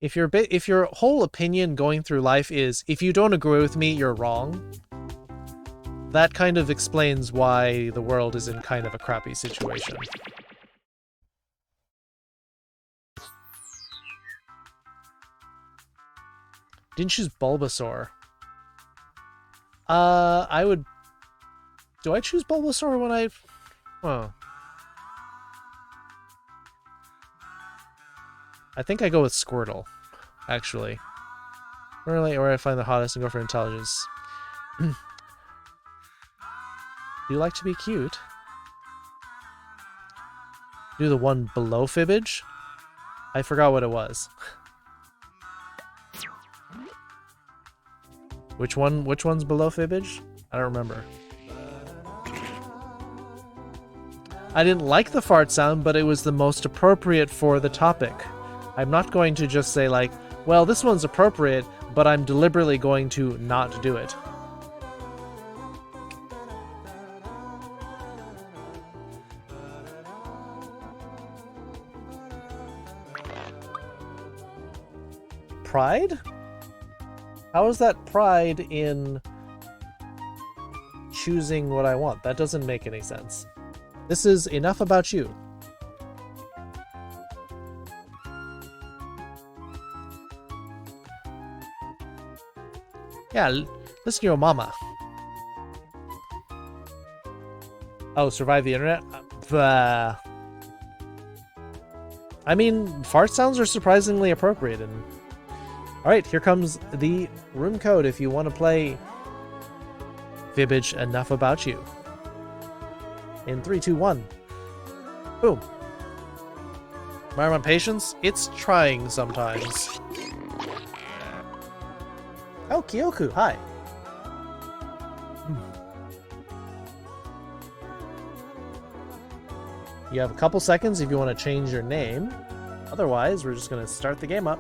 If your whole opinion going through life is, if you don't agree with me, you're wrong, that kind of explains why the world is in kind of a crappy situation. Didn't choose Bulbasaur. I would... Do I choose Bulbasaur when I... Oh. I think I go with Squirtle, actually. Really, or I find the hottest and go for intelligence. Do you like to be cute? Do the one below Fibbage? I forgot what it was. Which one's below fibbage? I don't remember. I didn't like the fart sound, but it was the most appropriate for the topic. I'm not going to just say like, well, this one's appropriate, but I'm deliberately going to not do it. Pride? How is that pride in choosing what I want? That doesn't make any sense. This is enough about you. Yeah, listen to your mama. Oh, survive the internet? I mean, fart sounds are surprisingly appropriate. And alright, here comes the room code if you want to play Fibbage Enough About You. In 3, 2, 1. Boom. Am I on patience? It's trying sometimes. Oh, Kyoku, hi. You have a couple seconds if you want to change your name. Otherwise, we're just going to start the game up.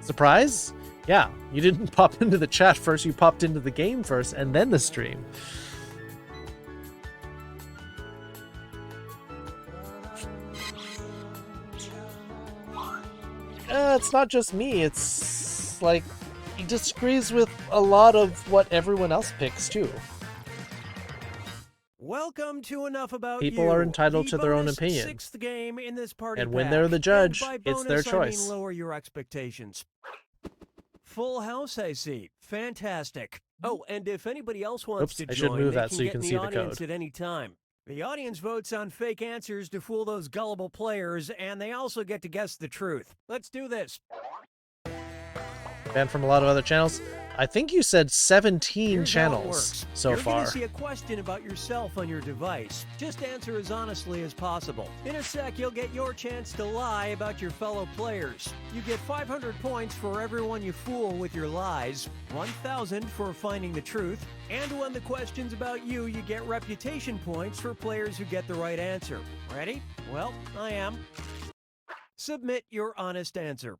Surprise? Yeah, you didn't pop into the chat first, you popped into the game first, and then the stream. It's not just me, it's like, he disagrees with a lot of what everyone else picks, too. Welcome to Enough About People You. are entitled The to their own bonus opinion. Sixth game in this party And when pack. they're the judge, And by it's their bonus, I choice. mean lower your expectations. Full house, I see. Fantastic. Oh, and if anybody else wants to I join, should move they that can so you get can in see the audience code. at any time. The audience votes on fake answers to fool those gullible players, and they also get to guess the truth. Let's do this. Banned from a lot of other channels. I think you said 17 Here's how it channels works. so You're far. You're going to see a question about yourself on your device. Just answer as honestly as possible. In a sec, you'll get your chance to lie about your fellow players. You get 500 points for everyone you fool with your lies, 1,000 for finding the truth, and when the question's about you, you get reputation points for players who get the right answer. Ready? Well, I am. Submit your honest answer.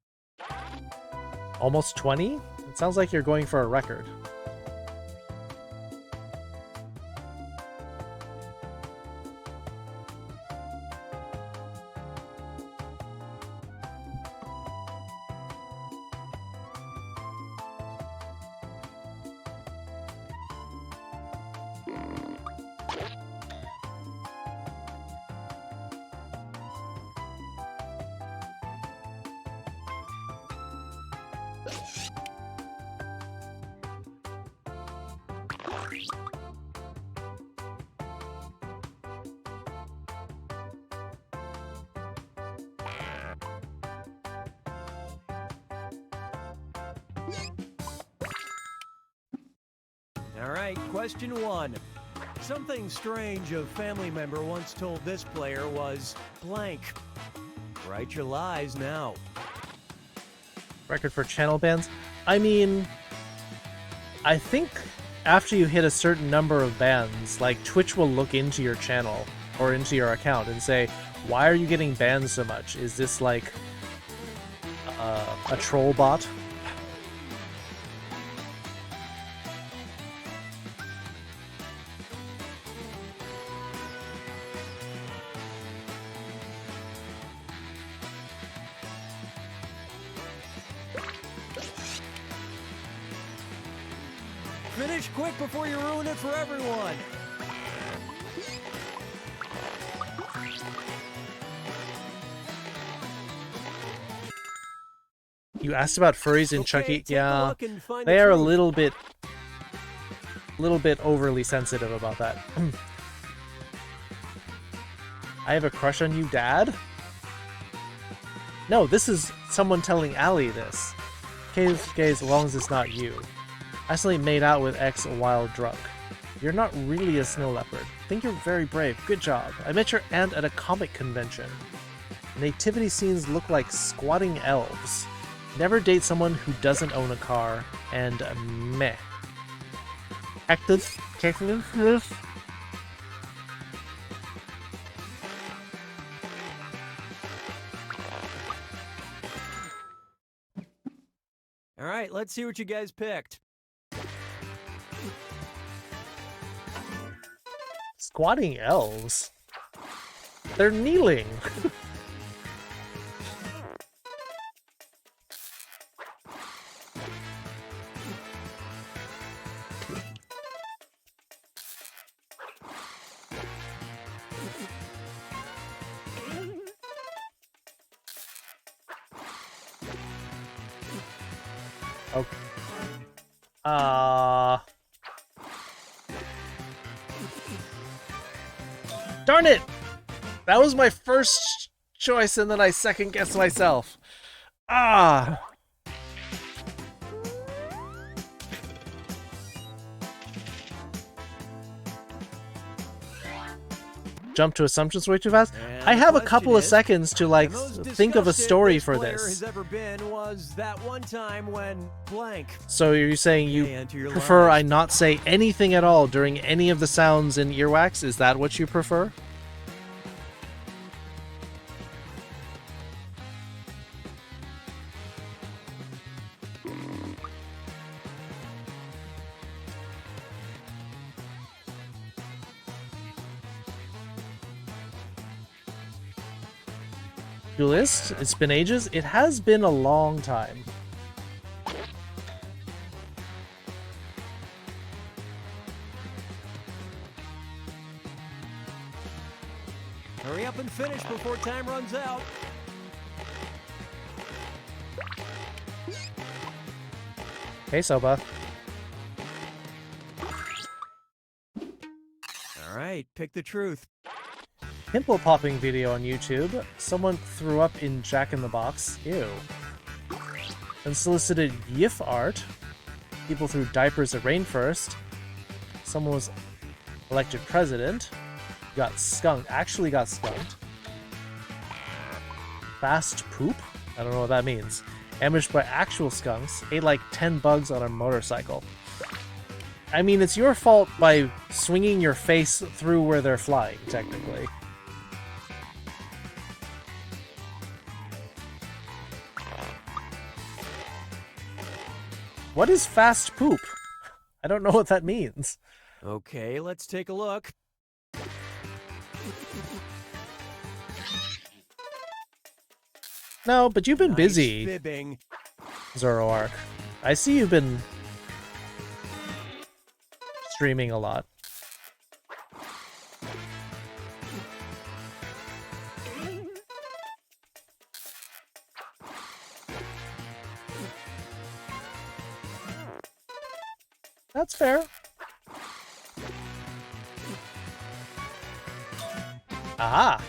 Almost 20? It sounds like you're going for a record. All right, question 1. Something strange a family member once told this player was blank. Write your lies now. Record for channel bans? I mean, I think after you hit a certain number of bans, like Twitch will look into your channel or into your account and say, why are you getting banned so much? Is this like a troll bot? Finish quick before you ruin it for everyone. You asked about furries in Okay, Chucky? take a Yeah, look and find they the are a truth. little bit overly sensitive about that. I have a crush on you, Dad? No, this is someone telling Allie this. Okay, as long as it's not you. Accidentally made out with X while drunk. You're not really a snow leopard. Think you're very brave. Good job. I met your aunt at a comic convention. Nativity scenes look like squatting elves. Never date someone who doesn't own a car, and meh. Cactus. All right, let's see what you guys picked. Squatting elves. They're kneeling. Okay. Darn it! That was my first choice and then I second guessed myself. Ah! Jump to assumptions way too fast? And I have a the couple of question is, seconds to like the most think of a disgusted story this for player this. has ever been was that one time when blank. So you're saying Okay, you enter your prefer lines. I not say anything at all during any of the sounds in earwax? Is that what you prefer? Duelist, it's been ages. It has been a long time. Hurry up and finish before time runs out. Hey, Soba. All right, pick the truth. Pimple popping video on YouTube. Someone threw up in Jack in the Box. Ew. Unsolicited GIF art. People threw diapers at Rainforest. Someone was elected president. Got skunked. Actually got skunked. Fast poop? I don't know what that means. Ambushed by actual skunks. Ate like 10 bugs on a motorcycle. I mean, it's your fault by swinging your face through where they're flying, technically. What is fast poop? I don't know what that means. Okay, let's take a look. No, but you've been Nice busy, fibbing. Zoroark. I see you've been streaming a lot. That's fair. Aha!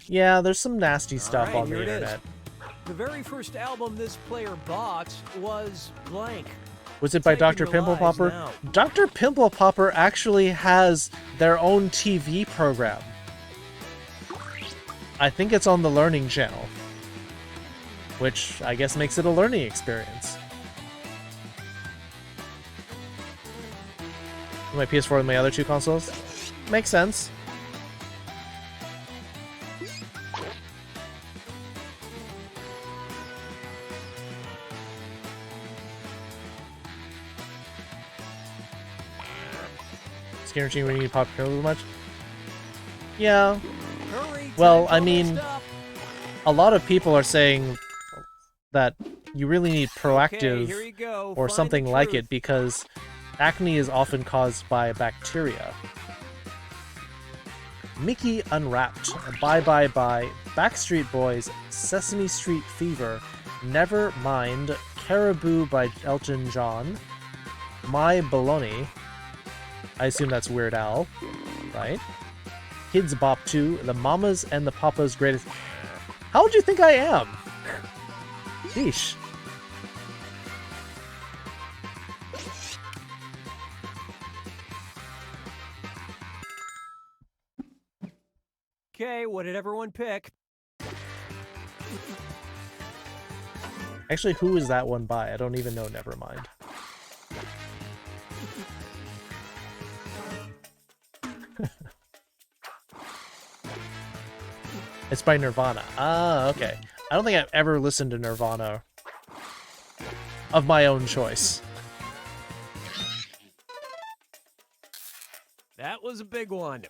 Yeah, there's some nasty stuff right, on the here it is. internet. The very first album this player bought was blank. Was it by Type in Dr. your Pimple lies Popper? now. Dr. Pimple Popper actually has their own TV program. I think it's on the Learning Channel, which I guess makes it a learning experience. My PS4 and my other two consoles? Makes sense. Skinner Machine when you pop pillows much? Yeah. Hurry, Well, time I to mean, stop. a lot of people are saying that you really need Okay, proactive here you go. or Find something the like truth. it because acne is often caused by bacteria. Mickey Unwrapped, Bye Bye Bye, Backstreet Boys, Sesame Street Fever, Never Mind, Caribou by Elton John, My Baloney, I assume that's Weird Al, right? Kids Bop 2, The Mamas and the Papas Greatest... How would you think I am? Sheesh. Okay, what did everyone pick? Actually, who is that one by? I don't even know. Never mind. It's by Nirvana. Ah, okay. I don't think I've ever listened to Nirvana of my own choice. That was a big one.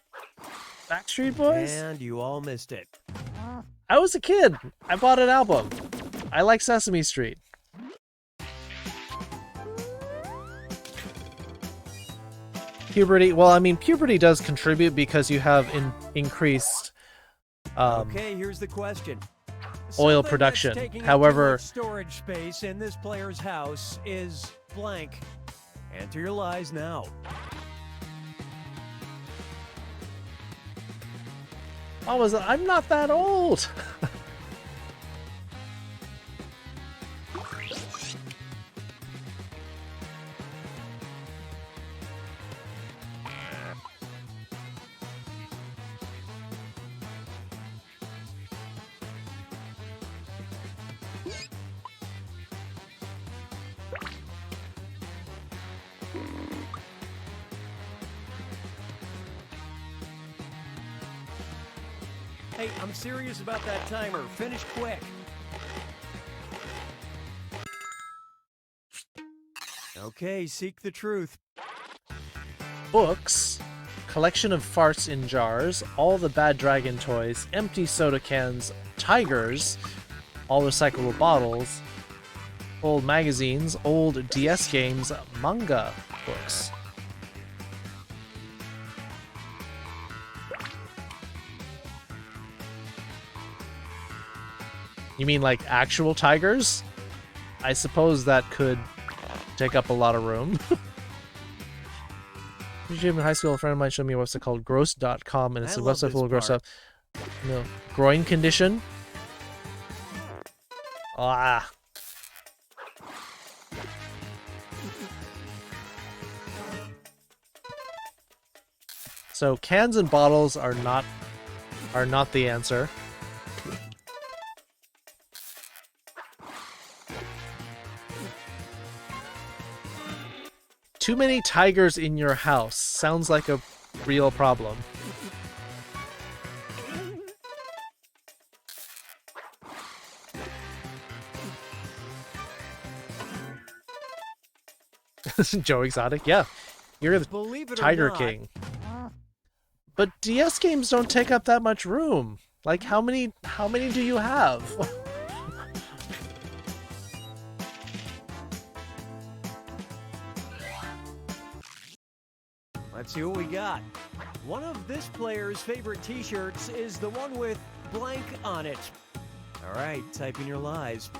Backstreet Boys? And you all missed it. I was a kid. I bought an album. I like Sesame Street. Puberty. Well, I mean, puberty does contribute because you have increased Okay, here's the question. oil Something production. that's taking up However, too much storage space in this player's house is blank. Enter your lies now. I'm not that old. Hey, I'm serious about that timer. Finish quick. Okay, seek the truth. Books, collection of farts in jars, all the bad dragon toys, empty soda cans, tigers, all recyclable bottles, old magazines, old DS games, manga books. You mean like actual tigers? I suppose that could take up a lot of room. In high school, a friend of mine showed me a website called gross.com, and it's a website full of gross stuff. No. Groin condition? Ah. So cans and bottles are not the answer. Too many tigers in your house. Sounds like a real problem. Joe Exotic, yeah. You're the Tiger King. But DS games don't take up that much room. Like, how many do you have? Let's see what we got. One of this player's favorite t-shirts is the one with blank on it. All right, type in your lies.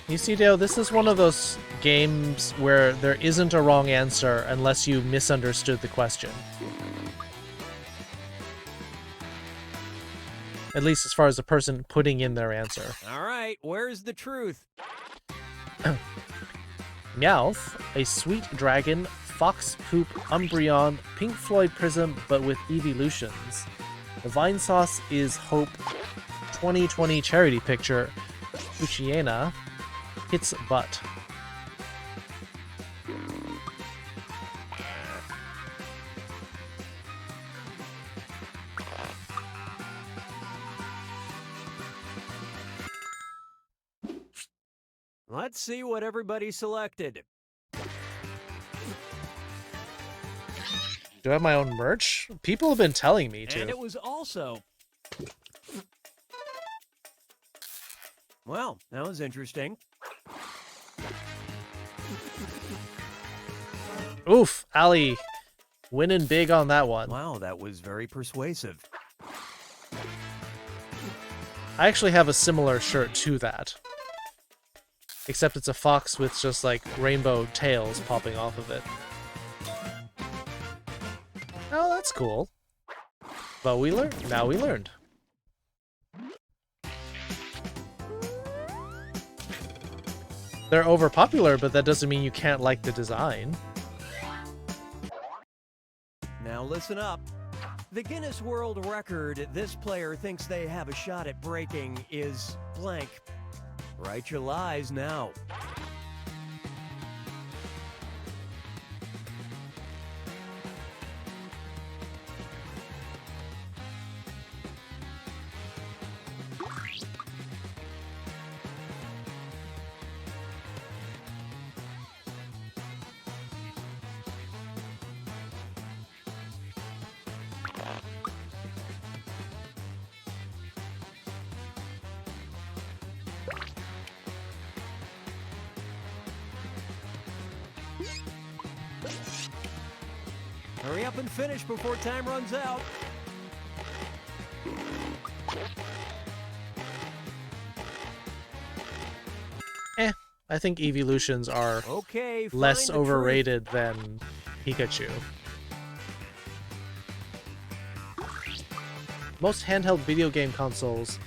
You see, Dale, this is one of those games where there isn't a wrong answer unless you misunderstood the question. At least as far as the person putting in their answer. All right, where's the truth? Meowth, a sweet dragon, fox poop, Umbreon, Pink Floyd Prism, but with evolutions. The Vine Sauce is Hope 2020 charity picture. Uchiena hits butt. Let's see what everybody selected. Do I have my own merch? People have been telling me to. And it was also... Well, that was interesting. Oof, Ali, winning big on that one. Wow, that was very persuasive. I actually have a similar shirt to that. Except it's a fox with just like rainbow tails popping off of it. Oh, that's cool. But we learned. Now we learned. They're overpopular, but that doesn't mean you can't like the design. Now listen up. The Guinness World Record this player thinks they have a shot at breaking is blank. Write your lies now. Hurry up and finish before time runs out. I think evolutions are Okay, less find the overrated than Pikachu. Most handheld video game consoles.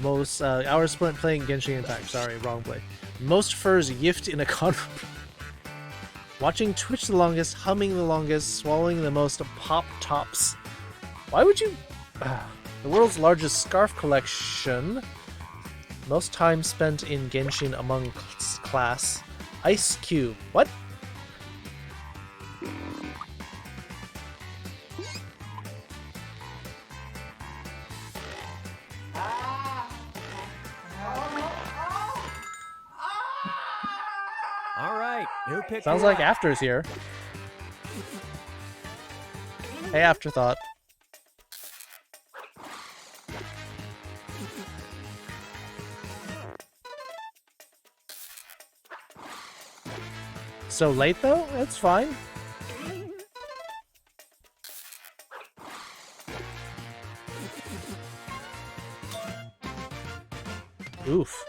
Most hours spent playing Genshin Impact. Sorry, wrong play. Most furs yiffed in a conference. Watching Twitch the longest, humming the longest, swallowing the most pop tops. Why would you... the world's largest scarf collection. Most time spent in Genshin among class. Ice Cube. What? All right, new picture. Sounds like After's here. Hey, Afterthought. So late though? That's fine. Oof.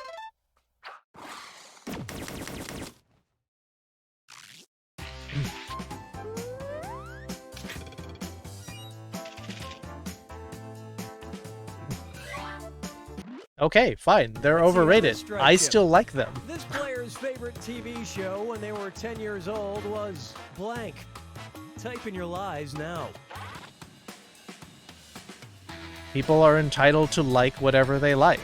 Okay, fine. They're overrated. I still like them. This player's favorite TV show when they were 10 years old was blank. Type in your lies now. People are entitled to like whatever they like.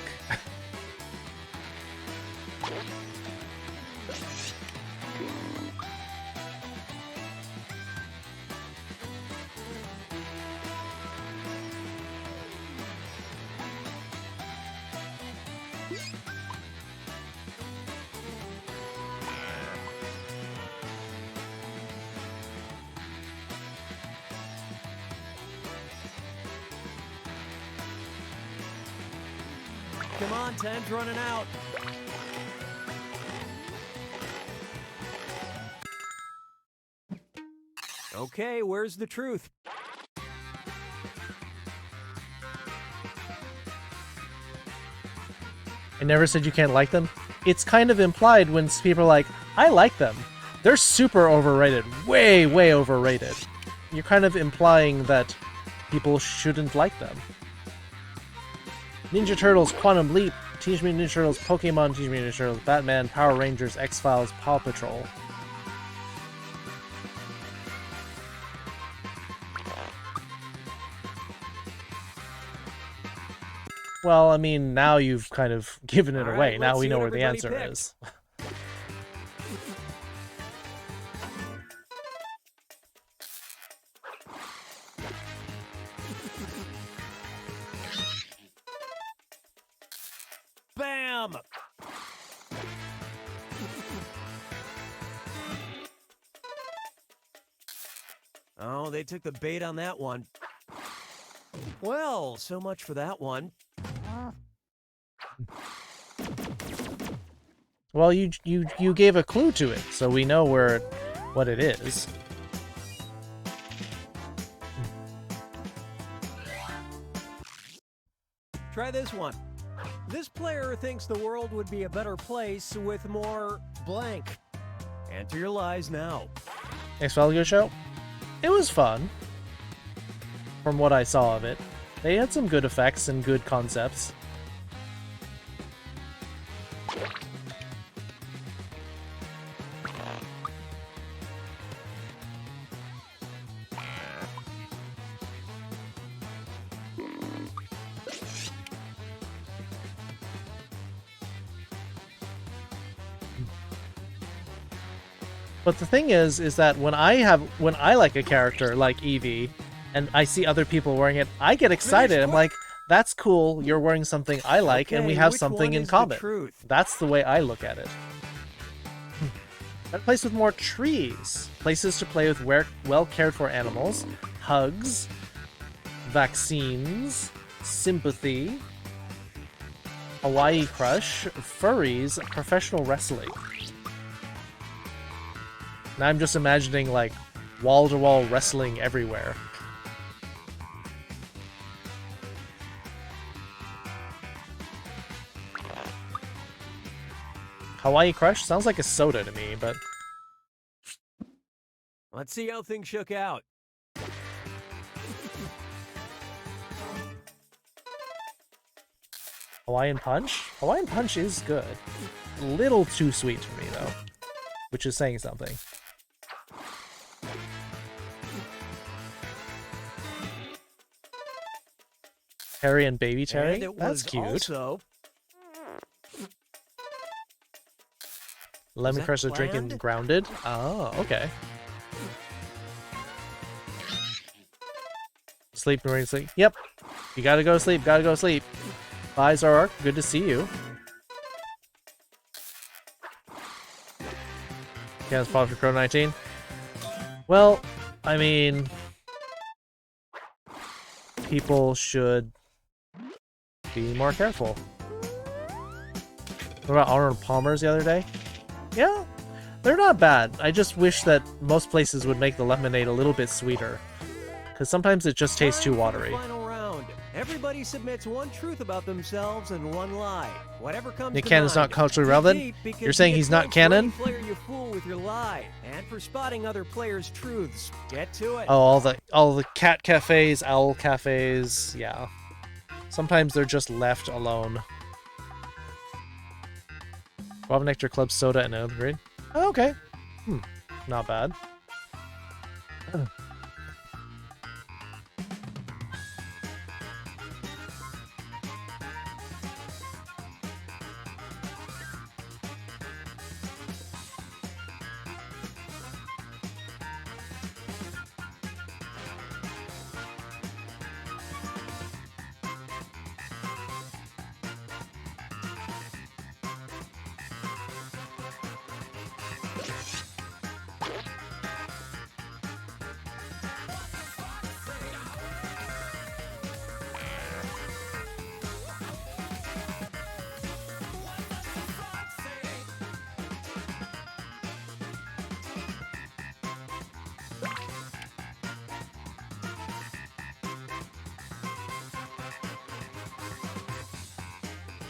Come on, time's running out. Okay, where's the truth? I never said you can't like them. It's kind of implied when people are like, I like them. They're super overrated. Way, way overrated. You're kind of implying that people shouldn't like them. Ninja Turtles, Quantum Leap, Teenage Mutant Ninja Turtles, Pokemon, Teenage Mutant Ninja Turtles, Batman, Power Rangers, X-Files, Paw Patrol. Well, I mean, now you've kind of given it All away. right, Now let's we see know what where the everybody answer picked. is. Bam! Oh, they took the bait on that one. Well, so much for that one. Well, you gave a clue to it, so we know what it is. Try this one. This player thinks the world would be a better place with more blank. Enter your lies now. Next Felgo show? It was fun. From what I saw of it. They had some good effects and good concepts. But the thing is that when I like a character like Eevee, and I see other people wearing it, I get excited. I'm like, that's cool, you're wearing something I like, and we have something in common. That's the way I look at it. A place with more trees. Places to play with well cared for animals. Hugs. Vaccines. Sympathy. Hawaii Crush. Furries. Professional wrestling. Now I'm just imagining, like, wall-to-wall wrestling everywhere. Hawaii Crush? Sounds like a soda to me, but... Let's see how things shook out. Hawaiian Punch? Hawaiian Punch is good. A little too sweet for me, though. Which is saying something. Terry and Baby Terry? That's cute. Also... Lemon Crush is drinking Grounded? Oh, okay. Sleep and sleep. Yep. You gotta go to sleep, gotta go to sleep. Bye, Zorark. Good to see you. Can't spot for Crow 19. Well, I mean... people should be more careful. What about Arnold Palmer's the other day? Yeah, they're not bad. I just wish that most places would make the lemonade a little bit sweeter. Because sometimes it just tastes too watery. Final round. Everybody submits one truth about themselves and one lie. Whatever comes Nick to Cannon's mind. not culturally relevant? You're saying he's not canon? Player you fool with your lie, and for spotting other players' truths. Get to it. Oh, all the cat cafes, owl cafes, yeah. Sometimes they're just left alone. Guava Nectar Club Soda and upgrade. Oh, okay. Not bad.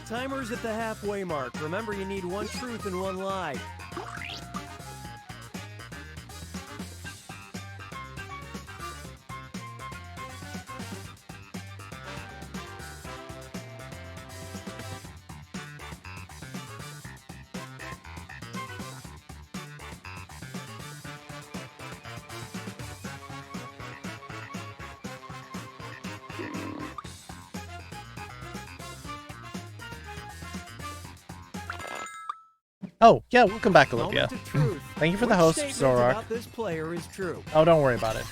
Timer's at the halfway mark. Remember, you need one truth and one lie. Oh, yeah, welcome back, Olivia. Moment of truth. Thank you for the Which host, statement Zorark. about this player is true? Oh, don't worry about it.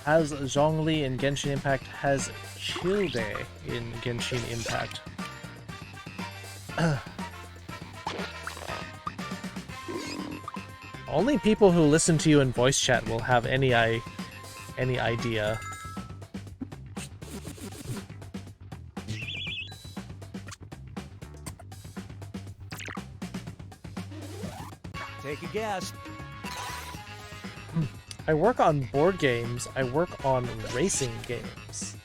Has Zhongli in Genshin Impact has Childe in Genshin Impact. Only people who listen to you in voice chat will have any idea. Take a guess. I work on board games. I work on racing games.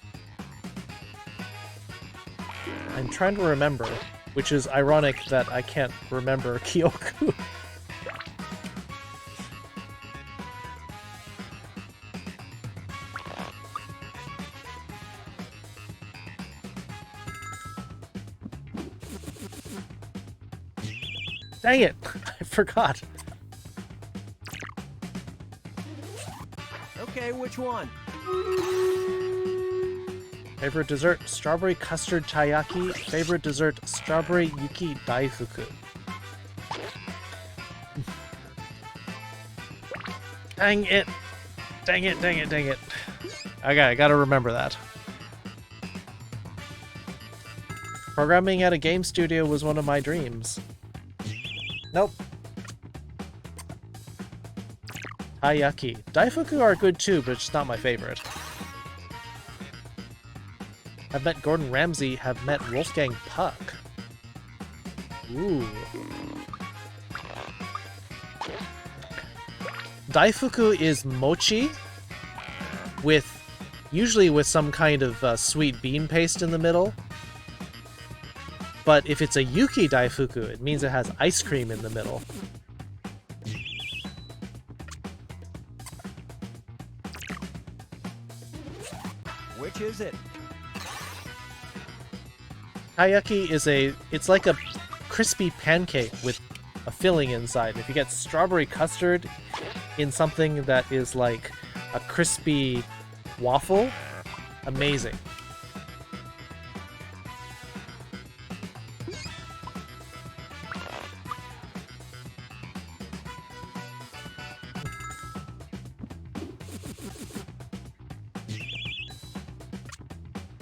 I'm trying to remember, which is ironic that I can't remember Kyoku. Dang it! I forgot. Okay, which one? Favorite dessert, strawberry custard taiyaki. Favorite dessert, strawberry yuki daifuku. Dang it! Dang it, dang it, dang it. Okay, I gotta remember that. Programming at a game studio was one of my dreams. Nope. Taiyaki. Daifuku are good too, but it's not my favorite. I've met Gordon Ramsay, have met Wolfgang Puck. Ooh. Daifuku is mochi with usually with some kind of sweet bean paste in the middle. But if it's a Yuki Daifuku, it means it has ice cream in the middle. Which is it? Taiyaki is it's like a crispy pancake with a filling inside. If you get strawberry custard in something that is like a crispy waffle, amazing.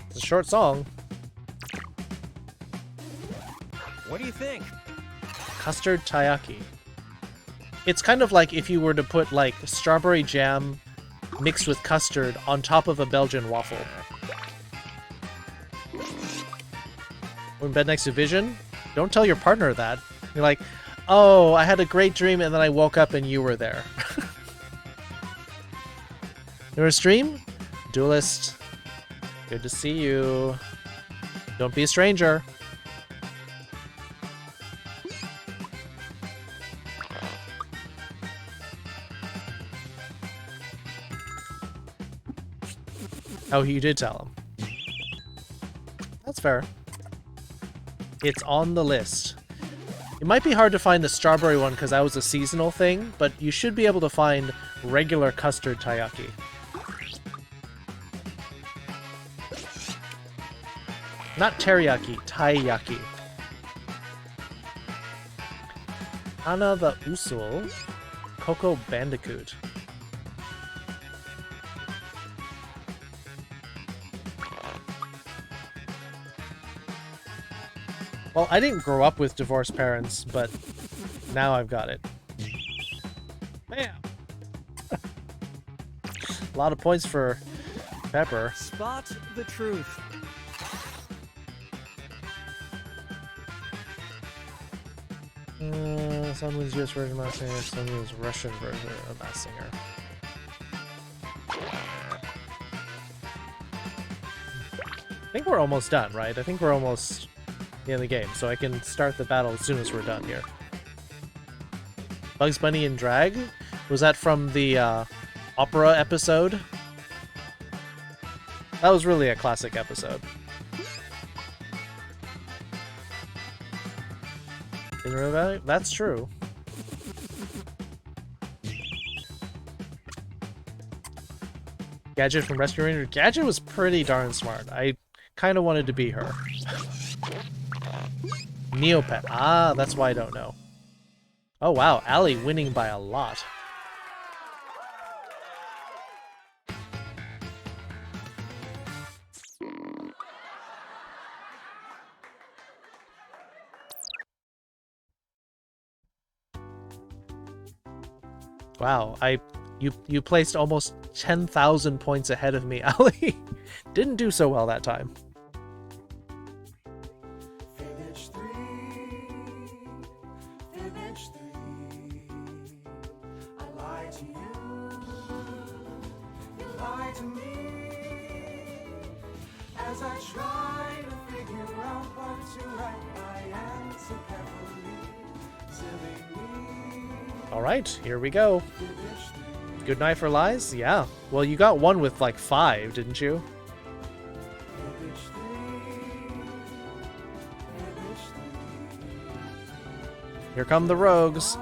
It's a short song. What do you think? Custard taiyaki. It's kind of like if you were to put like strawberry jam mixed with custard on top of a Belgian waffle. We're in bed next to Vision. Don't tell your partner that. You're like, oh, I had a great dream and then I woke up and you were there. You want to stream? Duelist. Good to see you. Don't be a stranger. Oh, you did tell him. That's fair. It's on the list. It might be hard to find the strawberry one because that was a seasonal thing, but you should be able to find regular custard taiyaki. Not teriyaki, taiyaki. Ana the Usul, Coco Bandicoot. Well, I didn't grow up with divorced parents, but now I've got it. Bam! A lot of points for Pepper. Spot the truth. Someone's US version of Masked Singer, someone's Russian version of Masked Singer. I think we're almost done, right? I think we're almost in the game, so I can start the battle as soon as we're done here. Bugs Bunny in Drag? Was that from the opera episode? That was really a classic episode. Didn't know about it? That's true. Gadget from Rescue Ranger. Gadget was pretty darn smart. I kind of wanted to be her. Neopet. Ah, that's why I don't know. Oh wow, Allie winning by a lot. Wow, you placed almost 10,000 points ahead of me, Allie. Didn't do so well that time. Finish three. I lied to you lied to me. As I try to figure figure out what to write. I answer carefully. Silly me. All right, here we go. Fibbage 3. Good night for lies? Yeah. Well, you got one with like 5, didn't you? Here come the rogues.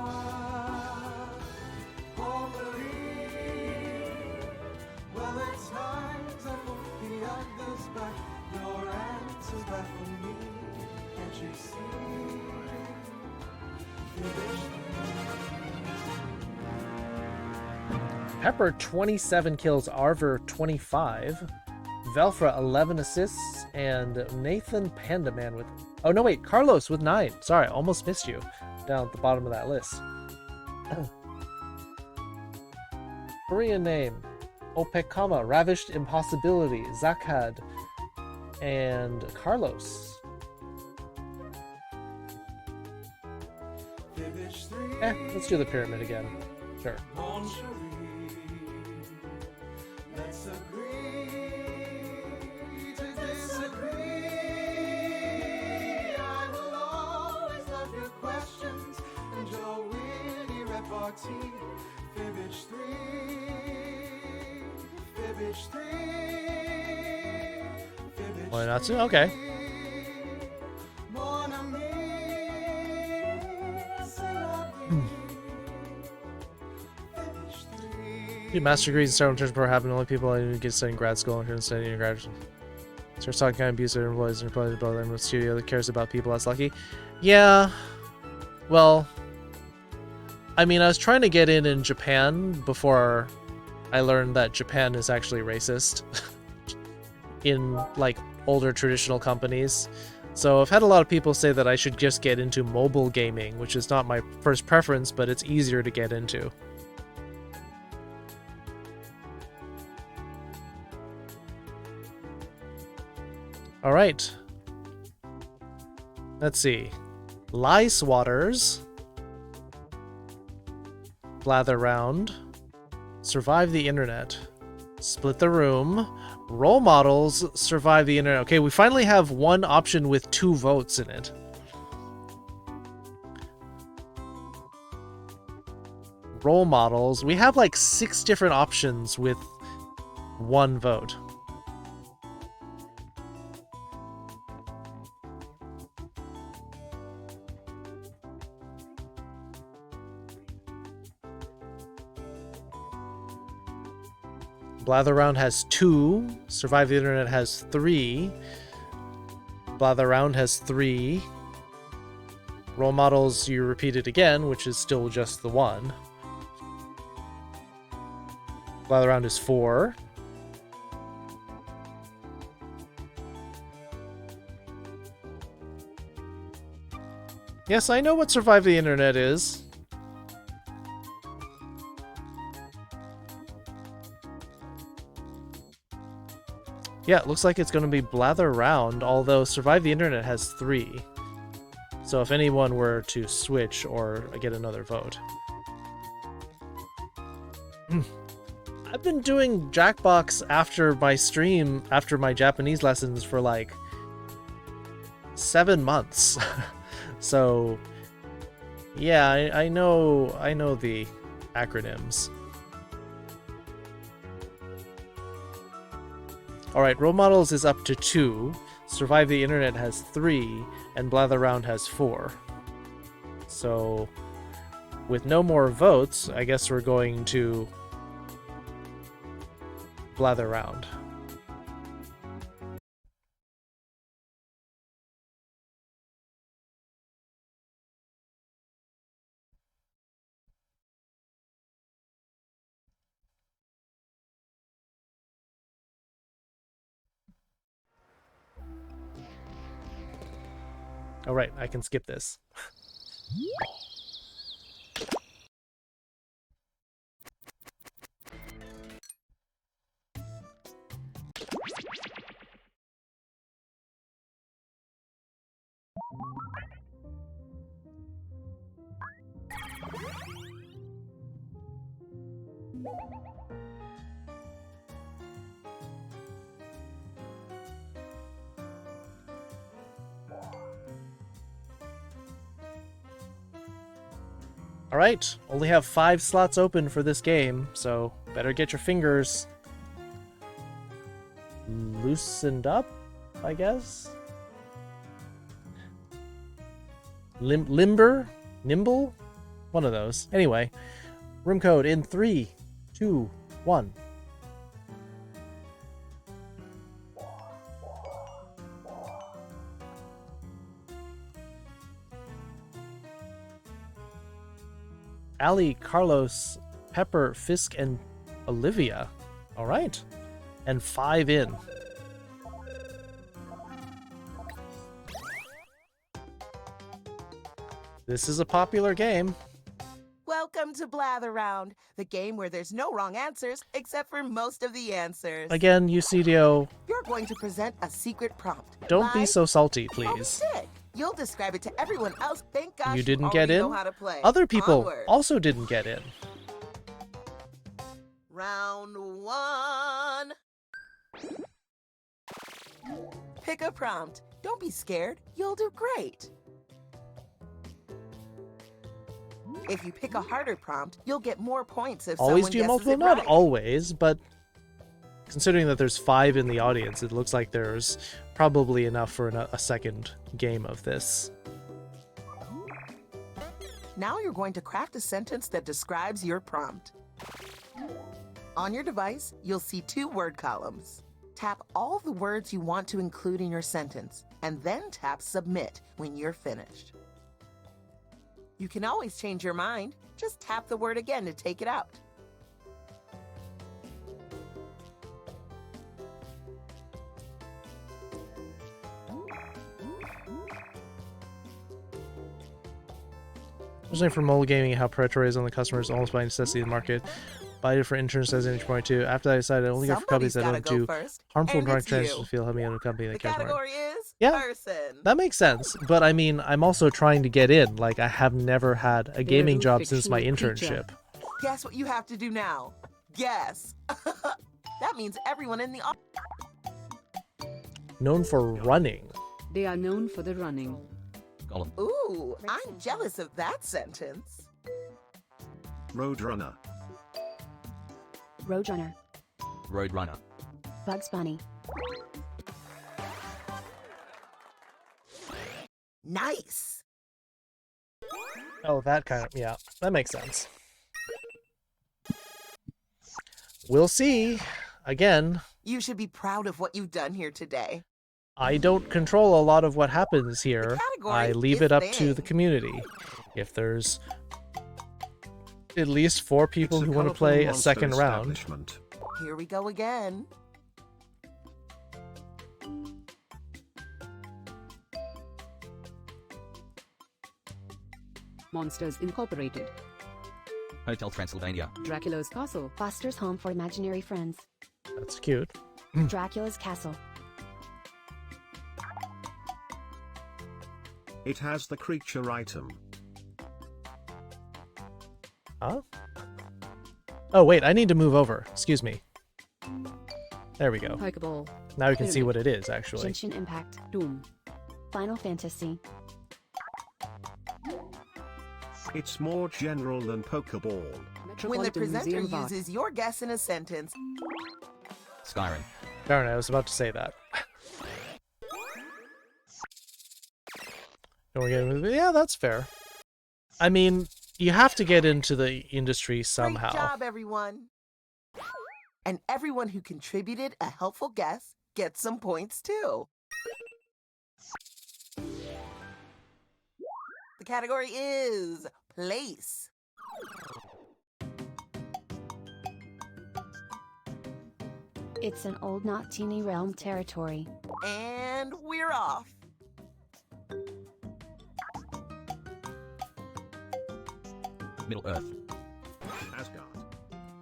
Pepper 27 kills, Arver 25, Velfra 11 assists, and Nathan Pandaman with... Oh no wait, Carlos with 9. Sorry, almost missed you down at the bottom of that list. Korean name, Opekama, Ravished Impossibility, Zakhad, and Carlos. Let's do the pyramid again. Sure. Let's agree to disagree. I will always love your questions and your witty repartee. Fibbage 3, Fibbage 3, Fibbage Why not to? Okay. Mon ami, c'est la vie. Dude, master degrees and start returns per happen. Only people I get studying grad school and studying in grad. Starts talking kind of abusive employees and employees about them with studio that cares about people that's lucky. Yeah. Well, I mean, I was trying to get in Japan before I learned that Japan is actually racist in like older traditional companies. So I've had a lot of people say that I should just get into mobile gaming, which is not my first preference, but it's easier to get into. All right. Let's see. Lice waters. Blather round. Survive the internet. Split the room. Role models. Survive the internet. Okay, we finally have one option with 2 votes in it. Role models. We have like 6 different options with 1 vote. Blather Round has 2. Survive the Internet has 3. Blather Round has 3. Role models, you repeat it again, which is still just the 1. Blather Round is 4. Yes, I know what Survive the Internet is. Yeah, it looks like it's going to be Blather Round, although Survive the Internet has 3. So if anyone were to switch or get another vote. I've been doing Jackbox after my stream, after my Japanese lessons for like 7 months. So yeah, I know the acronyms. Alright, Role Models is up to 2, Survive the Internet has 3, and Blather Round has 4. So, with no more votes, I guess we're going to Blather Round. Alright, I can skip this. Alright, only have 5 slots open for this game, so better get your fingers loosened up, I guess? Nimble? One of those. Anyway, room code in 3, 2, 1. Ali, Carlos, Pepper, Fisk, and Olivia. All right. And 5 in. This is a popular game. Welcome to Blather Round, the game where there's no wrong answers except for most of the answers. Again, UCDO, You're going to present a secret prompt. don't be Live so salty, or please. sick. You'll describe it to everyone else. Thank gosh You didn't already get in? know how to play. Other people Onward. also didn't get in. Round 1. Pick a prompt. Don't be scared. You'll do great. If you pick a harder prompt, you'll get more points if Always someone do guesses multiple? it Not right. always, but considering that there's 5 in the audience, it looks like there's probably enough for a second game of this. Now you're going to craft a sentence that describes your prompt. On your device, you'll see 2 word columns. Tap all the words you want to include in your sentence, and then tap Submit when you're finished. You can always change your mind. Just tap the word again to take it out. Especially for mobile gaming, how predatory is on the customers, almost by necessity in the market. Buy it for interns as an point too. After I decided I only go for companies that Somebody's don't gotta do go first, harmful and product it's you. transfers feel help me out of a company The that cares more. category is Yeah. person. That makes sense, but I mean, I'm also trying to get in. Like, I have never had a gaming job since my internship. Guess what you have to do now? Guess. That means everyone in the Known for running. They are known for the running. Gollum. Ooh, I'm jealous of that sentence. Roadrunner. Roadrunner. Roadrunner. Bugs Bunny. Nice. Oh, that kind of, yeah, that makes sense. We'll see. Again, You should be proud of what you've done here today. I don't control a lot of what happens here. category I leave is it up to thing. the community. If there's at least 4 people It's who a want to colourful play a monster second round, establishment. Here we go again. Monsters Incorporated. Hotel Transylvania. Dracula's Castle. Foster's Home for Imaginary Friends. that's cute. Dracula's Castle. It has the creature item. Huh? Oh, wait, I need to move over. Excuse me. There we go. Pokeball. Now you can see what it is, actually. Genshin Impact. Doom. Final Fantasy. It's more general than Pokeball. When the Metropolitan presenter Museum of Art. uses your guess in a sentence, Skyrim. Darn it, I was about to say that. And we're getting, yeah, that's fair. I mean, you have to get into the industry somehow. great job, everyone. And everyone who contributed a helpful guess gets some points too. The category is place. It's an old not teeny realm territory. And we're off. Middle Earth. Asgard.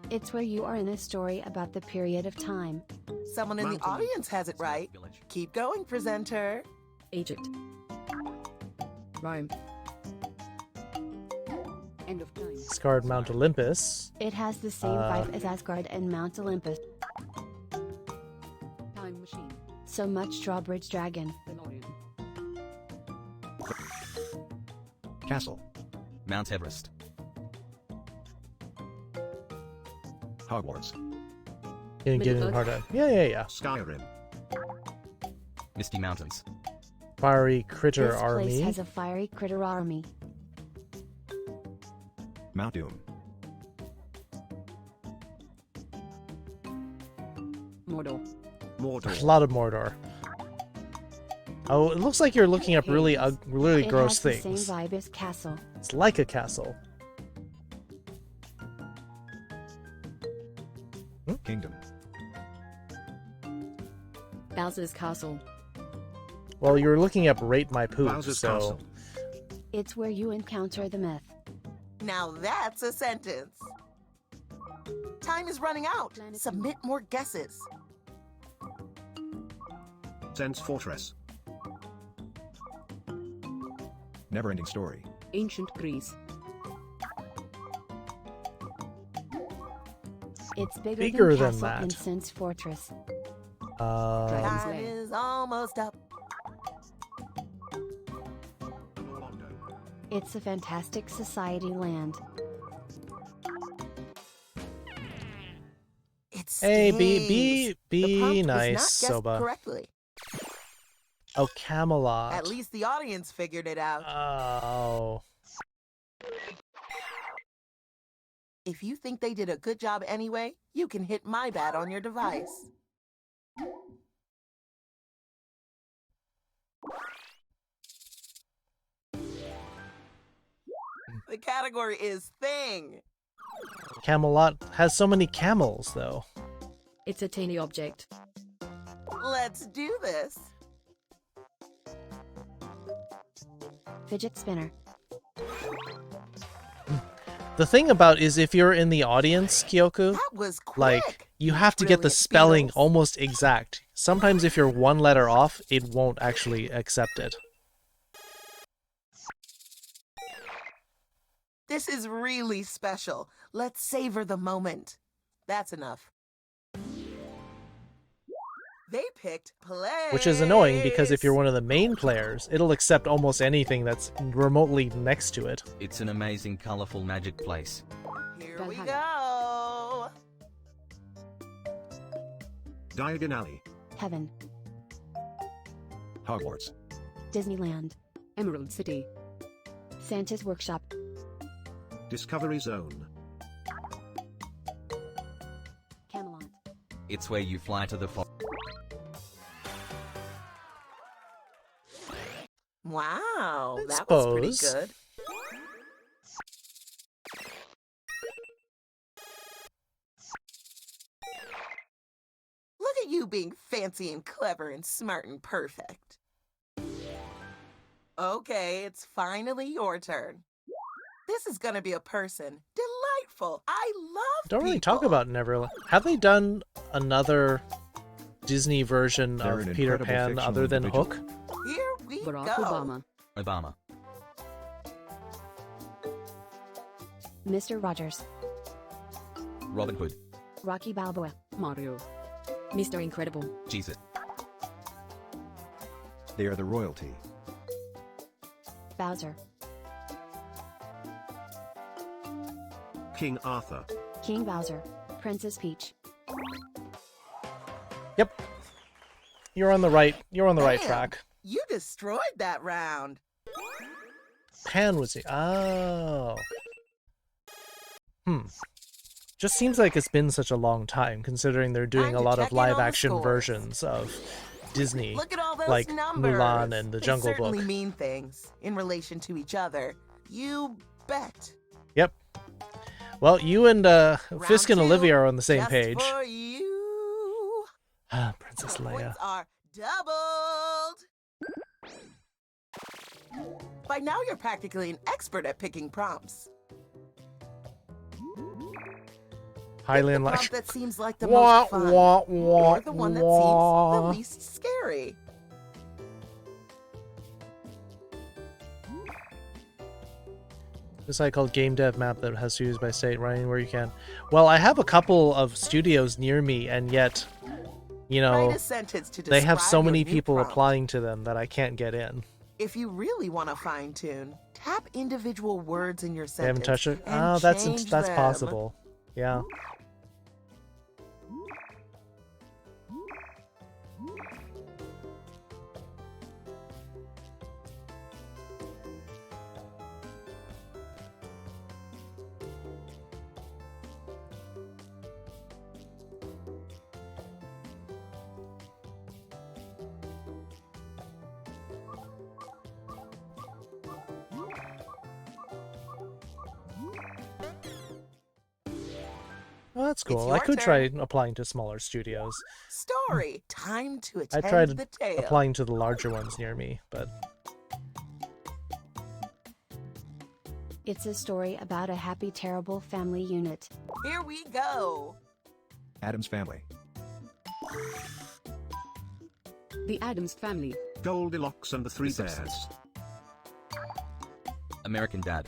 It's where you are in a story about the period of time. Someone in the Mountain. audience has it right. Village. Keep going, presenter. Egypt. Rome. End of time. Scarred Mount Olympus. It has the same vibe as Asgard and Mount Olympus. Time Machine. So much Drawbridge Dragon. DeLorean. Castle. Mount Everest. Hogwarts. Didn't get in hard. Yeah. Skyrim. Misty Mountains. Fiery critter This army. place has a fiery critter army. Mount Doom. Mordor. There's a lot of Mordor. Oh, it looks like you're looking up really really It gross has things. the same vibe as castle. It's like a castle. Kingdom. Bowser's Castle. Well, you're looking up Rate My Poop, Bowser's so... Castle. It's where you encounter the myth. Now that's a sentence. Time is running out. Submit more guesses. Sense Fortress. Neverending Story. Ancient Greece. It's bigger, Bigger than than Castle and that. Sense Fortress. Time is almost up. It's a fantastic society land. It's Hey, the be prompt was not nice, guessed Soba. correctly. Oh, Camelot. At least the audience figured it out. Oh. If you think they did a good job anyway, you can hit my bad on your device. The category is thing. Camelot has so many camels, though. It's a tiny object. Let's do this. Fidget spinner. The thing about is if you're in the audience, Kyoku, That was quick. like, you have to get the Brilliant spelling Beatles. almost exact. Sometimes if you're one letter off, it won't actually accept it. This is really special. Let's savor the moment. That's enough. They picked play. Which is annoying because if you're one of the main players, it'll accept almost anything that's remotely next to it. It's an amazing, colorful magic place. Here we go. Diagon Alley. Heaven. Hogwarts. Disneyland. Emerald City. Santa's Workshop. Discovery Zone. Camelot. It's where you fly to the Wow, I that was pretty suppose. good. Look at you being fancy and clever and smart and perfect. Okay, it's finally your turn. This is gonna be a person. Delightful. I love Don't really talk people. about Neverland. Have they done another Disney version They're of an Peter incredible Pan fictional other than individual. Hook? Here we Barack go. Obama. Obama. Mr. Rogers. Robin Hood. Rocky Balboa. Mario. Mr. Incredible. Jesus. They are the royalty. Bowser. King Arthur. King Bowser. Princess Peach. Yep. You're on the right Damn, track. You destroyed that round. Pan was the oh. Just seems like it's been such a long time, considering they're doing Time a to lot check of in on the live-action scores. versions of Disney, Look at all those like numbers. Mulan and The They Jungle certainly Book. mean things in relation to each other. You bet. Yep. Well, you and Fisk and Round two, Olivia are on the same just page. For you. Ah, Princess The Leia. points are doubled. By now, you're practically an expert at picking prompts. Highland The like prompt that seems like the wah, most fun, wah, wah, or the one that wah. seems the least scary. This site called Game Dev Map that has studios by state, running where you can. Well, I have a couple of studios near me, and yet, you know, Write a sentence to they have describe so your many new people prompt. applying to them that I can't get in. If you really want to fine tune, tap individual words in your They haven't sentence. touched it? and Oh, that's change that's them. possible. Yeah. Oh, that's It's cool. I your could turn. try applying to smaller studios. Story. Time to I attend tried the tale. applying to the larger ones near me, but It's a story about a happy, terrible family unit. Here we go. Adam's Family. The Addams Family. Goldilocks and the Three Bears. American Dad.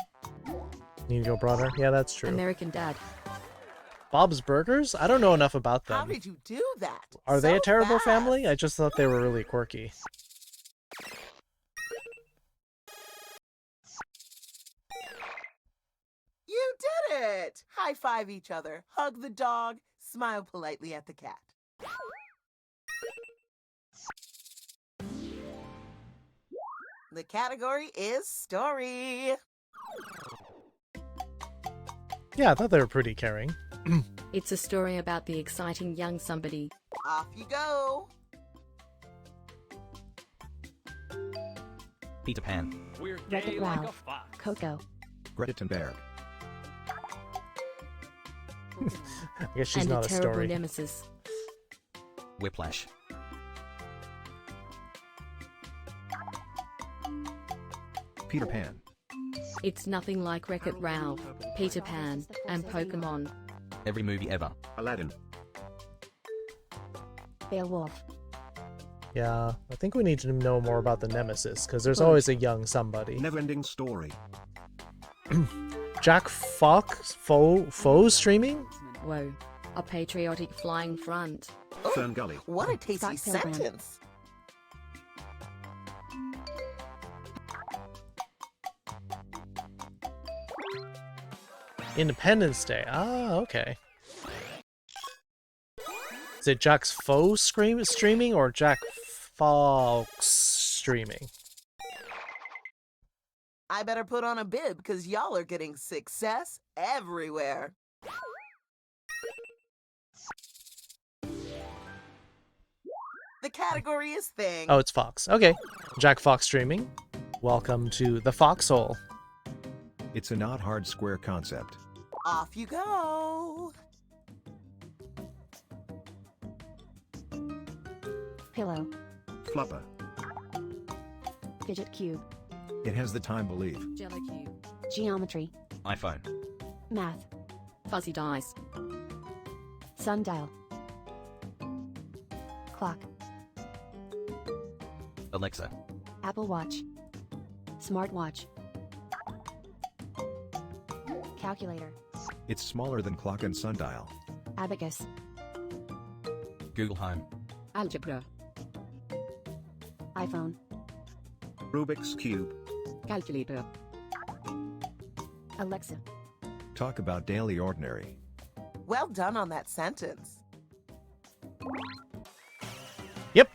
need to go broader. Yeah, that's true. American Dad. Bob's Burgers? I don't know enough about them. How did you do that? Are they So a terrible fast. family? I just thought they were really quirky. You did it! High five each other, hug the dog, smile politely at the cat. The category is story. Yeah, I thought they were pretty caring. It's a story about the exciting young somebody. Off you go. Peter Pan. We're Wreck-It gay like a Ralph. fox. Coco. Gutenberg. I guess she's and not a a terrible story. nemesis. Whiplash. Peter Pan. It's nothing like Wreck-It Ralph, Peter Pan, and Pokemon. Every movie ever. Aladdin. Beowulf. Yeah, I think we need to know more about the nemesis, because there's Good. always a young somebody. Never-ending Story. Jack Fox? Faux streaming? Whoa. A patriotic flying front. Fern Gully. What a tasty Scott Pilgrim. sentence. Independence Day. Ah, okay. Is it Jack's Faux streaming or Jack Fox streaming? I better put on a bib because y'all are getting success everywhere. The category is thing. Oh, it's Fox. Okay. Jack Fox streaming. Welcome to the Foxhole. It's a not hard square concept. Off you go. Pillow. Flupper. Fidget cube. It has the time believe. Jello cube. Geometry. iPhone. Math. Fuzzy dice. Sundial. Clock. Alexa. Apple Watch. Smartwatch. Calculator. It's smaller than clock and sundial. Abacus. Google Home. Algebra. iPhone. Rubik's Cube. Calculator. Alexa. Talk about daily ordinary. Well done on that sentence. Yep.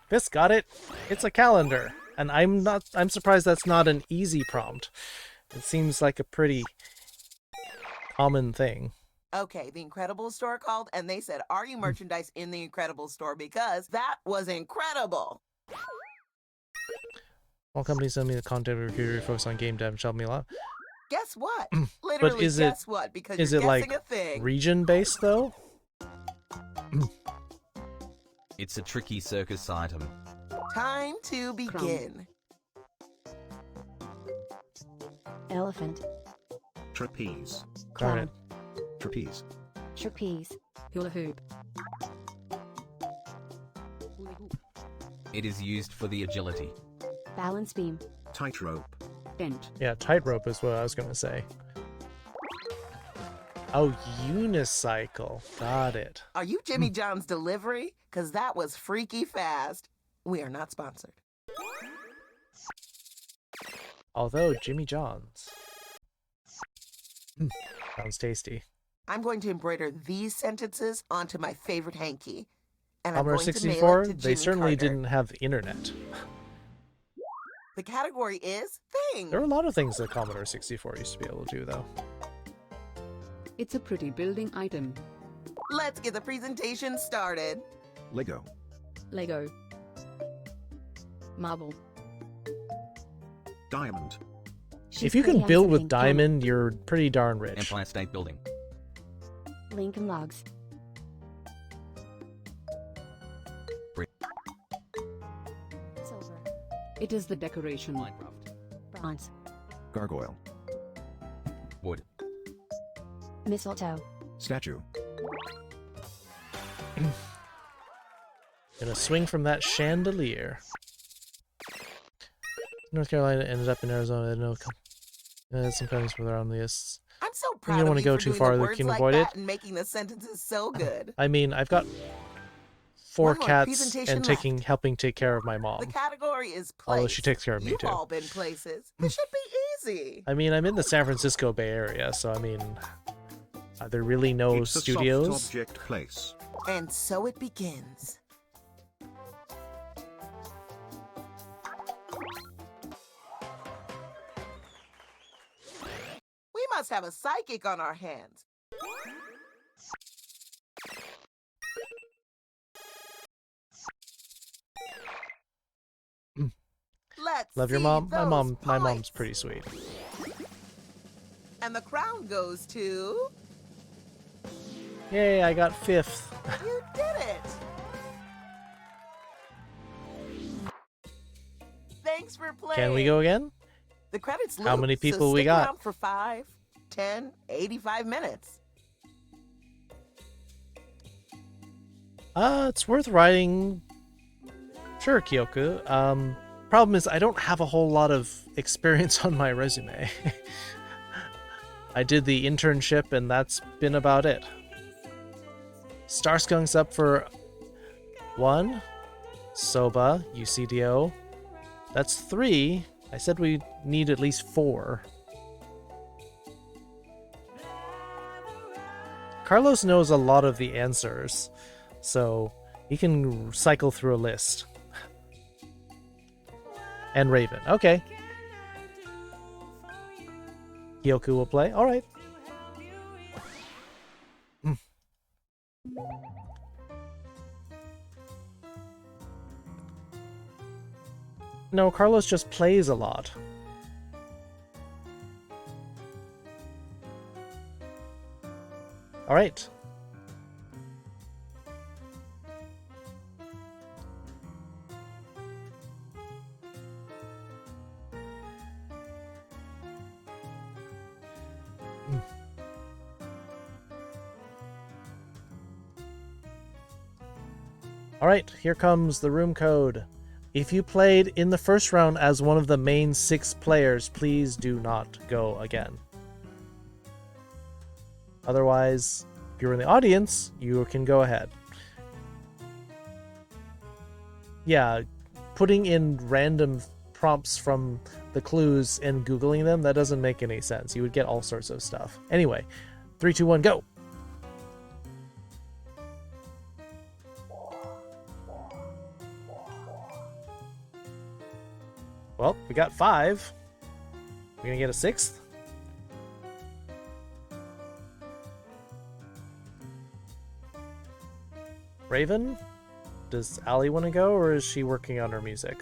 This got it. It's a calendar. And I'm surprised that's not an easy prompt. It seems like a pretty common thing. Okay, the Incredibles store called and they said, "Are you merchandise in the Incredibles store?" Because that was incredible. All companies send me the content recruiter focus on game dev and help me a lot. Guess what? Literally, is guess what? Because is you're it guessing like a thing. region based though? It's a tricky circus item. Time to begin. Elephant. Trapeze. Darn Clown. it. Trapeze. Trapeze. Hula hoop. It is used for the agility. Balance beam. Tightrope. Bent. Yeah, tightrope is what I was gonna say. Oh, unicycle. Got it. Are you Jimmy John's delivery? Because that was freaky fast. We are not sponsored. Although Jimmy John's. Sounds tasty. I'm going to embroider these sentences onto my favorite hanky. And Commodore I'm going to mail 64, it to they Jimmy certainly Carter. didn't have internet. The category is thing. There were a lot of things that Commodore 64 used to be able to do, though. It's a pretty building item. Let's get the presentation started. Lego. Lego. Marble. Diamond. She's If you can pretty build handsome with and diamond, you're pretty darn rich. Empire State Building. Lincoln Logs. Silver. It is the decoration. Bronze. Gargoyle. Wood. Mistletoe. Statue. Gonna swing from that chandelier. North Carolina ended up in Arizona. I know some counties were on the lists. I'm so You proud don't of want to you go for too doing far. the They words can like avoid it. that and making the sentences so good. I mean, I've got 4 One more cats presentation and left. helping take care of my The mom. category is place. Although she takes care of me You've too. all been places. It should be easy. I mean, I'm in the San Francisco Bay Area, so I mean, are there really no It's a studios? soft object place. And so it begins. We must have a psychic on our hands. Let's Love your see mom. My those mom's points. pretty sweet. And the crown goes to... Yay! I got 5th. You did it! Thanks for playing. Can we go again? The credits How loop, many so people we stick got? around for 5, 10, 85 minutes. It's worth writing. Sure, Kyoku. Problem is, I don't have a whole lot of experience on my resume. I did the internship, and that's been about it. Starskunk's up for 1. Soba, UCDO. That's 3. I said we need at least 4. Carlos knows a lot of the answers, so he can cycle through a list. And Raven. Okay. Kyoku will play. All right. No, Carlos just plays a lot. All right. Alright, here comes the room code. If you played in the first round as one of the main 6 players, please do not go again. Otherwise, if you're in the audience, you can go ahead. Yeah, putting in random prompts from the clues and Googling them, that doesn't make any sense. You would get all sorts of stuff. Anyway, 3, 2, 1, go! Well, we got 5. We're gonna get a 6th? Raven? Does Allie want to go, or is she working on her music?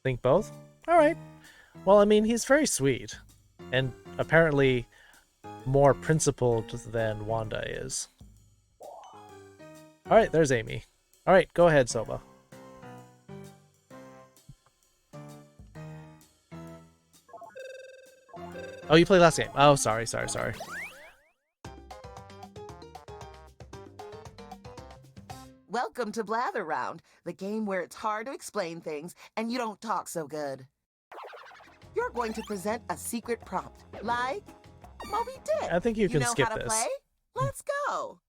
Think both? Alright. Well, I mean, he's very sweet. And apparently more principled than Wanda is. Alright, there's Amy. Alright, go ahead, Soba. Oh, you played last game. Oh, sorry. Welcome to Blather Round, the game where it's hard to explain things and you don't talk so good. You're going to present a secret prompt, like Moby Dick. I think you can skip know how to this. play? Let's go.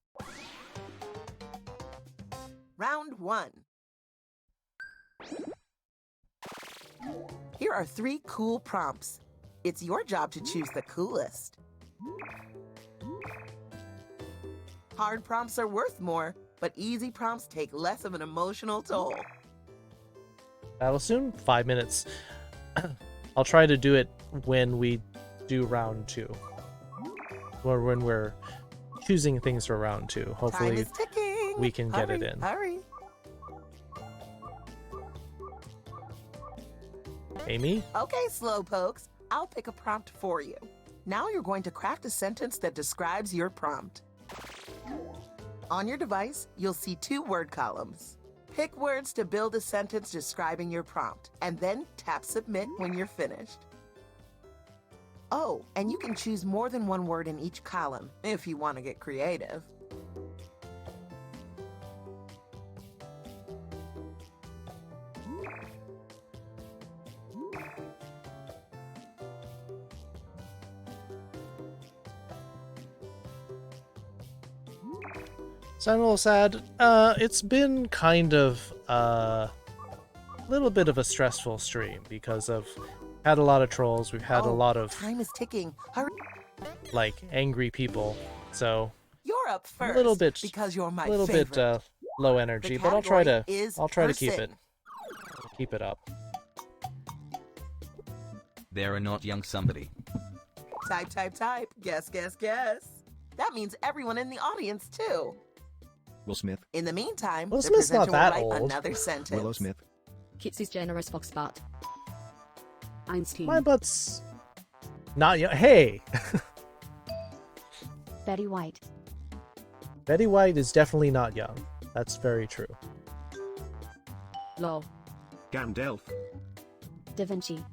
Round 1. Here are 3 cool prompts. It's your job to choose the coolest. Hard prompts are worth more, but easy prompts take less of an emotional toll. That'll soon. 5 minutes. I'll try to do it when we do round 2. Or when we're choosing things for round 2. Time Hopefully is ticking. we can get it Hurry, in. Hurry. Amy? Okay, slowpokes. I'll pick a prompt for you. Now you're going to craft a sentence that describes your prompt. On your device, you'll see 2 word columns. Pick words to build a sentence describing your prompt, and then tap Submit when you're finished. Oh, and you can choose more than 1 word in each column, if you want to get creative. So I'm a little sad. It's been kind of a little bit of a stressful stream because of had a lot of trolls. We've had a lot of time is ticking. Hurry. Like angry people. So You're up first. a little bit because you're my little favorite. bit low energy, but I'll try to keep it up. They're a not young somebody. Type. Guess. That means everyone in the audience too. Will Smith. In the meantime, Will the Smith's not presenter that will write old. another sentence. Willow Smith. Kitsy's generous fox butt. Einstein. My butt's not young. Hey! Betty White. Betty White is definitely not young. That's very true. Lol. Gandalf. Da Vinci.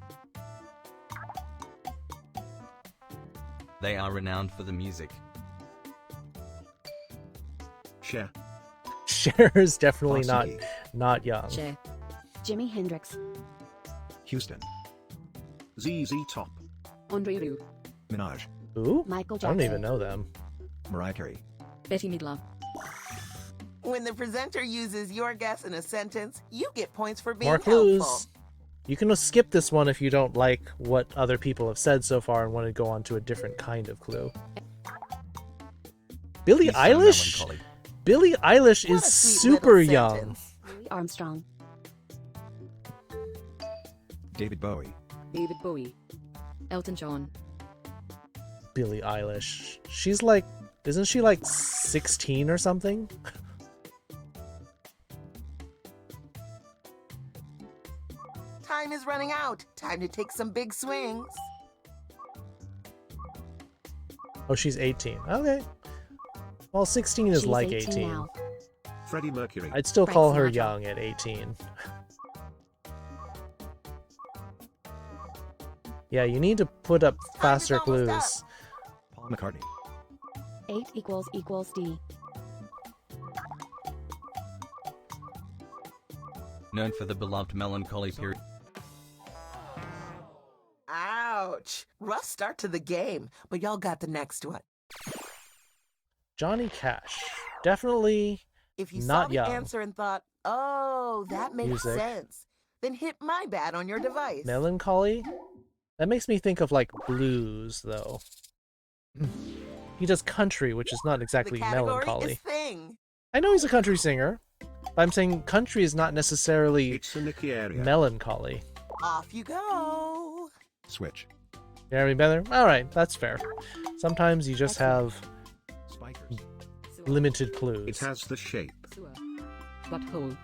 They are renowned for the music. Cher. Cher is definitely Varsity. not young. Cher. Jimi Hendrix. Houston. ZZ Top. Andre Rieu. Minaj. Who? Michael I don't Jackson. even know them. Mariah Carey. Betty Midler. When the presenter uses your guess in a sentence, you get points for being More helpful. clues. You can skip this one if you don't like what other people have said so far and want to go on to a different kind of clue. Billie He's so Eilish? melancholy. Billie Eilish What is a sweet super little young. sentence. Louis Armstrong. David Bowie. David Bowie. Elton John. Billie Eilish. She's like, isn't she like 16 or something? Time is running out. Time to take some big swings. Oh, she's 18. Okay. Well, 16 is She's like 18 18. now. Freddie Mercury. I'd still Frank call her Sinatra. young at 18. Yeah, you need to put up faster almost up. clues. Paul McCartney. 8 = D. Known for the beloved melancholy period. Ouch. Rough start to the game, but y'all got the next one. Johnny Cash. Definitely If you not saw the young. answer and thought, oh, that makes Music. sense, then hit my bad on your device. Melancholy? That makes me think of like blues, though. He does country, which is not The exactly category melancholy. is thing. I know he's a country singer, but I'm saying country is not necessarily It's in Nicky area. melancholy. Off you go. Switch. Jeremy Beather? Alright, that's fair. Sometimes you just have Spikers. limited clues. It has the shape. Sewer. Butthole.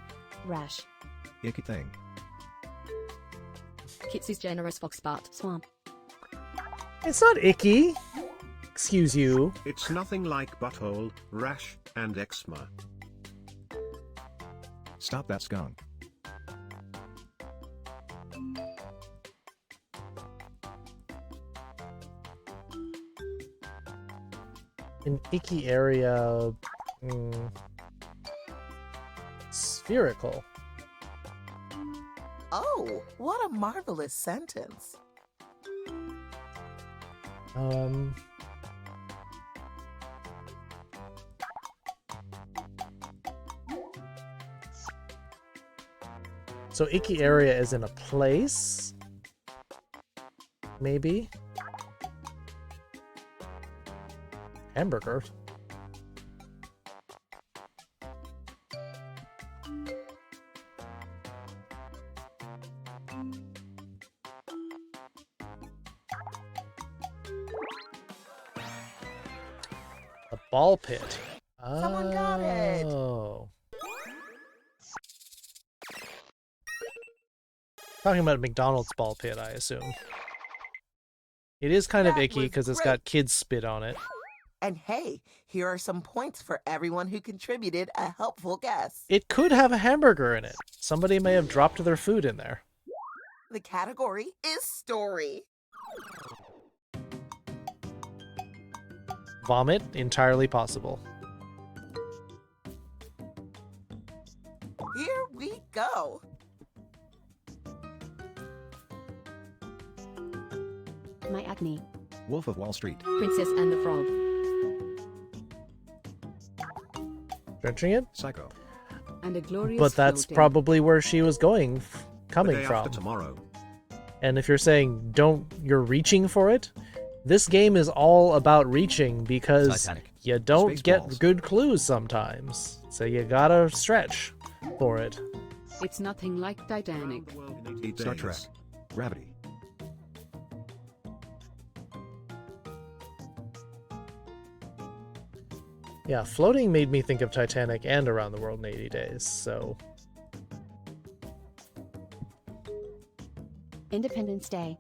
Rash. Icky thing. Kitsy's generous fox butt. Swamp. It's not icky. Excuse you. It's nothing like butthole, rash, and eczema. Stop that skunk. An icky area. Spherical. Oh, what a marvelous sentence. So icky area is in a place? Maybe? Hamburger. A ball pit. Someone got it. Oh. Talking about McDonald's ball pit, I assume. It is kind of That icky was because it's great. got kids spit on it. And hey, here are some points for everyone who contributed a helpful guess. It could have a hamburger in it. Somebody may have dropped their food in there. The category is story. Vomit, entirely possible. Here we go. My acne. Wolf of Wall Street. Princess and the Frog. Drenching it? Psycho. And a glorious But that's floating. probably where she was The coming day from. after tomorrow. And if you're saying you're reaching for it, this game is all about reaching because Titanic. you don't get Spaceballs. good clues sometimes. So you gotta stretch for it. It's nothing like Titanic. Star Trek. Gravity. Yeah, floating made me think of Titanic and Around the World in 80 Days, so... Independence Day.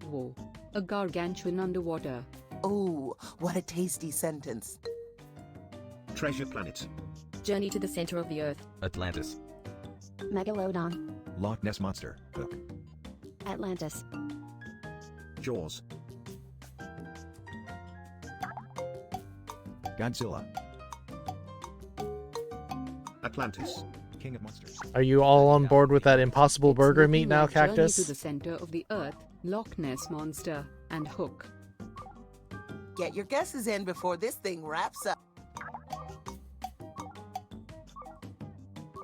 Whoa. A gargantuan underwater. Ooh, what a tasty sentence. Treasure Planet. Journey to the center of the earth. Atlantis. Megalodon. Loch Ness Monster. Hook. Atlantis. Jaws. Godzilla. Atlantis. King of Monsters. Are you all on board with that Impossible Burger meat now, Journey Cactus? to the center of the earth, Loch Ness Monster, and Hook. Get your guesses in before this thing wraps up.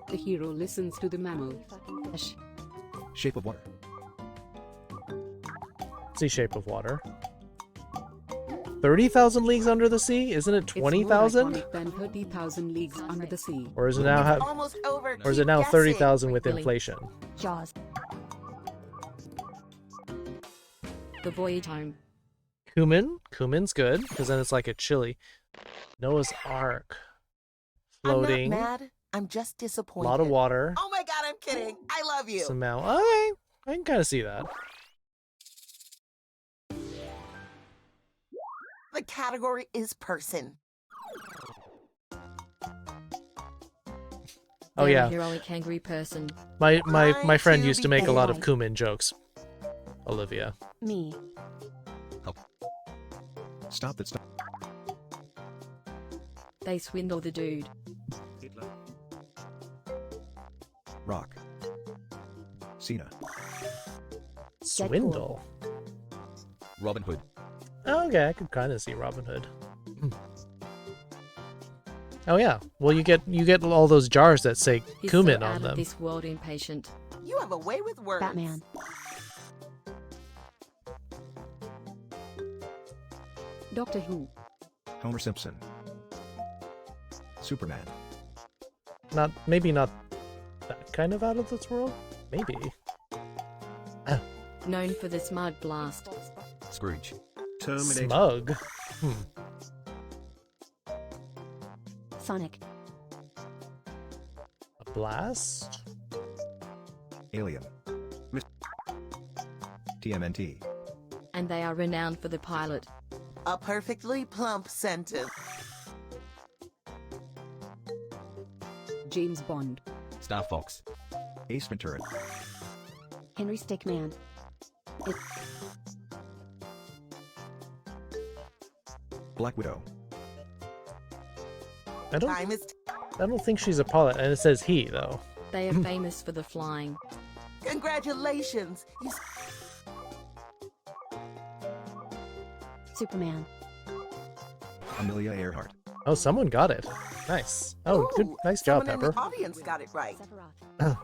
The hero listens to the mammal. Fish. Shape of Water. See Shape of Water. 30,000 Leagues Under the Sea? Isn't it It's more 20,000? iconic than 30,000 Leagues Under the Sea. Or is it now Almost over. or is it Keep now guessing. 30,000 with Really? inflation? Jaws. The Voyage Home. Cumin? Cumin's good, because then it's like a chili. Noah's Ark. Floating. I'm not mad. I'm just A disappointed. lot of water. Oh my god, I'm kidding. I love you. Some mal. Okay, I can kind of see that. The category is person. Oh They're yeah, a heroic angry person. my Trying friend to used to be make a lot of AI. cumin jokes. Olivia. Me. Stop that stuff. They swindle the dude. Hitler. Rock. Cena. Swindle. Robin Hood. Okay, I could kind of see Robin Hood. Oh yeah, well you get all those jars that say He's cumin so on out them. of this world impatient. You have a way with words. Batman. Doctor Who. Homer Simpson. Superman. Maybe not that kind of out of this world. Maybe. Known for the smug blast. Scrooge. Terminator. Smug. Sonic. A blast. Alien. TMNT. And they are renowned for the pilot. A perfectly plump sentence. James Bond. Star Fox. Ace Ventura. Henry Stickman. Black Widow. I Time is. don't think she's a pilot, and it says he though. They are famous for the flying. Congratulations. You Superman. Amelia Earhart. Oh, someone got it. Nice. Oh, good. Ooh, Nice job, someone in Pepper. the audience got it right. Sephiroth.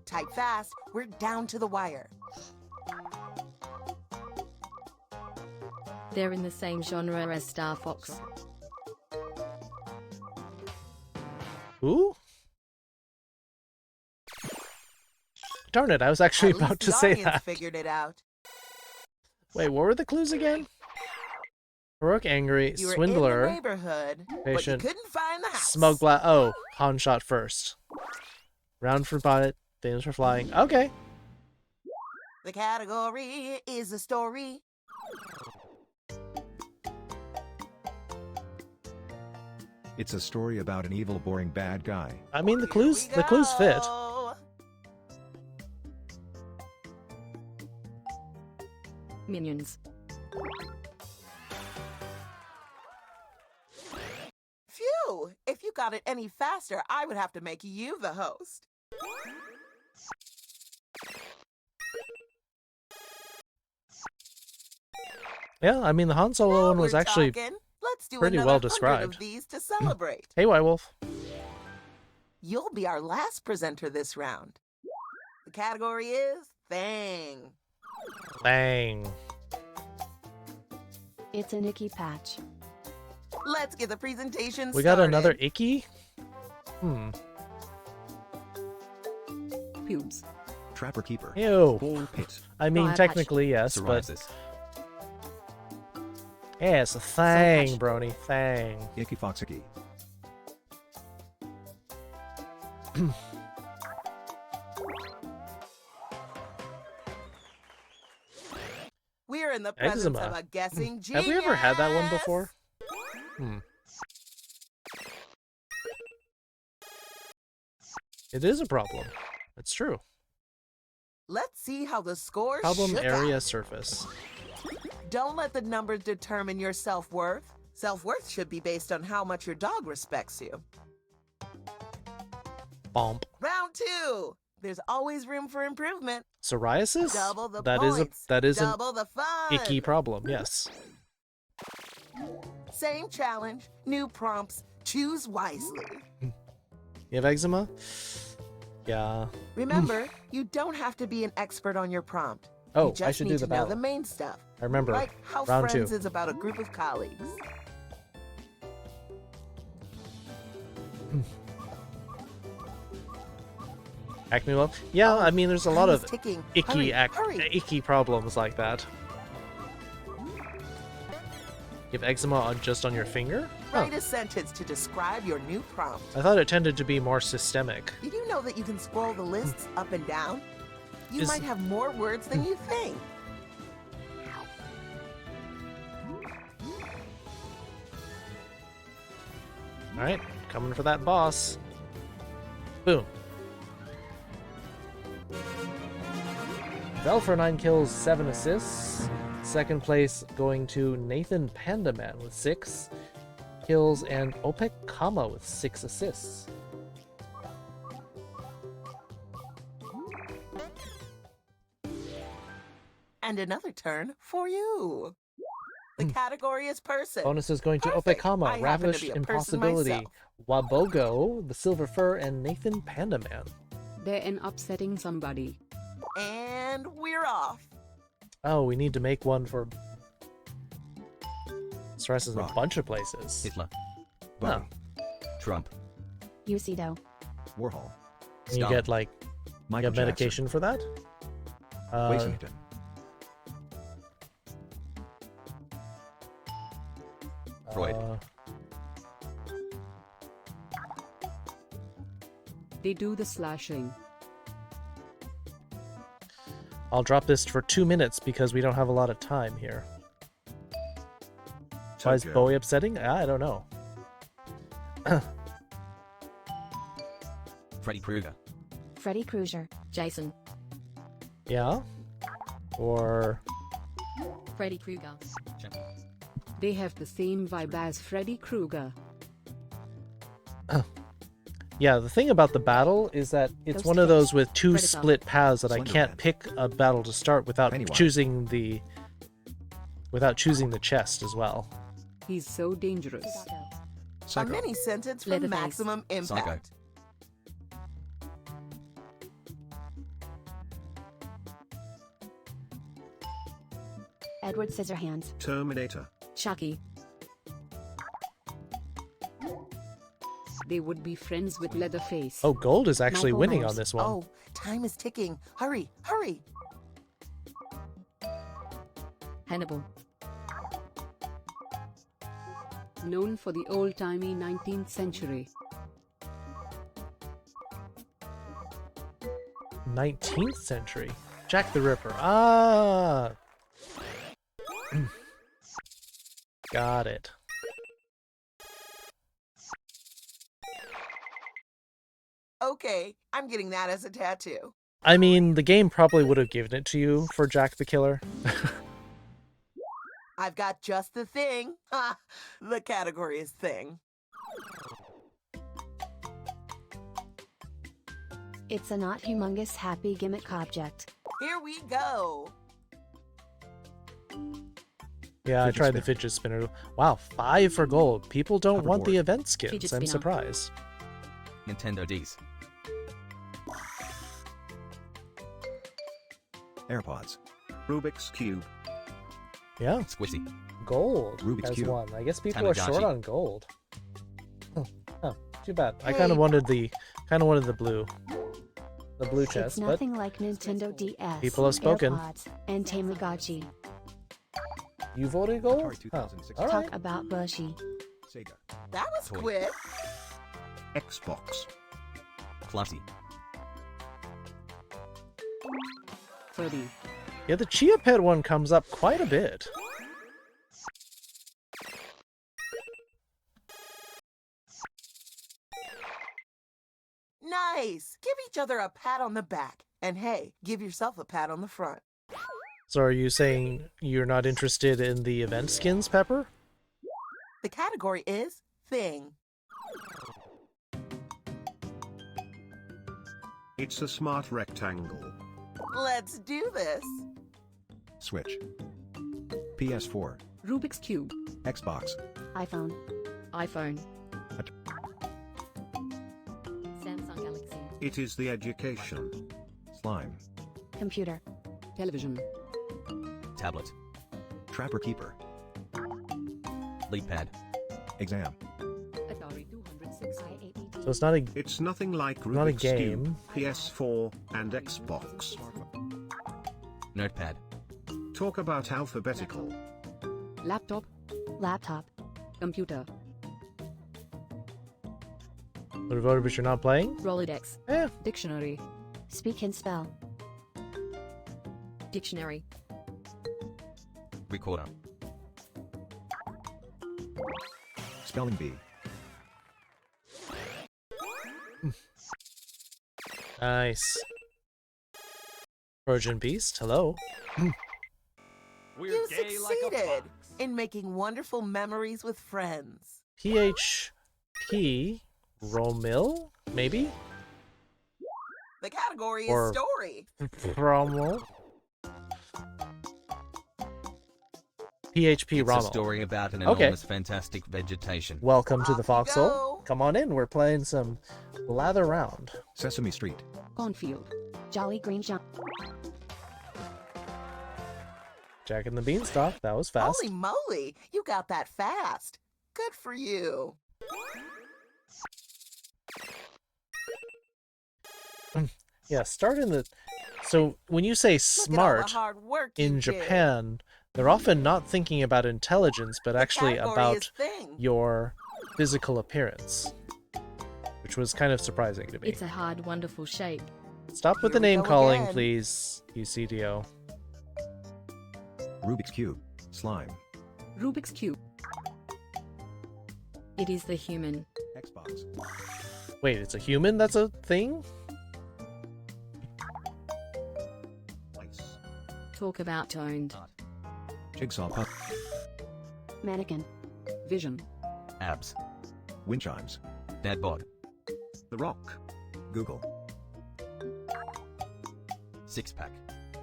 Type fast. We're down to the wire. They're in the same genre as Star Fox. Ooh. Darn it! I was actually At about least to the say audience that. figured it out. Wait, what were the clues again? Heroic, angry, You were in swindler, the neighborhood, but you patient, couldn't find the house. smug blast. Oh, pawn shot first. Round for bonnet, famous for flying. Okay. The category is a story. It's a story about an evil, boring bad guy. I mean, the clues fit. Minions. Phew! If you got it any faster, I would have to make you the host. Yeah, I mean, the Han Solo one was actually Let's do pretty another well 100 described. of these to celebrate. Hey, White Wolf. You'll be our last presenter this round. The category is Thing. Bang. It's an icky patch. Let's get the presentation We got started. another icky? Pubes. Trapper Keeper. Ew. Ball Pit. I mean, Eye technically, yes, but... Psoriasis. Yeah, it's a thing, patch. Brony. Thing. Icky Foxicky. We're in the presence Eczema. of a guessing genius. Have we ever had that one before? It is a problem. It's true. Let's see how the score Problem shook area out. surface. Don't let the numbers determine your self-worth. Self-worth should be based on how much your dog respects you. Bomp. Round 2. There's always room for improvement. Psoriasis? Double the That is points. that is an Double the fun. icky problem, yes. Same challenge, new prompts. Choose wisely. You have eczema? Yeah. Remember, you don't have to be an expert on your prompt. Oh, you just I should need do to the know battle. the main stuff. I remember. Like how Round Friends 2. is about a group of colleagues. Acme well? Yeah, I mean, there's a lot Time of is ticking. icky Hurry. icky problems like that. You have eczema on just on your finger? Huh. Write a sentence to describe your new prompt. I thought it tended to be more systemic. Did you know that you can scroll the lists up and down? You Is- might have more words than you think. Alright, coming for that boss. Boom. Vel for 9 kills, 7 assists. Second place going to Nathan Pandaman with 6 kills and Opek Kama with 6 assists. And another turn for you. The category is person. Bonus is going to Perfect. Opekama, I happen to Ravish be a person Impossibility, myself. Wabogo, the Silver Fur, and Nathan Pandaman. They're in upsetting somebody. And we're off. Oh, we need to make one for... Stress is in a Rock. bunch of places. Hitler. Bowie. Trump. Yusido. Warhol. And you Stalin. get, like, you Michael have medication for that? Washington. Freud. They do the slashing. I'll drop this for 2 minutes because we don't have a lot of time here. Why is Tokyo. Bowie upsetting? I don't know. Freddy Krueger. Freddy Krueger. Jason. Yeah? Or... Freddy Krueger. They have the same vibe as Freddy Krueger. Yeah, the thing about the battle is that it's Ghost one of Kids. those with 2 Predator. split paths that I Slender can't Man. pick a battle to start without Pennywise. choosing the chest as well. He's so dangerous. A Psycho. mini sentence for Leatherface. maximum impact. Edward Scissorhands. Terminator. Chucky. They would be friends with Leatherface. Oh, Gold is actually Michael winning Myers. on this one. Oh, time is ticking. Hurry, hurry. Hannibal. Known for the old-timey 19th century. 19th century. Jack the Ripper. Ah! Got it. Okay, I'm getting that as a tattoo. I mean, the game probably would have given it to you for Jack the Killer. I've got just the thing. Ha! The category is thing. It's a not humongous happy gimmick object. Here we go. Yeah, I tried the fidget spinner. Wow, 5 for gold. People don't want the event skins. Fidget I'm spinner. surprised. Nintendo Ds. AirPods. Rubik's Cube. Yeah. Squishy. Gold Rubik's as Cube. one. I guess people are short Tamagotchi. on gold. Huh, too bad. I Hey. kind of wanted the blue. The blue It's chest, but nothing like Nintendo DS, people have spoken. AirPods, and Tamagotchi. you voted gold? Atari Huh. 2016. All right. Talk about bushy. Sega. That was Toy. quick. Xbox. Clutty. Furry. Yeah, the Chia Pet one comes up quite a bit. Nice. Give each other a pat on the back. And hey, give yourself a pat on the front. So are you saying you're not interested in the event skins, Pepper? The category is thing. It's a smart rectangle. Let's do this. Switch. PS4. Rubik's Cube. Xbox. iPhone. iPhone. Samsung Galaxy. It is the education. Slime. Computer. Television. Tablet. Trapper Keeper. Lead pad. Exam. Atari 260. So it's not a It's nothing like Not a Rubik's game. Cube, PS4, and Xbox. Notepad. Talk about alphabetical. Laptop. Laptop. Computer. would have voted, but you're not playing? Rolodex. Eh. Dictionary. Speak and spell. Dictionary. Recorder. Spelling bee. Nice. Trojan Beast, hello. We're You gay like a succeeded fox. in making wonderful memories with friends. PHP Romil, maybe? The category Or- is story. Romil. PHP It's a Rommel. story about an Okay. enormous, fantastic vegetation. Welcome to Off the you Foxhole. go. Come on in, we're playing some Lather Round. Sesame Street. Cornfield. Jolly Green Jump. Jack and the Beanstalk, that was fast. Holy moly, you got that fast. Good for you. Yeah, start in the... So, when you say Look at all the smart hard work you in did. Japan, they're often not thinking about intelligence, but actually category about is thing. your physical appearance. Which was kind of surprising to me. It's a hard, wonderful shape. Stop with Here the we name go calling, again. please, UCDO. Rubik's Cube. Slime. Rubik's Cube. It is the human. Xbox. Wait, it's a human that's a thing? Ice. Talk about toned. Jigsaw puzzle. Mannequin. Vision. Abs. Wind chimes. Dad bod. The Rock. Google. Six pack.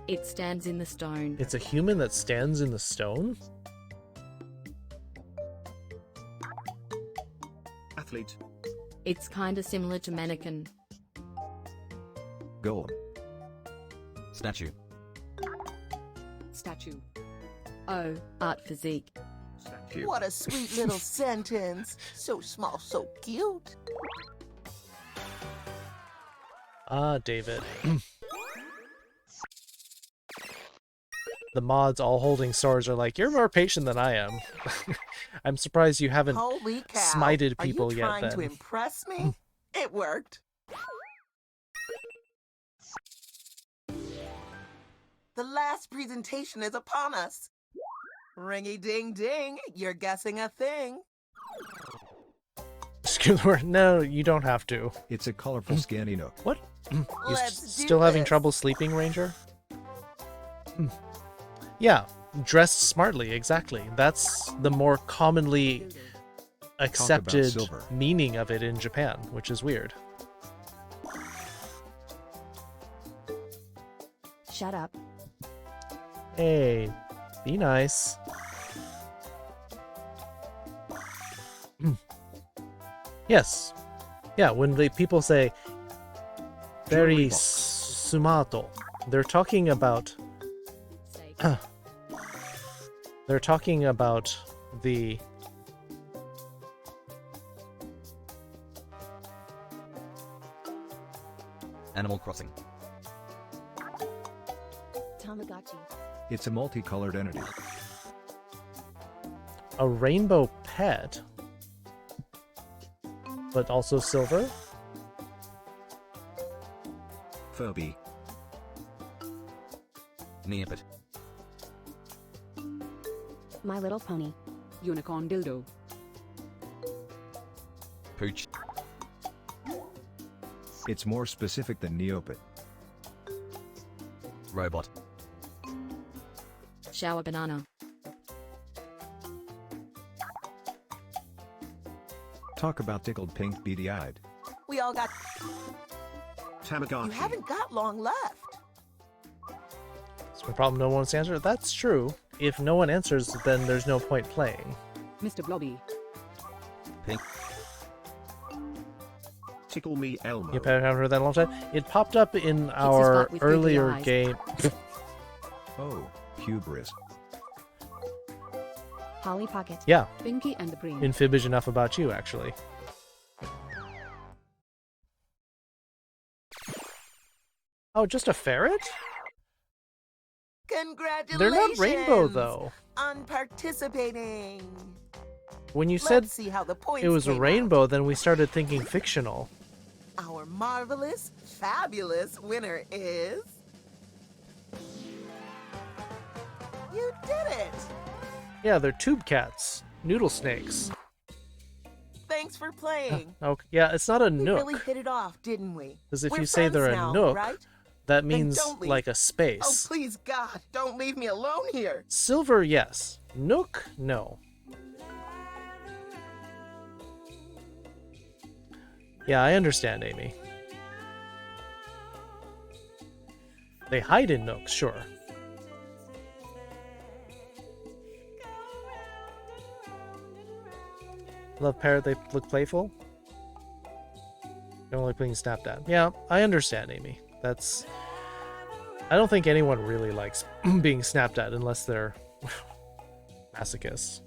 It stands in the stone. It's a human that stands in the stone? Athlete. It's kinda similar to mannequin. Golem. Statue. Statue. Oh, art physique. Statue. What a sweet little sentence. So small, so cute. Ah, David. The mods all holding swords are like, you're more patient than I am. I'm surprised you haven't Holy cow. smited people Are you yet trying to then. impress me? It worked. The last presentation is upon us. Ringy-ding-ding, you're guessing a thing. Excuse me. No, you don't have to. It's a colorful scanny nook. What? You Let's do still having this. trouble sleeping, Ranger? Yeah, dressed smartly, exactly. That's the more commonly accepted silver. meaning of it in Japan, which is weird. Shut up. Hey, be nice. Yes. Yeah, when people say very sumato, they're talking about they're talking about the Animal Crossing. Tamagotchi. It's a multicolored entity. a rainbow pet, but also silver. Furby. Neopet. My Little Pony. Unicorn dildo. Pooch. It's more specific than Neopet. Robot. Shower banana. Talk about tickled pink beady-eyed. We all got... Tamagotchi. You haven't got long left. It's no problem, no one wants to answer. That's true. If no one answers, then there's no point playing. Mr. Blobby. Pink. Tickle Me Elmo. Yep, I haven't heard that in a long time. It popped up in a our spot with earlier googly eyes. game. Oh, hubris. Polly Pocket. Yeah, Pinky and the Brain. in fibbage enough about you, actually. Oh, just a ferret? Congratulations! They're not rainbow, though. On participating. When you Let's said see how the points it was a came out. rainbow, then we started thinking fictional. Our marvelous, fabulous winner is... You did it! Yeah, they're tube cats. Noodle snakes. Thanks for playing. Okay, yeah, it's not a We nook. really hit it off, didn't we? Because if We're you say they're friends a now, nook, right? that Then means don't leave. like a Oh, space. please, God, don't leave me alone here. Silver, yes. Nook, no. Yeah, I understand, Amy. They hide in nooks, sure. Love parrot, they look playful. Don't like being snapped at. Yeah, I understand, Amy. That's... I don't think anyone really likes being snapped at unless they're masochists.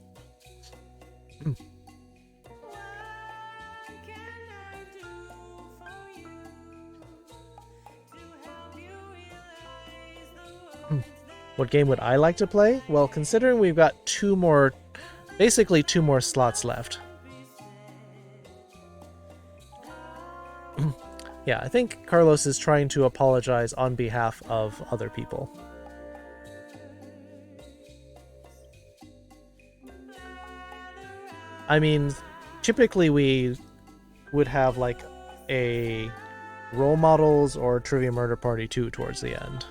What game would I like to play? Well, considering we've got basically two more slots left. Yeah, I think Carlos is trying to apologize on behalf of other people. I mean, typically we would have like a role models or Trivia Murder Party 2 towards the end.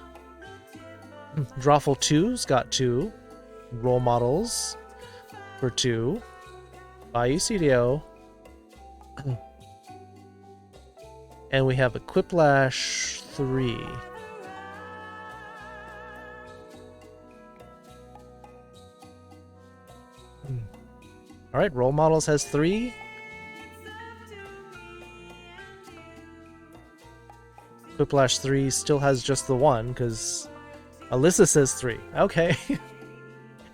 Drawful 2's got 2 role models for 2. Bayou CDO. And we have a Quiplash 3. Alright, role models has 3. Quiplash 3 still has just the 1, because Alyssa says 3. Okay.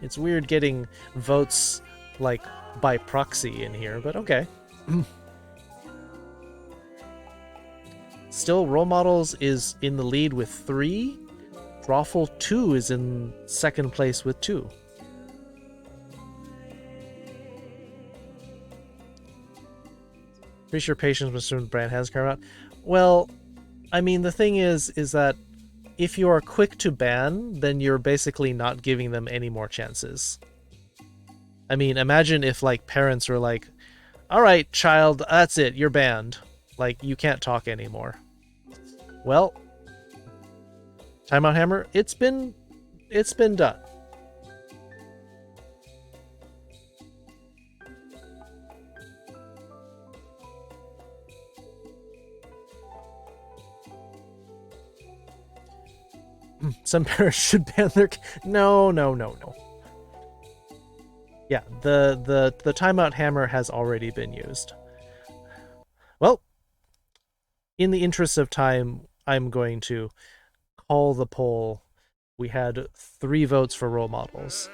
It's weird getting votes, like, by proxy in here, but okay. Still, role models is in the lead with 3. Drawful 2 is in second place with 2. Pretty sure Patience with Student Brand has come out. Well, I mean, the thing is that if you are quick to ban, then you're basically not giving them any more chances. I mean, imagine if like parents were like, "All right, child, that's it, you're banned. Like, you can't talk anymore." Well, Timeout Hammer, it's been done. Some parents should ban their... No. Yeah, the Timeout Hammer has already been used. Well, in the interest of time, I'm going to call the poll. We had 3 votes for role models.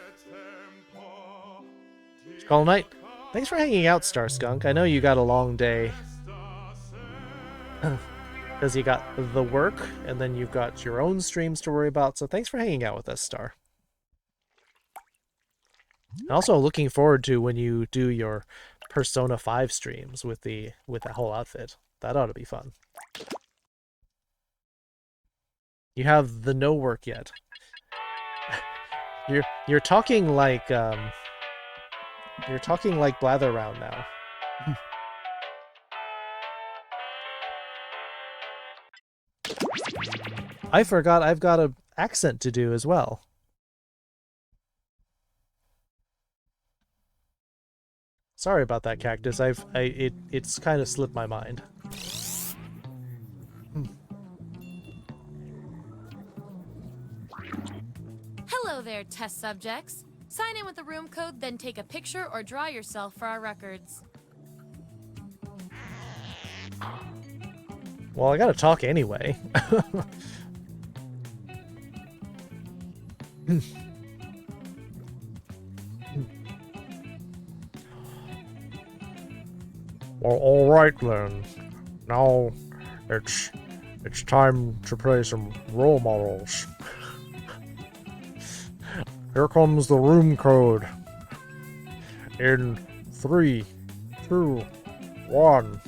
Call it night. Thanks for hanging out, Star Skunk. I know you got a long day. Because you got the work, and then you've got your own streams to worry about, so thanks for hanging out with us, Star. Also looking forward to when you do your Persona 5 streams with the whole outfit. That ought to be fun. You have the no work yet. You're talking like Blatherround now. I forgot I've got an accent to do as well. Sorry about that, Cactus. It's kind of slipped my mind. Hello there, test subjects. Sign in with the room code, then take a picture or draw yourself for our records. Well, I gotta talk anyway. Well, alright then. Now it's time to play some role models. Here comes the room code. In 3, 2, 1.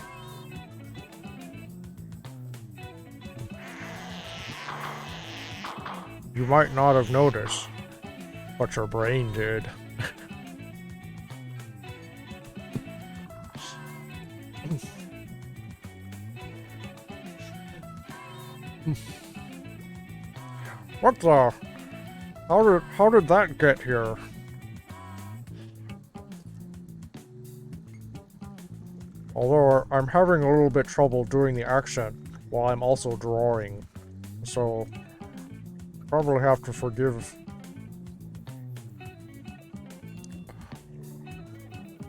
You might not have noticed, but your brain did. What the? How did that get here? Although I'm having a little bit trouble doing the accent while I'm also drawing, so probably have to forgive.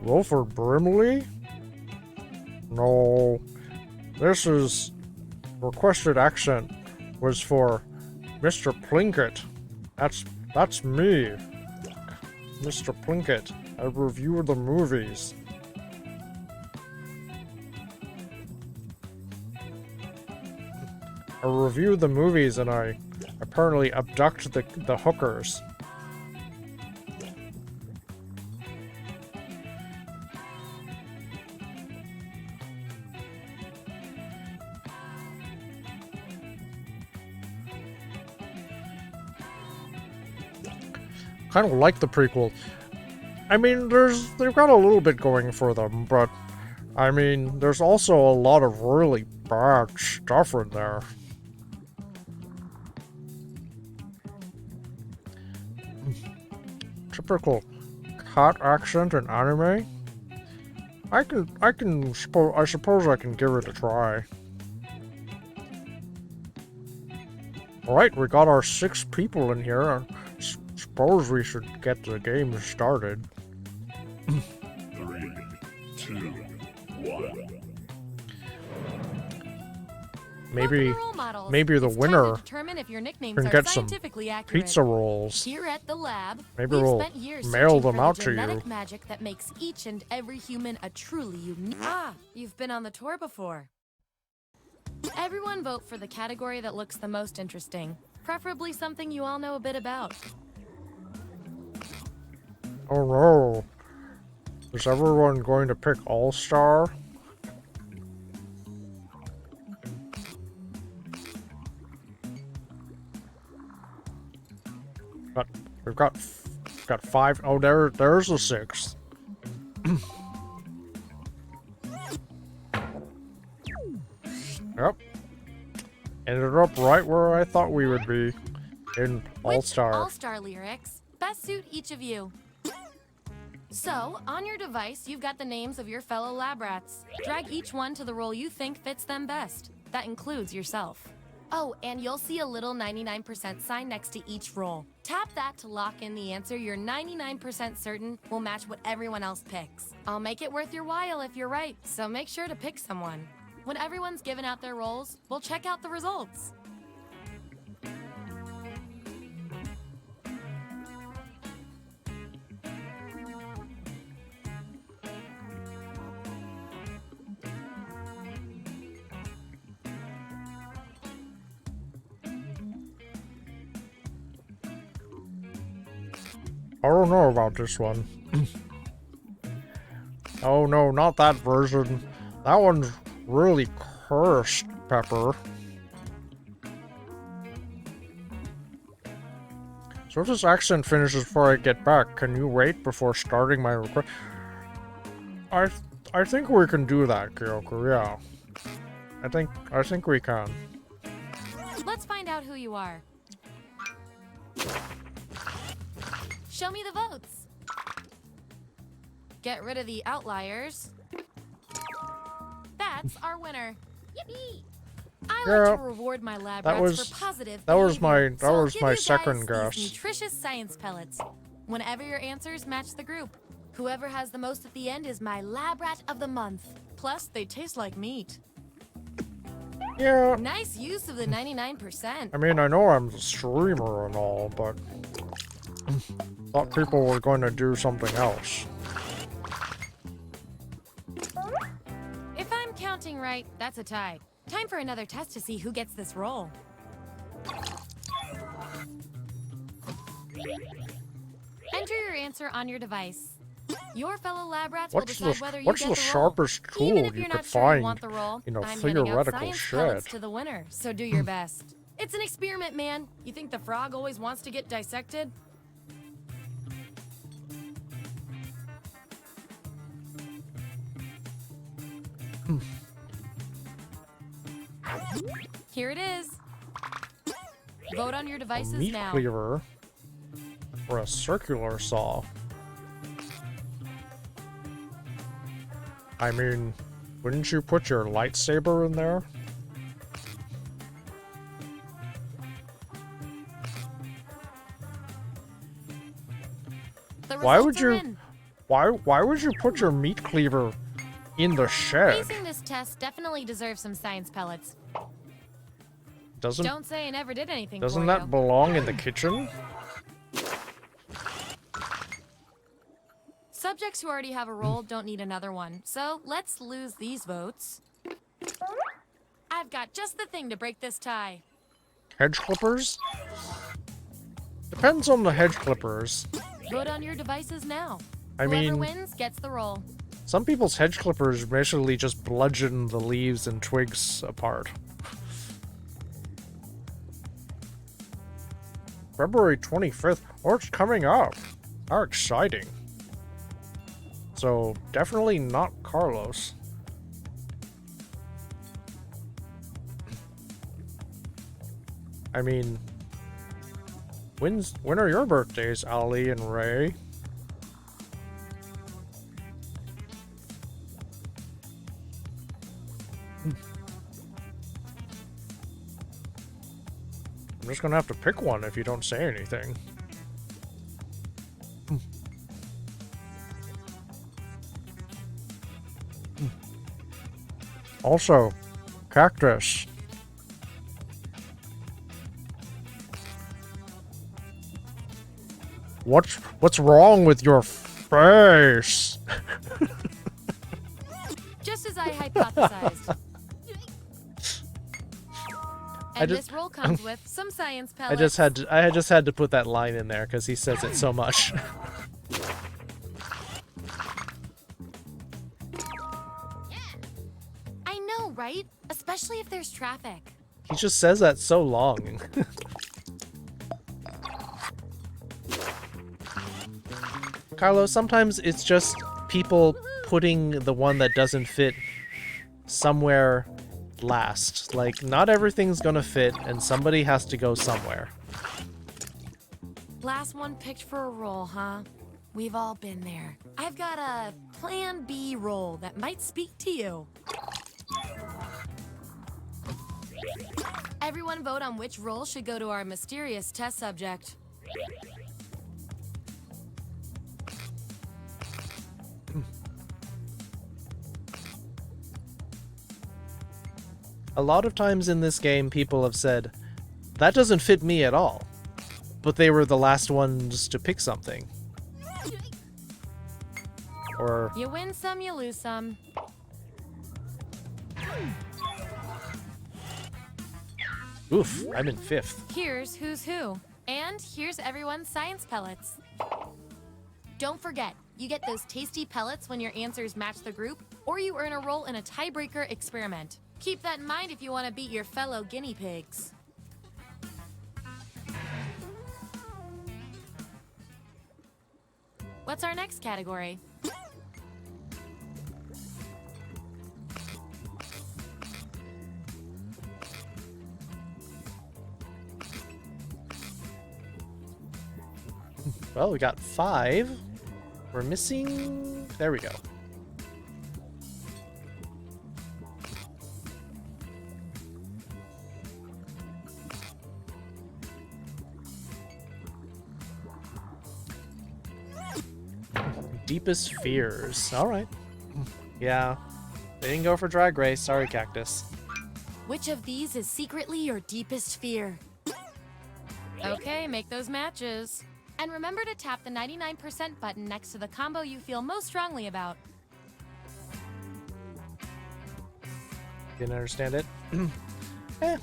Wilford Brimley? No. This is... requested accent was for Mr. Plinkett. That's me. Mr. Plinkett. I review the movies. I review the movies and I apparently abduct the hookers. Kind of like the prequel. I mean, they've got a little bit going for them, but I mean, there's also a lot of really bad stuff in there. Typical cat accent in anime. I suppose I can give it a try. Alright, we got our 6 people in here. Suppose we should get the game started. 3, 2, 1. Maybe the winner can get some pizza rolls. Here at the lab, maybe we'll mail them out to you. Magic that makes each and every human a truly unique. You've been on the tour before. Everyone vote for the category that looks the most interesting, preferably something you all know a bit about. Oh no. Is everyone going to pick All-Star? got 5. Oh, there's a 6. Yep. Ended up right where I thought we would be. In All-Star. All-Star lyrics best suit each of you. So, on your device, you've got the names of your fellow lab rats. Drag each one to the role you think fits them best. That includes yourself. Oh, and you'll see a little 99% sign next to each role. Tap that to lock in the answer you're 99% certain will match what everyone else picks. I'll make it worth your while if you're right, so make sure to pick someone. When everyone's given out their roles, we'll check out the results. I don't know about this one. Oh no, not that version. That one's really cursed, Pepper. So if this accent finishes before I get back, can you wait before starting my request? I think we can do that, Kyoko, yeah. I think we can. Let's find out who you are. Show me the votes. Get rid of the outliers. That's our winner. Yippee! I like to reward my lab rats for positive behavior, that was my I'll second give you guys guess. these nutritious science pellets. Whenever your answers match the group, whoever has the most at the end is my lab rat of the month. Plus, they taste like meat. Yeah. Nice use of the 99%. I mean, I know I'm a streamer and all, but thought people were going to do something else. If I'm counting right, that's a tie. Time for another test to see who gets this role. Enter your answer on your device. Your fellow lab rats will decide whether you get the role. What's the sharpest tool Even if you you're could not sure you find want the role, in a I'm handing out theoretical science shed? pellets to the winner, so do your best. It's an experiment, man. You think the frog always wants to get dissected? Here it is. Vote on your A devices meat now. cleaver or a circular saw? I mean, wouldn't you put your lightsaber in there? Why would you? Why would you put your meat cleaver in the shed? Facing this test definitely deserves some science pellets. Doesn't Don't say I never did anything doesn't for that you. belong in the kitchen? Subjects who already have a role don't need another one, so let's lose these votes. I've got just the thing to break this tie. Hedge clippers? Depends on the hedge clippers. Vote on your devices now. I Whoever mean, wins gets the role. some people's hedge clippers basically just bludgeon the leaves and twigs apart. February 25th. Oh, it's coming up. How exciting. So, definitely not Carlos. I mean, when are your birthdays, Ali and Ray? I'm just gonna have to pick one if you don't say anything. Also, cactus. What's wrong with your face? Just as I hypothesized. And this role comes with some science pellets. I just had to put that line in there because he says it so much. I know, right? Especially if there's traffic. He just says that so long. Carlos, sometimes it's just people putting the one that doesn't fit somewhere last. Like, not everything's gonna fit, and somebody has to go somewhere. Last one picked for a role, huh? We've all been there. I've got a Plan B role that might speak to you. Everyone vote on which role should go to our mysterious test subject. A lot of times in this game, people have said, that doesn't fit me at all. But they were the last ones to pick something. Or... You win some, you lose some. Oof, I'm in 5th. Here's who's who. And here's everyone's science pellets. Don't forget, you get those tasty pellets when your answers match the group, or you earn a role in a tiebreaker experiment. Keep that in mind if you want to beat your fellow guinea pigs. What's our next category? Well, we got 5. We're missing... There we go. Deepest fears. Alright. Yeah. They didn't go for Drag Race. Sorry, Cactus. Which of these is secretly your deepest fear? Okay, make those matches. And remember to tap the 99% button next to the combo you feel most strongly about. Didn't understand it. Eh.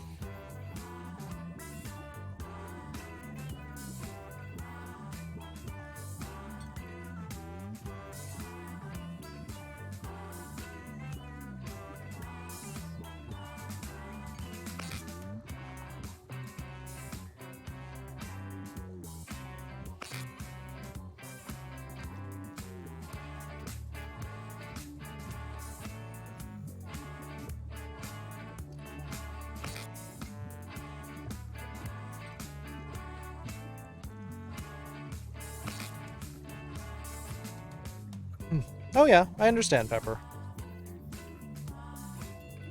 Oh yeah, I understand, Pepper.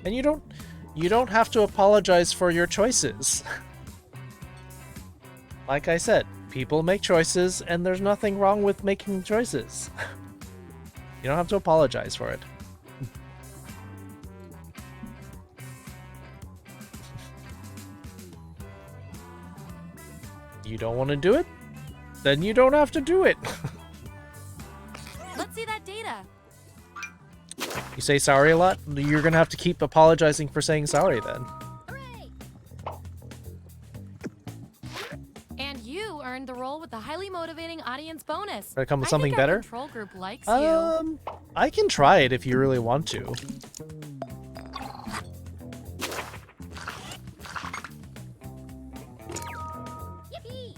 And you don't have to apologize for your choices. Like I said, people make choices and there's nothing wrong with making choices. You don't have to apologize for it. You don't want to do it? Then you don't have to do it. Let's see that data. You say sorry a lot? You're gonna have to keep apologizing for saying sorry then. Hooray! And you earned the role with the highly motivating audience bonus. Did I come with I something think our better? Control group likes you. I can try it if you really want to. Yippee!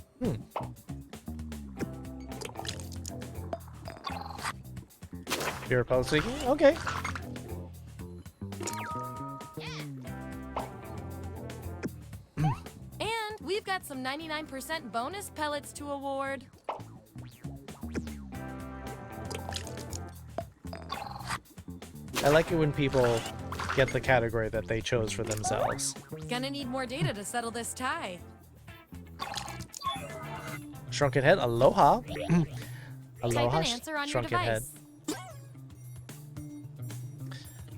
You're public speaking? Okay. And we've got some 99% bonus pellets to award. I like it when people get the category that they chose for themselves. Gonna need more data to settle this tie. Shrunken head, aloha. Aloha, Type an answer on your shrunken head. device.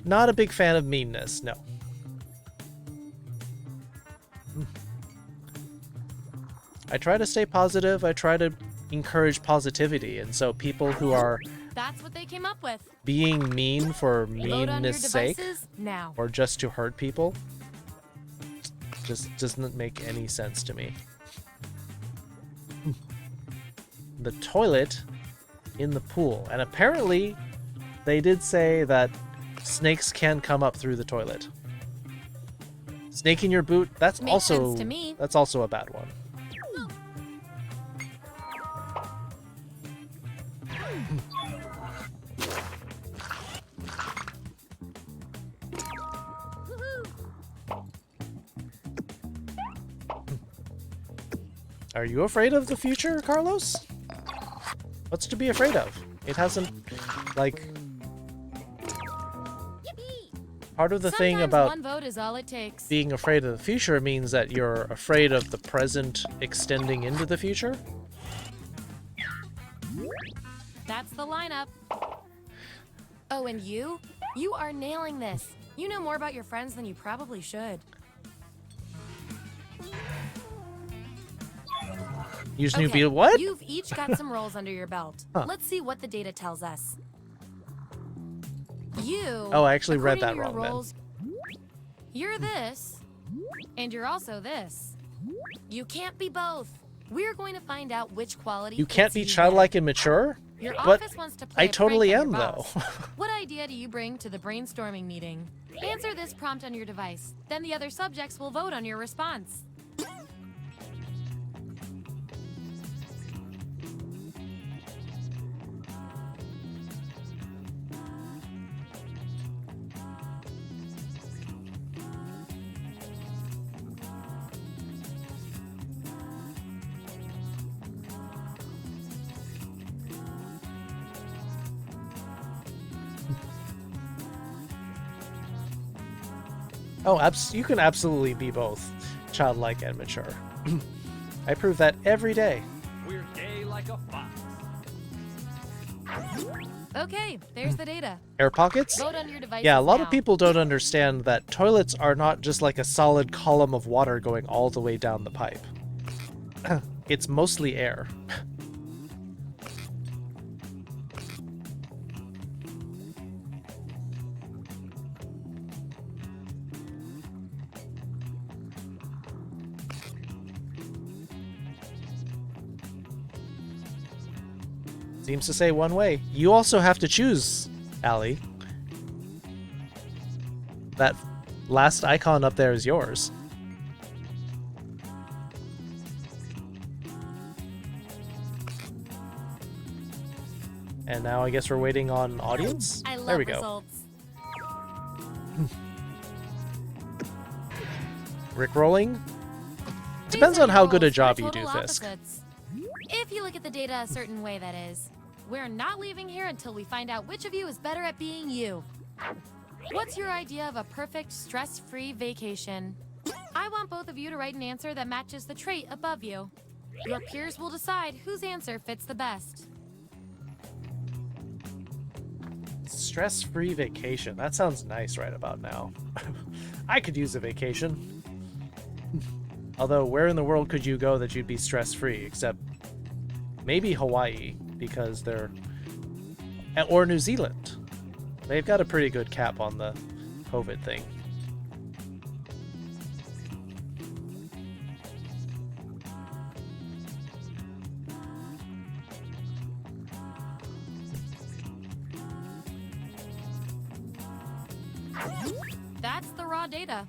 Not a big fan of meanness, no. I try to stay positive, I try to encourage positivity, and so people who are That's what they came up with. being mean for Load on your meanness sake, devices now. or just to hurt people, just doesn't make any sense to me. The toilet in the pool, and apparently they did say that snakes can come up through the toilet. Snake in your boot, that's Makes also sense to me. that's also a bad one. Are you afraid of the future, Carlos? What's to be afraid of? It hasn't, like... Part of the thing about one vote is all it takes. being afraid of the future means that you're afraid of the present extending into the future. That's the lineup. Oh, and you? You are nailing this. You know more about your friends than you probably should. Use new beetle. What? You've each got some roles under your belt. Huh. Let's see what the data tells us. You. Oh, I actually read according that to your wrong roles, you're this, and you're also this. You can't be both. We're going to find out which quality. You can't be fits you childlike and mature? Your But office wants to play I a totally prank on am, your though. boss. What idea do you bring to the brainstorming meeting? Answer this prompt on your device. Then the other subjects will vote on your response. Oh, you can absolutely be both childlike and mature. I prove that every day. We're gay like a fox. Okay, there's the data. Air pockets? Vote on your devices Yeah, a lot now. of people don't understand that toilets are not just like a solid column of water going all the way down the pipe. It's mostly air. Seems to say one way. You also have to choose, Allie. That last icon up there is yours. And now I guess we're waiting on audience? I love There we go. results. Rick rolling? These Depends are on how your good a roles. job They're you do, total Fisk. opposites. If you look at the data a certain way, that is. We're not leaving here until we find out which of you is better at being you. What's your idea of a perfect, stress-free vacation? I want both of you to write an answer that matches the trait above you. Your peers will decide whose answer fits the best. Stress-free vacation. That sounds nice right about now. I could use a vacation. Although, where in the world could you go that you'd be stress-free? Except maybe Hawaii, because they're... Or New Zealand. They've got a pretty good cap on the COVID thing. That's the raw data.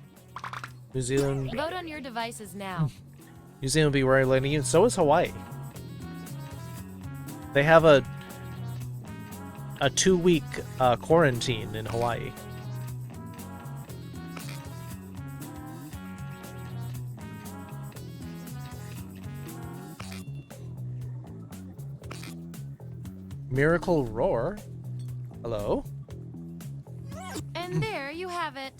New Zealand... Vote on your devices now. New Zealand will be where I'm letting you. So is Hawaii. They have a 2-week quarantine in Hawaii. Miracle Roar. Hello. And there you have it.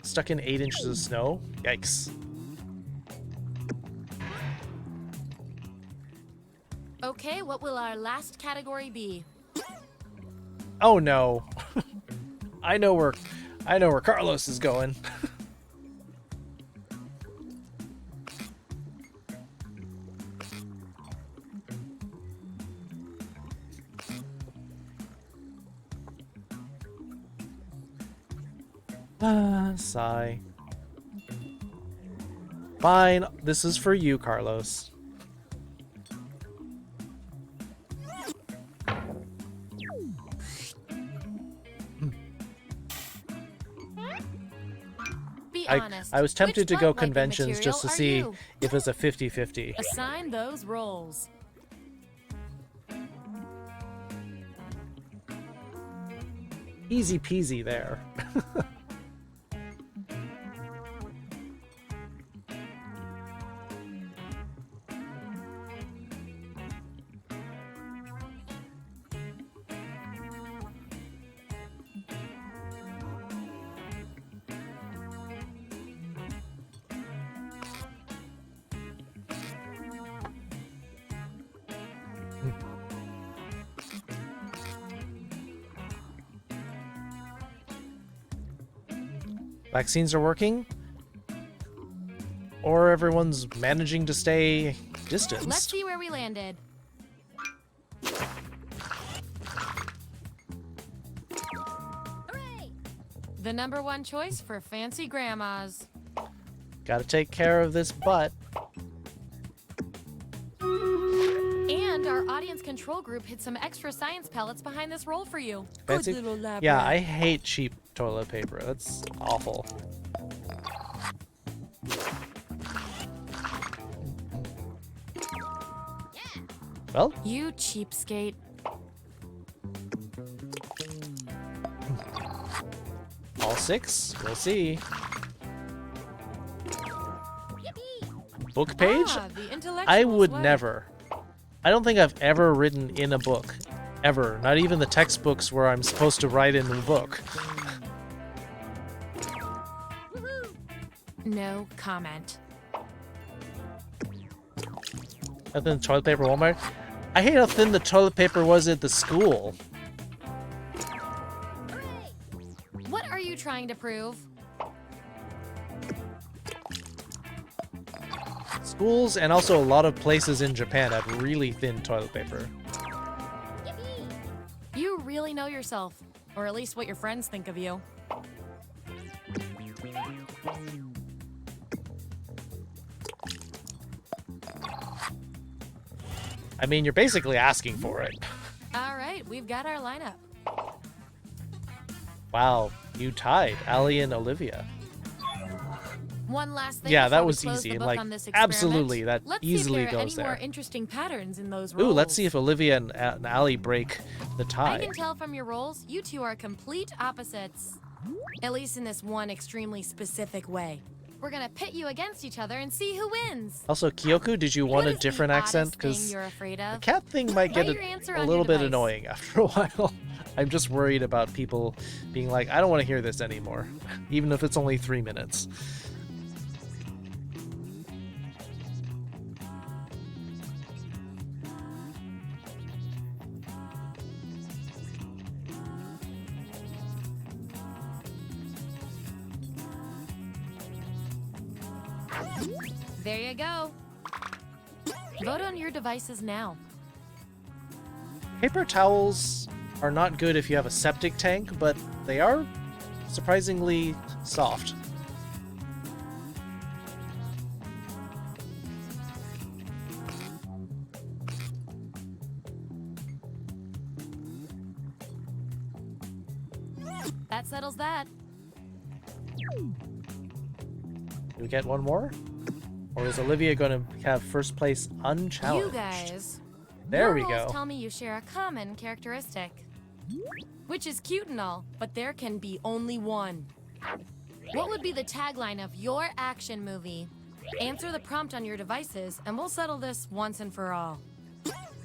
Stuck in 8 inches of snow. Yikes. Okay, what will our last category be? Oh no. I know where Carlos is going. Sigh. Fine, this is for you, Carlos. Be honest. I was tempted Which to go butt-liking conventions just to material see are you? if it was a 50-50. Assign those roles. Easy peasy there. Vaccines are working? Or everyone's managing to stay distanced? Let's see where we landed. The #1 choice for fancy grandmas. Gotta take care of this butt. And our audience control group hid some extra science pellets behind this roll for you. Fancy? Good little lab Yeah, rat. I hate cheap toilet paper. That's awful. Well, You cheapskate. all 6. We'll see. Book page? Ah, the I intellectual's would way. never. I don't think I've ever written in a book. Ever. Not even the textbooks where I'm supposed to write in the book. No comment. How thin the toilet paper at Walmart? I hate how thin the toilet paper was at the school. What are you trying to prove? Schools and also a lot of places in Japan had really thin toilet paper. You really know yourself, or at least what your friends think of you. I mean, you're basically asking for it. All right, we've got our lineup. Wow, you tied Ali and Olivia. One last thing. Yeah, before that we was close easy, the book like, on this experiment. absolutely, that Let's easily see if there are goes any more there. interesting patterns in those Ooh, roles. let's see if Olivia and Ali break the I tie. can tell from your roles, you two are complete opposites. At least in this one extremely specific way. We're gonna pit you against each other and see who wins. Also, Kyoku, did you want a different accent? Thing Because you're afraid the of. cat thing might get Write your answer a on little your bit device. annoying after a while. I'm just worried about people being like, I don't want to hear this anymore, even if it's only 3 minutes. There you go. Vote on your devices now. Paper towels are not good if you have a septic tank, but they are surprisingly soft. That settles that. Do we get one more? Or is Olivia going to have first place unchallenged? You guys. There your we roles go. Tell me you share a common characteristic. Which is cute and all, but there can be only one. What would be the tagline of your action movie? Answer the prompt on your devices, and we'll settle this once and for all.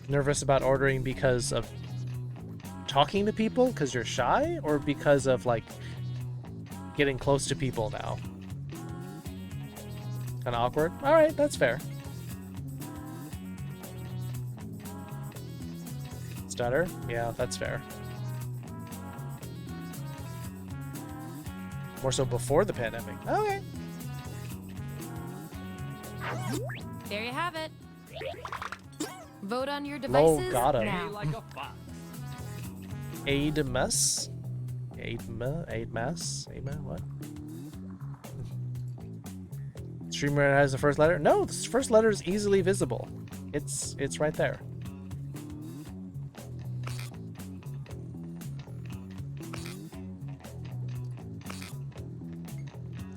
Nervous about ordering because of talking to people because you're shy, or because of like getting close to people now? Kind of awkward. All right, that's fair. Stutter? Yeah, that's fair. More so before the pandemic. Okay. There you have it. Vote on your Low devices got him. now. Aidmas? Aidmas? What? Streamer has the first letter? No, the first letter is easily visible. It's right there.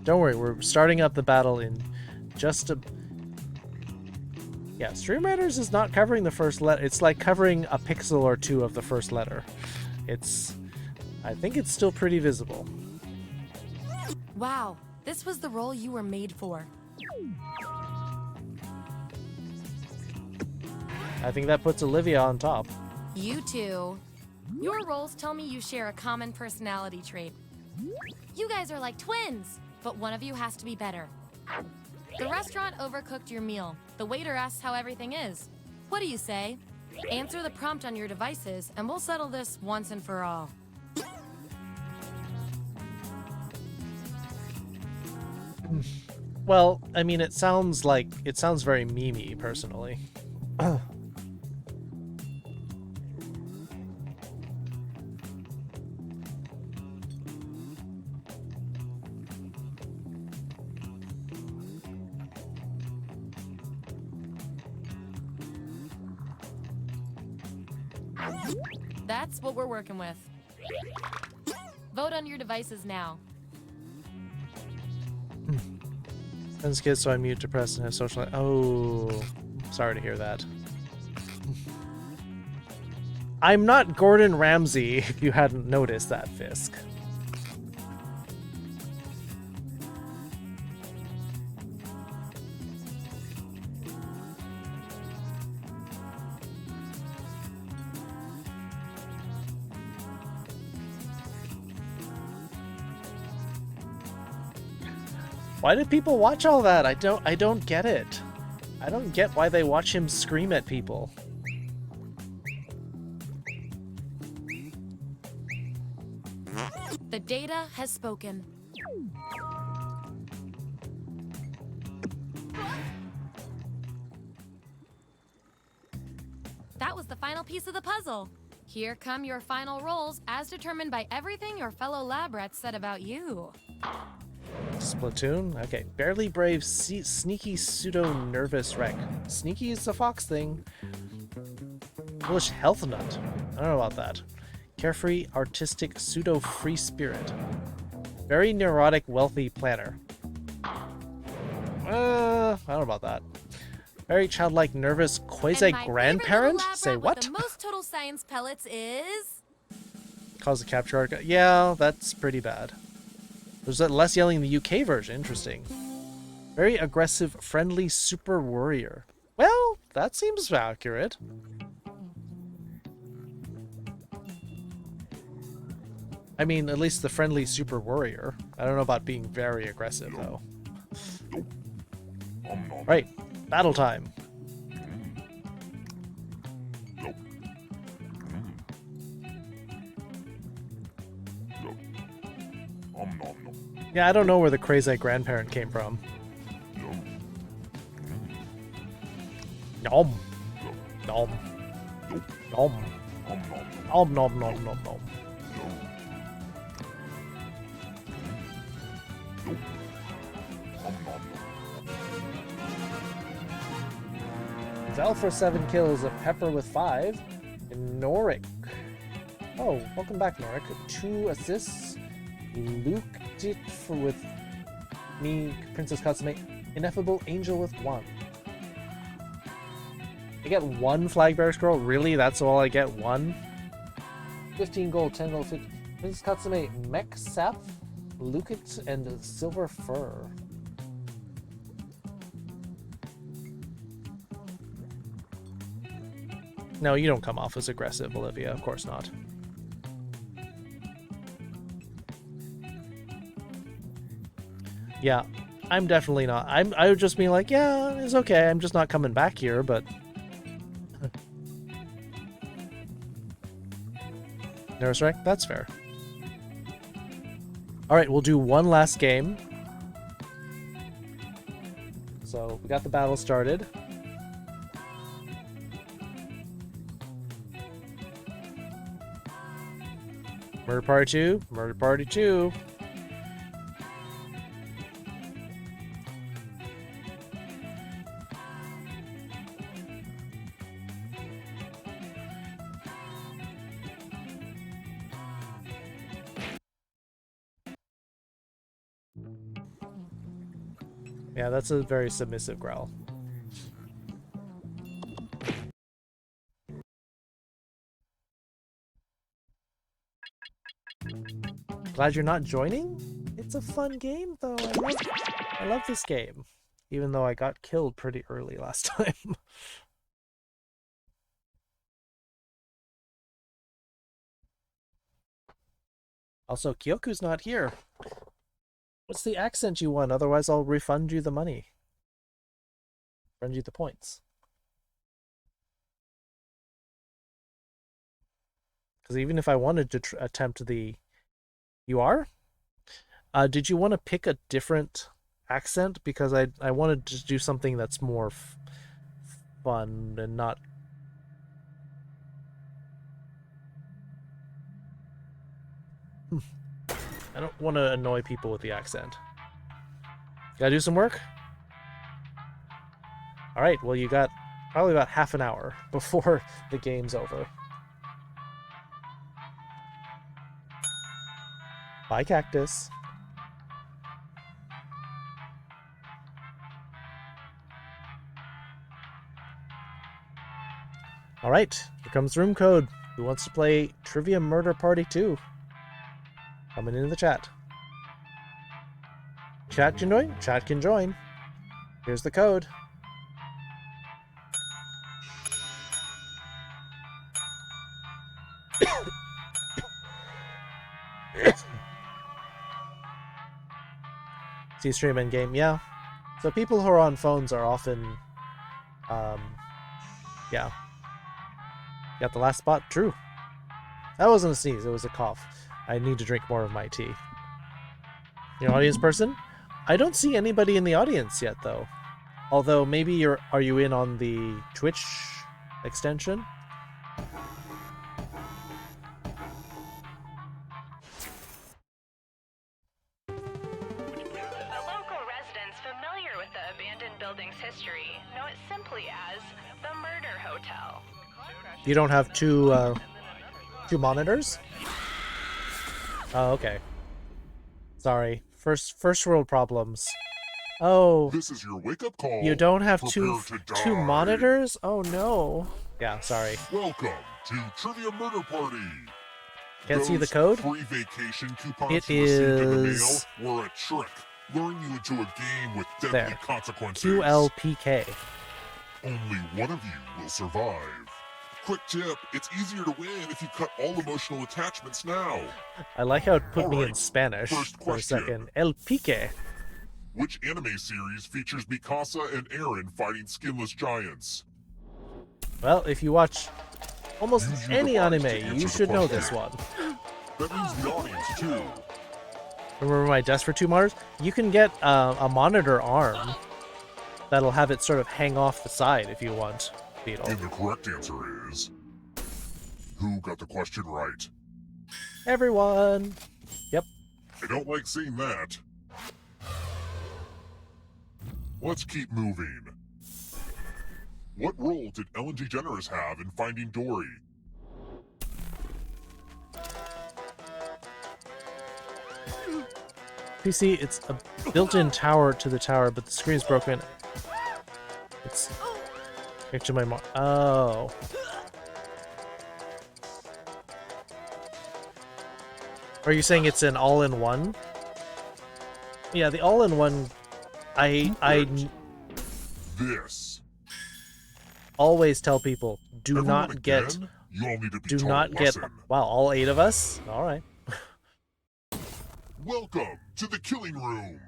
Don't worry, we're starting up the battle in just a... Yeah, Stream Riders is not covering the first letter. It's like covering a pixel or two of the first letter. I think it's still pretty visible. Wow, this was the role you were made for. I think that puts Olivia on top. You two. Your roles tell me you share a common personality trait. You guys are like twins, but one of you has to be better. The restaurant overcooked your meal. The waiter asks how everything is. What do you say? Answer the prompt on your devices, and we'll settle this once and for all. Well, I mean, it sounds very memey, personally. That's what we're working with. Vote on your devices now. Sends kids, so I mute, depressed, and have social life. Oh, sorry to hear that. I'm not Gordon Ramsay, if you hadn't noticed that, Fisk. Why did people watch all that? I don't get it. I don't get why they watch him scream at people. The data has spoken. That was the final piece of the puzzle. Here come your final rolls as determined by everything your fellow lab rats said about you. Splatoon? Okay. Barely brave, sneaky, pseudo-nervous wreck. Sneaky is the fox thing. Foolish health nut. I don't know about that. Carefree, artistic, pseudo-free spirit. Very neurotic, wealthy planner. I don't know about that. Very childlike, nervous, quasi-grandparent? Say what? The most total science pellets is... Cause the capture arc. Yeah, that's pretty bad. There's less yelling in the UK version. Interesting. Very aggressive, friendly, super warrior. Well, that seems accurate. I mean, at least the friendly super warrior. I don't know about being very aggressive, though. Right. Battle time. Yeah, I don't know where the crazy grandparent came from. Nom. Nom. Nom. Nom nom nom nom nom. Zel for 7 kills, a Pepper with 5, and Norik. Oh, welcome back, Norik. 2 assists. Luke did with me, Princess Katsume. Ineffable Angel with 1. I get 1 flag bearer scroll? Really? That's all I get? 1? 15 gold, 10 gold, 50. Princess Katsume, Mech Sap, Lukit, and Silver Fur. No, you don't come off as aggressive, Olivia. Of course not. Yeah, I'm definitely not. I would just be like, yeah, it's okay. I'm just not coming back here, but... Nurse Wreck? That's fair. Alright, we'll do one last game. So, we got the battle started. Murder Party 2, Murder Party 2. Yeah, that's a very submissive growl. Glad you're not joining? It's a fun game, though. I love this game. Even though I got killed pretty early last time. Also, Kyoku's not here. What's the accent you want? Otherwise, I'll refund you the money. Refund you the points. Because even if I wanted to attempt the... You are? Did you want to pick a different accent because I wanted to do something that's more fun and not. I don't want to annoy people with the accent. Gotta do some work? Alright, well you got probably about half an hour before the game's over. Bye, Cactus. Alright, here comes room code. Who wants to play Trivia Murder Party 2? Coming into the chat. Chat can join? Chat can join. Here's the code. See stream end game, yeah. So people who are on phones are often, yeah. Got the last spot, true. That wasn't a sneeze, it was a cough. I need to drink more of my tea. You audience person? I don't see anybody in the audience yet, though. Although maybe are you in on the Twitch extension? You don't have two monitors? Oh, okay. Sorry. First world problems. Oh. This is your wake-up call. You don't have Prepare two monitors? Oh no. Yeah, sorry. Welcome to Trivia Murder Party. Can't see the code? Free vacation coupons It you received in the is mail were a trick, luring you into a game with deadly there. consequences. QLPK. Only one of you will survive. Quick tip, it's easier to win if you cut all emotional attachments now. I like how it put me in Alright, Spanish first for a question. second. El Pique. Which anime series features Mikasa and Eren fighting skinless giants? Well, if you watch almost Use your any device to anime, answer you the should know question. this one. That means the audience too. Remember my desk for 2 monitors? You can get a monitor arm that'll have it sort of hang off the side if you want, Beetle. And the correct answer is... Who got the question right? Everyone! Yep. I don't like seeing that. Let's keep moving. What role did Ellen DeGeneres have in Finding Dory? You see, it's a built-in tower to the tower, but the screen's broken. It's actually my oh. Are you saying it's an all-in-one? Yeah, the all-in-one. I This. always tell people, do Everyone not get. again? You all need to be Do taught a not get. lesson. Wow, all 8 of us. All right. Welcome to the killing room.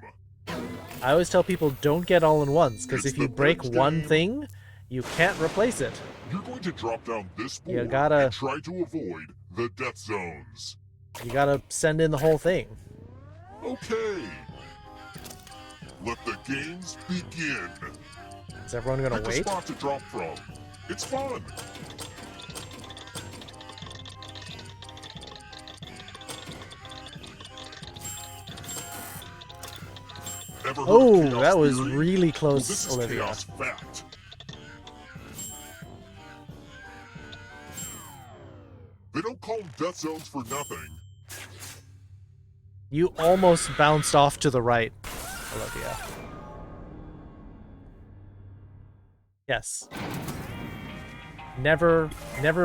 I always tell people don't get all-in-ones because It's if you the break bench one game. thing, you can't replace it. You're going to drop down this You board gotta- and try to avoid the death zones. You gotta send in the whole thing. Okay. Let the games begin. Is everyone gonna Pick a wait? spot to drop from. It's fun. Ever heard of Oh, chaos that was theory? really Well, close, this is Olivia. chaos fact. They don't call them death zones for nothing. You almost bounced off to the right, Olivia. Yes. Never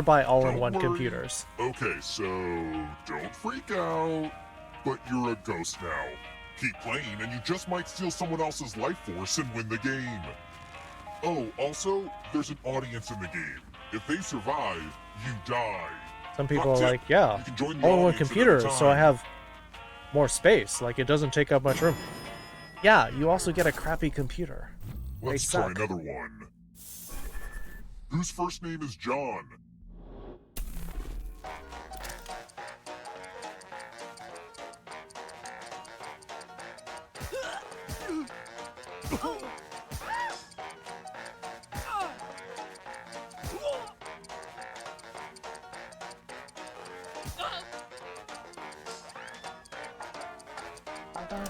buy all-in-one Don't worry. computers. Okay, so don't freak out. But you're a ghost now. Keep playing and you just might steal someone else's life force and win the game. Oh, also, there's an audience in the game. If they survive, you die. Some people Hot are tip, like, yeah, you can join the all-in-one audience at computer, any so I time. have more space. Like, it doesn't take up much room. Yeah, you also get a crappy computer. Let's they try suck. another one. Whose first name is John?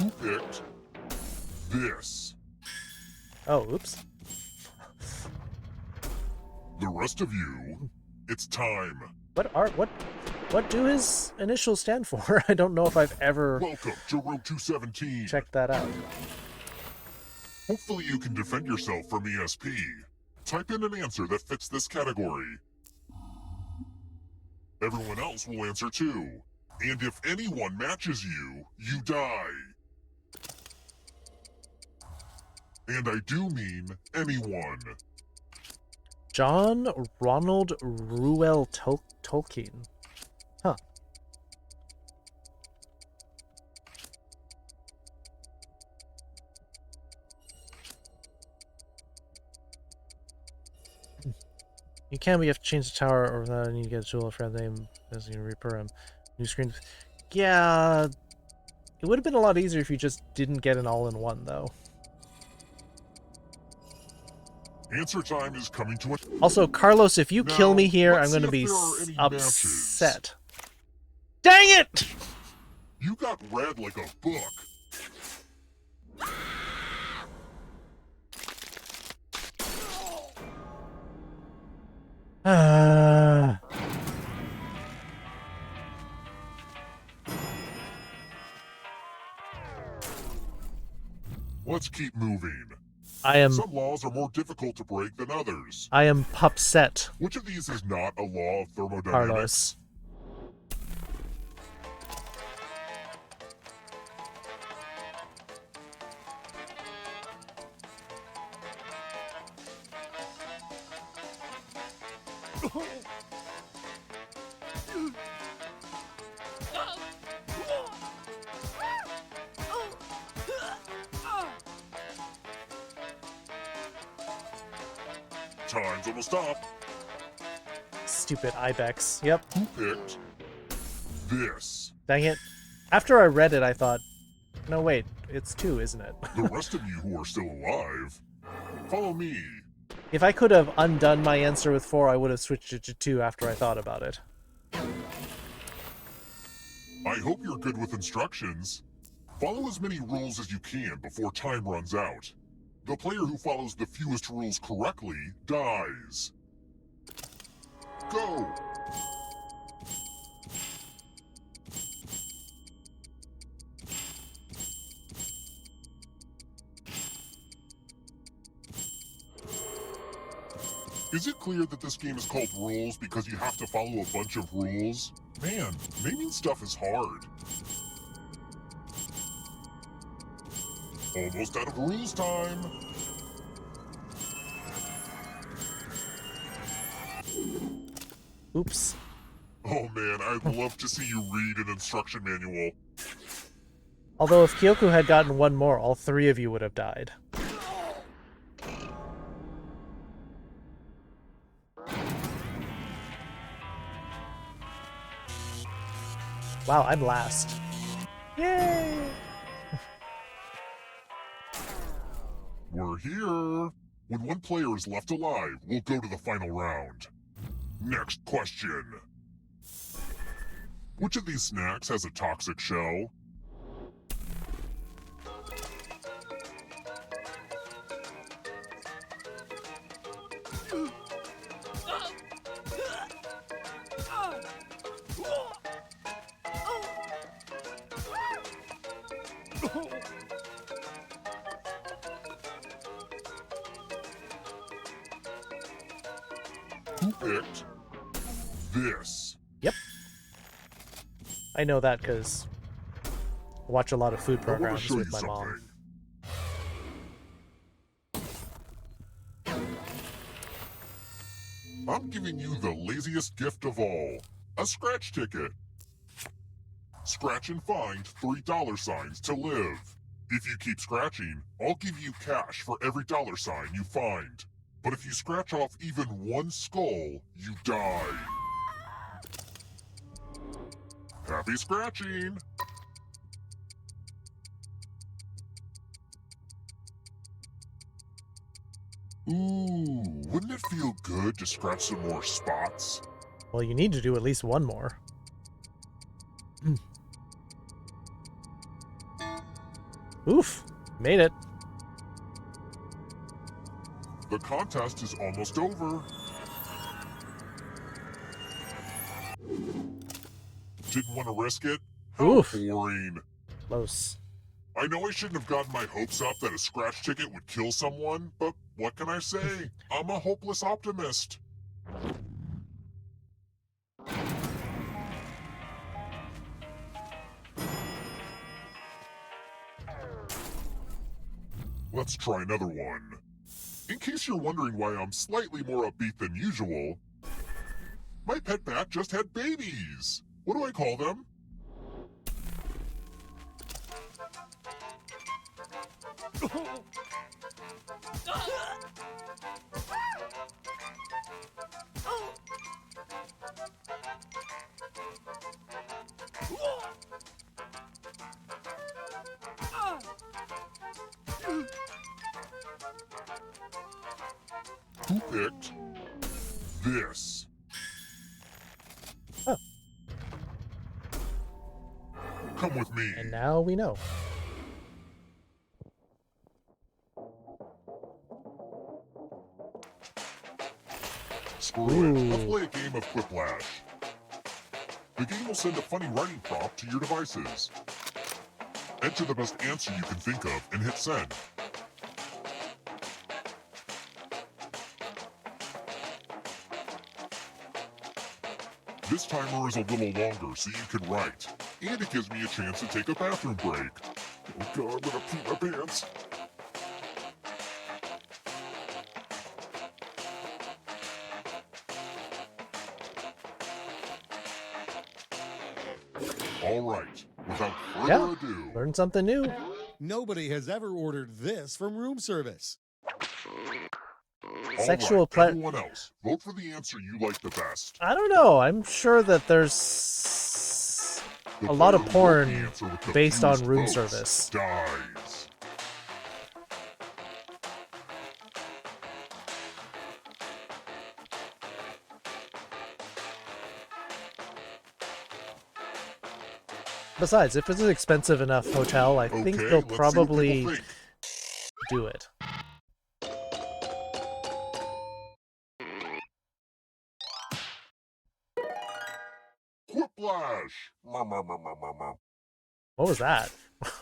Who picked this? Oh, oops. The rest of you, it's time. What do his initials stand for? I don't know if I've ever Welcome to row 217. checked that out. Hopefully you can defend yourself from ESP. Type in an answer that fits this category. Everyone else will answer too. And if anyone matches you, you die. And I do mean anyone. John Ronald Ruel Tolkien. Huh. You can, but you have to change the tower, or that I need to get a tool for that name as you reprogram. New screen. Yeah, it would have been a lot easier if you just didn't get an all-in-one, though. Answer time is coming to an Also, Carlos, if you kill me here, I'm going to be upset. Dang it! You got read like a book. Let's keep moving. Some laws are more difficult to break than others. I am pupset. Which of these is not a law of thermodynamics? Carlos. Time's almost up. Stupid Ibex. Yep. Who picked this? Dang it. After I read it, I thought, no, wait, it's 2, isn't it? The rest of you who are still alive, follow me. If I could have undone my answer with 4, I would have switched it to 2 after I thought about it. I hope you're good with instructions. Follow as many rules as you can before time runs out. The player who follows the fewest rules correctly dies. Go! Is it clear that this game is called Rules because you have to follow a bunch of rules? Man, naming stuff is hard. Almost out of rules time. Oops. Oh man, I'd love to see you read an instruction manual. Although if Kyoku had gotten 1 more, all 3 of you would have died. Wow, I'm last. Yay! We're here. When one player is left alive, we'll go to the final round. Next question. Which of these snacks has a toxic shell? Who picked this? Yep. I know that because I watch a lot of food programs with my mom. I'm giving you the laziest gift of all, a scratch ticket. Scratch and find $3 to live. If you keep scratching, I'll give you cash for every $sign you find. But if you scratch off even 1 skull, you die. Happy scratching! Ooh, wouldn't it feel good to scratch some more spots? Well, you need to do at least one more. Oof, made it. The contest is almost over. Didn't want to risk it? How Oof. boring. Close. I know I shouldn't have gotten my hopes up that a scratch ticket would kill someone, but what can I say? I'm a hopeless optimist. Let's try another one. In case you're wondering why I'm slightly more upbeat than usual, my pet bat just had babies. What do I call them? Who picked this? Oh. Come with me. And now we know. Screw it. Let's play a game of Quiplash. The game will send a funny writing prompt to your devices. Enter the best answer you can think of and hit send. This timer is a little longer so you can write, and it gives me a chance to take a bathroom break. Oh god, I'm gonna pee my pants. Alright, without further ado... Learn something new. Nobody has ever ordered this from room service. Sexual pleasure. Everyone else, vote for the answer you like the best. I don't know. I'm sure that there's a lot of porn based on room service. Dies. Besides, if it's an expensive enough hotel, I think they'll probably do it. Quiplash! What was that? What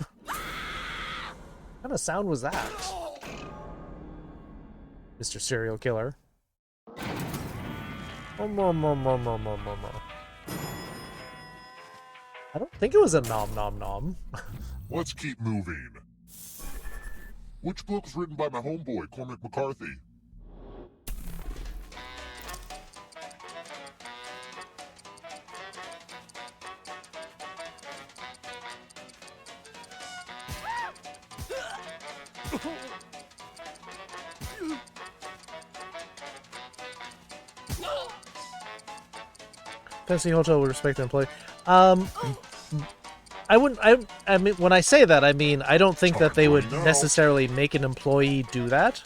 kind of sound was that? Mr. Serial Killer. I don't think it was a nom nom nom. Let's keep moving. Which book was written by my homeboy, Cormac McCarthy? Fancy hotel would respect the employee. I wouldn't. I mean, when I say that, I mean I don't think that they would necessarily make an employee do that,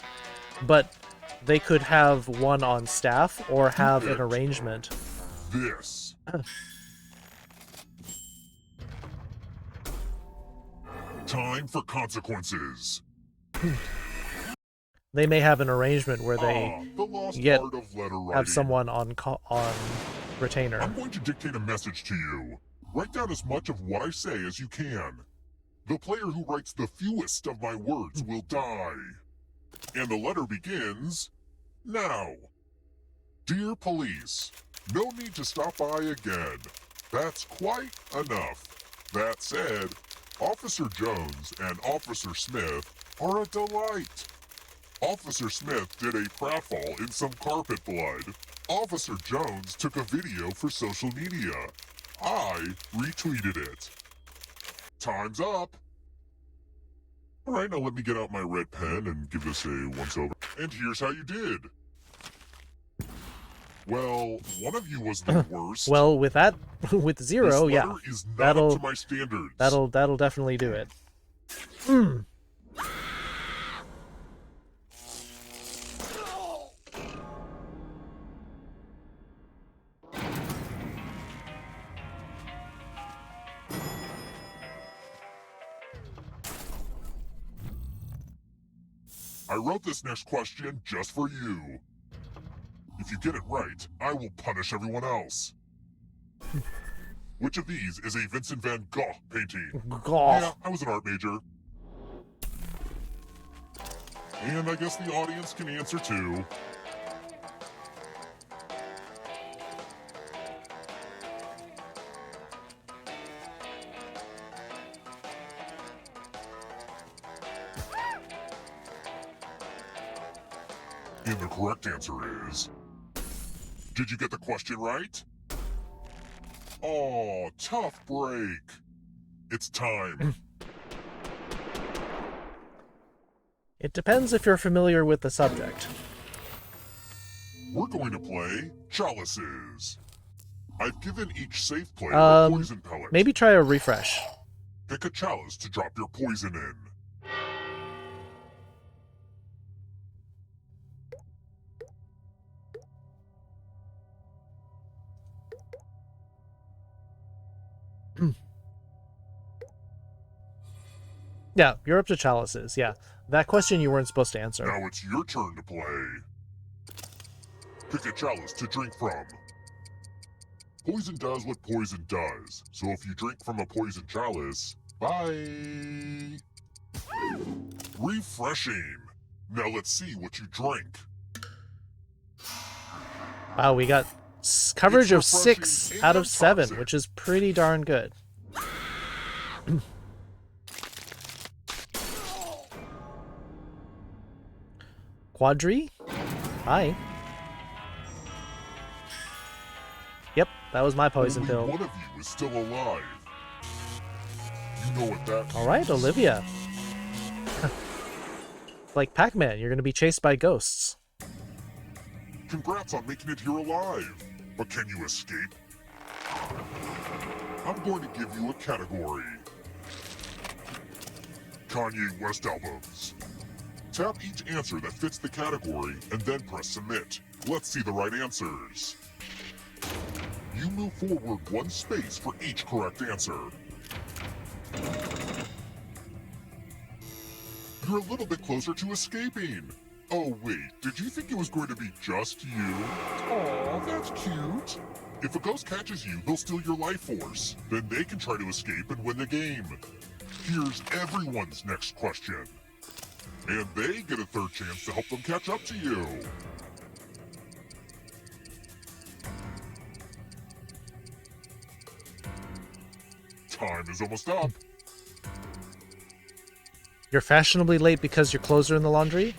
but they could have one on staff or have an arrangement. This. Time for consequences. They may have an arrangement where they get have someone on retainer. I'm going to dictate a message to you. Write down as much of what I say as you can. The player who writes the fewest of my words will die. And the letter begins now. Dear police, no need to stop by again. That's quite enough. That said, Officer Jones and Officer Smith are a delight. Officer Smith did a pratfall in some carpet blood. Officer Jones took a video for social media. I retweeted it. Time's up. Alright, now let me get out my red pen and give this a once-over. And here's how you did. Well, one of you was the worst. Well, with that, with zero, this yeah, letter is not up to my standards. that'll definitely do it. I wrote this next question just for you. If you get it right, I will punish everyone else. Which of these is a Vincent van Gogh painting? Gogh. Yeah, I was an art major. And I guess the audience can answer too. And the correct answer is... Did you get the question right? Aw, tough break. It's time. It depends if you're familiar with the subject. We're going to play Chalices. I've given each safe player a poison pellet. Maybe try a refresh. Pick a chalice to drop your poison in. Yeah, you're up to chalices, yeah. That question you weren't supposed to answer. Now it's your turn to play. Pick a chalice to drink from. Poison does what poison does, so if you drink from a poison chalice, bye! Refreshing! Now let's see what you drink. Wow, we got coverage of 6 refreshing out of and 7, toxic. which is pretty darn good. Quadri? Hi. Yep, that was my poison Only pill. one of you is still alive. You know what that means. Alright, Olivia. Like Pac-Man, you're gonna be chased by ghosts. Congrats on making it here alive. But can you escape? I'm going to give you a category. Kanye West albums. Tap each answer that fits the category and then press submit. Let's see the right answers. You move forward 1 space for each correct answer. You're a little bit closer to escaping. Oh wait, did you think it was going to be just you? Aw, that's cute. If a ghost catches you, they'll steal your life force. Then they can try to escape and win the game. Here's everyone's next question. And they get a 3rd chance to help them catch up to you. Time is almost up. You're fashionably late because your clothes are in the laundry?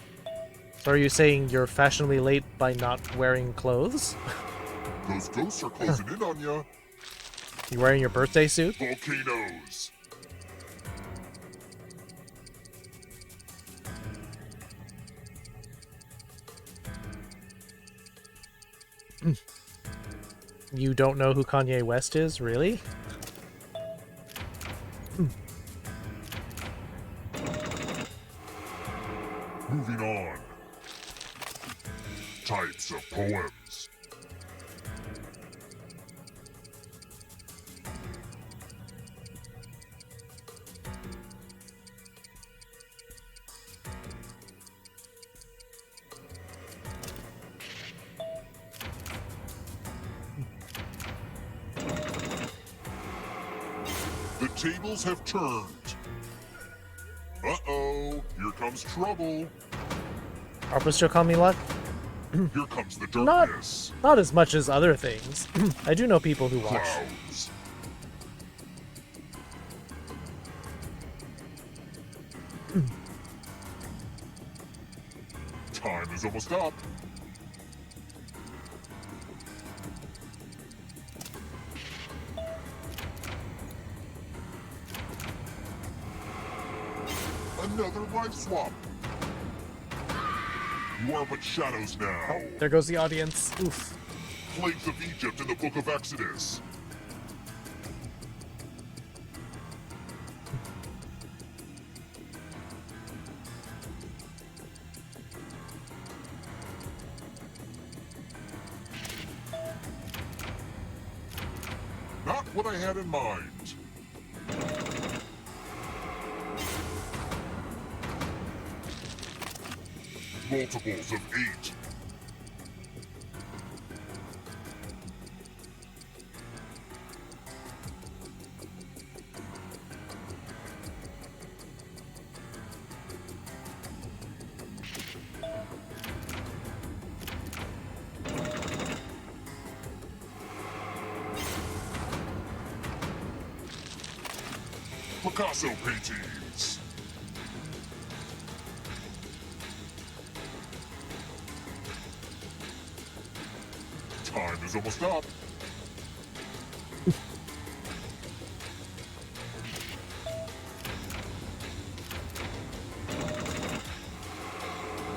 Or are you saying you're fashionably late by not wearing clothes? Those ghosts are closing in on you. You wearing your birthday suit? Volcanoes. You don't know who Kanye West is, really? Moving on. Types of poems. The tables have turned. Uh-oh, here comes trouble. Harper still call me luck? Here comes the darkness. Not as much as other things. I do know people who watch. Clouds. Time is almost up. Another life swap. You are but shadows now. There goes the audience. Oof. Plagues of Egypt in the Book of Exodus. Not what I had in mind. multiples of 8. Picasso paintings. Time is almost up.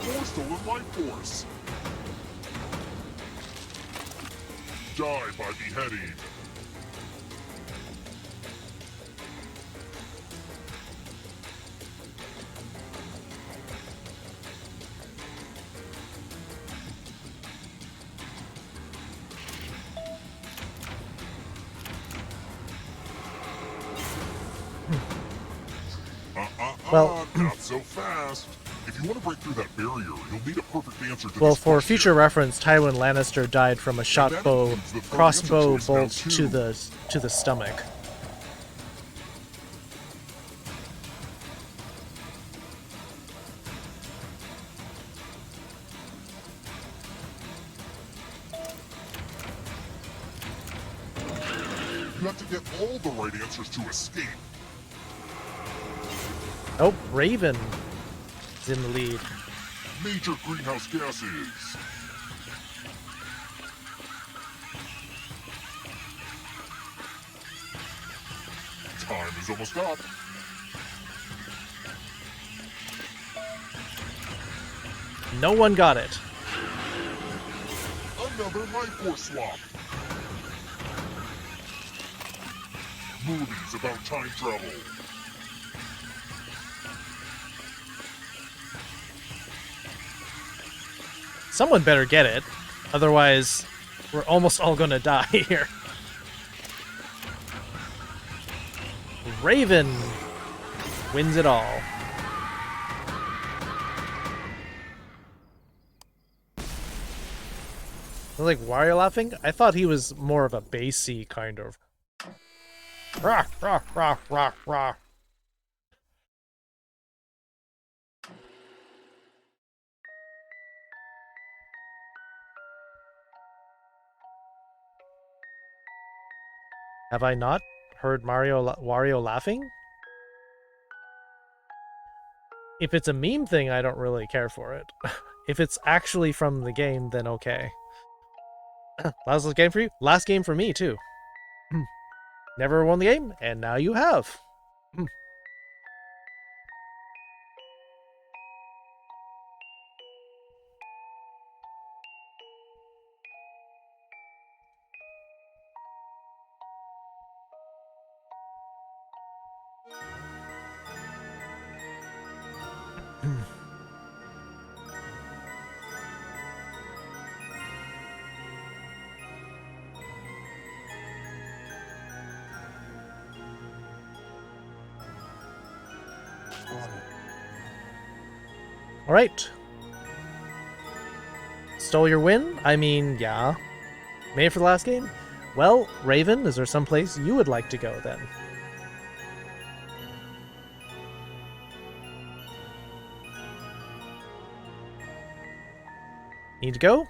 More stolen life force. Die by beheading. Well, not so fast. If you want to break through that barrier, you'll need a perfect answer to well, this for question. future reference, Tywin Lannister died from a crossbow bolt to the stomach. You have to get all the right answers to escape. Oh, Raven is in the lead. Major greenhouse gases. Time is almost up. No one got it. Another life force swap. Movies about time travel. Someone better get it. Otherwise, we're almost all gonna die here. Raven wins it all. I was like, why are you laughing? I thought he was more of a bassy kind of. Rah, rah, rah, rah, rah. Have I not heard Wario laughing? If it's a meme thing, I don't really care for it. If it's actually from the game, then okay. Last game for you? Last game for me, too. Never won the game, and now you have. Alright. Stole your win? I mean, yeah. Made for the last game? Well, Raven, is there some place you would like to go then? Need to go?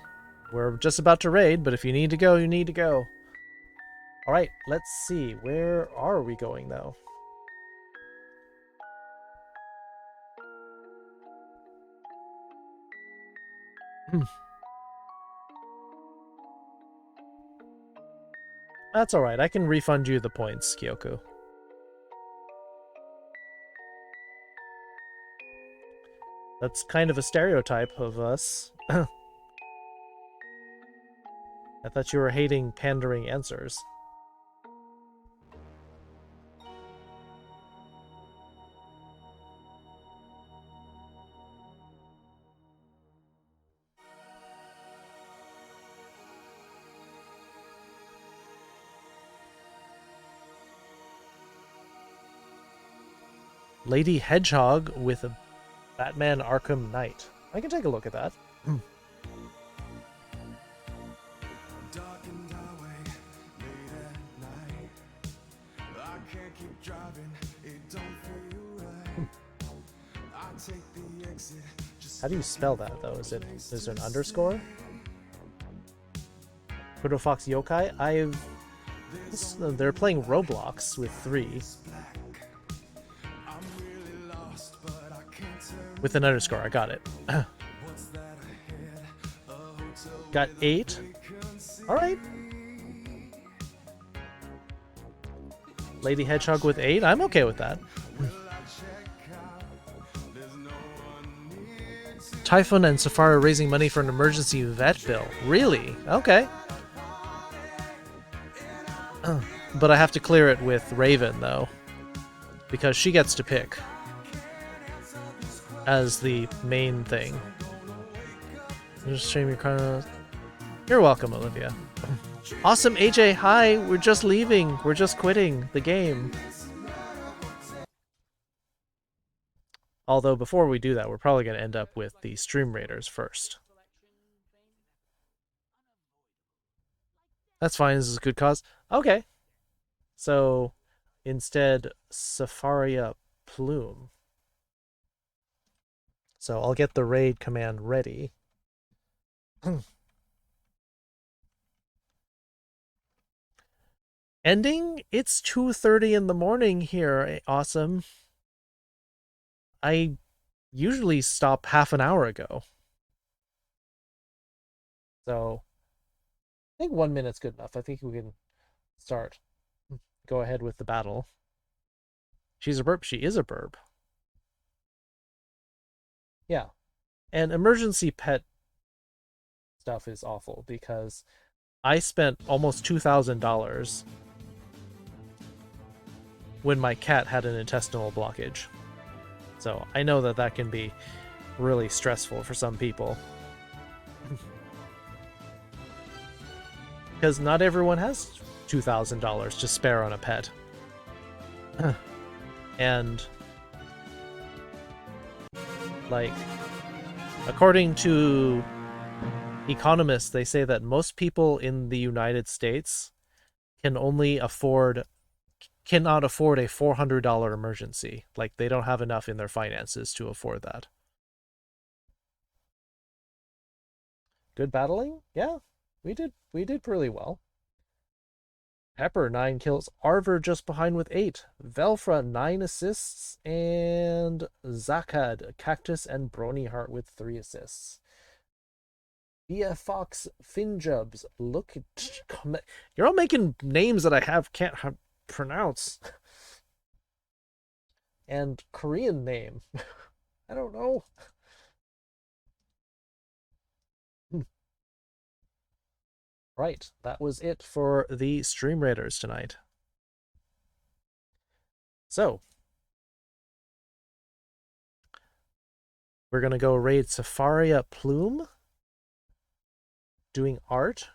We're just about to raid, but if you need to go, you need to go. Alright, let's see. Where are we going, though? That's alright. I can refund you the points, Kyoku. That's kind of a stereotype of us. I thought you were hating pandering answers. Lady Hedgehog with a Batman Arkham Knight. I can take a look at that. How do you spell that though? Is there an underscore? Crypto Fox Yokai? They're playing Roblox with 3. With an underscore, I got it. Got 8. Alright. Lady Hedgehog with 8? I'm okay with that. Typhon and Safari are raising money for an emergency vet bill. Really? Okay. But I have to clear it with Raven, though. Because she gets to pick. As the main thing. Just stream your chrono. You're welcome, Olivia. Awesome, AJ. Hi. We're just leaving. We're just quitting the game. Although before we do that, we're probably going to end up with the Stream Raiders first. That's fine. This is a good cause. Okay. So instead, Safaria Plume. So I'll get the raid command ready. Ending? It's 2:30 in the morning here. Awesome. I usually stop half an hour ago. So I think 1 minute's good enough. I think we can start. Go ahead with the battle. She's a burp. She is a burp. Yeah. And emergency pet stuff is awful because I spent almost $2,000 when my cat had an intestinal blockage. So I know that that can be really stressful for some people. Because not everyone has $2,000 to spare on a pet. And like, according to economists, they say that most people in the United States cannot afford a $400 emergency. Like, they don't have enough in their finances to afford that. Good battling? Yeah, we did pretty well. Pepper 9 kills, Arver just behind with 8, Velfra 9 assists, and Zakad, Cactus, and Bronyheart with 3 assists. Via Fox Finjubs, look at, you're all making names that I can't pronounce. And Korean name. I don't know. Right, that was it for the Stream Raiders tonight. So, we're going to go raid Safaria Plume, doing art,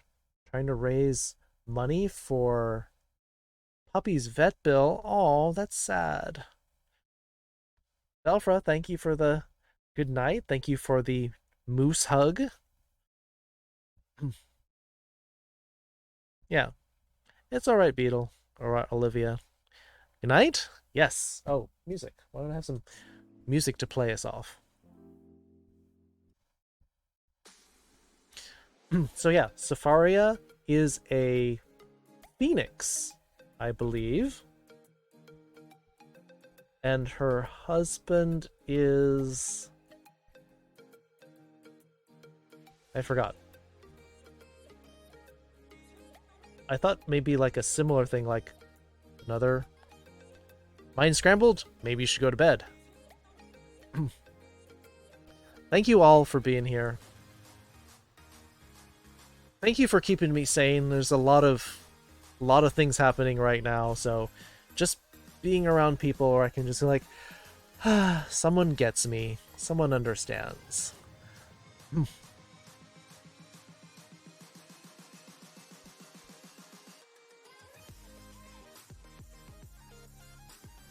trying to raise money for Puppy's vet bill. Oh, that's sad. Belfra, thank you for the good night. Thank you for the moose hug. Yeah, it's all right, Beetle. All right, Olivia. Good night? Yes. Oh, music. Why don't I have some music to play us off? So yeah, Safaria is a phoenix, I believe. And her husband is... I forgot. I thought maybe like a similar thing, like another... Mind scrambled? Maybe you should go to bed. Thank you all for being here. Thank you for keeping me sane. There's a lot of things happening right now, so just being around people where I can just be like, someone gets me. Someone understands.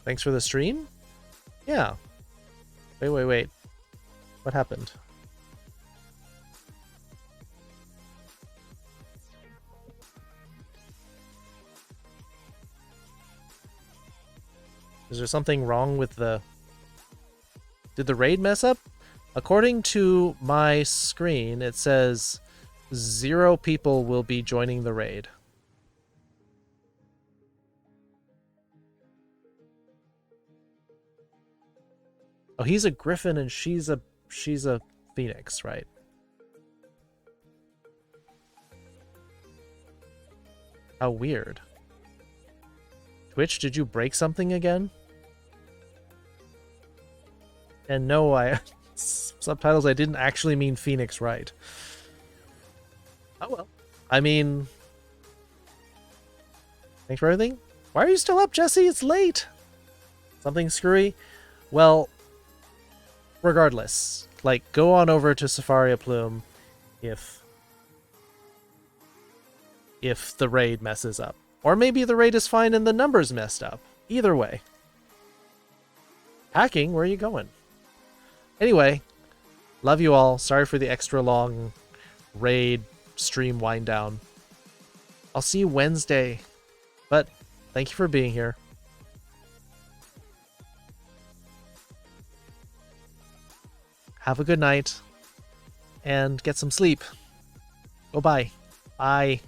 Thanks for the stream? Yeah. Wait. What happened? Is there something wrong with the... Did the raid mess up? According to my screen, it says 0 people will be joining the raid. Oh, he's a griffin and she's a phoenix, right? How weird. Twitch, did you break something again? And no, subtitles, I didn't actually mean Phoenix, right? Oh well. I mean, thanks for everything. Why are you still up, Jesse? It's late. Something screwy? Well, regardless, like, go on over to Safaria Plume if the raid messes up. Or maybe the raid is fine and the numbers messed up. Either way. Hacking, where are you going? Anyway, love you all. Sorry for the extra long raid stream wind down. I'll see you Wednesday. But thank you for being here. Have a good night. And get some sleep. Bye-bye. Bye.